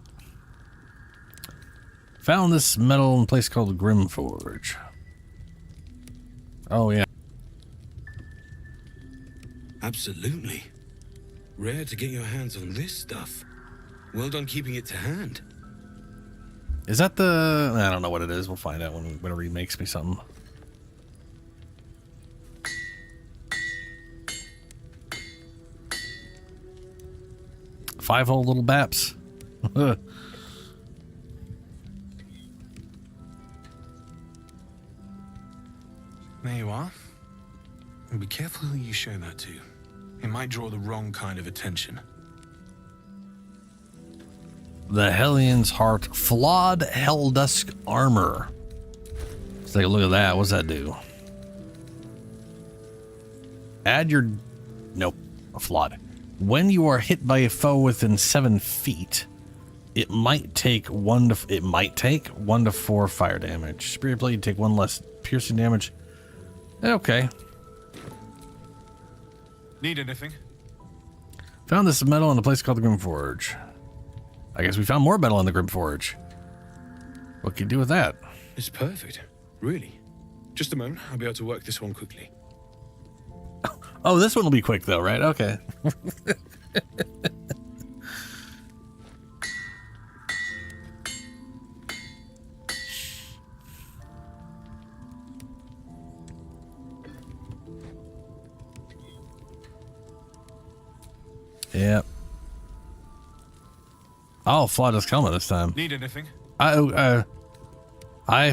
Speaker 1: Found this metal in a place called Grimforge. Oh, yeah.
Speaker 8: Absolutely. Rare to get your hands on this stuff. Well done keeping it to hand.
Speaker 1: Is that the... I don't know what it is. We'll find out whenever he makes me something. Five-hole little baps.
Speaker 9: There you are. And be careful who you show that to. It might draw the wrong kind of attention.
Speaker 1: The Hellions Heart Flawed Helldusk Armor. Let's take a look at that. What's that do? Add your... Nope. Flawed. When you are hit by a foe within 7 feet, it might take 1 to 4 fire damage. Spirit Blade, take 1 less piercing damage. Okay.
Speaker 9: Need anything?
Speaker 1: Found this metal in a place called the Grimforge. I guess we found more metal in the Grimforge. What can you do with that?
Speaker 9: It's perfect. Really. Just a moment. I'll be able to work this one quickly.
Speaker 1: Oh, this one will be quick though, right? Okay. Yep. Oh, Flawed is coming this time.
Speaker 9: Need anything?
Speaker 1: I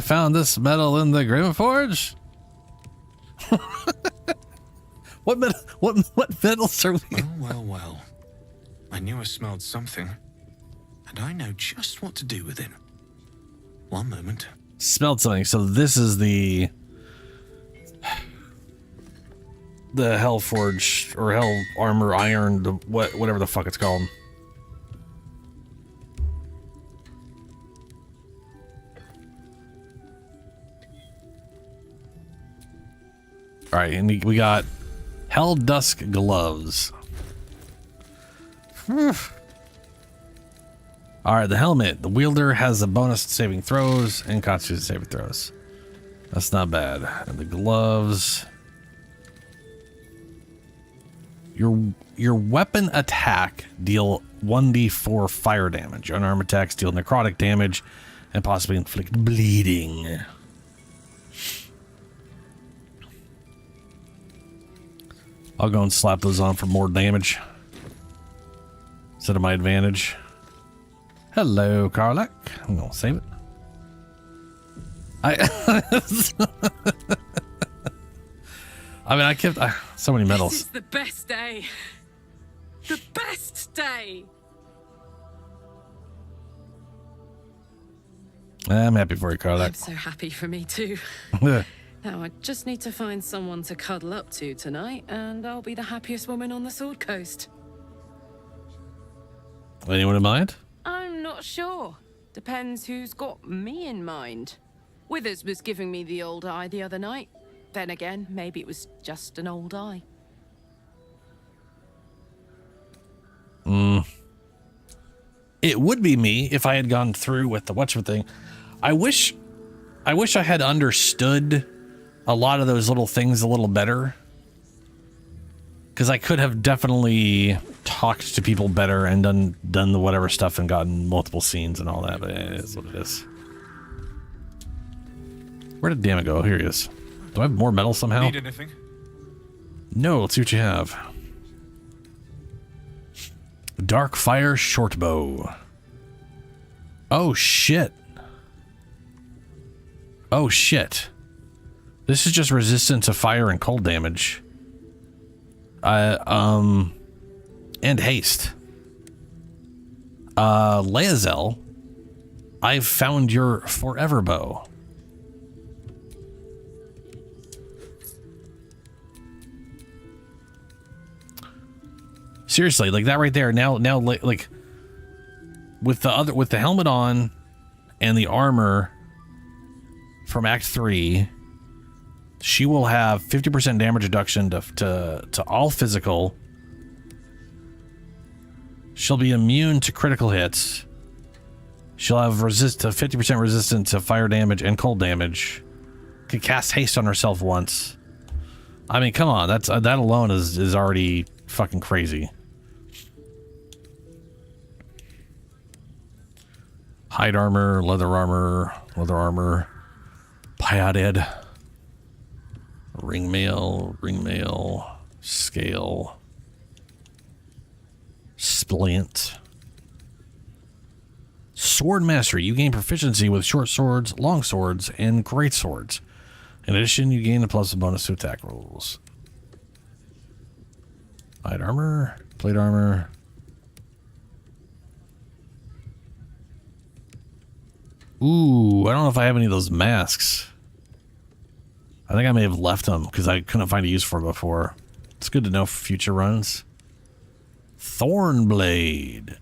Speaker 1: found this metal in the Grimforge. What metals are we?
Speaker 9: Well. I knew I smelled something, and I know just what to do with it. One moment.
Speaker 1: Smelled something. So this is the Hellforge or Hell Armor Iron, whatever the fuck it's called. All right, and we got Helldusk gloves. All right, the helmet. The wielder has a bonus to saving throws and constitution saving throws. That's not bad. And the gloves. Your weapon attack deal 1d4 fire damage. Your unarmed attacks deal necrotic damage and possibly inflict bleeding. I'll go and slap those on for more damage instead of my advantage. Hello, Karlak. I'm gonna save it. I mean, I kept so many medals.
Speaker 11: This is the best day. The best day.
Speaker 1: I'm happy for you, Karlak.
Speaker 11: I'm so happy for me too. Now I just need to find someone to cuddle up to tonight, and I'll be the happiest woman on the Sword Coast.
Speaker 1: Anyone in mind?
Speaker 11: I'm not sure. Depends who's got me in mind. Withers was giving me the old eye the other night. Then again, maybe it was just an old eye.
Speaker 1: It would be me if I had gone through with the whatchamacallit thing. I wish I had understood a lot of those little things a little better. Because I could have definitely talked to people better and done the whatever stuff and gotten multiple scenes and all that, but it is what it is. Where did Damn it go? Here he is. Do I have more metal somehow?
Speaker 9: Need anything?
Speaker 1: No, let's see what you have. Dark Fire Shortbow. Oh shit. Oh shit. This is just resistant to fire and cold damage. And haste. Laezel, I've found your forever bow. Seriously, like that right there. Now, like with the helmet on and the armor from Act 3, she will have 50% damage reduction to all physical. She'll be immune to critical hits. She'll have 50% resistance to fire damage and cold damage. Could cast haste on herself once. I mean, come on, that alone is already fucking crazy. Hide armor, leather armor, padded, ring mail, scale, splint. Sword mastery. You gain proficiency with short swords, long swords, and great swords. In addition, you gain a plus bonus to attack rolls. Hide armor, plate armor. Ooh, I don't know if I have any of those masks. I think I may have left them because I couldn't find a use for it before. It's good to know for future runs. Thornblade.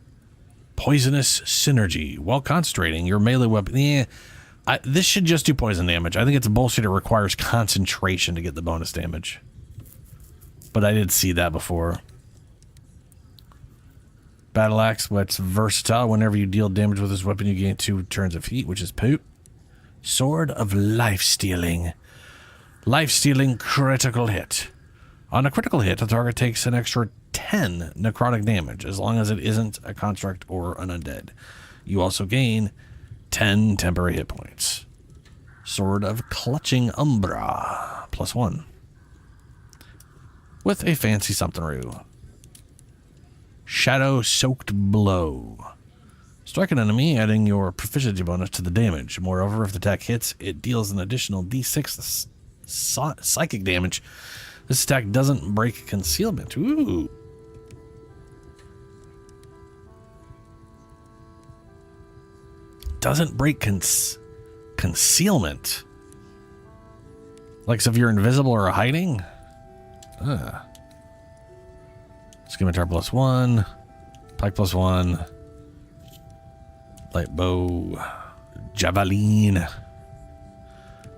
Speaker 1: Poisonous synergy. While concentrating, your melee weapon... Yeah, this should just do poison damage. I think it's bullshit. It requires concentration to get the bonus damage. But I did see that before. Battle axe, what's versatile. Whenever you deal damage with this weapon, you gain 2 turns of heat, which is poop. Sword of life stealing. Life stealing critical hit. On a critical hit, the target takes an extra 10 necrotic damage, as long as it isn't a construct or an undead. You also gain 10 temporary hit points. Sword of clutching umbra, +1. With a fancy something. Shadow soaked blow. Strike an enemy, adding your proficiency bonus to the damage. Moreover, if the attack hits, it deals an additional d6 psychic damage. This attack doesn't break concealment. Ooh. Doesn't break concealment. Like, so if you're invisible or hiding? Scimitar +1. Pike +1. Light bow. Javelin.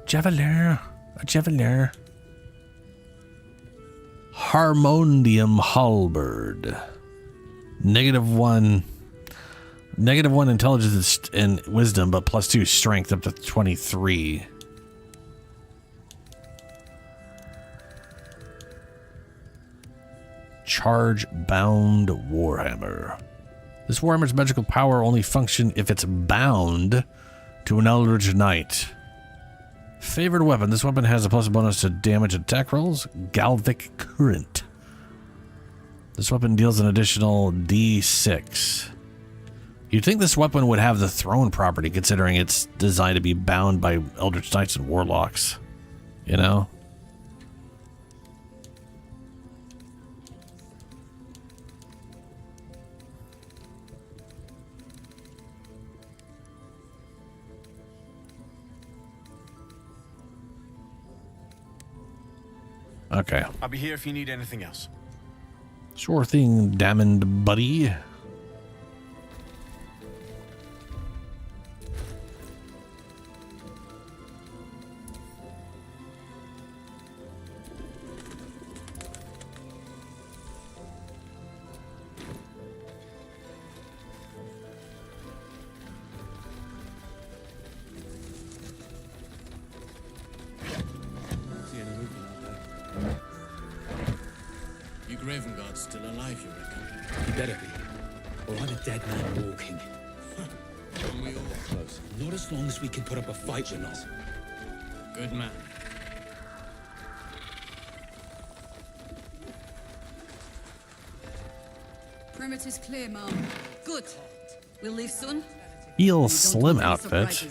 Speaker 1: Javelin. A javelin. Harmonium halberd. -1 intelligence and wisdom, but +2 strength up to 23. Charge bound warhammer. This warhammer's magical power only function if it's bound to an eldritch knight. Favored weapon. This weapon has a plus bonus to damage and attack rolls. Galvic current. This weapon deals an additional d6. You'd think this weapon would have the throne property, considering it's designed to be bound by eldritch knights and warlocks. You know? Okay.
Speaker 9: I'll be here if you need anything else.
Speaker 1: Sure thing, damned buddy.
Speaker 12: Ravengard's still alive, you reckon? He better be. Or I'm a dead man walking. And we all close. Not as long as we can put up a fight with us. Good man.
Speaker 13: Perimeter's clear, Mom. Good. We'll leave soon.
Speaker 1: Eel slim outfit.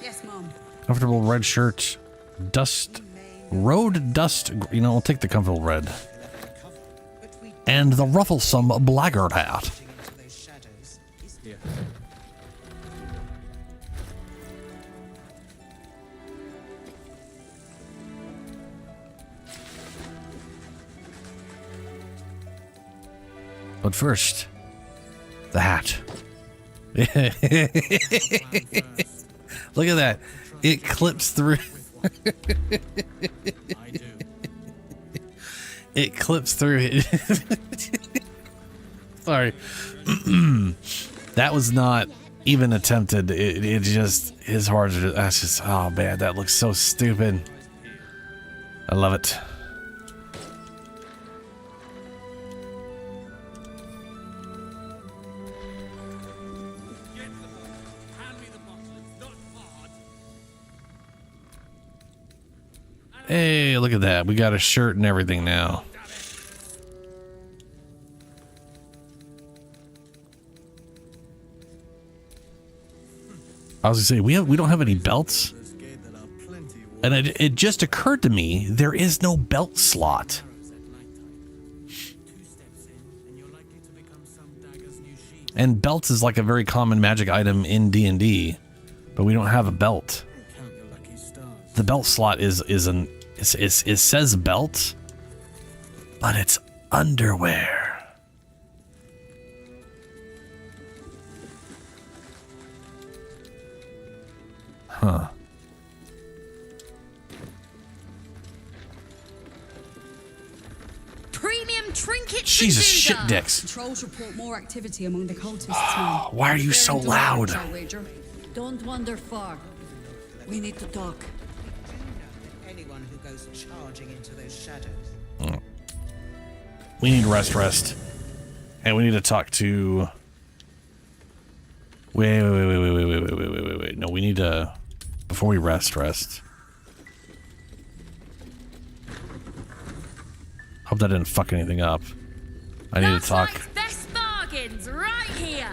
Speaker 13: Yes, Mom.
Speaker 1: Comfortable red shirt. Road dust. You know, I'll take the comfortable red. And the rufflesome blackguard hat. But first, the hat. Look at that. It clips through. It clips through. Sorry. That was not even attempted. It just, his heart, that's just, oh man, that looks so stupid. I love it. Hey, look at that. We got a shirt and everything now. I was gonna say, we don't have any belts. And it just occurred to me, there is no belt slot. And belts is like a very common magic item in D&D, but we don't have a belt. The belt slot it says belt, but it's underwear. Huh.
Speaker 13: Premium trinkets.
Speaker 1: Jesus, shit dicks.
Speaker 13: Patrols report more activity among the cultists now.
Speaker 1: Why are you so loud?
Speaker 15: Don't wander far. We need to talk.
Speaker 17: Anyone who goes charging into those shadows.
Speaker 1: We need rest. And we need to talk to... Wait. No, we need to... Before we rest. Hope that didn't fuck anything up. I need to talk.
Speaker 3: Best bargains right here.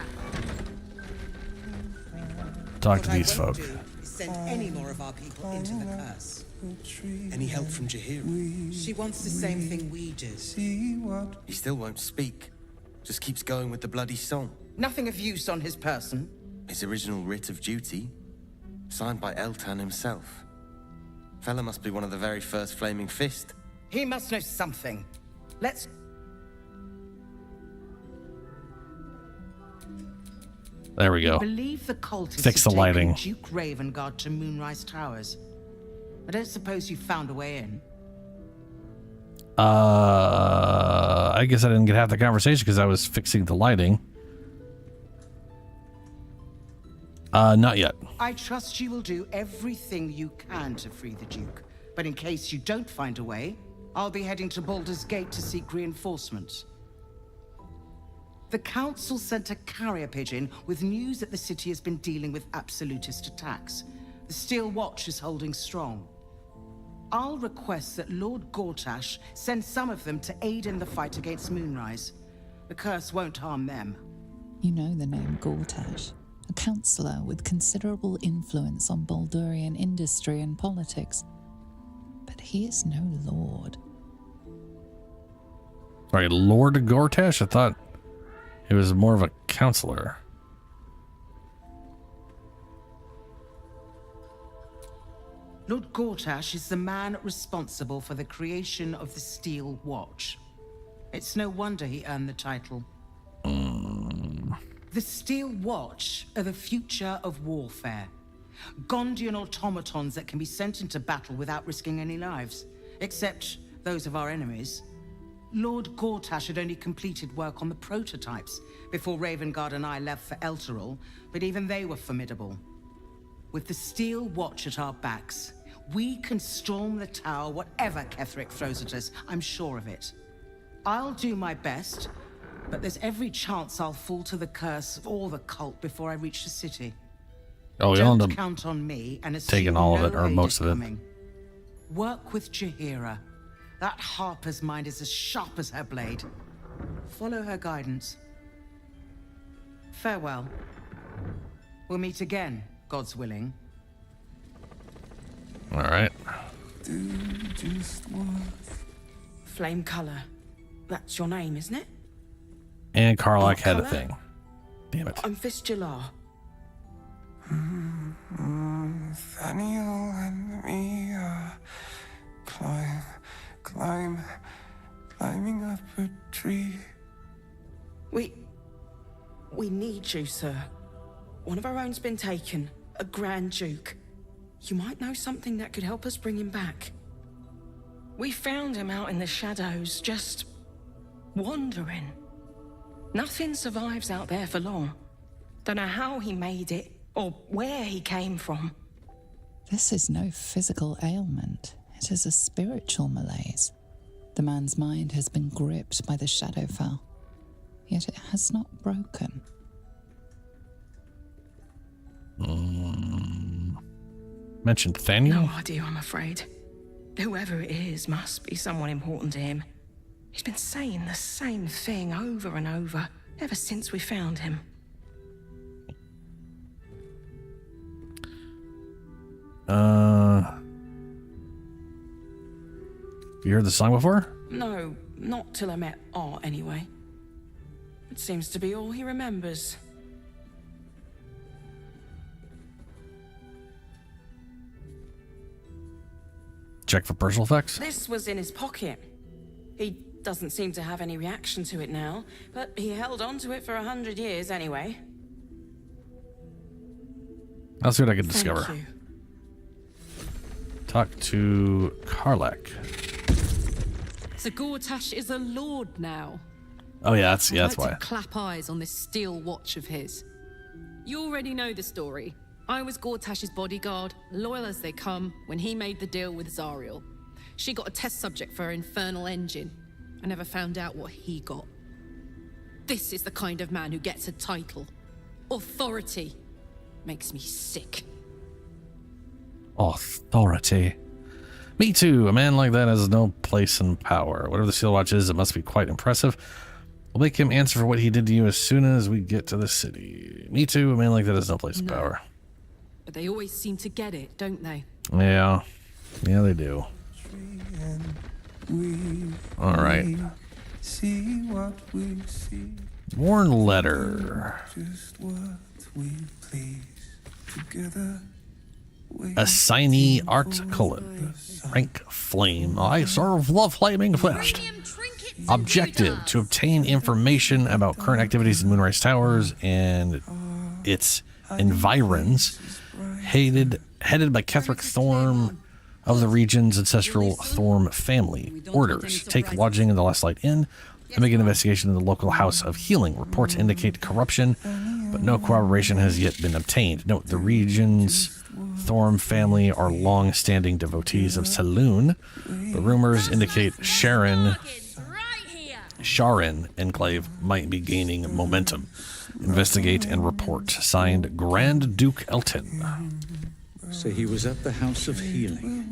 Speaker 1: Talk to these folk.
Speaker 17: Send any more of our people into the curse.
Speaker 8: Any help from Jahira?
Speaker 17: She wants the same thing we do.
Speaker 19: He still won't speak. Just keeps going with the bloody song.
Speaker 17: Nothing of use on his person.
Speaker 19: His original writ of duty, signed by Eltan himself. Fella must be one of the very first Flaming Fist.
Speaker 17: He must know something. Let's...
Speaker 1: There we go.
Speaker 17: I believe the cultists
Speaker 1: Fix the
Speaker 17: have
Speaker 1: lighting.
Speaker 17: taken Duke Ravengard to Moonrise Towers. I don't suppose you found a way in.
Speaker 1: I guess I didn't get half the conversation because I was fixing the lighting. Not yet.
Speaker 17: I trust you will do everything you can to free the Duke. But in case you don't find a way, I'll be heading to Baldur's Gate to seek reinforcements. The Council sent a carrier pigeon with news that the city has been dealing with absolutist attacks. The Steel Watch is holding strong. I'll request that Lord Gortash send some of them to aid in the fight against Moonrise. The curse won't harm them.
Speaker 4: You know the name Gortash, a councillor with considerable influence on Baldurian industry and politics. But he is no lord.
Speaker 1: Sorry, Lord Gortash? I thought it was more of a counselor.
Speaker 17: Lord Gortash is the man responsible for the creation of the Steel Watch. It's no wonder he earned the title. The Steel Watch are the future of warfare. Gondian automatons that can be sent into battle without risking any lives, except those of our enemies. Lord Gortash had only completed work on the prototypes before Ravengard and I left for Elturel, but even they were formidable. With the Steel Watch at our backs, we can storm the tower whatever Ketheric throws at us, I'm sure of it. I'll do my best, but there's every chance I'll fall to the curse or the cult before I reach the city.
Speaker 1: Oh, you'll end
Speaker 17: Don't
Speaker 1: up
Speaker 17: count on me and
Speaker 1: taking all of it, or most of it.
Speaker 17: Work with Jahira. That Harper's mind is as sharp as her blade. Follow her guidance. Farewell. We'll meet again, God's willing.
Speaker 1: All right.
Speaker 17: do just what? Flame color. That's your name, isn't it?
Speaker 1: And Karlach had a
Speaker 17: Colour?
Speaker 1: thing. Damn it.
Speaker 17: I'm Fistula.
Speaker 5: Nathaniel and me are climbing up a tree.
Speaker 17: We need you, sir. One of our own's been taken, a Grand Duke. You might know something that could help us bring him back. We found him out in the shadows, just wandering. Nothing survives out there for long. Don't know how he made it, or where he came from.
Speaker 4: This is no physical ailment. It is a spiritual malaise. The man's mind has been gripped by the Shadowfell, yet it has not broken.
Speaker 1: Mentioned Nathaniel?
Speaker 17: No idea, I'm afraid. Whoever it is must be someone important to him. He's been saying the same thing over and over, ever since we found him.
Speaker 1: You heard the song before?
Speaker 17: No, not till I met Art, anyway. It seems to be all he remembers.
Speaker 1: Check for personal effects?
Speaker 17: This was in his pocket. He doesn't seem to have any reaction to it now, but he held on to it for 100 years anyway.
Speaker 1: I'll see what I can discover.
Speaker 17: Thank you.
Speaker 1: Talk to Karlach.
Speaker 11: So Gortash is a lord now.
Speaker 1: Oh yeah, that's
Speaker 11: I'd like
Speaker 1: why.
Speaker 11: to clap eyes on this steel watch of his. You already know the story. I was Gortash's bodyguard, loyal as they come, when he made the deal with Zariel. She got a test subject for her infernal engine. I never found out what he got. This is the kind of man who gets a title. Authority. Makes me sick.
Speaker 1: Authority. Me too. A man like that has no place in power. Whatever the seal watch is, it must be quite impressive. We'll make him answer for what he did to you as soon as we get to the city. Me too. A man like that has no place in power.
Speaker 11: But they always seem to get it, don't they?
Speaker 1: Yeah. Yeah, they do. All right.
Speaker 5: See what we see.
Speaker 1: Worn letter.
Speaker 5: Just what we please. Together.
Speaker 1: Assignee Art Cullen. Rank Flame. I serve the Flaming Fist. Objective: to obtain information about current activities in Moonrise Towers and its environs. Headed by Ketheric Thorm of the region's ancestral Thorm family. Orders: take lodging in the Last Light Inn and make an investigation in the local House of Healing. Reports indicate corruption, but no corroboration has yet been obtained. Note: the region's Thorm family are long-standing devotees of Saloon. The rumors indicate Sharon Enclave might be gaining momentum. Investigate and report. Signed, Grand Duke Elton.
Speaker 14: So he was at the House of Healing.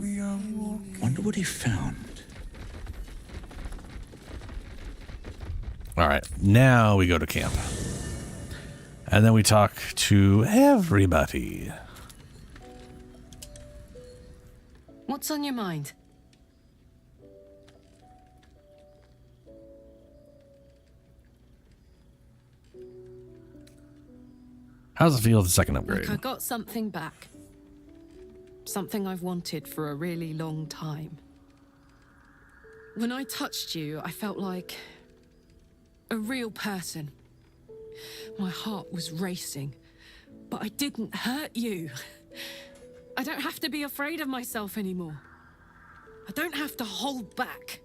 Speaker 14: Wonder what he found.
Speaker 1: All right, now we go to camp. And then we talk to everybody.
Speaker 11: What's on your mind?
Speaker 1: How's it feel with the second upgrade?
Speaker 11: Look, I got something back. Something I've wanted for a really long time. When I touched you, I felt like a real person. My heart was racing, but I didn't hurt you. I don't have to be afraid of myself anymore. I don't have to hold back.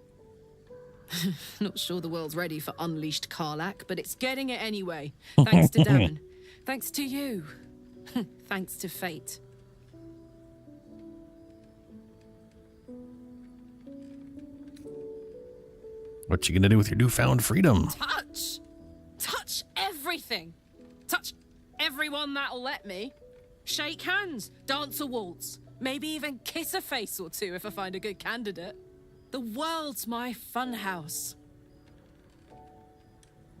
Speaker 11: Not sure the world's ready for unleashed Karlach, but it's getting it anyway. Thanks to Damon. Thanks to you. Thanks to fate.
Speaker 1: What you gonna do with your newfound freedom?
Speaker 11: Touch! Touch everything! Touch everyone that'll let me. Shake hands, dance a waltz, maybe even kiss a face or two if I find a good candidate. The world's my funhouse.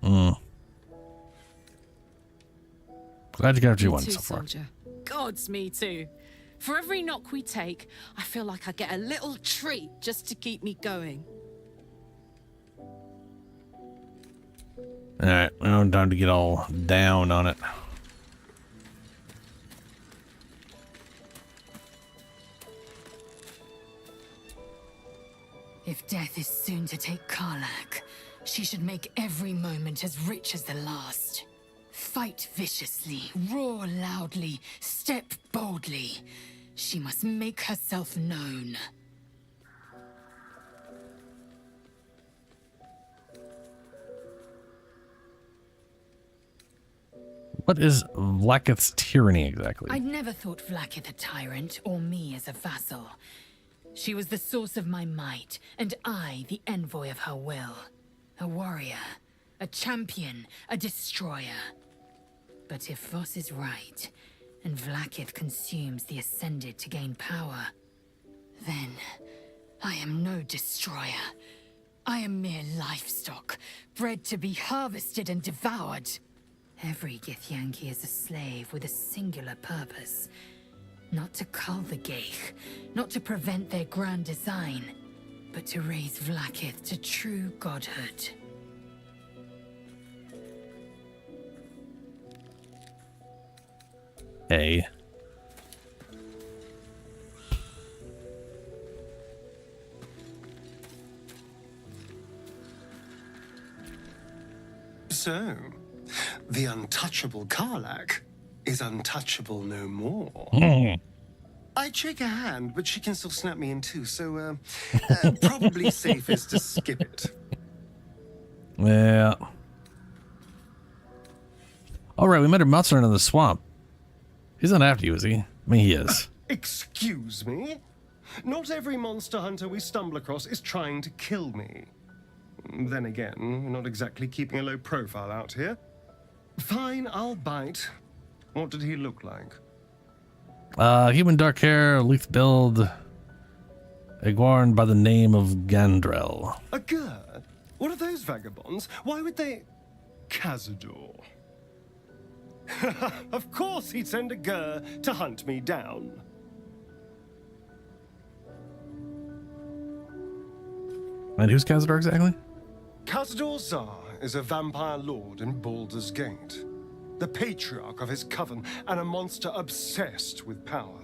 Speaker 1: Glad you got what you
Speaker 11: Me
Speaker 1: wanted
Speaker 11: too,
Speaker 1: so far.
Speaker 11: soldier. Gods, me too. For every knock we take, I feel like I get a little treat just to keep me going.
Speaker 1: Alright, we don't have time to get all down on it.
Speaker 2: If death is soon to take Karlak, she should make every moment as rich as the last. Fight viciously, roar loudly, step boldly. She must make herself known.
Speaker 1: What is Vlaakith's tyranny exactly?
Speaker 2: I'd never thought Vlaakith a tyrant, or me as a vassal. She was the source of my might, and I the envoy of her will. A warrior, a champion, a destroyer. But if Voss is right, and Vlaakith consumes the Ascended to gain power, then I am no destroyer. I am mere livestock, bred to be harvested and devoured. Every Githyanki is a slave with a singular purpose. Not to cull the Geich, not to prevent their grand design, but to raise Vlaakith to true godhood.
Speaker 1: Hey.
Speaker 6: So, the untouchable Karlak is untouchable no more. I'd shake her hand, but she can still snap me in two, so probably safest to skip it.
Speaker 1: Yeah. Alright, we met a monster in the swamp. He's not after you, is he? I mean, he is.
Speaker 6: Excuse me? Not every monster hunter we stumble across is trying to kill me. Then again, we're not exactly keeping a low profile out here. Fine, I'll bite. What did he look like?
Speaker 1: Human dark hair, lithe build, Iguarn by the name of Gandrel.
Speaker 6: A Gur? What are those vagabonds? Why would they... Cazador. Of course he'd send a Gur to hunt me down.
Speaker 1: And who's Cazador exactly?
Speaker 6: Cazador Zar is a vampire lord in Baldur's Gate. The patriarch of his coven and a monster obsessed with power.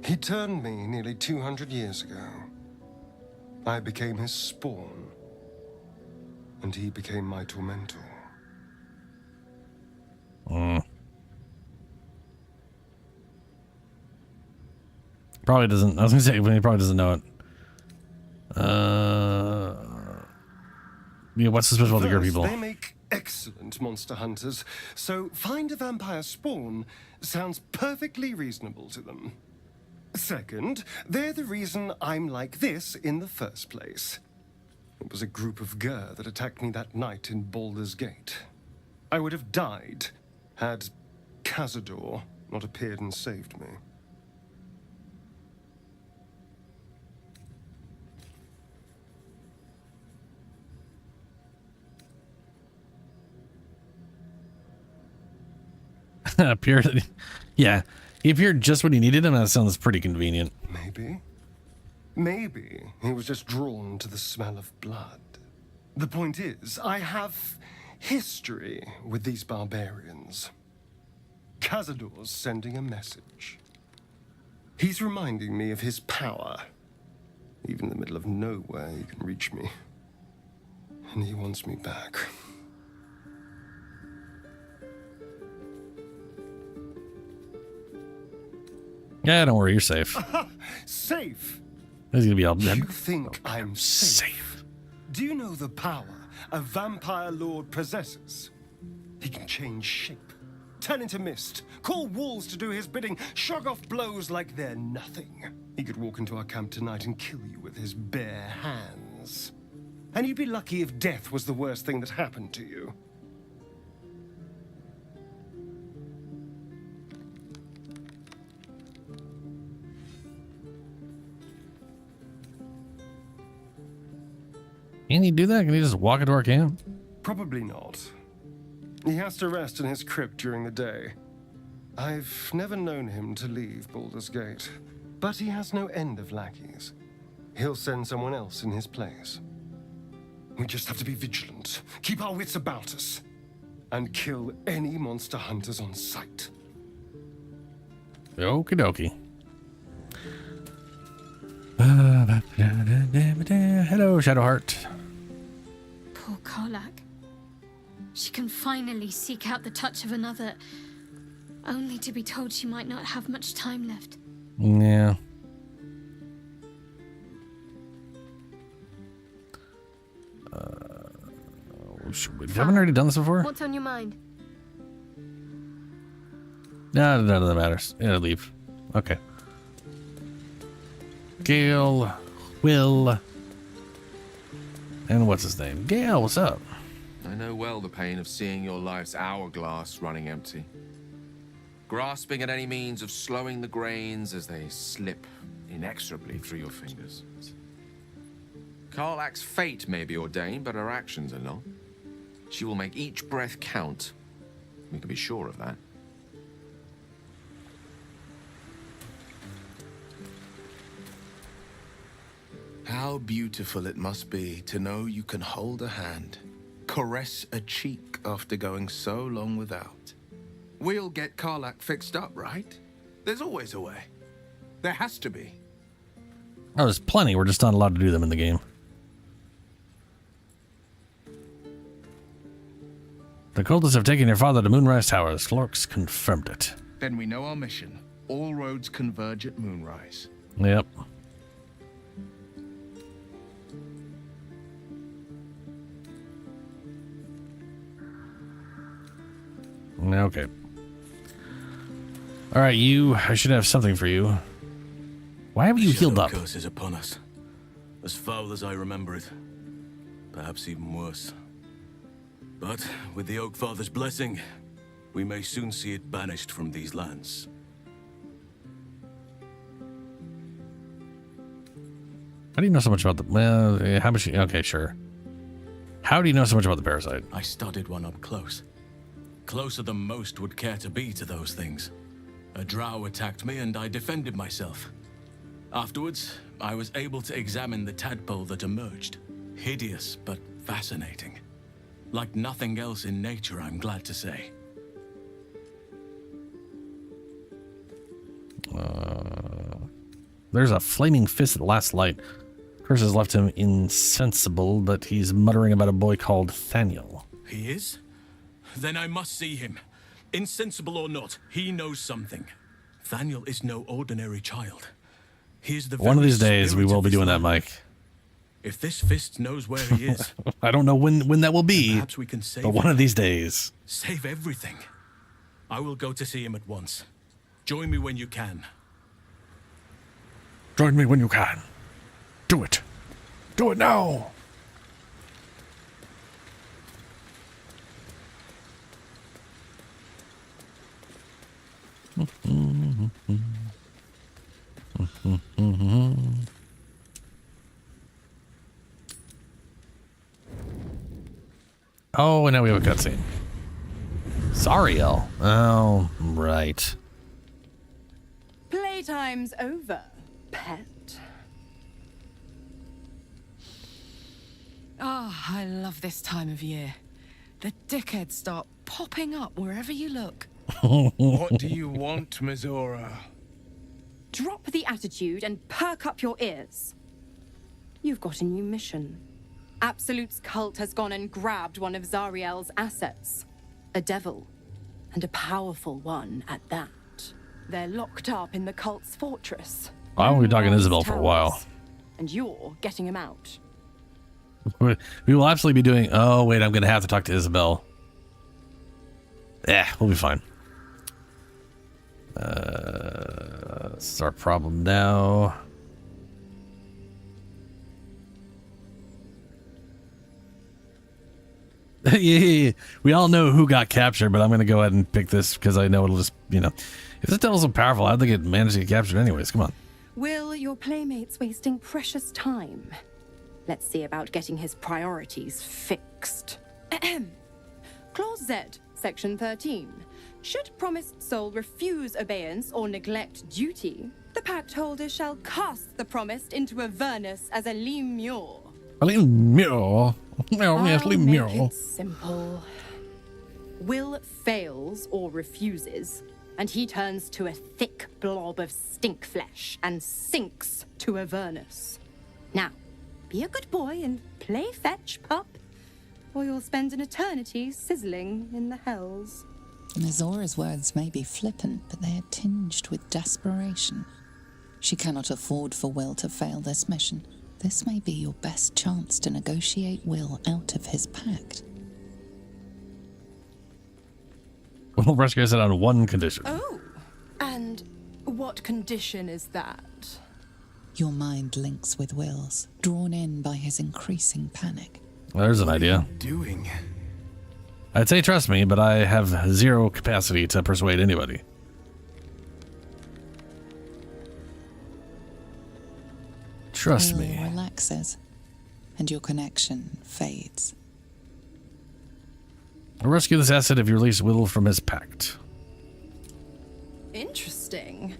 Speaker 6: He turned me nearly 200 years ago. I became his spawn, and he became my tormentor.
Speaker 1: Probably doesn't. I was gonna say, but he probably doesn't know it. Yeah, what's suspicious about the Gur people?
Speaker 6: They make excellent monster hunters, so find a vampire spawn sounds perfectly reasonable to them. Second, they're the reason I'm like this in the first place. It was a group of Gur that attacked me that night in Baldur's Gate. I would have died had Cazador not appeared and saved me.
Speaker 1: Appeared, yeah, he appeared just when he needed him. That sounds pretty convenient.
Speaker 6: Maybe he was just drawn to the smell of blood. The point is, I have history with these barbarians. Cazador's sending a message. He's reminding me of his power. Even in the middle of nowhere, he can reach me. And he wants me back.
Speaker 1: Yeah, don't worry, you're safe.
Speaker 6: Safe?
Speaker 1: He's gonna be all dead.
Speaker 6: You think I'm safe? Do you know the power a vampire lord possesses? He can change shape, turn into mist, call wolves to do his bidding, shrug off blows like they're nothing. He could walk into our camp tonight and kill you with his bare hands. And you'd be lucky if death was the worst thing that happened to you.
Speaker 1: Can he do that? Can he just walk into our camp?
Speaker 6: Probably not. He has to rest in his crypt during the day. I've never known him to leave Baldur's Gate, but he has no end of lackeys. He'll send someone else in his place. We just have to be vigilant, keep our wits about us, and kill any monster hunters on sight.
Speaker 1: Okie dokie. Hello, Shadowheart.
Speaker 10: Poor Karlak. She can finally seek out the touch of another, only to be told she might not have much time left.
Speaker 1: Yeah. Haven't already done this before?
Speaker 10: What's on your mind?
Speaker 1: No, none of that matters. Yeah, leave. Okay. Gale, Will, and what's his name? Gale, what's up?
Speaker 7: I know well the pain of seeing your life's hourglass running empty. Grasping at any means of slowing the grains as they slip inexorably through your fingers. Karlak's fate may be ordained, but her actions are not. She will make each breath count. We can be sure of that.
Speaker 21: How beautiful it must be to know you can hold a hand, caress a cheek after going so long without. We'll get Karlak fixed up, right? There's always a way. There has to be.
Speaker 1: Oh, there's plenty. We're just not allowed to do them in the game. The cultists have taken your father to Moonrise Towers. Clerks confirmed it.
Speaker 21: Then we know our mission. All roads converge at Moonrise.
Speaker 1: Yep. Okay. All right, you. I should have something for you. Why haven't you healed up?
Speaker 23: The curse is upon us. As foul as I remember it. Perhaps even worse. But with the Oak Father's blessing, we may soon see it banished from these lands.
Speaker 1: How do you know so much about the... Well, how much... Okay, sure. How do you know so much about the parasite?
Speaker 23: I studied one up close. Closer than most would care to be to those things. A drow attacked me and I defended myself. Afterwards, I was able to examine the tadpole that emerged. Hideous, but fascinating. Like nothing else in nature, I'm glad to say.
Speaker 1: There's a flaming fist at last light. Curse has left him insensible, but he's muttering about a boy called Thaniel.
Speaker 23: He is? Then I must see him. Insensible or not, he knows something. Thaniel is no ordinary child. He is the
Speaker 1: One of
Speaker 23: very
Speaker 1: these days, we
Speaker 23: spirit
Speaker 1: will
Speaker 23: of
Speaker 1: be
Speaker 23: his
Speaker 1: doing that,
Speaker 23: land.
Speaker 1: Mike.
Speaker 23: If this fist knows where he is,
Speaker 1: I don't know when that will be,
Speaker 23: perhaps we can save
Speaker 1: but one
Speaker 23: him.
Speaker 1: of these days.
Speaker 23: Save everything. I will go to see him at once. Join me when you can.
Speaker 1: Join me when you can. Do it. Do it now. Oh, and now we have a cutscene. Zariel. Oh, right.
Speaker 11: Playtime's over, pet. Oh, I love this time of year. The dickheads start popping up wherever you look.
Speaker 21: What do you want, Mizora?
Speaker 24: Drop the attitude and perk up your ears. You've got a new mission. Absolute's cult has gone and grabbed one of Zariel's assets. A devil. And a powerful one at that. They're locked up in the cult's fortress.
Speaker 1: I won't be talking to Isabel for a while.
Speaker 24: And you're getting him out.
Speaker 1: We will absolutely be doing... Oh, wait, I'm going to have to talk to Isabel. Yeah, we'll be fine. This is our problem now. Yeah. We all know who got captured, but I'm going to go ahead and pick this because I know it'll just, you know... If this devil's so powerful, how'd they get managed to get captured anyways? Come on.
Speaker 24: Will your playmates wasting precious time? Let's see about getting his priorities fixed. Clause Z, Section 13. Should promised soul refuse obeyance or neglect duty, the pact holder shall cast the promised into Avernus as a lemure.
Speaker 1: A lemure.
Speaker 24: I'll
Speaker 1: Yes,
Speaker 24: make
Speaker 1: lemure.
Speaker 24: it simple. Will fails or refuses, and he turns to a thick blob of stink flesh and sinks to Avernus. Now, be a good boy and play fetch, pup, or you'll spend an eternity sizzling in the hells.
Speaker 4: Nazora's words may be flippant, but they are tinged with desperation. She cannot afford for Will to fail this mission. This may be your best chance to negotiate Will out of his pact.
Speaker 1: We'll rescue us on one condition.
Speaker 24: Oh, and what condition is that?
Speaker 4: Your mind links with Will's, drawn in by his increasing panic.
Speaker 1: There's an idea.
Speaker 21: Doing?
Speaker 1: I'd say trust me, but I have zero capacity to persuade anybody. Trust
Speaker 4: Will
Speaker 1: me.
Speaker 4: relaxes, and your connection fades.
Speaker 1: I'll rescue this asset if you release Will from his pact.
Speaker 24: Interesting.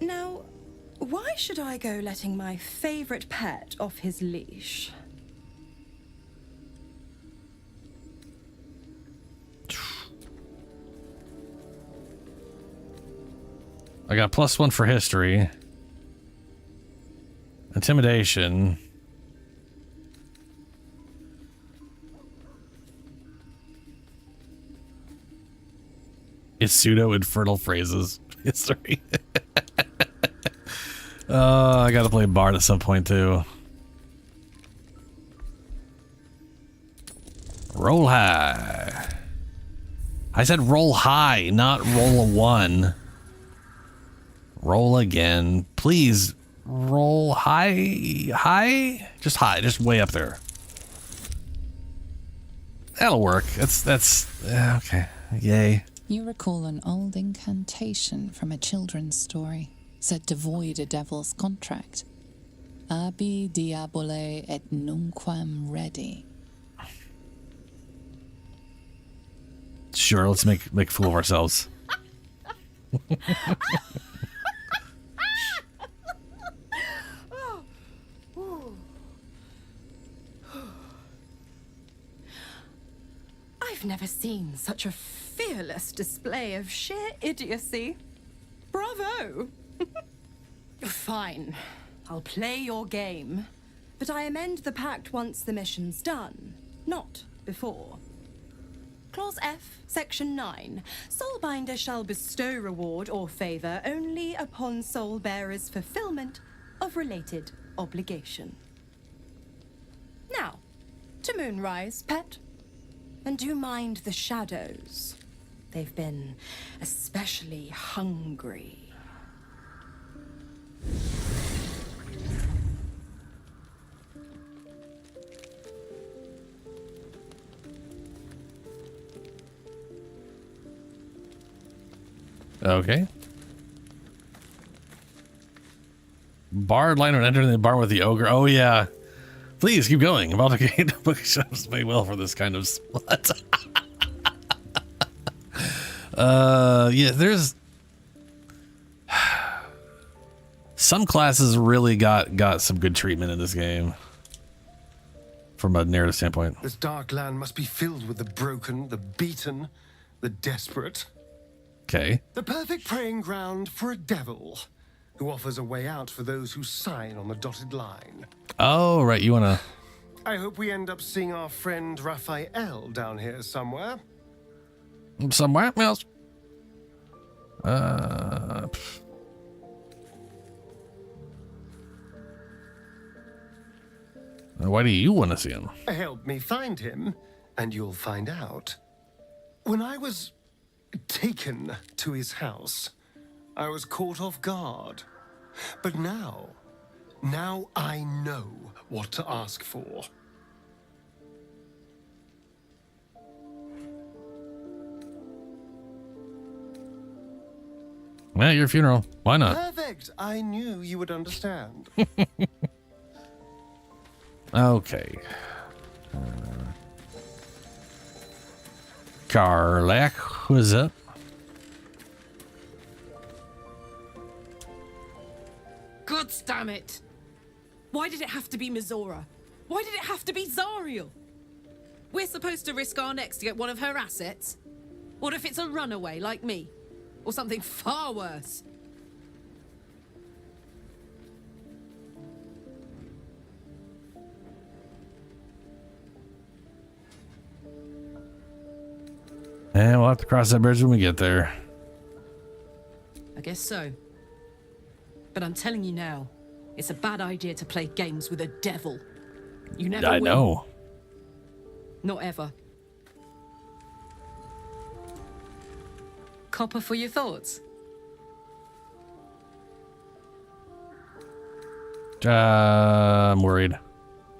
Speaker 24: Now, why should I go letting my favorite pet off his leash?
Speaker 1: I got +1 for history. Intimidation. It's pseudo-infernal phrases. History. I gotta play Bard at some point too. Roll high. I said roll high, not roll a 1. Roll again. Please roll high. High? Just high. Just way up there. That'll work. That's okay. Yay.
Speaker 4: You recall an old incantation from a children's story, said to void a devil's contract. Abi diabole et nunquam redi.
Speaker 1: Sure, let's make a fool of ourselves.
Speaker 24: I've never seen such a fearless display of sheer idiocy. Bravo! Fine, I'll play your game. But I amend the pact once the mission's done, not before. Clause F, Section 9. Soulbinder shall bestow reward or favor only upon soul bearer's fulfillment of related obligation. Now, to Moonrise, pet. And do mind the shadows. They've been especially hungry.
Speaker 1: Okay. Bard line when entering the bar with the ogre. Oh yeah. Please keep going. About to get bookshelves may well for this kind of slut. Yeah, there's some classes really got some good treatment in this game from a narrative standpoint.
Speaker 6: This dark land must be filled with the broken, the beaten, the desperate.
Speaker 1: Okay.
Speaker 6: The perfect preying ground for a devil who offers a way out for those who sign on the dotted line.
Speaker 1: Oh, right. You want to...
Speaker 6: I hope we end up seeing our friend Raphael down here somewhere.
Speaker 1: Somewhere else. Why do you want to see him?
Speaker 6: Help me find him, and you'll find out. When I was taken to his house, I was caught off guard. But now I know what to ask for.
Speaker 1: Yeah, your funeral. Why not?
Speaker 6: Perfect. I knew you would understand.
Speaker 1: Okay. Karlach, what's up?
Speaker 3: Damn it. Why did it have to be Mizora? Why did it have to be Zariel? We're supposed to risk our necks to get one of her assets? What if it's a runaway like me? Or something far worse?
Speaker 1: And we'll have to cross that bridge when we get there.
Speaker 3: I guess so. But I'm telling you now, it's a bad idea to play games with a devil. You never
Speaker 1: I
Speaker 3: will.
Speaker 1: know.
Speaker 3: Not ever. Copper for your thoughts?
Speaker 1: I'm worried.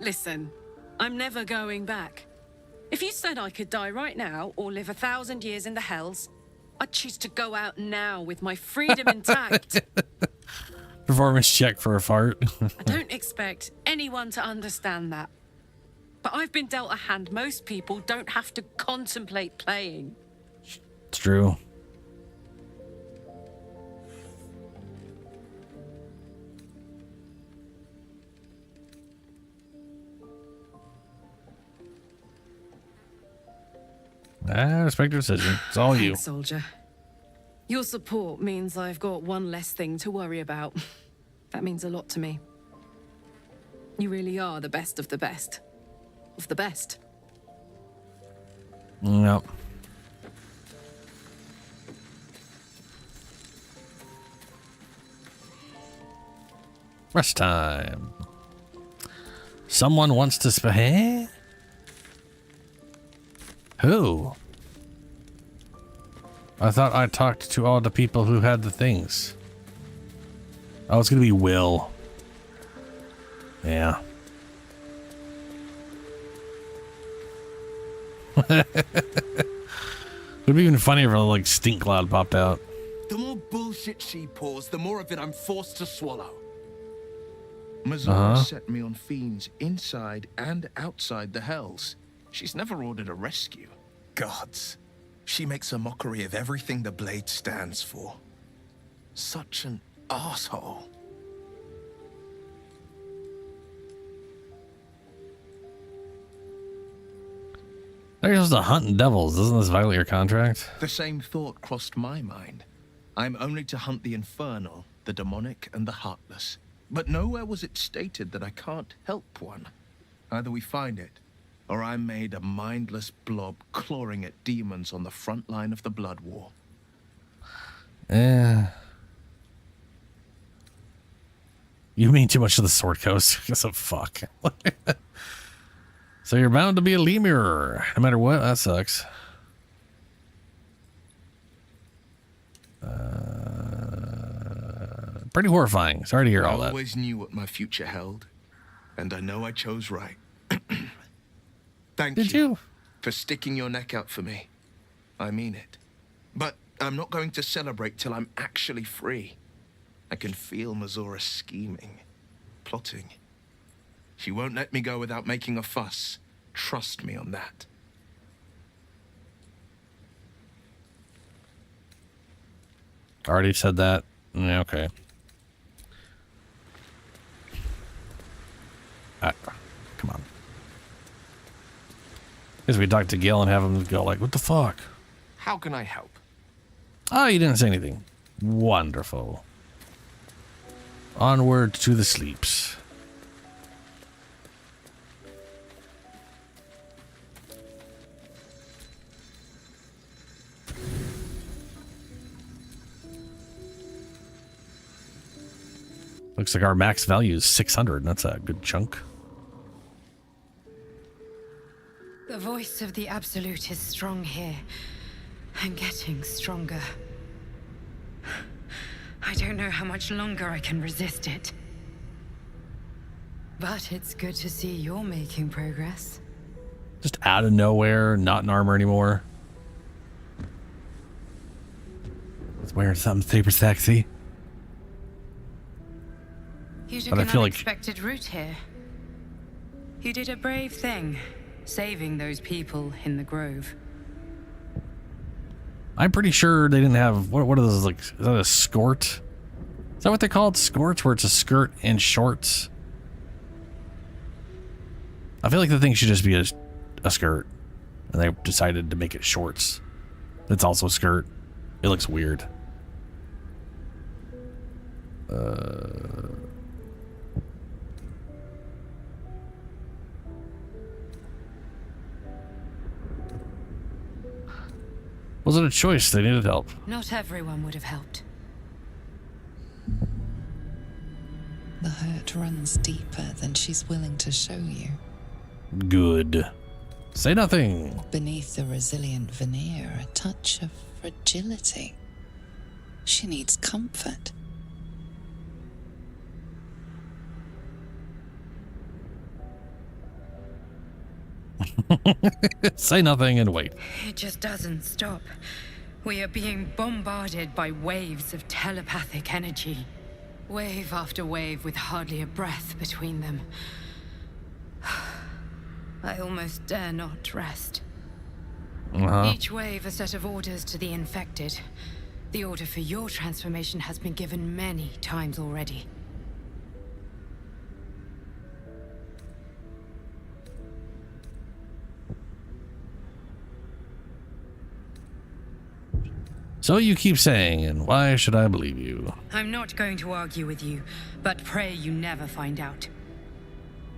Speaker 3: Listen, I'm never going back. If you said I could die right now or live 1,000 years in the hells, I'd choose to go out now with my freedom intact.
Speaker 1: Performance check for a fart.
Speaker 3: I don't expect anyone to understand that. But I've been dealt a hand most people don't have to contemplate playing.
Speaker 1: It's true. I respect your decision. It's all you.
Speaker 3: Thanks, soldier. Your support means I've got one less thing to worry about. That means a lot to me. You really are the best of the best. Of the best.
Speaker 1: Yep. Rest time. Someone wants to spy. Who? I thought I talked to all the people who had the things. Oh, it's gonna be Will. Yeah. It'd be even funnier if a like stink cloud popped out.
Speaker 21: The more bullshit she pours, the more of it I'm forced to swallow. Mizora set me on fiends inside and outside the hells. She's never ordered a rescue. Gods. She makes a mockery of everything the blade stands for. Such an asshole.
Speaker 1: They're supposed to hunt devils. Doesn't this violate your contract?
Speaker 21: The same thought crossed my mind. I'm only to hunt the infernal, the demonic, and the heartless. But nowhere was it stated that I can't help one. Either we find it, or I'm made a mindless blob clawing at demons on the front line of the blood war.
Speaker 1: You mean too much to the Sword Coast. So fuck. So you're bound to be a lemur, no matter what. That sucks. Pretty horrifying. Sorry to hear all
Speaker 21: I
Speaker 1: that.
Speaker 21: always knew what my future held, and I know I chose right. Thank you for sticking your neck out for me. I mean it. But I'm not going to celebrate till I'm actually free. I can feel Mizora scheming, plotting. She won't let me go without making a fuss. Trust me on that.
Speaker 1: Already said that. Yeah, okay. Come on. Guess we talk to Gil and have him go like, what the fuck?
Speaker 7: How can I help?
Speaker 1: Oh, you didn't say anything. Wonderful. Onward to the sleeps. Looks like our max value is 600. That's a good chunk.
Speaker 2: The voice of the Absolute is strong here, and getting stronger. I don't know how much longer I can resist it. But it's good to see you're making progress.
Speaker 1: Just out of nowhere, not in armor anymore. It's wearing something super sexy.
Speaker 2: You took
Speaker 1: But I
Speaker 2: an
Speaker 1: feel like
Speaker 2: unexpected route here. You did a brave thing, saving those people in the grove.
Speaker 1: I'm pretty sure they didn't have what are those like? Is that a skort? Is that what they call it? Skirts, where it's a skirt and shorts? I feel like the thing should just be a skirt. And they decided to make it shorts. It's also a skirt. It looks weird. Wasn't a choice. They needed help.
Speaker 2: Not everyone would have helped.
Speaker 4: The hurt runs deeper than she's willing to show you.
Speaker 1: Good. Say nothing.
Speaker 4: Beneath the resilient veneer, a touch of fragility. She needs comfort.
Speaker 1: Say nothing and wait.
Speaker 2: It just doesn't stop. We are being bombarded by waves of telepathic energy. Wave after wave with hardly a breath between them. I almost dare not rest. Each wave a set of orders to the infected. The order for your transformation has been given many times already.
Speaker 1: So you keep saying, and why should I believe you?
Speaker 2: I'm not going to argue with you, but pray you never find out.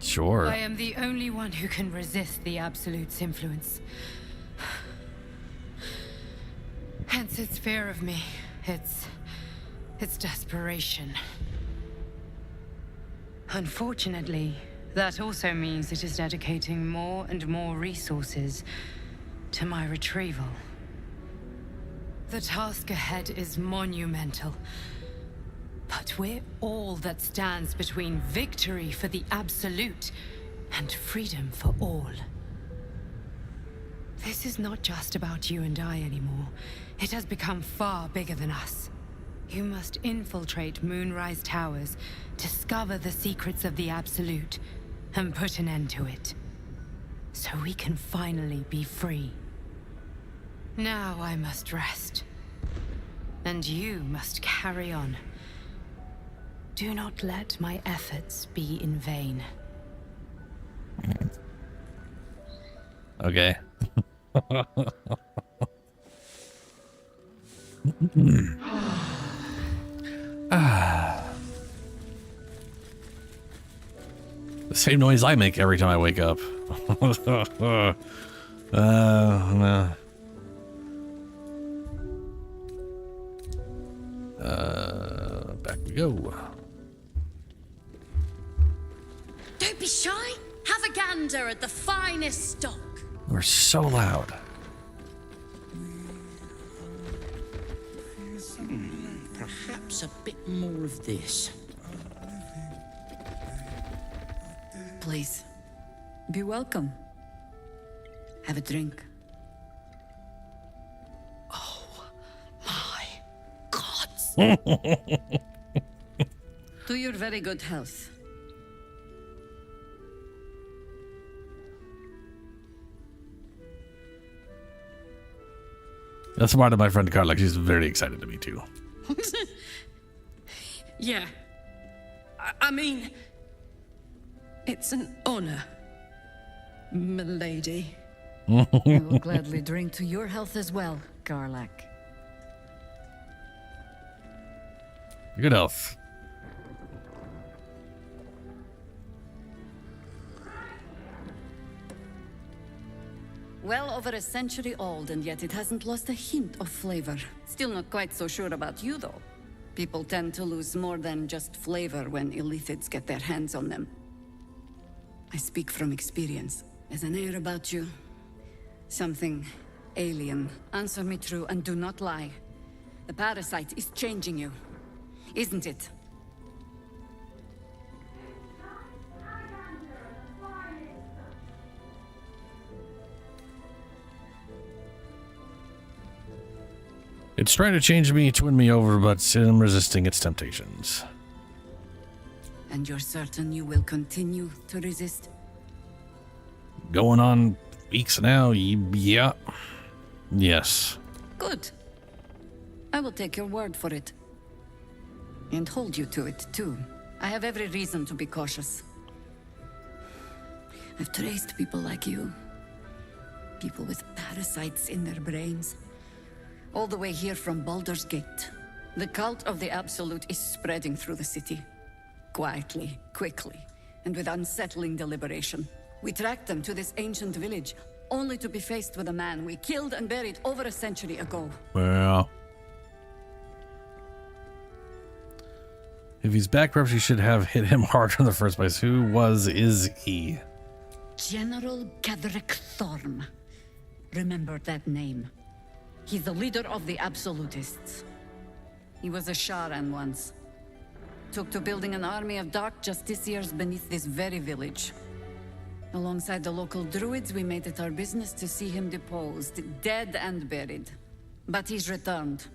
Speaker 1: Sure.
Speaker 2: I am the only one who can resist the Absolute's influence. Hence its fear of me, its desperation. Unfortunately, that also means it is dedicating more and more resources to my retrieval. The task ahead is monumental, but we're all that stands between victory for the Absolute and freedom for all. This is not just about you and I anymore. It has become far bigger than us. You must infiltrate Moonrise Towers, discover the secrets of the Absolute, and put an end to it. So we can finally be free. Now I must rest. And you must carry on. Do not let my efforts be in vain.
Speaker 1: Okay. The same noise I make every time I wake up. Back we go.
Speaker 16: Don't be shy. Have a gander at the finest stock.
Speaker 1: We're so loud.
Speaker 12: Perhaps a bit more of this.
Speaker 15: Please, be welcome. Have a drink. To your very good health.
Speaker 1: That's part of my friend Carla. She's very excited to meet too.
Speaker 11: Yeah. I mean, it's an honor, milady.
Speaker 15: I will gladly drink to your health as well, Garlac.
Speaker 1: Good health.
Speaker 15: Well over a century old, and yet it hasn't lost a hint of flavor. Still not quite so sure about you, though. People tend to lose more than just flavor when illithids get their hands on them. I speak from experience. There's an air about you. Something alien. Answer me true and do not lie. The parasite is changing you, isn't it?
Speaker 1: It's trying to change me, to win me over, but I'm resisting its temptations.
Speaker 15: And you're certain you will continue to resist?
Speaker 1: Going on weeks now, yeah. Yes.
Speaker 15: Good. I will take your word for it. And hold you to it, too. I have every reason to be cautious. I've traced people like you. People with parasites in their brains. All the way here from Baldur's Gate. The cult of the Absolute is spreading through the city. Quietly, quickly, and with unsettling deliberation. We tracked them to this ancient village, only to be faced with a man we killed and buried over a century ago.
Speaker 1: Well, if he's back, perhaps you should have hit him harder in the first place. Is he?
Speaker 15: General Ketheric Thorm. Remember that name. He's the leader of the Absolutists. He was a Sharan once. Took to building an army of dark justiciars beneath this very village. Alongside the local druids, we made it our business to see him deposed, dead and buried. But he's returned.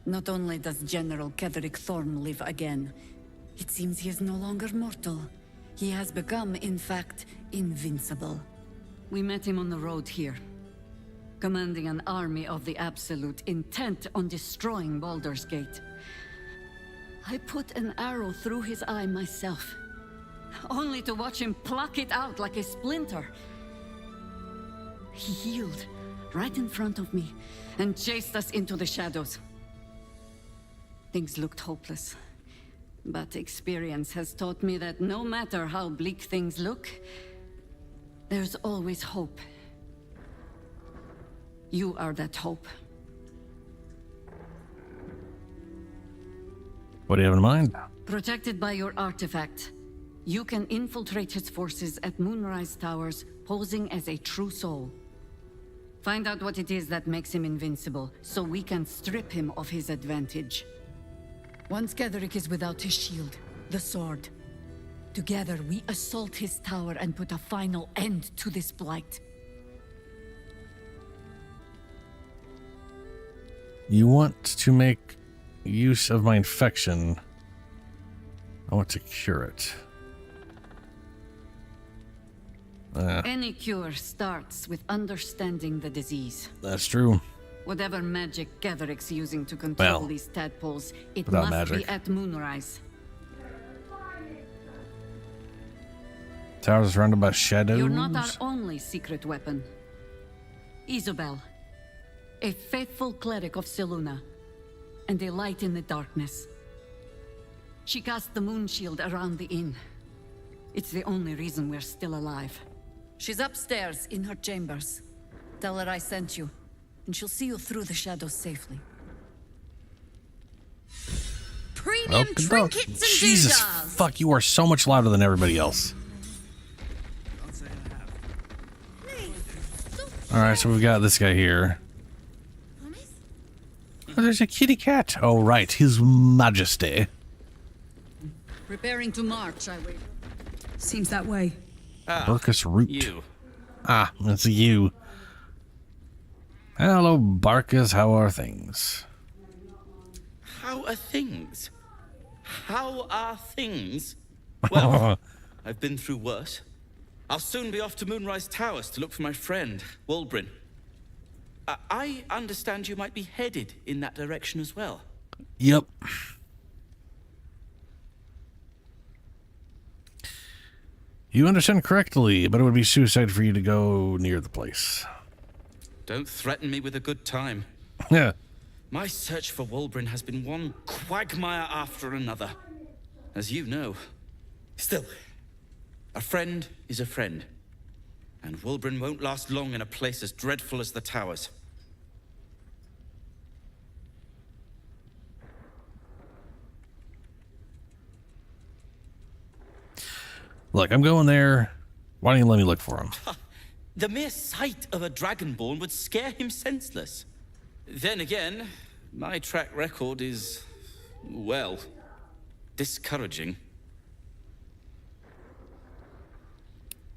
Speaker 15: Not only does General Ketheric Thorm live again, it seems he is no longer mortal. He has become, in fact, invincible. We met him on the road here, commanding an army of the Absolute, intent on destroying Baldur's Gate. I put an arrow through his eye myself, only to watch him pluck it out like a splinter. He healed right in front of me and chased us into the shadows. Things looked hopeless, but experience has taught me that no matter how bleak things look, there's always hope. You are that hope.
Speaker 1: What do you have in mind?
Speaker 15: Protected by your artifact, you can infiltrate his forces at Moonrise Towers, posing as a true soul. Find out what it is that makes him invincible, so we can strip him of his advantage. Once Ketheric is without his shield, the sword, together we assault his tower and put a final end to this blight.
Speaker 1: You want to make use of my infection. I want to cure it.
Speaker 15: Any cure starts with understanding the disease.
Speaker 1: That's true.
Speaker 15: Whatever magic Ketheric's using to control these tadpoles, it must be at Moonrise.
Speaker 1: Tower is surrounded by shadows.
Speaker 15: You're not our only secret weapon. Isabel, a faithful cleric of Selûne, and a light in the darkness. She cast the moon shield around the inn. It's the only reason we're still alive. She's upstairs in her chambers. Tell her I sent you, and she'll see you through the shadows safely.
Speaker 16: Premium trinkets and
Speaker 1: Jesus,
Speaker 16: doodahs.
Speaker 1: fuck, you are so much louder than everybody else. Alright, so we've got this guy here. Oh, there's a kitty cat. Oh, right, His Majesty.
Speaker 13: Preparing to march, I wait. Seems that way.
Speaker 1: Barkus Root.
Speaker 9: You.
Speaker 1: Ah, it's you. Hello, Barkus. How are things?
Speaker 9: How are things? How are things? Well, I've been through worse. I'll soon be off to Moonrise Towers to look for my friend, Wulbrin. I understand you might be headed in that direction as well.
Speaker 1: Yep. You understand correctly, but it would be suicide for you to go near the place.
Speaker 9: Don't threaten me with a good time.
Speaker 1: Yeah.
Speaker 9: My search for Wulbrin has been one quagmire after another, as you know. Still, a friend is a friend, and Wulbrin won't last long in a place as dreadful as the Towers.
Speaker 1: Look, I'm going there. Why don't you let me look for him?
Speaker 9: The mere sight of a Dragonborn would scare him senseless. Then again, my track record is, well, discouraging.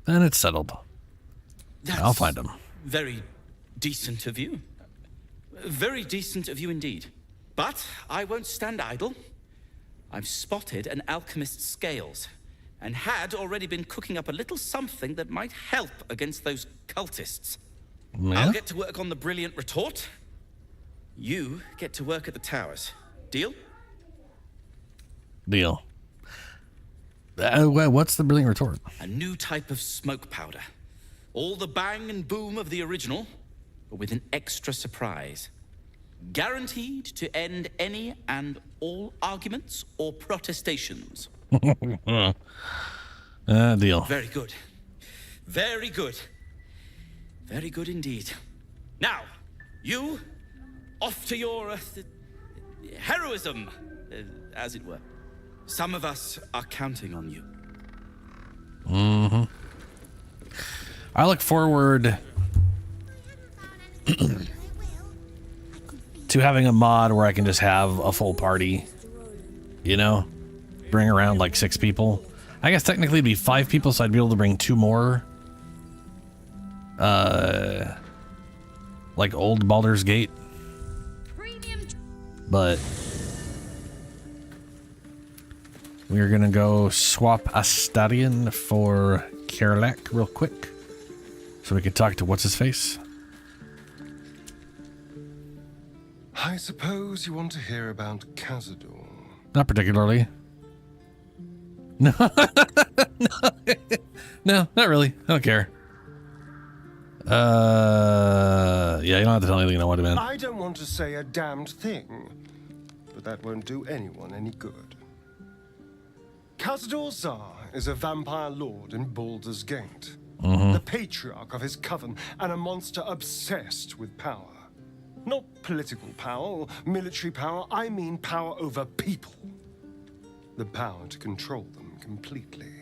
Speaker 1: Then it's settled. I'll find him.
Speaker 9: Very decent of you. Very decent of you indeed. But I won't stand idle. I've spotted an alchemist's scales, and had already been cooking up a little something that might help against those cultists.
Speaker 1: Yeah?
Speaker 9: I'll get to work on the brilliant retort. You get to work at the Towers. Deal?
Speaker 1: Deal. What's the brilliant retort?
Speaker 9: A new type of smoke powder. All the bang and boom of the original, but with an extra surprise. Guaranteed to end any and all arguments or protestations.
Speaker 1: Deal.
Speaker 9: Very good. Very good. Very good indeed. Now, you, off to your heroism, as it were. Some of us are counting on you.
Speaker 1: Mm-hmm. I look forward to having a mod where I can just have a full party, you know, bring around like 6 people. I guess technically it'd be 5 people, so I'd be able to bring 2 more. Like old Baldur's Gate. But we're gonna go swap Astarion for Karlak real quick, so we can talk to what's his face.
Speaker 6: I suppose you want to hear about Cazador.
Speaker 1: Not particularly. No, no, not really. I don't care. Yeah, you don't have to tell me anything I want to, man.
Speaker 6: I don't want to say a damned thing, but that won't do anyone any good. Cazador Zar is a vampire lord in Baldur's Gate, the patriarch of his coven, and a monster obsessed with power. Not political power or military power, I mean power over people. The power to control them completely.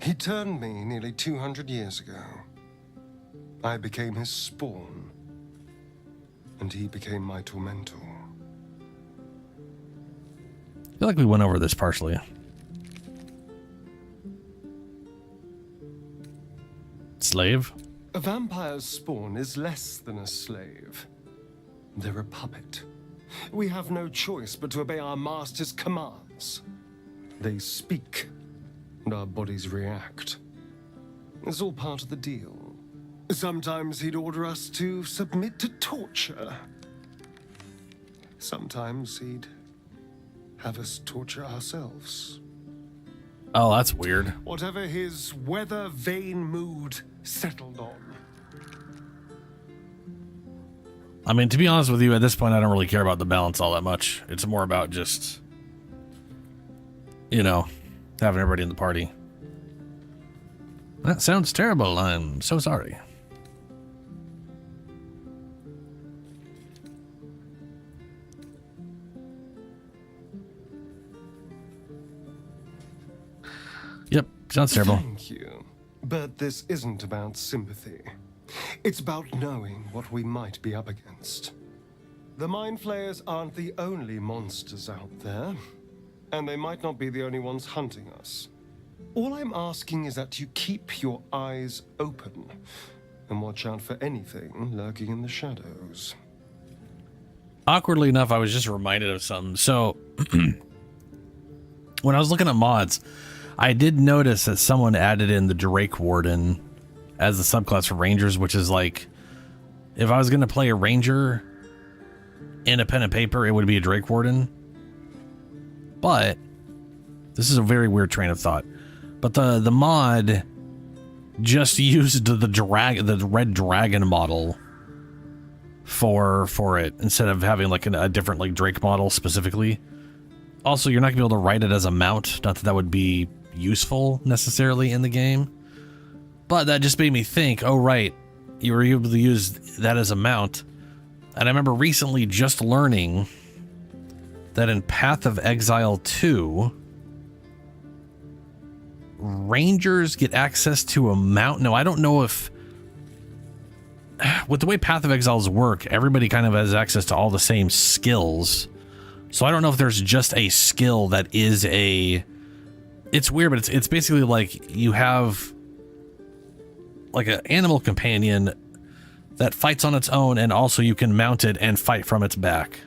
Speaker 6: He turned me nearly 200 years ago. I became his spawn, and he became my tormentor.
Speaker 1: I feel like we went over this partially. Slave?
Speaker 6: A vampire's spawn is less than a slave. They're a puppet. We have no choice but to obey our master's commands. They speak, and our bodies react. It's all part of the deal. Sometimes he'd order us to submit to torture. Sometimes he'd have us torture ourselves.
Speaker 1: Oh, that's weird.
Speaker 6: Whatever his weather vane mood settled on.
Speaker 1: I mean, to be honest with you, at this point, I don't really care about the balance all that much. It's more about just, you know, having everybody in the party. That sounds terrible. I'm so sorry. Yep, sounds terrible.
Speaker 6: Thank you. But this isn't about sympathy. It's about knowing what we might be up against. The Mind Flayers aren't the only monsters out there, and they might not be the only ones hunting us. All I'm asking is that you keep your eyes open and watch out for anything lurking in the shadows.
Speaker 1: Awkwardly enough, I was just reminded of something. So, when I was looking at mods, I did notice that someone added in the Drake Warden as the subclass for Rangers, which is like, if I was going to play a Ranger in a pen and paper, it would be a Drake Warden. But this is a very weird train of thought. But the mod just used the red dragon model for it instead of having like a different like Drake model specifically. Also, you're not gonna be able to write it as a mount. Not that that would be useful necessarily in the game, but that just made me think, oh right, you were able to use that as a mount. And I remember recently just learning that in Path of Exile 2, Rangers get access to a mount. No, I don't know if, with the way Path of Exiles work, everybody kind of has access to all the same skills. So I don't know if there's just a skill that is a, it's weird, but it's basically like you have like an animal companion that fights on its own, and also you can mount it and fight from its back,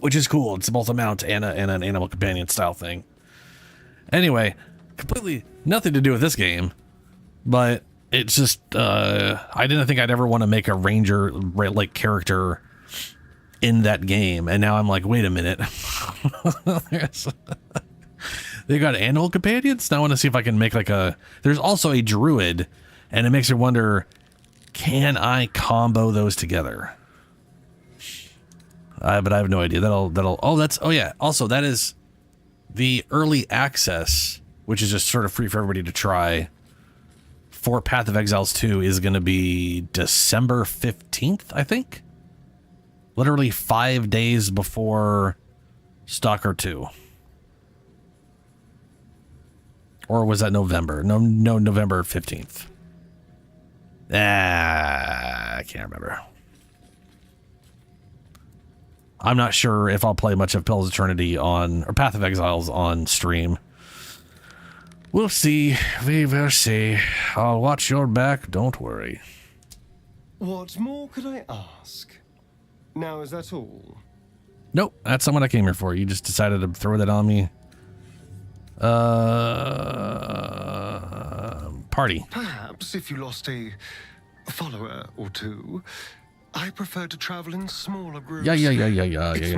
Speaker 1: which is cool. It's both a mount and an animal companion style thing. Anyway, completely nothing to do with this game, but it's just I didn't think I'd ever want to make a Ranger like character in that game, and now I'm like, wait a minute. They got animal companions. Now I want to see if I can make like a. There's also a druid, and it makes me wonder, can I combo those together? But I have no idea. Oh yeah. Also, that is the early access, which is just sort of free for everybody to try. For Path of Exiles 2 is going to be December 15th, I think. Literally 5 days before Stalker 2. Or was that November? No, November 15th. I can't remember. I'm not sure if I'll play much of Pillars of Eternity or Path of Exiles on stream. We'll see. We will see. I'll watch your back. Don't worry.
Speaker 6: What more could I ask? Now, is that all?
Speaker 1: Nope, that's not what I came here for. You just decided to throw that on me. Party.
Speaker 6: Perhaps if you lost a follower or two, I prefer to travel in smaller groups.
Speaker 1: Yeah.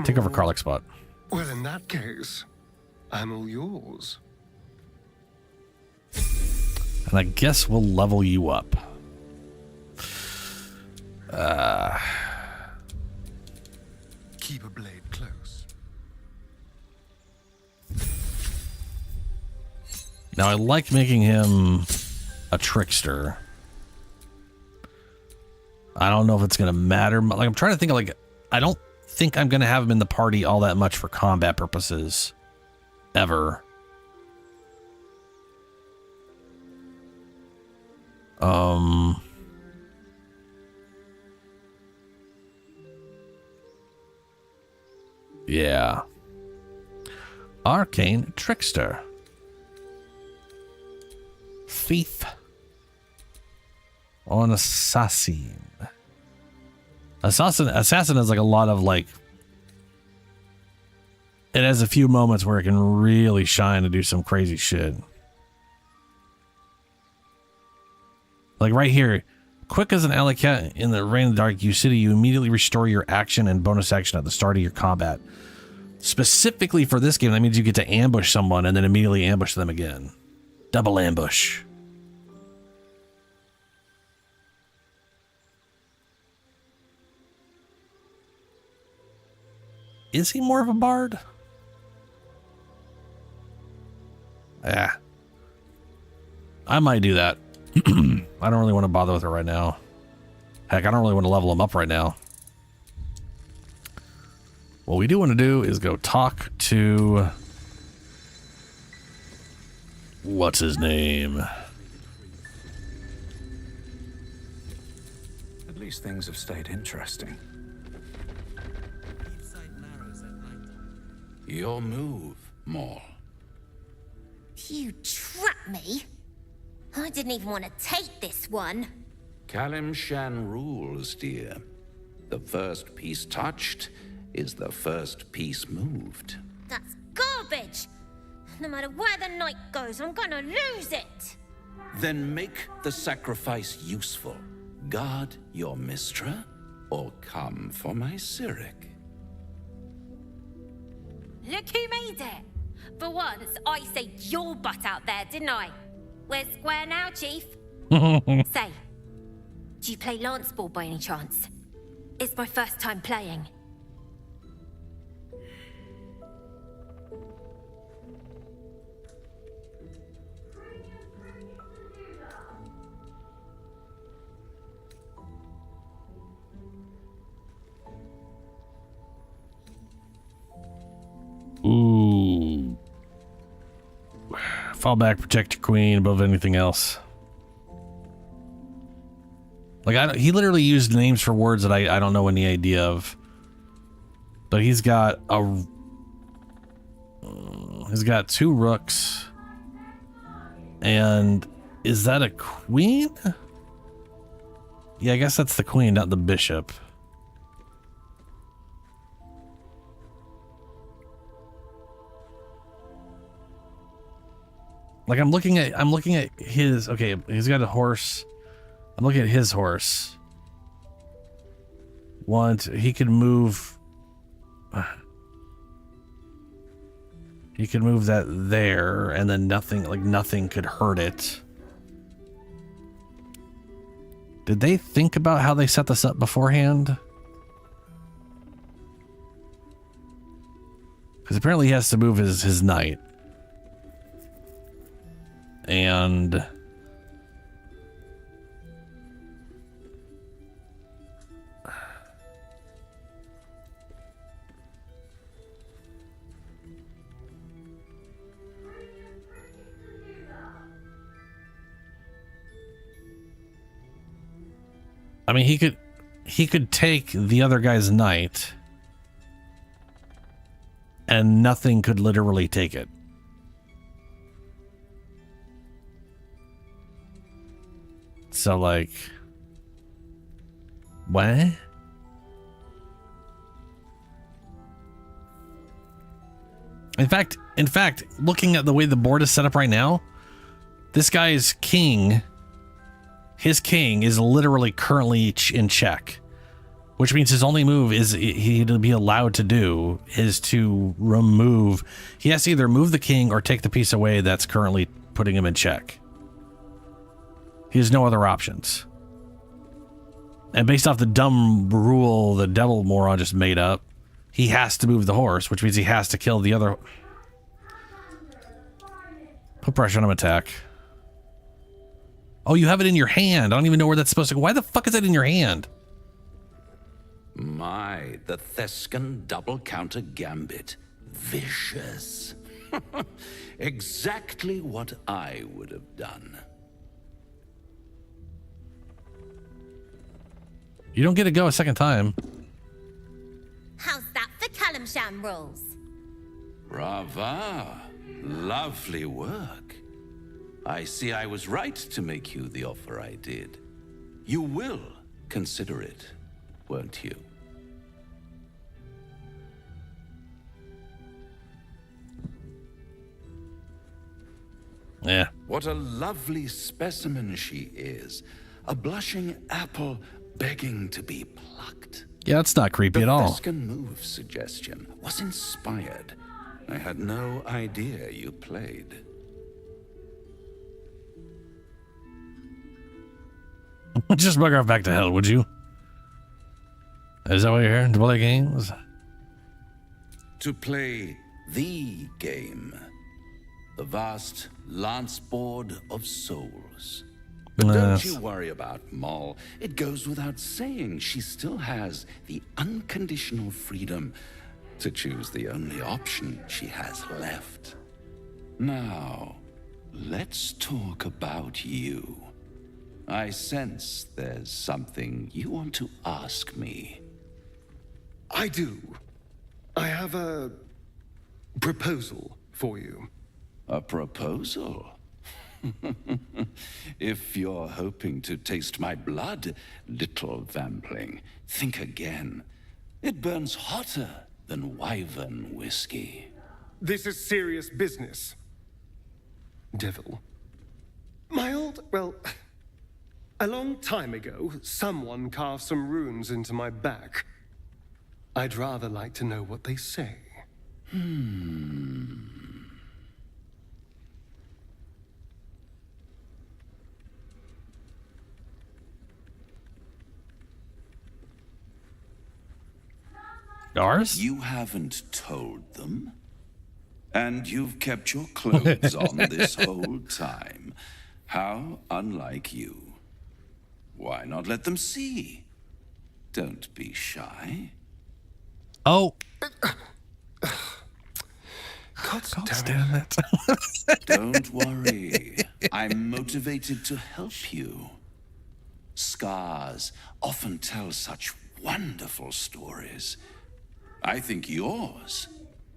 Speaker 1: Take over Karlach's spot.
Speaker 6: Well, in that case, I'm all yours.
Speaker 1: And I guess we'll level you up.
Speaker 6: Keep a blade close.
Speaker 1: Now I like making him a trickster. I don't know if it's gonna matter. Like I'm trying to think of I don't think I'm gonna have him in the party all that much for combat purposes. Ever. Yeah. Arcane Trickster. Thief. On Assassin. Assassin has like a lot of like. It has a few moments where it can really shine and do some crazy shit. Like right here, quick as an alley cat in the Rain of the Dark City, you immediately restore your action and bonus action at the start of your combat. Specifically for this game, that means you get to ambush someone and then immediately ambush them again. Double ambush. Is he more of a bard? Yeah. I might do that. I don't really want to bother with her right now. Heck, I don't really want to level him up right now. What we do want to do is go talk to... What's his name?
Speaker 12: At least things have stayed interesting.
Speaker 8: Your move, Maul.
Speaker 18: You trapped me? I didn't even want to take this one.
Speaker 8: Kalimshan rules, dear. The first piece touched is the first piece moved.
Speaker 18: That's garbage. No matter where the night goes, I'm gonna lose it.
Speaker 8: Then make the sacrifice useful. Guard your Mistra, or come for my Cyric.
Speaker 18: Look who made it. For once, I saved your butt out there, didn't I? We're square now, Chief. Say, do you play lance ball by any chance? It's my first time playing.
Speaker 1: Ooh. Fall back, protect your queen above anything else. Like, he literally used names for words that I don't know any idea of. But he's got two rooks. And is that a queen? Yeah, I guess that's the queen, not the bishop. Like I'm looking at his, okay, he's got a horse. I'm looking at his horse. He could move He could move that there, and then nothing could hurt it. Did they think about how they set this up beforehand? Because apparently he has to move his knight. And... I mean, he could take the other guy's knight, and nothing could literally take it. So, like, what? In fact, looking at the way the board is set up right now, this guy's king. His king is literally currently in check, which means his only move he'd be allowed to do is to remove. He has to either move the king or take the piece away that's currently putting him in check. He has no other options. And based off the dumb rule the devil moron just made up, he has to move the horse, which means he has to kill the other. Put pressure on him, attack. Oh, you have it in your hand. I don't even know where that's supposed to go. Why the fuck is that in your hand?
Speaker 8: My, the Thescan double counter gambit. Vicious. Exactly what I would have done.
Speaker 1: You don't get to go a second time.
Speaker 18: How's that for Calamsham rules?
Speaker 8: Brava. Lovely work. I see I was right to make you the offer I did. You will consider it, won't you?
Speaker 1: Yeah.
Speaker 8: What a lovely specimen she is. A blushing apple begging to be plucked.
Speaker 1: Yeah, that's not creepy at all.
Speaker 8: The Thescan move suggestion was inspired. I had no idea you played.
Speaker 1: Just bugger off back to hell, would you? Is that why you're here? To play games?
Speaker 8: To play the game. The vast lance board of souls. But don't you worry about Moll. It goes without saying she still has the unconditional freedom to choose the only option she has left. Now, let's talk about you. I sense there's something you want to ask me.
Speaker 6: I do. I have a proposal for you.
Speaker 8: A proposal? If you're hoping to taste my blood, little vampling, think again. It burns hotter than wyvern whiskey.
Speaker 6: This is serious business. Devil. A long time ago, someone carved some runes into my back. I'd rather like to know what they say.
Speaker 1: Ours?
Speaker 8: You haven't told them? And you've kept your clothes on this whole time. How unlike you. Why not let them see? Don't be shy.
Speaker 1: Oh.
Speaker 6: God
Speaker 1: damn it.
Speaker 8: Don't worry. I'm motivated to help you. Scars often tell such wonderful stories. I think yours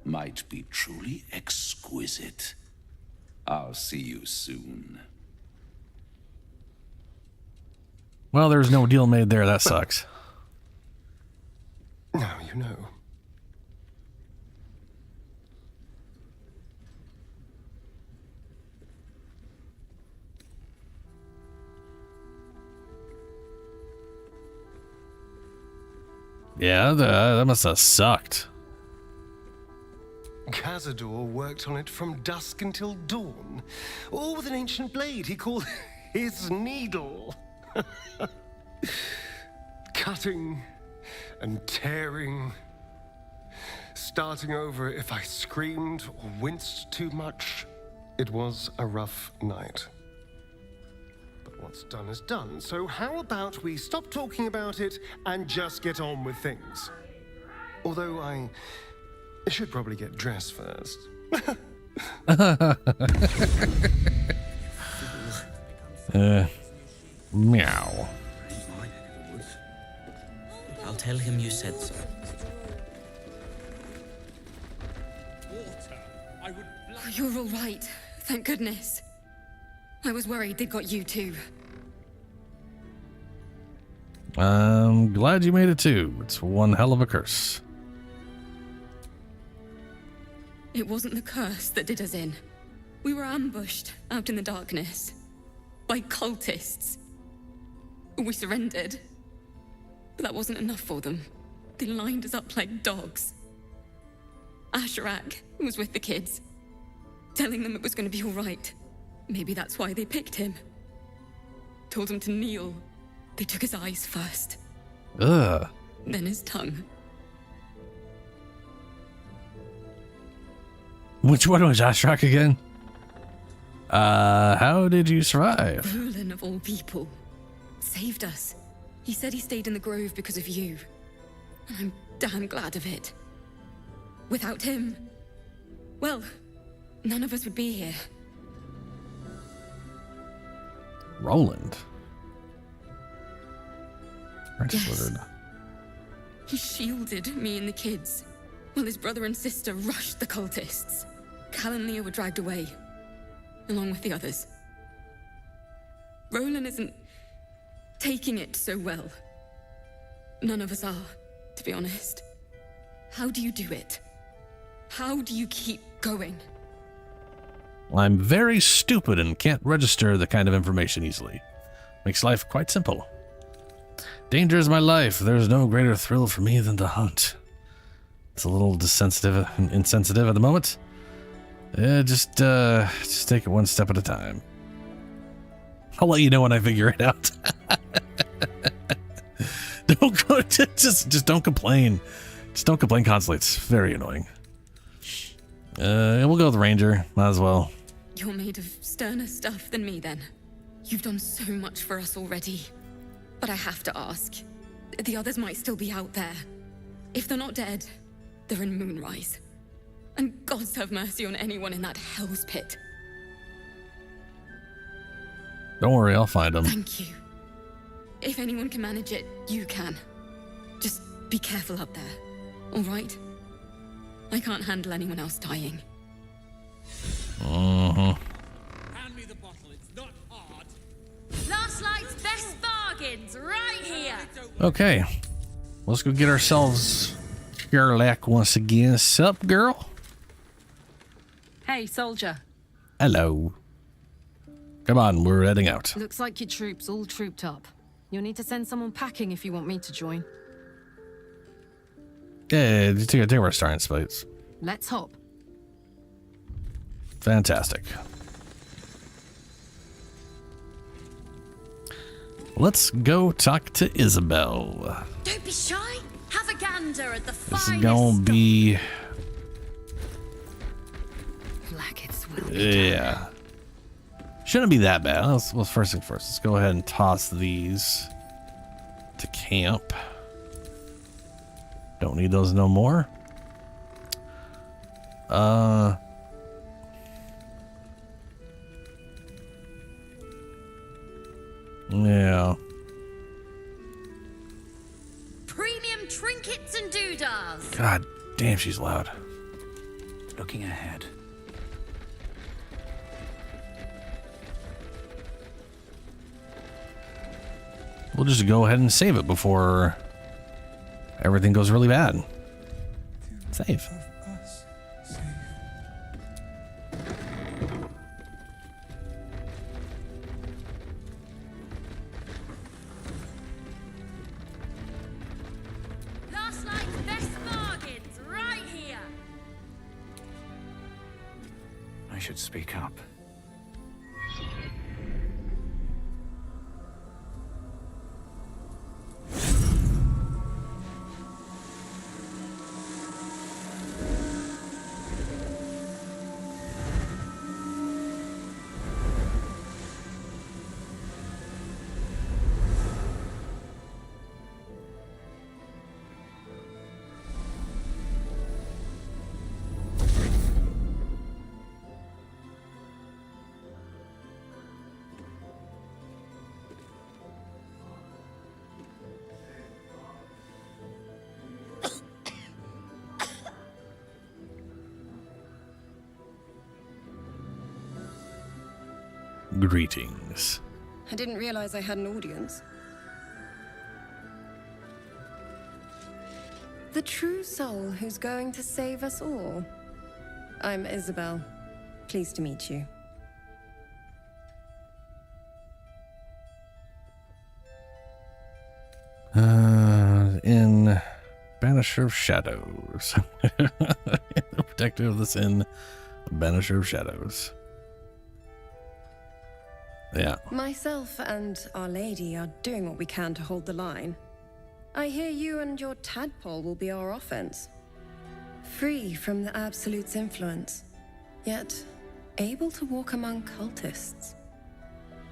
Speaker 8: might be truly exquisite. I'll see you soon.
Speaker 1: Well, there's no deal made there. That sucks.
Speaker 6: Now you know.
Speaker 1: Yeah, that must have sucked.
Speaker 6: Cazador worked on it from dusk until dawn, all with an ancient blade he called his needle. Cutting and tearing, starting over if I screamed or winced too much. It was a rough night. But what's done is done, so how about we stop talking about it and just get on with things? Although I should probably get dressed first.
Speaker 1: Meow.
Speaker 9: I'll tell him you said so.
Speaker 24: Oh, you're all right. Thank goodness. I was worried they'd got you too.
Speaker 1: I'm glad you made it too. It's one hell of a curse.
Speaker 24: It wasn't the curse that did us in. We were ambushed out in the darkness by cultists. We surrendered. But that wasn't enough for them. They lined us up like dogs. Asherak was with the kids, telling them it was going to be all right. Maybe that's why they picked him. Told him to kneel. They took his eyes first.
Speaker 1: Ugh.
Speaker 24: Then his tongue.
Speaker 1: Which one was Asherak again? How did you survive?
Speaker 24: Roland of all people saved us. He said he stayed in the grove because of you. And I'm damn glad of it. Without him, well, none of us would be here.
Speaker 1: Roland.
Speaker 24: Yes. He shielded me and the kids, while his brother and sister rushed the cultists. Cal and Leah were dragged away, along with the others. Roland isn't taking it so well. None of us are, to be honest. How do you do it? How do you keep going?
Speaker 1: I'm very stupid and can't register the kind of information easily. Makes life quite simple. Danger is my life. There's no greater thrill for me than to hunt. It's a little insensitive at the moment. Just take it one step at a time. I'll let you know when I figure it out. Don't go. Just don't complain. Just don't complain constantly. It's very annoying. We'll go with Ranger. Might as well.
Speaker 24: You're made of sterner stuff than me, then. You've done so much for us already. But I have to ask. The others might still be out there. If they're not dead, they're in Moonrise. And gods have mercy on anyone in that hell's pit.
Speaker 1: Don't worry, I'll find them.
Speaker 24: Thank you. If anyone can manage it, you can. Just be careful up there, all right? I can't handle anyone else dying.
Speaker 12: Hand me the bottle, it's not hard.
Speaker 16: Last night's best bargains, right here.
Speaker 1: Okay, let's go get ourselves Sherlock once again. Sup, girl?
Speaker 11: Hey, soldier.
Speaker 1: Hello. Come on, we're heading out.
Speaker 11: Looks like your troops all trooped up. You'll need to send someone packing if you want me to join.
Speaker 1: Yeah, take our starting space.
Speaker 11: Let's hop.
Speaker 1: Fantastic. Let's go talk to Isabel.
Speaker 16: Don't be shy. Have a gander at the
Speaker 1: This is
Speaker 16: finest.
Speaker 1: gonna be...
Speaker 2: Blackets will
Speaker 1: Yeah. Shouldn't be that bad. Well, first thing first, let's go ahead and toss these to camp. Don't need those no more. Yeah.
Speaker 16: Premium trinkets and doodahs.
Speaker 1: God damn, she's loud.
Speaker 14: Looking ahead.
Speaker 1: We'll just go ahead and save it before everything goes really bad. Save.
Speaker 16: Last night's best bargains, right here.
Speaker 17: should speak up.
Speaker 1: Greetings.
Speaker 19: I didn't realize I had an audience. The true soul who's going to save us all. I'm Isabel. Pleased to meet you.
Speaker 1: In Banisher of Shadows. The protector of the sin, Banisher of Shadows. Yeah.
Speaker 19: Myself and Our Lady are doing what we can to hold the line. I hear you and your tadpole will be our offense. Free from the Absolute's influence, yet able to walk among cultists.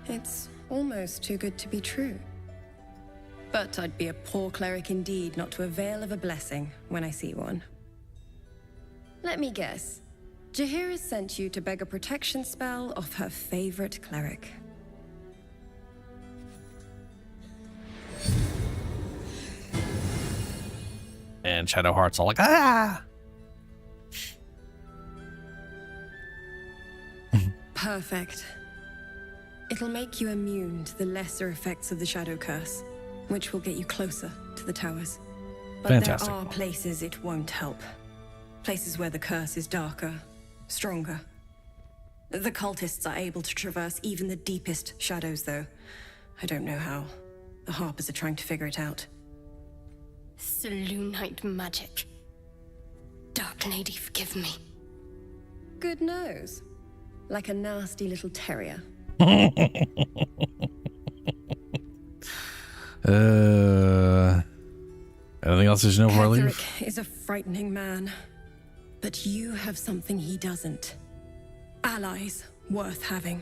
Speaker 19: It's almost too good to be true. But I'd be a poor cleric indeed not to avail of a blessing when I see one. Let me guess. Jaheira's sent you to beg a protection spell off her favorite cleric.
Speaker 1: And Shadowheart's all like, ah!
Speaker 19: Perfect. It'll make you immune to the lesser effects of the Shadow Curse, which will get you closer to the towers. But
Speaker 1: Fantastic.
Speaker 19: there are places it won't help. Places where the curse is darker, stronger. The cultists are able to traverse even the deepest shadows, though. I don't know how. The Harpers are trying to figure it out.
Speaker 16: Selûnite magic. Dark Lady, forgive me.
Speaker 19: Good nose. Like a nasty little terrier.
Speaker 1: Anything else you know before I leave?
Speaker 19: Ketherick is a frightening man. But you have something he doesn't. Allies worth having.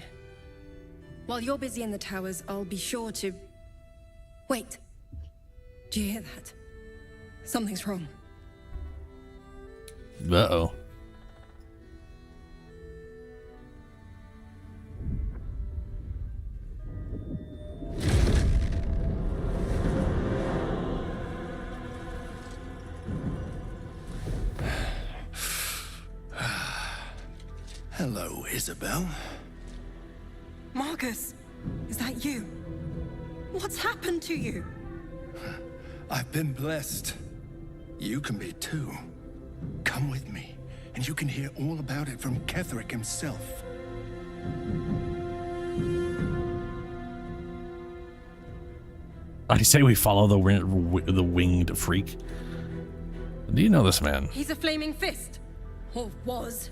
Speaker 19: While you're busy in the towers, I'll be sure to... Wait. Do you hear that? Something's wrong.
Speaker 1: Uh-oh.
Speaker 20: Hello, Isabel.
Speaker 19: Marcus, is that you? What's happened to you?
Speaker 20: I've been blessed. You can be too. Come with me, and you can hear all about it from Ketherick himself.
Speaker 1: I say we follow the winged freak. Do you know this man?
Speaker 19: He's a flaming fist. Or was.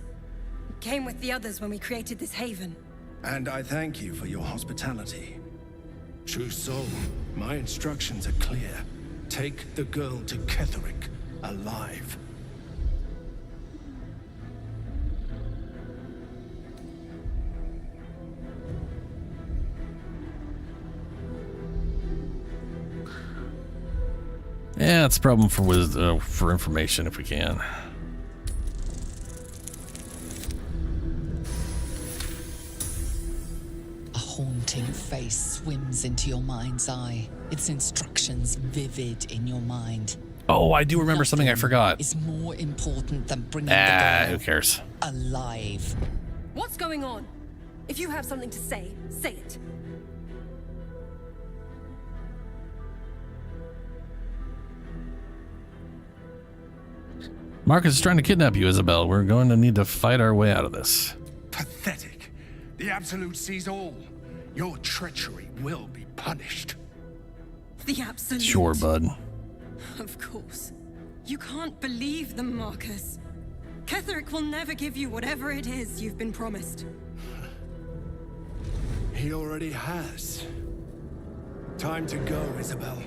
Speaker 19: Came with the others when we created this haven.
Speaker 20: And I thank you for your hospitality. True soul, my instructions are clear. Take the girl to Ketherick, alive.
Speaker 1: Yeah, it's a problem for information if we can.
Speaker 4: A haunting face swims into your mind's eye, its instructions vivid in your mind.
Speaker 1: Oh, I do remember something I forgot.
Speaker 4: Is more important than bringing the girl
Speaker 1: who cares?
Speaker 4: alive.
Speaker 19: What's going on? If you have something to say, say it.
Speaker 1: Marcus is trying to kidnap you, Isabel. We're going to need to fight our way out of this.
Speaker 20: Pathetic. The Absolute sees all. Your treachery will be punished.
Speaker 19: The Absolute.
Speaker 1: Sure, bud.
Speaker 19: Of course. You can't believe them, Marcus. Ketherick will never give you whatever it is you've been promised.
Speaker 20: He already has. Time to go, Isabel.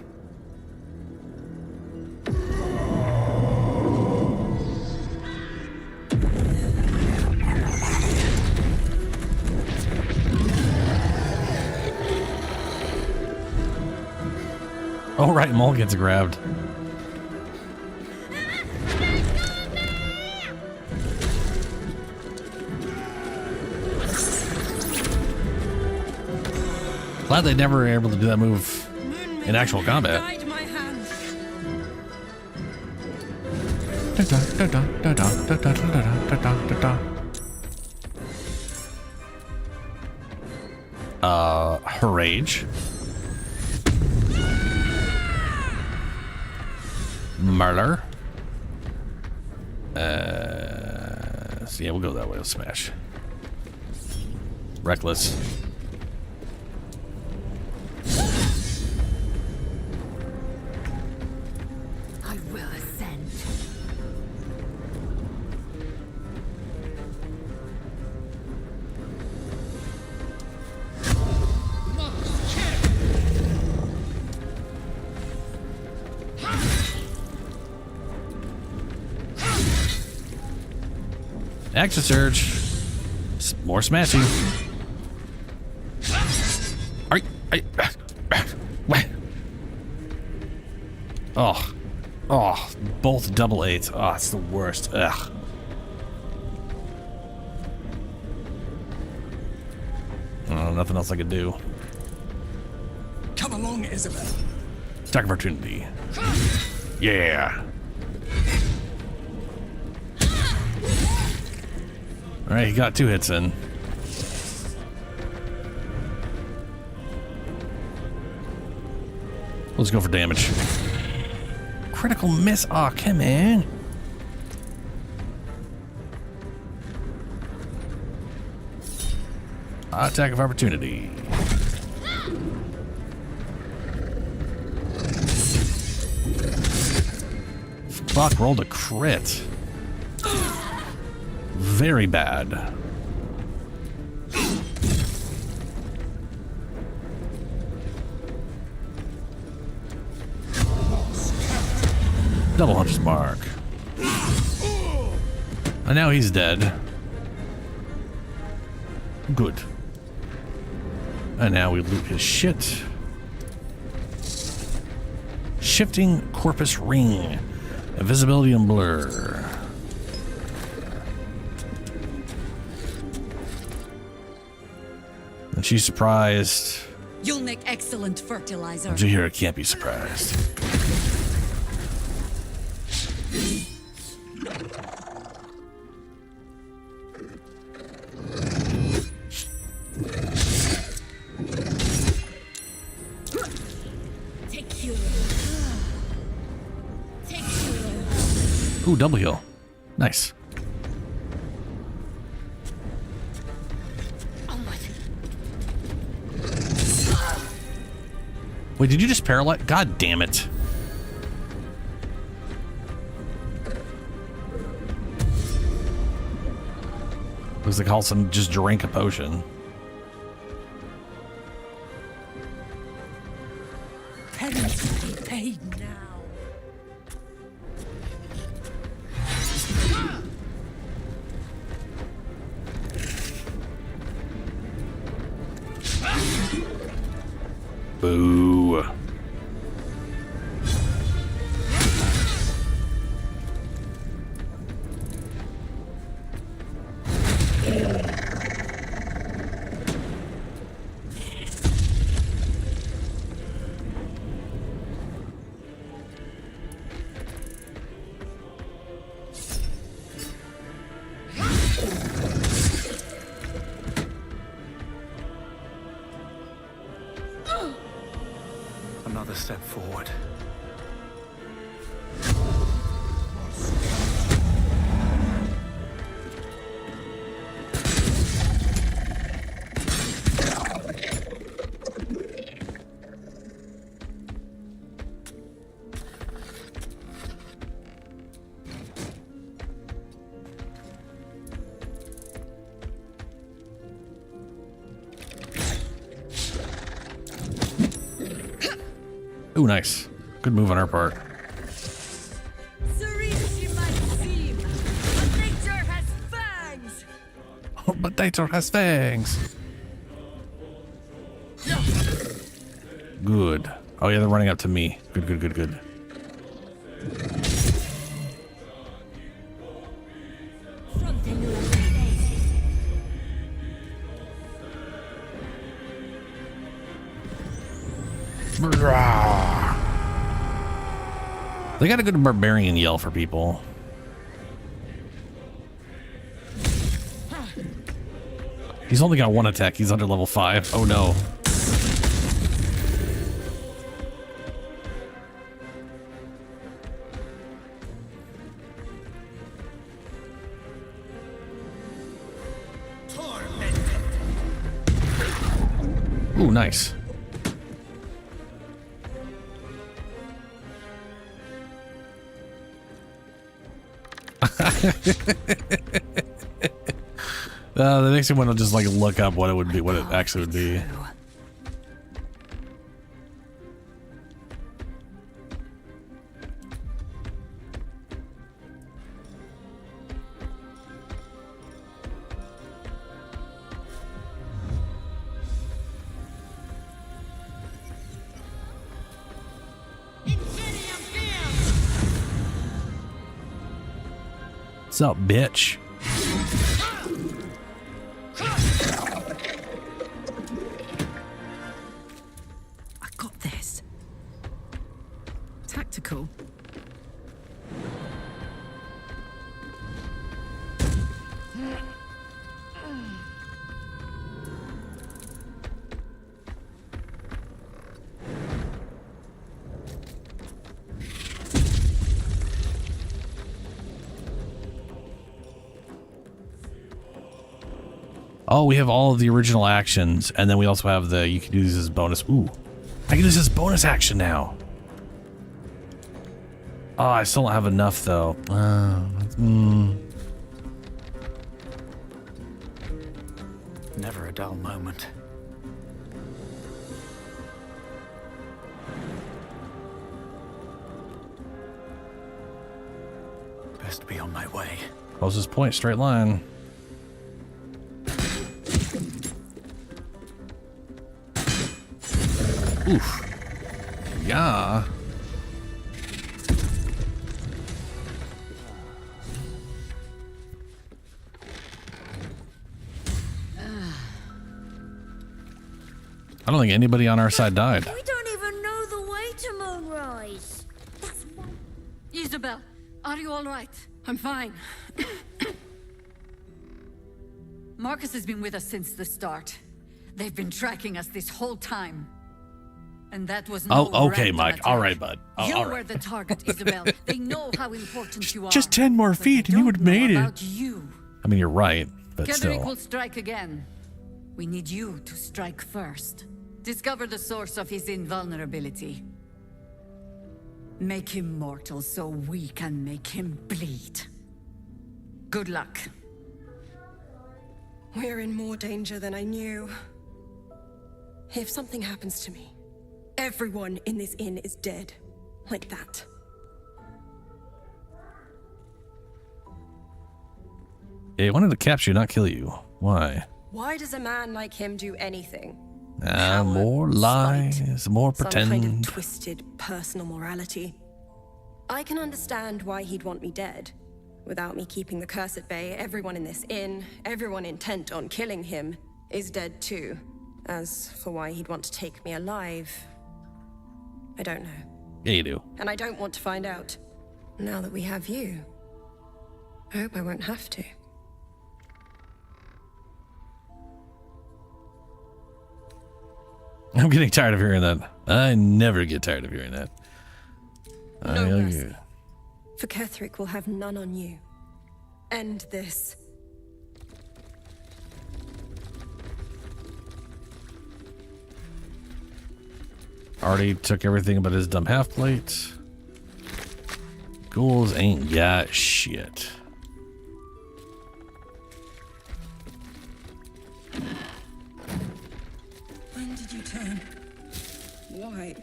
Speaker 1: Oh, right, Mole gets grabbed. Glad they never were able to do that move in actual combat.
Speaker 19: Guide my hand.
Speaker 1: Her rage. Murder. So yeah, we'll go that way. Let's smash. Reckless.
Speaker 15: I will ascend.
Speaker 1: Action surge. More smashing. Oh, both double 8s. Oh, it's the worst. Ugh. Oh, nothing else I could do.
Speaker 12: Come along, Isabel.
Speaker 1: Attack of opportunity. Yeah. All right, he got 2 hits in. Let's go for damage. Critical miss. Aw, come in. Attack of opportunity. Fuck, rolled a crit. Very bad. Double Hunter's Mark. And now he's dead. Good. And now we loot his shit. Shifting Corpus Ring. Invisibility and Blur. And she's surprised.
Speaker 13: You'll make excellent fertilizer.
Speaker 1: Jahira can't be surprised. Ooh, double heal. Nice. Wait, did you just paralyze? God damn it. Looks like Halson just drank a potion.
Speaker 13: Penance be paid now.
Speaker 1: Boo.
Speaker 20: Another step forward.
Speaker 1: Ooh, nice. Good move on our part.
Speaker 16: Serene she might seem, but nature has fangs.
Speaker 1: But nature has fangs. Good. Oh yeah, they're running up to me. Good, good, good, good. They got a good barbarian yell for people. He's only got one attack. He's under level 5. Oh no. Ooh, nice. The next one will just like look up what it would be, what it actually would be. What's up, bitch?
Speaker 3: I got this. Tactical.
Speaker 1: Oh, we have all of the original actions, and then we also have the, you can do this as bonus. Ooh, I can do this as bonus action now. Oh, I still don't have enough though.
Speaker 5: Never a dull moment. Best be on my way.
Speaker 1: Closest point, straight line. Oof. Yeah. I don't think anybody on our side died.
Speaker 16: We don't even know the way to Moonrise.
Speaker 15: Isabel, are you all right?
Speaker 24: I'm fine.
Speaker 15: Marcus has been with us since the start. They've been tracking us this whole time. And that was no
Speaker 1: okay,
Speaker 15: random
Speaker 1: Mike.
Speaker 15: attack.
Speaker 1: All right, bud.
Speaker 15: You
Speaker 1: all
Speaker 15: were
Speaker 1: right.
Speaker 15: the target, Isabel. They know how important you are.
Speaker 1: Just 10 more feet and you would have made it.
Speaker 15: About you.
Speaker 1: I mean, you're right, but
Speaker 15: Kedrick
Speaker 1: still.
Speaker 15: will strike again. We need you to strike first. Discover the source of his invulnerability. Make him mortal so we can make him bleed. Good luck.
Speaker 19: We're in more danger than I knew. If something happens to me, everyone in this inn is dead. Like that.
Speaker 1: He wanted to capture you, not kill you. Why?
Speaker 19: Why does a man like him do anything?
Speaker 1: More lies, more pretend.
Speaker 19: Some kind of twisted personal morality. I can understand why he'd want me dead. Without me keeping the curse at bay, everyone in this inn, everyone intent on killing him, is dead too. As for why he'd want to take me alive, I don't know.
Speaker 1: Yeah, you do.
Speaker 19: And I don't want to find out. Now that we have you, I hope I won't have to.
Speaker 1: I'm getting tired of hearing that. I never get tired of hearing that.
Speaker 19: No mercy. For Ketherick will have none on you. End this.
Speaker 1: Already took everything but his dumb half plate. Ghouls ain't got shit.
Speaker 19: When did you turn white?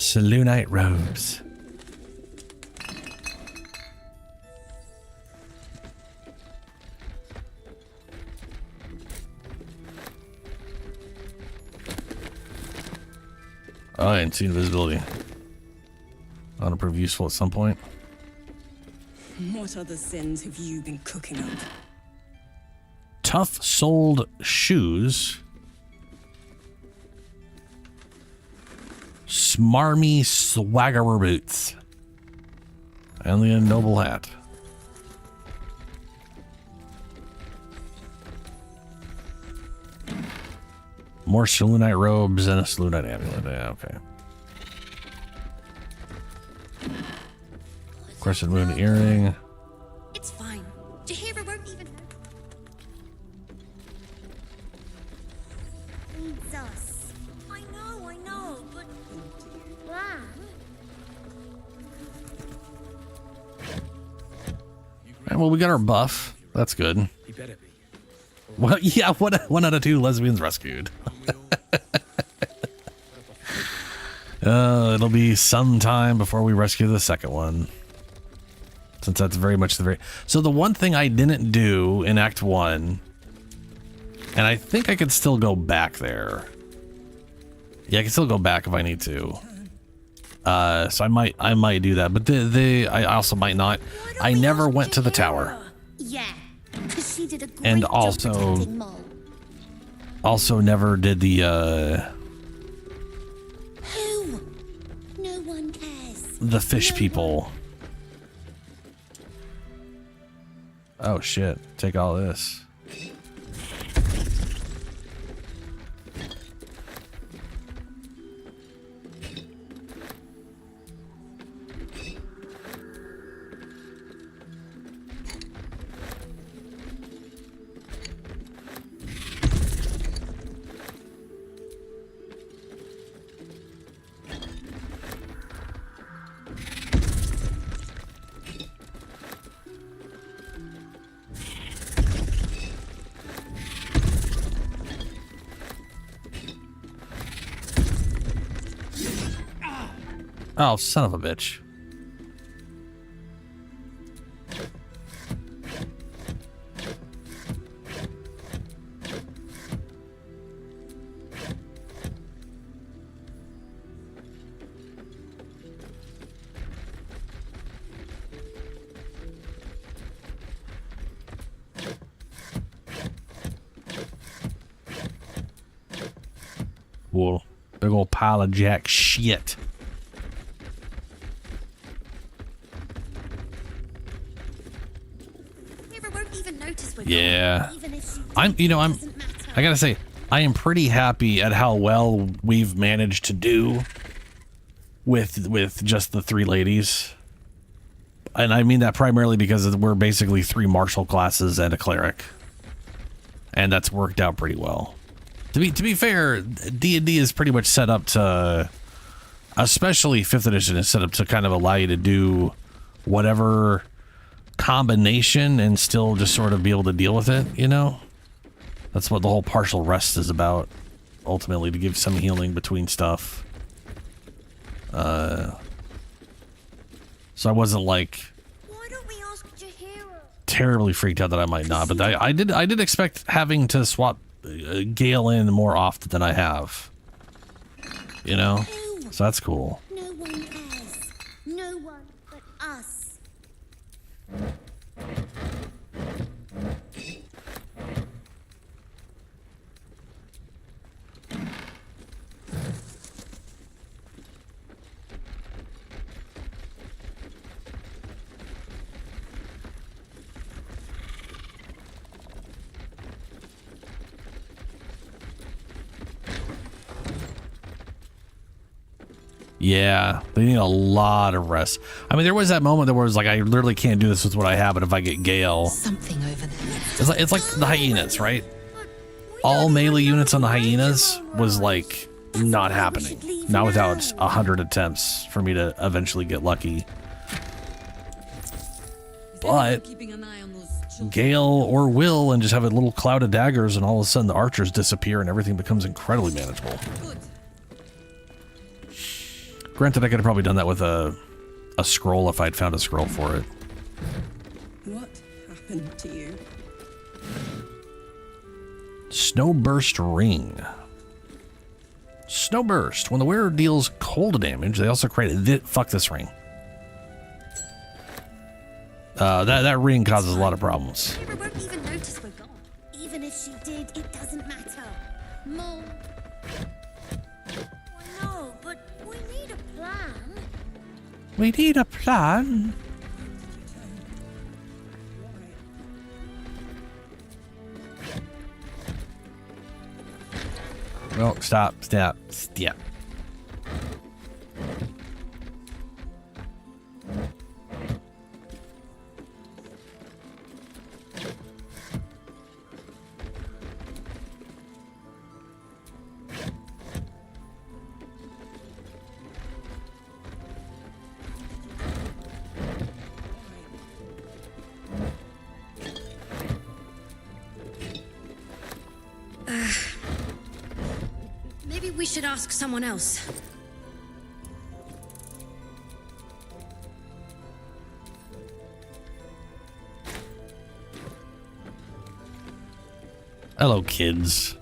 Speaker 1: Selûnite robes. Oh, I didn't see invisibility. That'll prove useful at some point.
Speaker 10: What other sins have you been cooking up?
Speaker 1: Tough-soled shoes. Smarmy swaggerer boots. And the noble hat. More Selûnite robes and a Selûnite amulet. Yeah, okay. Crescent moon earring.
Speaker 16: It's fine. Jahira won't even... Jesus. I know, but... Wow.
Speaker 1: And well, we got our buff. That's good.
Speaker 12: He better be.
Speaker 1: Well, yeah, one out of 2 lesbians rescued. It'll be some time before we rescue the second one. Since that's very much the very... So the one thing I didn't do in Act 1, and I think I could still go back there. Yeah, I can still go back if I need to. So I might do that, but I also might not. I never went to the tower.
Speaker 16: Yeah, because she did a great
Speaker 1: And
Speaker 16: job
Speaker 1: also...
Speaker 16: protecting Mol.
Speaker 1: Also never did the,
Speaker 16: Who? No one cares.
Speaker 1: the fish people. Oh shit, take all this. Oh, son of a bitch. Whoa, big old pile of jack shit. Yeah, I gotta say, I am pretty happy at how well we've managed to do with just the 3 ladies. And I mean that primarily because we're basically 3 martial classes and a cleric. And that's worked out pretty well. To be fair, D&D is pretty much set up to, especially 5th edition, is set up to kind of allow you to do whatever combination and still just sort of be able to deal with it, you know? That's what the whole partial rest is about, ultimately, to give some healing between stuff. So I wasn't like terribly freaked out that I might not, but I did expect having to swap Gale in more often than I have, you know? So that's cool.
Speaker 16: No one cares. No one but us.
Speaker 1: Yeah, they need a lot of rest. I mean, there was that moment that was like, I literally can't do this with what I have, but if I get Gale...
Speaker 4: Something over there.
Speaker 1: It's like the hyenas, right? All melee units on the hyenas was like not happening. Not without 100 attempts for me to eventually get lucky. But Gale or Will and just have a little cloud of daggers and all of a sudden the archers disappear and everything becomes incredibly manageable. Granted, I could have probably done that with a scroll if I'd found a scroll for it.
Speaker 10: What happened to you?
Speaker 1: Snowburst Ring. Snowburst. When the wearer deals cold damage, they also create fuck this ring. That ring causes a lot of problems.
Speaker 16: Mira won't even notice we're gone. Even if she did, it doesn't matter. Mole. No, but we need a plan.
Speaker 1: We need a plan. Well, stop.
Speaker 16: Maybe we should ask someone else.
Speaker 1: Hello, kids.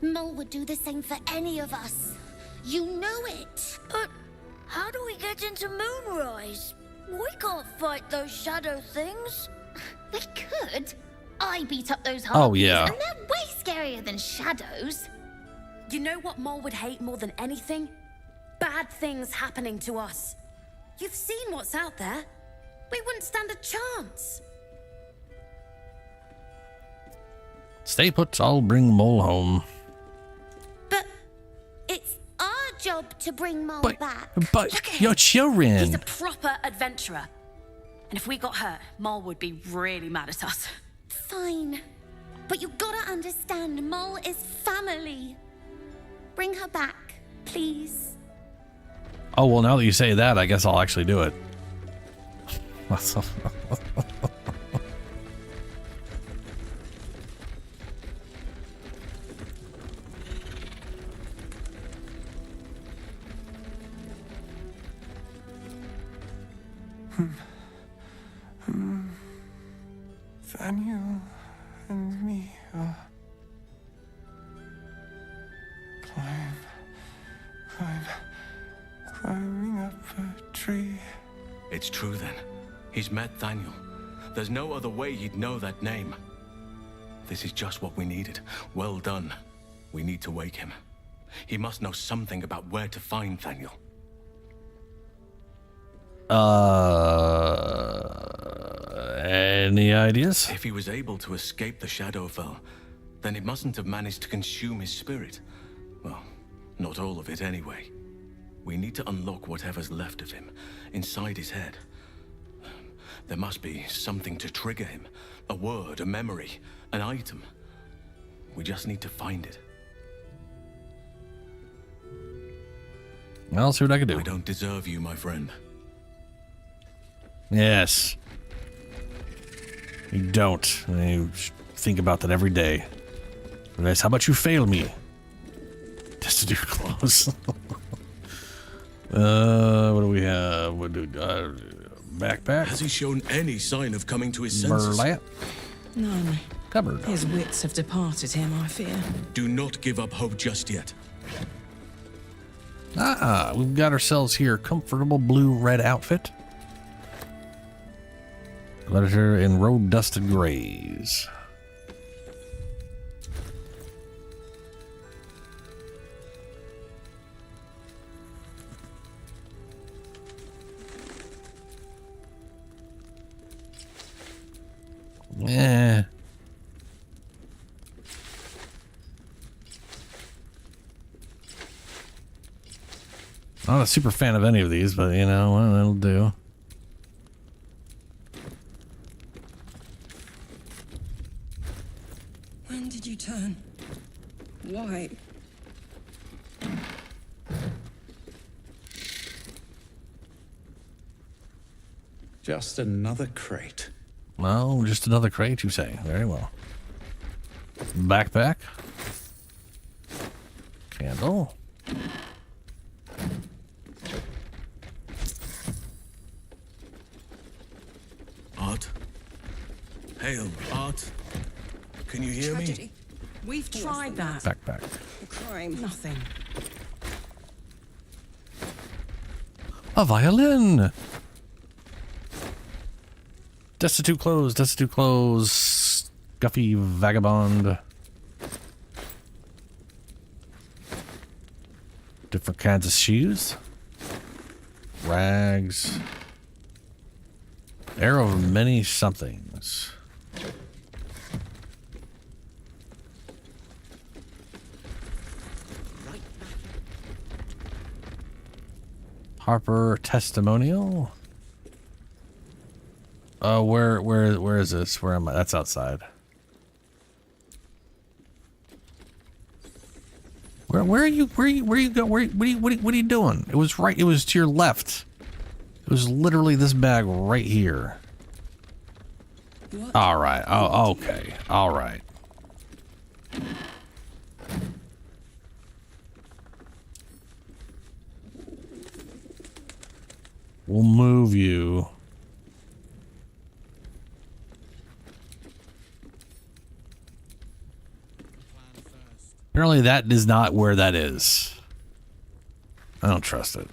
Speaker 16: Mole would do the same for any of us. You know it. But how do we get into Moonrise? We can't fight those shadow things.
Speaker 18: We could. I beat up those
Speaker 1: Oh,
Speaker 18: harpies,
Speaker 1: yeah.
Speaker 18: and they're way scarier than shadows.
Speaker 16: You know what Mole would hate more than anything? Bad things happening to us. You've seen what's out there. We wouldn't stand a chance.
Speaker 1: Stay put, I'll bring Mole home.
Speaker 16: But it's our job to bring Mole back.
Speaker 1: But you're children.
Speaker 16: He's a proper adventurer. And if we got hurt, Mole would be really mad at us. Fine. But you gotta understand, Mole is family. Bring her back, please.
Speaker 1: Oh, well, now that you say that, I guess I'll actually do it.
Speaker 6: Daniel and me are climbing up a tree.
Speaker 20: It's true then. He's met Daniel. There's no other way he'd know that name. This is just what we needed. Well done. We need to wake him. He must know something about where to find Daniel.
Speaker 1: Any ideas?
Speaker 20: If he was able to escape the Shadowfell, then it mustn't have managed to consume his spirit. Well, not all of it anyway. We need to unlock whatever's left of him, inside his head. There must be something to trigger him. A word, a memory, an item. We just need to find it.
Speaker 1: I'll see what I can do.
Speaker 20: I don't deserve you, my friend.
Speaker 1: Yes. You don't. You think about that every day. Nice. How about you fail me? Just to do close. What do we have? What do backpack?
Speaker 12: Has he shown any sign of coming to his senses?
Speaker 1: Burlap.
Speaker 10: None.
Speaker 1: Cupboard.
Speaker 10: His wits have departed him, I fear.
Speaker 12: Do not give up hope just yet.
Speaker 1: We've got ourselves here comfortable blue-red outfit. Letter in road-dusted grays. Yeah. Not a super fan of any of these, but you know, well, that'll do.
Speaker 10: When did you turn? Why?
Speaker 14: Just another crate.
Speaker 1: Well, just another crate, you say. Very well. Backpack. Candle.
Speaker 12: Art? Hail, Art? Can you hear me?
Speaker 10: We've tried that.
Speaker 1: Back.
Speaker 10: A crime. Nothing.
Speaker 1: A violin. Destitute clothes. Guffy vagabond. Different kinds of shoes. Rags. Arrow of many somethings. Harper testimonial. Oh, where is this? Where am I? That's outside. Where are you? Where are you going? What are you doing? It was right. It was to your left. It was literally this bag right here. All right. Oh, okay. All right. We'll move you. Apparently that is not where that is. I don't trust it.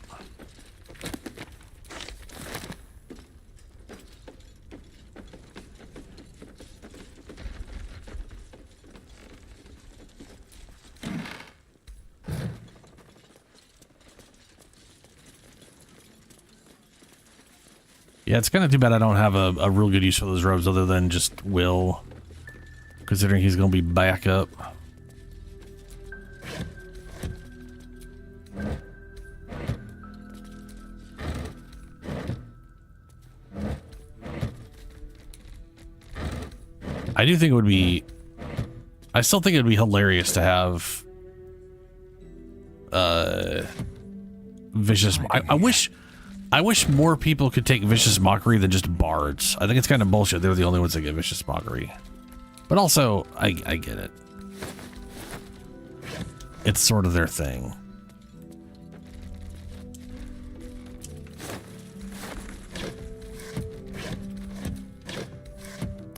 Speaker 1: Yeah, it's kind of too bad I don't have a real good use for those robes other than just Will, considering he's going to be back up. I do think it would be... I still think it would be hilarious to have... Vicious... I wish more people could take Vicious Mockery than just bards. I think it's kind of bullshit. They're the only ones that get Vicious Mockery. But also, I get it. It's sort of their thing.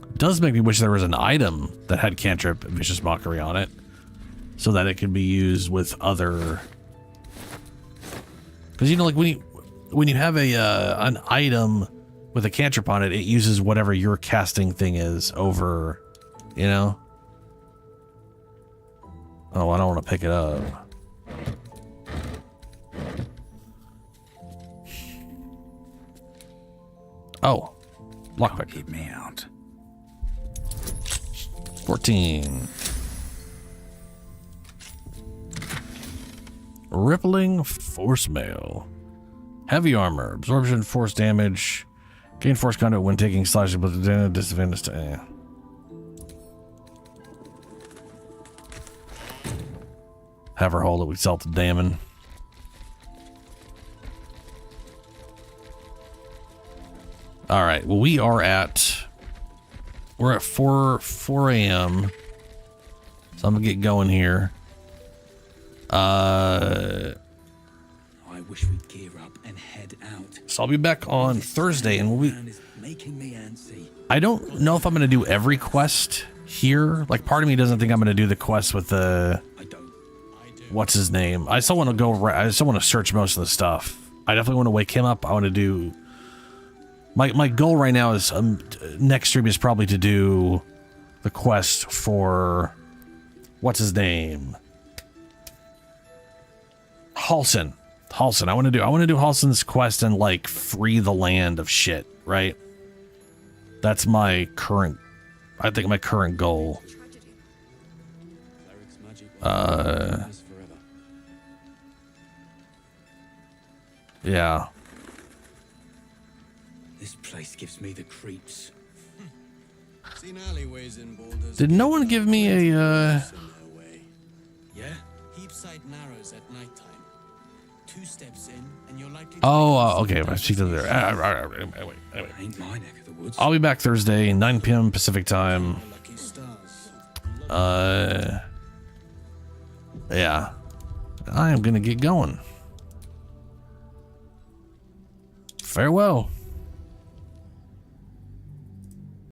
Speaker 1: It does make me wish there was an item that had cantrip Vicious Mockery on it, so that it could be used with other... Because, you know, like when you have an item with a cantrip on it, it uses whatever your casting thing is over, you know? Oh, I don't want to pick it up. Oh, lockpick.
Speaker 8: Keep me out.
Speaker 1: 14. Rippling force mail. Heavy armor. Absorption, force damage. Gain force conduit when taking slashing, but the disadvantage to... Have her hold it. We sell to Damon. All right. Well, we're at 4 a.m. So I'm gonna get going here.
Speaker 14: I wish we'd gear up and head out.
Speaker 1: So I'll be back on Thursday, and we'll be...
Speaker 14: Making me antsy.
Speaker 1: I don't know if I'm gonna do every quest here. Like, part of me doesn't think I'm gonna do the quest with the... What's his name? I still want to go. I still want to search most of the stuff. I definitely want to wake him up. I want to do. My goal right now is next stream is probably to do the quest for what's his name? Halsin. I want to do Halsin's quest and like free the land of shit, right? That's my current goal. Yeah.
Speaker 12: This place gives me the creeps. Seen alleyways in Baldur's.
Speaker 1: Did no one give me a
Speaker 12: Yeah? Heapside narrows at nighttime. 2 steps in and you're likely to
Speaker 1: okay. I see that there. Anyway.
Speaker 12: Ain't my neck of the woods.
Speaker 1: I'll be back Thursday, 9 p.m. Pacific time. Yeah. I am gonna get going. Farewell.